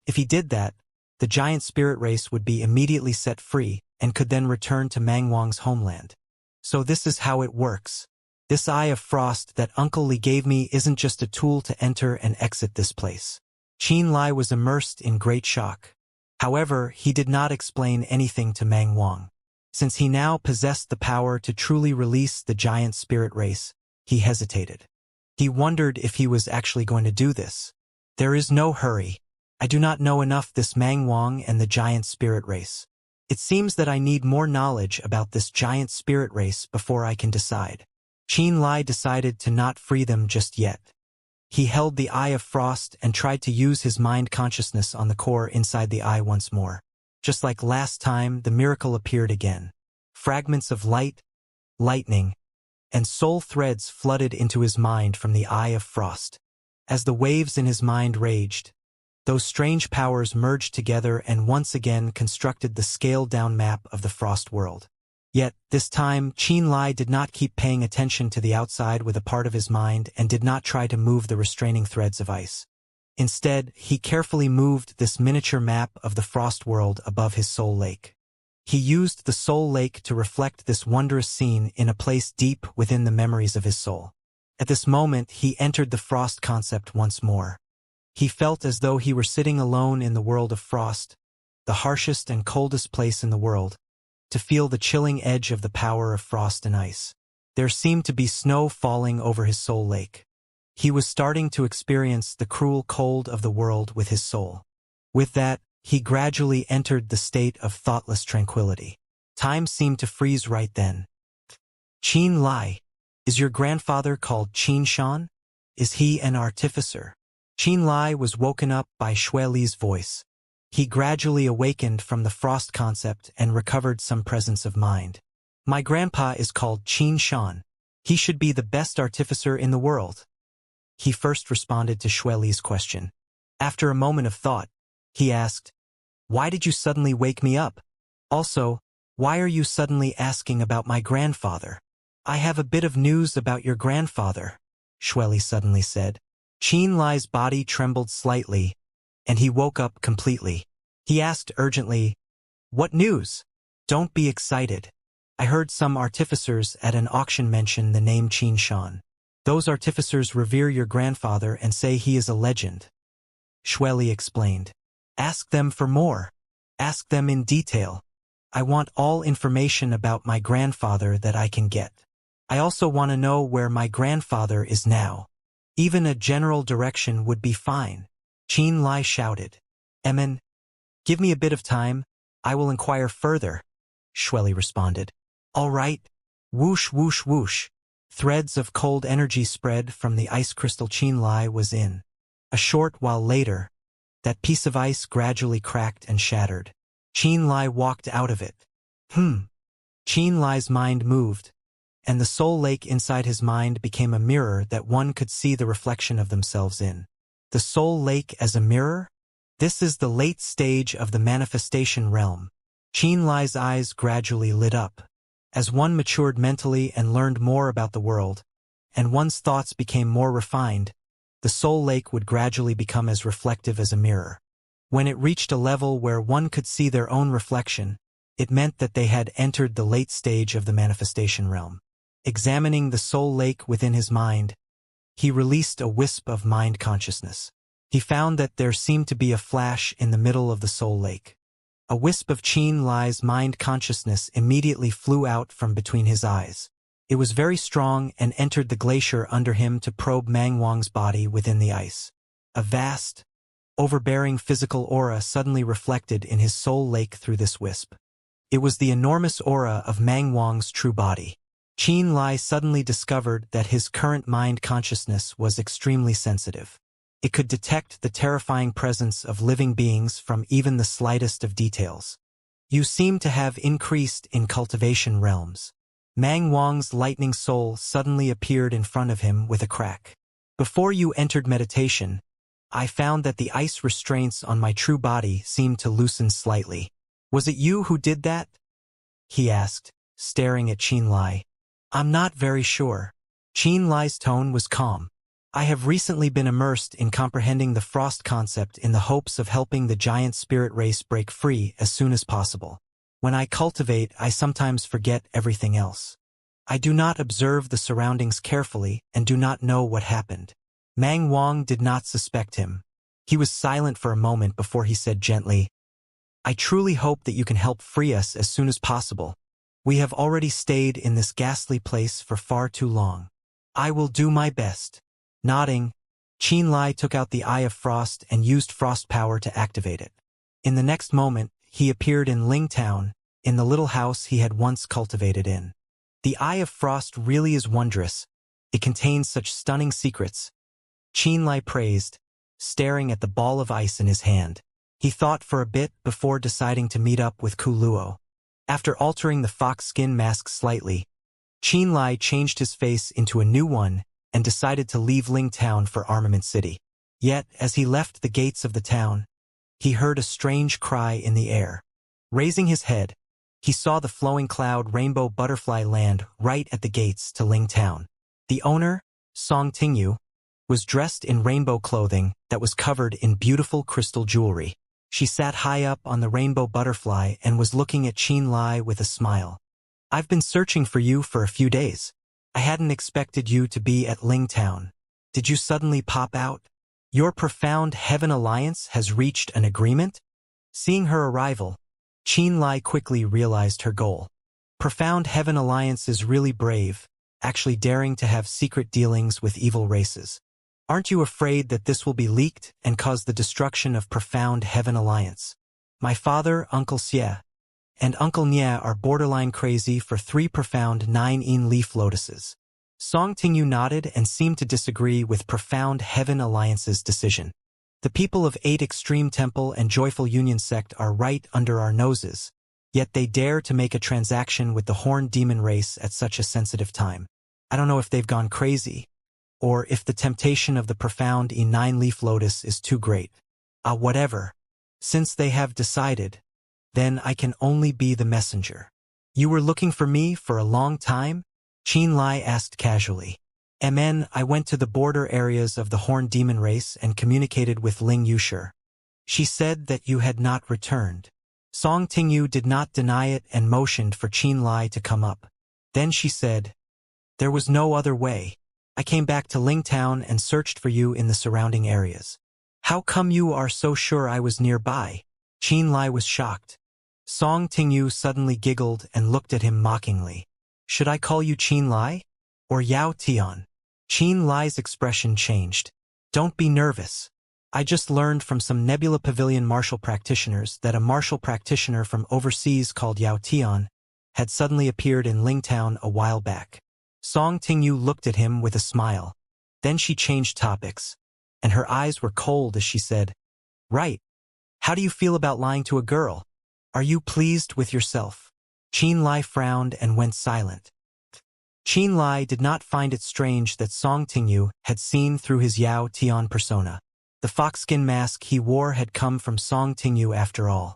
If he did that, the giant spirit race would be immediately set free and could then return to Mang Wang's homeland. So this is how it works. This Eye of Frost that Uncle Li gave me isn't just a tool to enter and exit this place. Qin Lai was immersed in great shock. However, he did not explain anything to Mang Wang. Since he now possessed the power to truly release the giant spirit race, he hesitated. He wondered if he was actually going to do this. There is no hurry. I do not know enough this Mang Wang and the giant spirit race. It seems that I need more knowledge about this giant spirit race before I can decide. Qin Lai decided to not free them just yet. He held the Eye of Frost and tried to use his mind consciousness on the core inside the eye once more. Just like last time, the miracle appeared again. Fragments of light, lightning, and soul threads flooded into his mind from the Eye of Frost. As the waves in his mind raged, those strange powers merged together and once again constructed the scaled-down map of the Frost world. Yet, this time, Qin Lai did not keep paying attention to the outside with a part of his mind and did not try to move the restraining threads of ice. Instead, he carefully moved this miniature map of the Frost world above his soul lake. He used the soul lake to reflect this wondrous scene in a place deep within the memories of his soul. At this moment, he entered the Frost concept once more. He felt as though he were sitting alone in the world of Frost, the harshest and coldest place in the world, to feel the chilling edge of the power of frost and ice. There seemed to be snow falling over his soul lake. He was starting to experience the cruel cold of the world with his soul. With that, he gradually entered the state of thoughtless tranquility. Time seemed to freeze right then. Qin Lai, is your grandfather called Qin Shan? Is he an artificer? Qin Lai was woken up by Shui Li's voice. He gradually awakened from the frost concept and recovered some presence of mind. My grandpa is called Qin Shan. He should be the best artificer in the world. He first responded to Shui Li's question. After a moment of thought, he asked, "Why did you suddenly wake me up? Also, why are you suddenly asking about my grandfather?" "I have a bit of news about your grandfather," Shui Li suddenly said. Qin Lai's body trembled slightly, and he woke up completely. He asked urgently, "What news?" "Don't be excited. I heard some artificers at an auction mention the name Qin Shan. Those artificers revere your grandfather and say he is a legend," Shui Li explained. "Ask them for more. Ask them in detail. I want all information about my grandfather that I can get. I also want to know where my grandfather is now. Even a general direction would be fine," Qin Lai shouted. "Emin, give me a bit of time. I will inquire further," Shui Li responded. "All right." Whoosh, whoosh, whoosh. Threads of cold energy spread from the ice crystal Qin Lai was in. A short while later, that piece of ice gradually cracked and shattered. Qin Lai walked out of it. Qin Lai's mind moved, and the soul lake inside his mind became a mirror that one could see the reflection of themselves in. The soul lake as a mirror? This is the late stage of the manifestation realm. Qin Lai's eyes gradually lit up. As one matured mentally and learned more about the world, and one's thoughts became more refined, the soul lake would gradually become as reflective as a mirror. When it reached a level where one could see their own reflection, It meant that they had entered the late stage of the manifestation realm. Examining the soul lake within his mind, he released a wisp of mind consciousness. He found that there seemed to be a flash in the middle of the soul lake. A wisp of Qianlai's mind consciousness immediately flew out from between his eyes. It was very strong and entered the glacier under him to probe Mang Wang's body within the ice. A vast, overbearing physical aura suddenly reflected in his soul lake through this wisp. It was the enormous aura of Mang Wang's true body. Qianlai suddenly discovered that his current mind consciousness was extremely sensitive. It could detect the terrifying presence of living beings from even the slightest of details. You seem to have increased in cultivation realms. Mang Wang's lightning soul suddenly appeared in front of him with a crack. Before you entered meditation, I found that the ice restraints on my true body seemed to loosen slightly. Was it you who did that? He asked, staring at Qianlai. I'm not very sure. Qianlai's tone was calm. I have recently been immersed in comprehending the frost concept in the hopes of helping the giant spirit race break free as soon as possible. When I cultivate, I sometimes forget everything else. I do not observe the surroundings carefully and do not know what happened. Mang Wang did not suspect him. He was silent for a moment before he said gently, I truly hope that you can help free us as soon as possible. We have already stayed in this ghastly place for far too long. I will do my best. Nodding, Qianlai took out the Eye of Frost and used frost power to activate it. In the next moment, he appeared in Ling Town, in the little house he had once cultivated in. The Eye of Frost really is wondrous. It contains such stunning secrets. Qianlai praised, staring at the ball of ice in his hand. He thought for a bit before deciding to meet up with Ku Luo. After altering the fox skin mask slightly, Qianlai changed his face into a new one and decided to leave Ling Town for Armament City. Yet, as he left the gates of the town, he heard a strange cry in the air. Raising his head, he saw the flowing cloud rainbow butterfly land right at the gates to Ling Town. The owner, Song Tingyu, was dressed in rainbow clothing that was covered in beautiful crystal jewelry. She sat high up on the rainbow butterfly and was looking at Qianlai with a smile. I've been searching for you for a few days. I hadn't expected you to be at Ling Town. Did you suddenly pop out? Your profound Heaven Alliance has reached an agreement? Seeing her arrival, Qianlai quickly realized her goal. Profound Heaven Alliance is really brave, actually daring to have secret dealings with evil races. Aren't you afraid that this will be leaked and cause the destruction of Profound Heaven Alliance? My father, Uncle Xie, and Uncle Nia are borderline crazy for 3 profound 9 leaf lotuses. Song Tingyu nodded and seemed to disagree with Profound Heaven Alliance's decision. The people of 8 Extreme Temple and Joyful Union Sect are right under our noses, yet they dare to make a transaction with the Horned Demon race at such a sensitive time. I don't know if they've gone crazy, or if the temptation of the profound 9-leaf lotus is too great. Whatever. Since they have decided, then I can only be the messenger. You were looking for me for a long time? Qianlai asked casually. I went to the border areas of the Horned Demon race and communicated with Ling Yushi. She said that you had not returned. Song Tingyu did not deny it and motioned for Qianlai to come up. Then she said, there was no other way. I came back to Ling Town and searched for you in the surrounding areas. How come you are so sure I was nearby? Qianlai was shocked. Song Tingyu suddenly giggled and looked at him mockingly. Should I call you Qianlai? Or Yao Tian? Qianlai's expression changed. Don't be nervous. I just learned from some Nebula Pavilion martial practitioners that a martial practitioner from overseas called Yao Tian had suddenly appeared in Ling Town a while back. Song Tingyu looked at him with a smile. Then she changed topics, and her eyes were cold as she said, right. How do you feel about lying to a girl? Are you pleased with yourself? Qianlai frowned and went silent. Qianlai did not find it strange that Song Tingyu had seen through his Yao Tian persona. The foxskin mask he wore had come from Song Tingyu after all.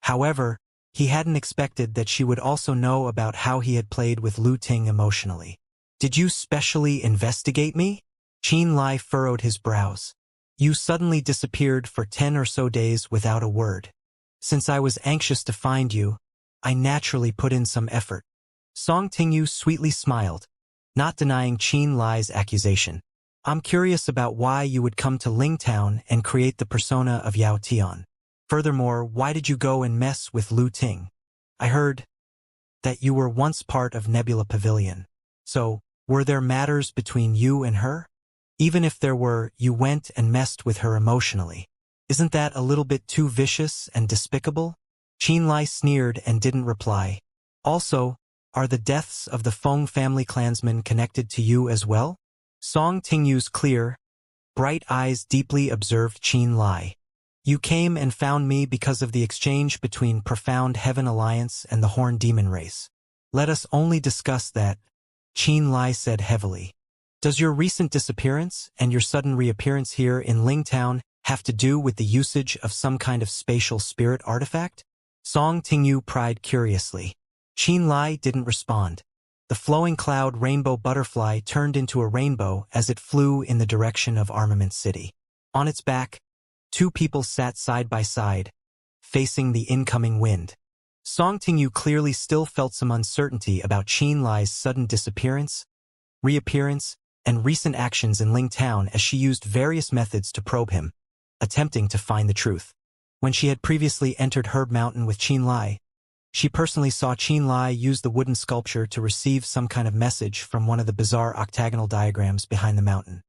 However, he hadn't expected that she would also know about how he had played with Lu Ting emotionally. Did you specially investigate me? Qianlai furrowed his brows. You suddenly disappeared for 10 or so days without a word. Since I was anxious to find you, I naturally put in some effort. Song Tingyu sweetly smiled, not denying Qin Lai's accusation. I'm curious about why you would come to Lingtown and create the persona of Yao Tian. Furthermore, why did you go and mess with Lu Ting? I heard that you were once part of Nebula Pavilion. So, were there matters between you and her? Even if there were, you went and messed with her emotionally. Isn't that a little bit too vicious and despicable? Qin Lai sneered and didn't reply. Also, are the deaths of the Feng family clansmen connected to you as well? Song Tingyu's clear, bright eyes deeply observed Qin Lai. You came and found me because of the exchange between Profound Heaven Alliance and the Horn Demon race. Let us only discuss that, Qin Lai said heavily. Does your recent disappearance and your sudden reappearance here in Lingtown have to do with the usage of some kind of spatial spirit artifact? Song Tingyu pried curiously. Qin Lai didn't respond. The flowing cloud rainbow butterfly turned into a rainbow as it flew in the direction of Armament City. On its back, two people sat side by side, facing the incoming wind. Song Tingyu clearly still felt some uncertainty about Qin Lai's sudden disappearance, reappearance, and recent actions in Lingtown as she used various methods to probe him, attempting to find the truth. When she had previously entered Herb Mountain with Qin Lai, she personally saw Qin Lai use the wooden sculpture to receive some kind of message from one of the bizarre octagonal diagrams behind the mountain.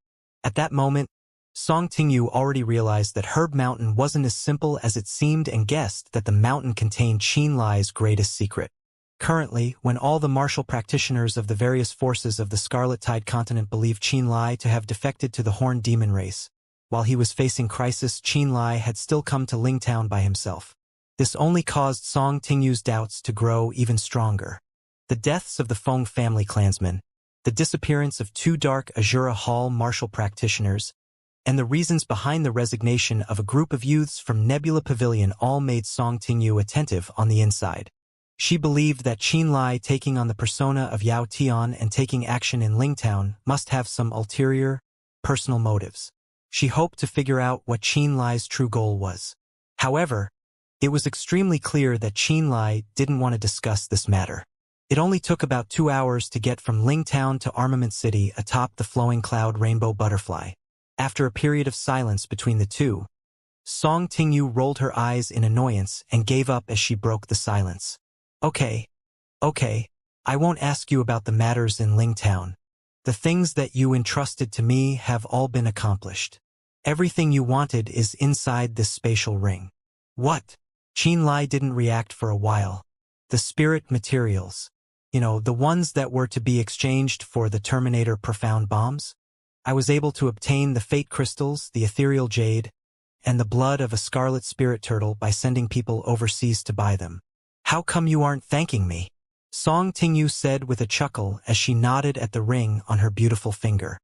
At that moment, Song Tingyu already realized that Herb Mountain wasn't as simple as it seemed and guessed that the mountain contained Qin Lai's greatest secret. Currently, when all the martial practitioners of the various forces of the Scarlet Tide continent believed Qin Lai to have defected to the Horn Demon race, while he was facing crisis, Qin Lai had still come to Lingtown by himself. This only caused Song Tingyu's doubts to grow even stronger. The deaths of the Feng family clansmen, the disappearance of two Dark Azura Hall martial practitioners, and the reasons behind the resignation of a group of youths from Nebula Pavilion all made Song Tingyu attentive on the inside. She believed that Qin Lai taking on the persona of Yao Tian and taking action in Lingtown must have some ulterior, personal motives. She hoped to figure out what Qin Lai's true goal was. However, it was extremely clear that Qin Lai didn't want to discuss this matter. It only took about 2 hours to get from Lingtown to Armament City atop the flowing cloud rainbow butterfly. After a period of silence between the two, Song Tingyu rolled her eyes in annoyance and gave up as she broke the silence. Okay, I won't ask you about the matters in Lingtown. The things that you entrusted to me have all been accomplished. Everything you wanted is inside this spatial ring. What? Qin Lai didn't react for a while. The spirit materials. The ones that were to be exchanged for the Terminator Profound bombs? I was able to obtain the Fate crystals, the ethereal jade, and the blood of a scarlet spirit turtle by sending people overseas to buy them. How come you aren't thanking me? Song Tingyu said with a chuckle as she nodded at the ring on her beautiful finger.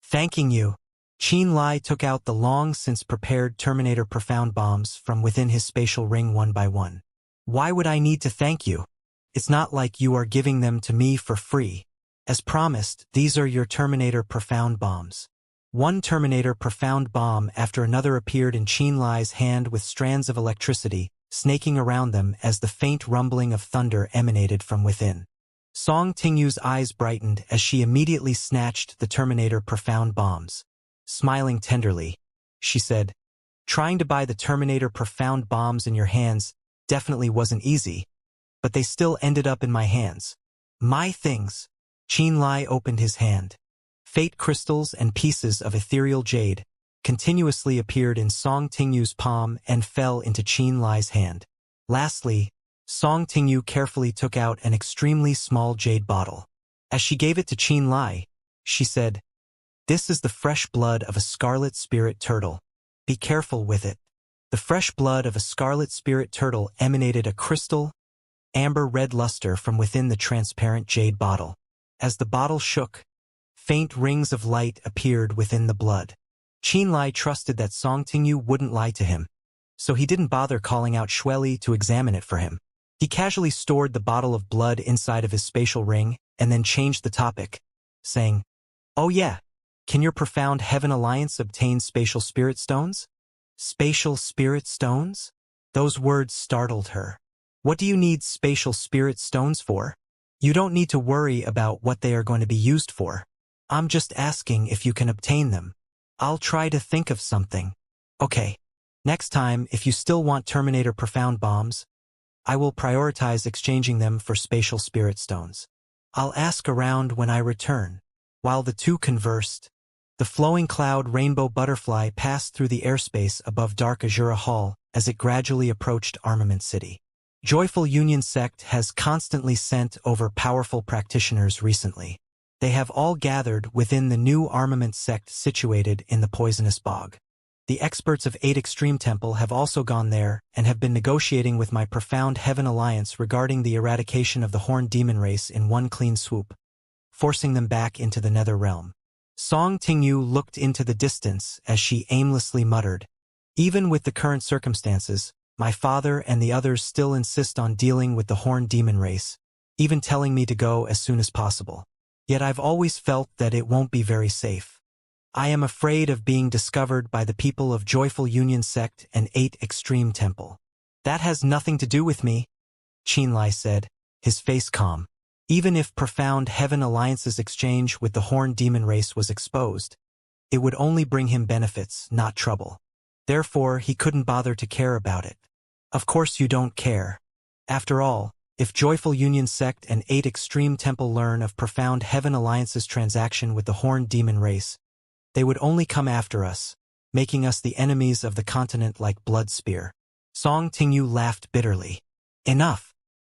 Thanking you? Qin Lai took out the long-since-prepared Terminator Profound bombs from within his spatial ring one by one. Why would I need to thank you? It's not like you are giving them to me for free. As promised, these are your Terminator Profound bombs. One Terminator Profound bomb after another appeared in Qin Lai's hand with strands of electricity snaking around them as the faint rumbling of thunder emanated from within. Song Tingyu's eyes brightened as she immediately snatched the Terminator Profound bombs. Smiling tenderly, she said, "Trying to buy the Terminator Profound bombs in your hands definitely wasn't easy, but they still ended up in my hands. My things." Qin Lai opened his hand. Fate crystals and pieces of ethereal jade continuously appeared in Song Tingyu's palm and fell into Qin Lai's hand. Lastly, Song Tingyu carefully took out an extremely small jade bottle. As she gave it to Qin Lai, she said, "This is the fresh blood of a scarlet spirit turtle. Be careful with it." The fresh blood of a scarlet spirit turtle emanated a crystal, amber-red luster from within the transparent jade bottle. As the bottle shook, faint rings of light appeared within the blood. Qin Lai trusted that Song Tingyu wouldn't lie to him, so he didn't bother calling out Shueli to examine it for him. He casually stored the bottle of blood inside of his spatial ring and then changed the topic, saying, "Oh yeah, can your Profound Heaven Alliance obtain spatial spirit stones?" Spatial spirit stones? Those words startled her. What do you need spatial spirit stones for? You don't need to worry about what they are going to be used for. I'm just asking if you can obtain them. I'll try to think of something. Okay. Next time, if you still want Terminator Profound Bombs, I will prioritize exchanging them for spatial spirit stones. I'll ask around when I return. While the two conversed, the flowing cloud rainbow butterfly passed through the airspace above Dark Azura Hall as it gradually approached Armament City. Joyful Union Sect has constantly sent over powerful practitioners recently. They have all gathered within the new armament sect situated in the Poisonous Bog. The experts of 8 Extreme Temple have also gone there and have been negotiating with my Profound Heaven Alliance regarding the eradication of the Horned Demon race in one clean swoop, forcing them back into the Nether Realm. Song Tingyu looked into the distance as she aimlessly muttered, "Even with the current circumstances, my father and the others still insist on dealing with the Horned Demon race, even telling me to go as soon as possible. Yet I've always felt that it won't be very safe. I am afraid of being discovered by the people of Joyful Union Sect and 8 Extreme Temple." "That has nothing to do with me," Qianlai said, his face calm. Even if Profound Heaven Alliance's exchange with the Horned Demon race was exposed, it would only bring him benefits, not trouble. Therefore, he couldn't bother to care about it. "Of course you don't care. After all, if Joyful Union Sect and 8 Extreme Temple learn of Profound Heaven Alliance's transaction with the Horned Demon race, they would only come after us, making us the enemies of the continent like Blood Spear." Song Tingyu laughed bitterly. "Enough.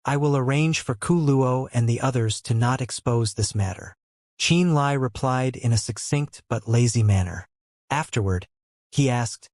I will arrange for Ku Luo and the others to not expose this matter." Qianlai replied in a succinct but lazy manner. Afterward, he asked,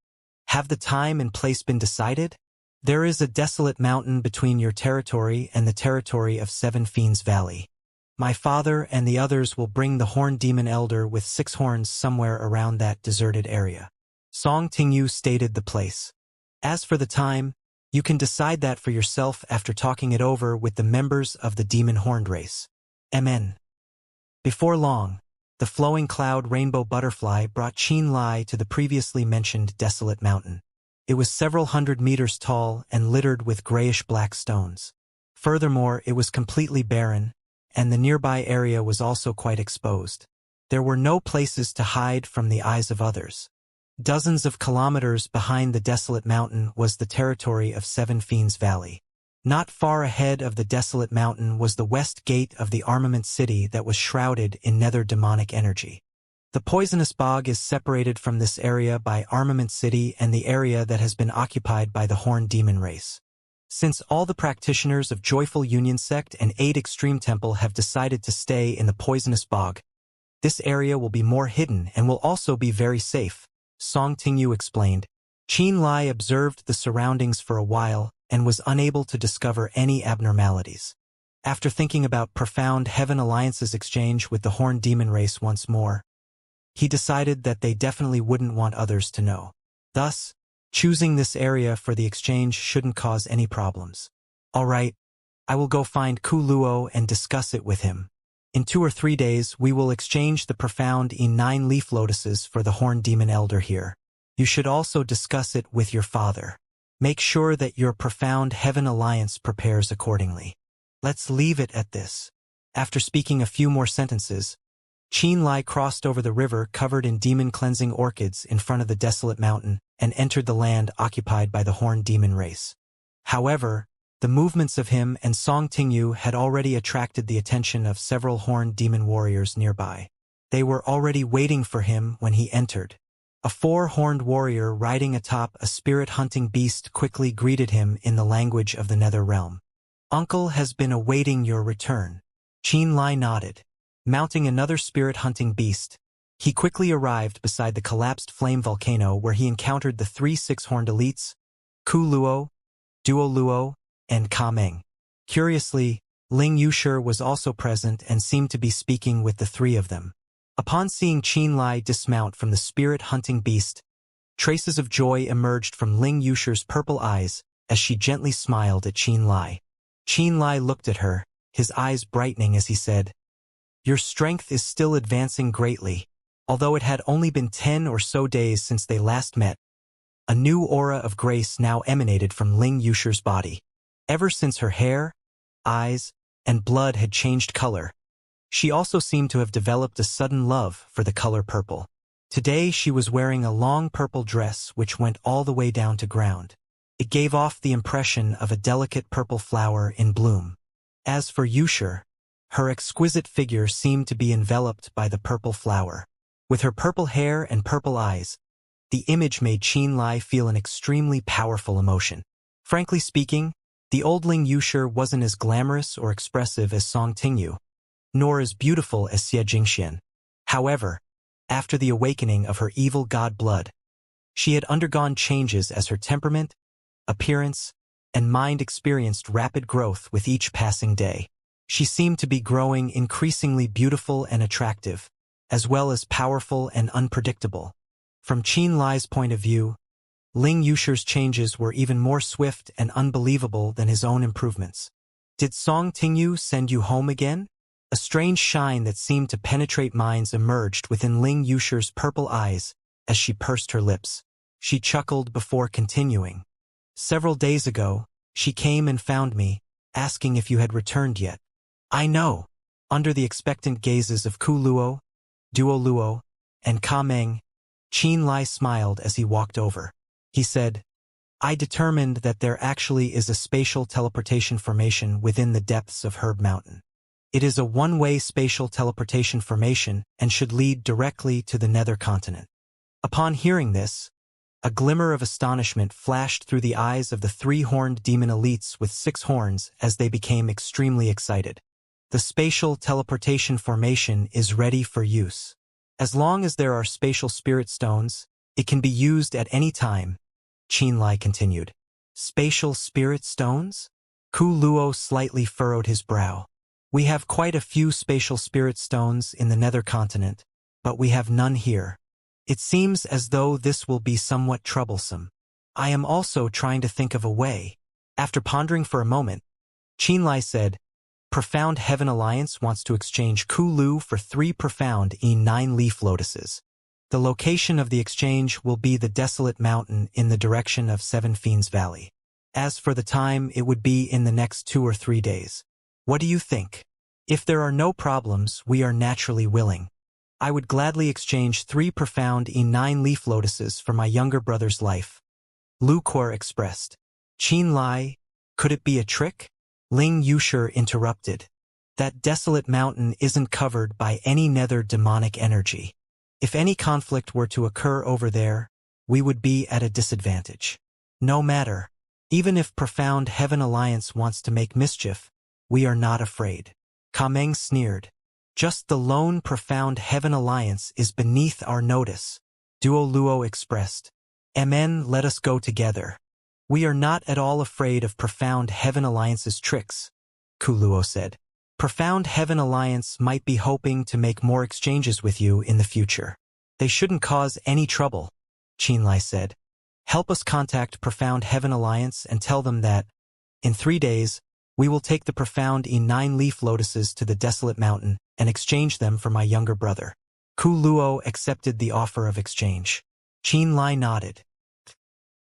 "Have the time and place been decided?" "There is a desolate mountain between your territory and the territory of 7 Fiends Valley. My father and the others will bring the Horned Demon Elder with 6 horns somewhere around that deserted area." Song Tingyu stated the place. "As for the time, you can decide that for yourself after talking it over with the members of the Demon Horned race. Amen." Before long, the flowing cloud rainbow butterfly brought Qianlai to the previously mentioned desolate mountain. It was several hundred meters tall and littered with grayish-black stones. Furthermore, it was completely barren, and the nearby area was also quite exposed. There were no places to hide from the eyes of others. Dozens of kilometers behind the desolate mountain was the territory of 7 Fiends Valley. Not far ahead of the desolate mountain was the west gate of the armament city that was shrouded in nether demonic energy. The Poisonous Bog is separated from this area by Armament City and the area that has been occupied by the Horned Demon race. Since all the practitioners of Joyful Union Sect and 8 Extreme Temple have decided to stay in the Poisonous Bog, this area will be more hidden and will also be very safe, Song Tingyu explained. Qianlai observed the surroundings for a while and was unable to discover any abnormalities. After thinking about Profound Heaven Alliance's exchange with the Horned Demon race once more, he decided that they definitely wouldn't want others to know. Thus, choosing this area for the exchange shouldn't cause any problems. "All right, I will go find Ku Luo and discuss it with him. In 2 or 3 days, we will exchange the Profound E9 leaf lotuses for the Horned Demon Elder here. You should also discuss it with your father. Make sure that your Profound Heaven Alliance prepares accordingly. Let's leave it at this." After speaking a few more sentences, Qianlai crossed over the river covered in demon-cleansing orchids in front of the desolate mountain and entered the land occupied by the Horned Demon race. However, the movements of him and Song Tingyu had already attracted the attention of several Horned Demon warriors nearby. They were already waiting for him when he entered. A 4-horned warrior riding atop a spirit-hunting beast quickly greeted him in the language of the Nether Realm. "Uncle has been awaiting your return." Qianlai nodded. Mounting another spirit-hunting beast, he quickly arrived beside the collapsed flame volcano where he encountered the 3 6-horned elites, Ku Luo, Duo Luo, and Ka Meng. Curiously, Ling Yushur was also present and seemed to be speaking with the 3 of them. Upon seeing Qianlai dismount from the spirit-hunting beast, traces of joy emerged from Ling Yushur's purple eyes as she gently smiled at Qianlai. Qianlai looked at her, his eyes brightening as he said, "Your strength is still advancing greatly." Although it had only been 10 or so days since they last met, a new aura of grace now emanated from Ling Yushur's body. Ever since her hair, eyes, and blood had changed color, she also seemed to have developed a sudden love for the color purple. Today she was wearing a long purple dress which went all the way down to ground. It gave off the impression of a delicate purple flower in bloom. As for Wuxia, her exquisite figure seemed to be enveloped by the purple flower. With her purple hair and purple eyes, the image made Xianxia feel an extremely powerful emotion. Frankly speaking, the oldling Wuxia wasn't as glamorous or expressive as Song Tingyu, nor as beautiful as Xianxia. However, after the awakening of her evil god blood, she had undergone changes as her temperament, appearance, and mind experienced rapid growth with each passing day. She seemed to be growing increasingly beautiful and attractive, as well as powerful and unpredictable. From Xianxia's point of view, Ling Wuxia's changes were even more swift and unbelievable than his own improvements. Did Song Tingyu send you home again? A strange shine that seemed to penetrate minds emerged within Ling Wuxia's purple eyes as she pursed her lips. She chuckled before continuing. Several days ago, she came and found me, asking if you had returned yet. I know. Under the expectant gazes of Ku Luo, Duo Luo, and Ka Meng, Xianxia smiled as he walked over. He said, I determined that there actually is a spatial teleportation formation within the depths of Herb Mountain. It is a one-way spatial teleportation formation and should lead directly to the Nether Continent. Upon hearing this, a glimmer of astonishment flashed through the eyes of the three-horned demon elites with 6 horns as they became extremely excited. The spatial teleportation formation is ready for use. As long as there are spatial spirit stones, it can be used at any time, Xianxia continued. Spatial spirit stones? Ku Luo slightly furrowed his brow. We have quite a few spatial spirit stones in the Nether Continent, but we have none here. It seems as though this will be somewhat troublesome. I am also trying to think of a way. After pondering for a moment, Xianxia said, Profound Heaven Alliance wants to exchange Ku Lu for 3 profound E9-leaf lotuses. The location of the exchange will be the desolate mountain in the direction of Seven Fiends Valley. As for the time, it would be in the next 2 or 3 days. What do you think? If there are no problems, we are naturally willing. I would gladly exchange 3 profound E9-leaf lotuses for my younger brother's life. Lu Kuo expressed. Xianxia, could it be a trick? Ling Wuxia interrupted. That desolate mountain isn't covered by any nether demonic energy. If any conflict were to occur over there, we would be at a disadvantage. No matter. Even if Profound Heaven Alliance wants to make mischief, we are not afraid. Ka Meng sneered. Just the lone Profound Heaven Alliance is beneath our notice, Duo Luo expressed. Mn, let us go together. We are not at all afraid of Profound Heaven Alliance's tricks, Ku Luo said. Profound Heaven Alliance might be hoping to make more exchanges with you in the future. They shouldn't cause any trouble, Xianxia said. Help us contact Profound Heaven Alliance and tell them that, in 3 days, we will take the profound E9-leaf lotuses to the desolate mountain and exchange them for my younger brother. Ku Luo accepted the offer of exchange. Xianxia nodded.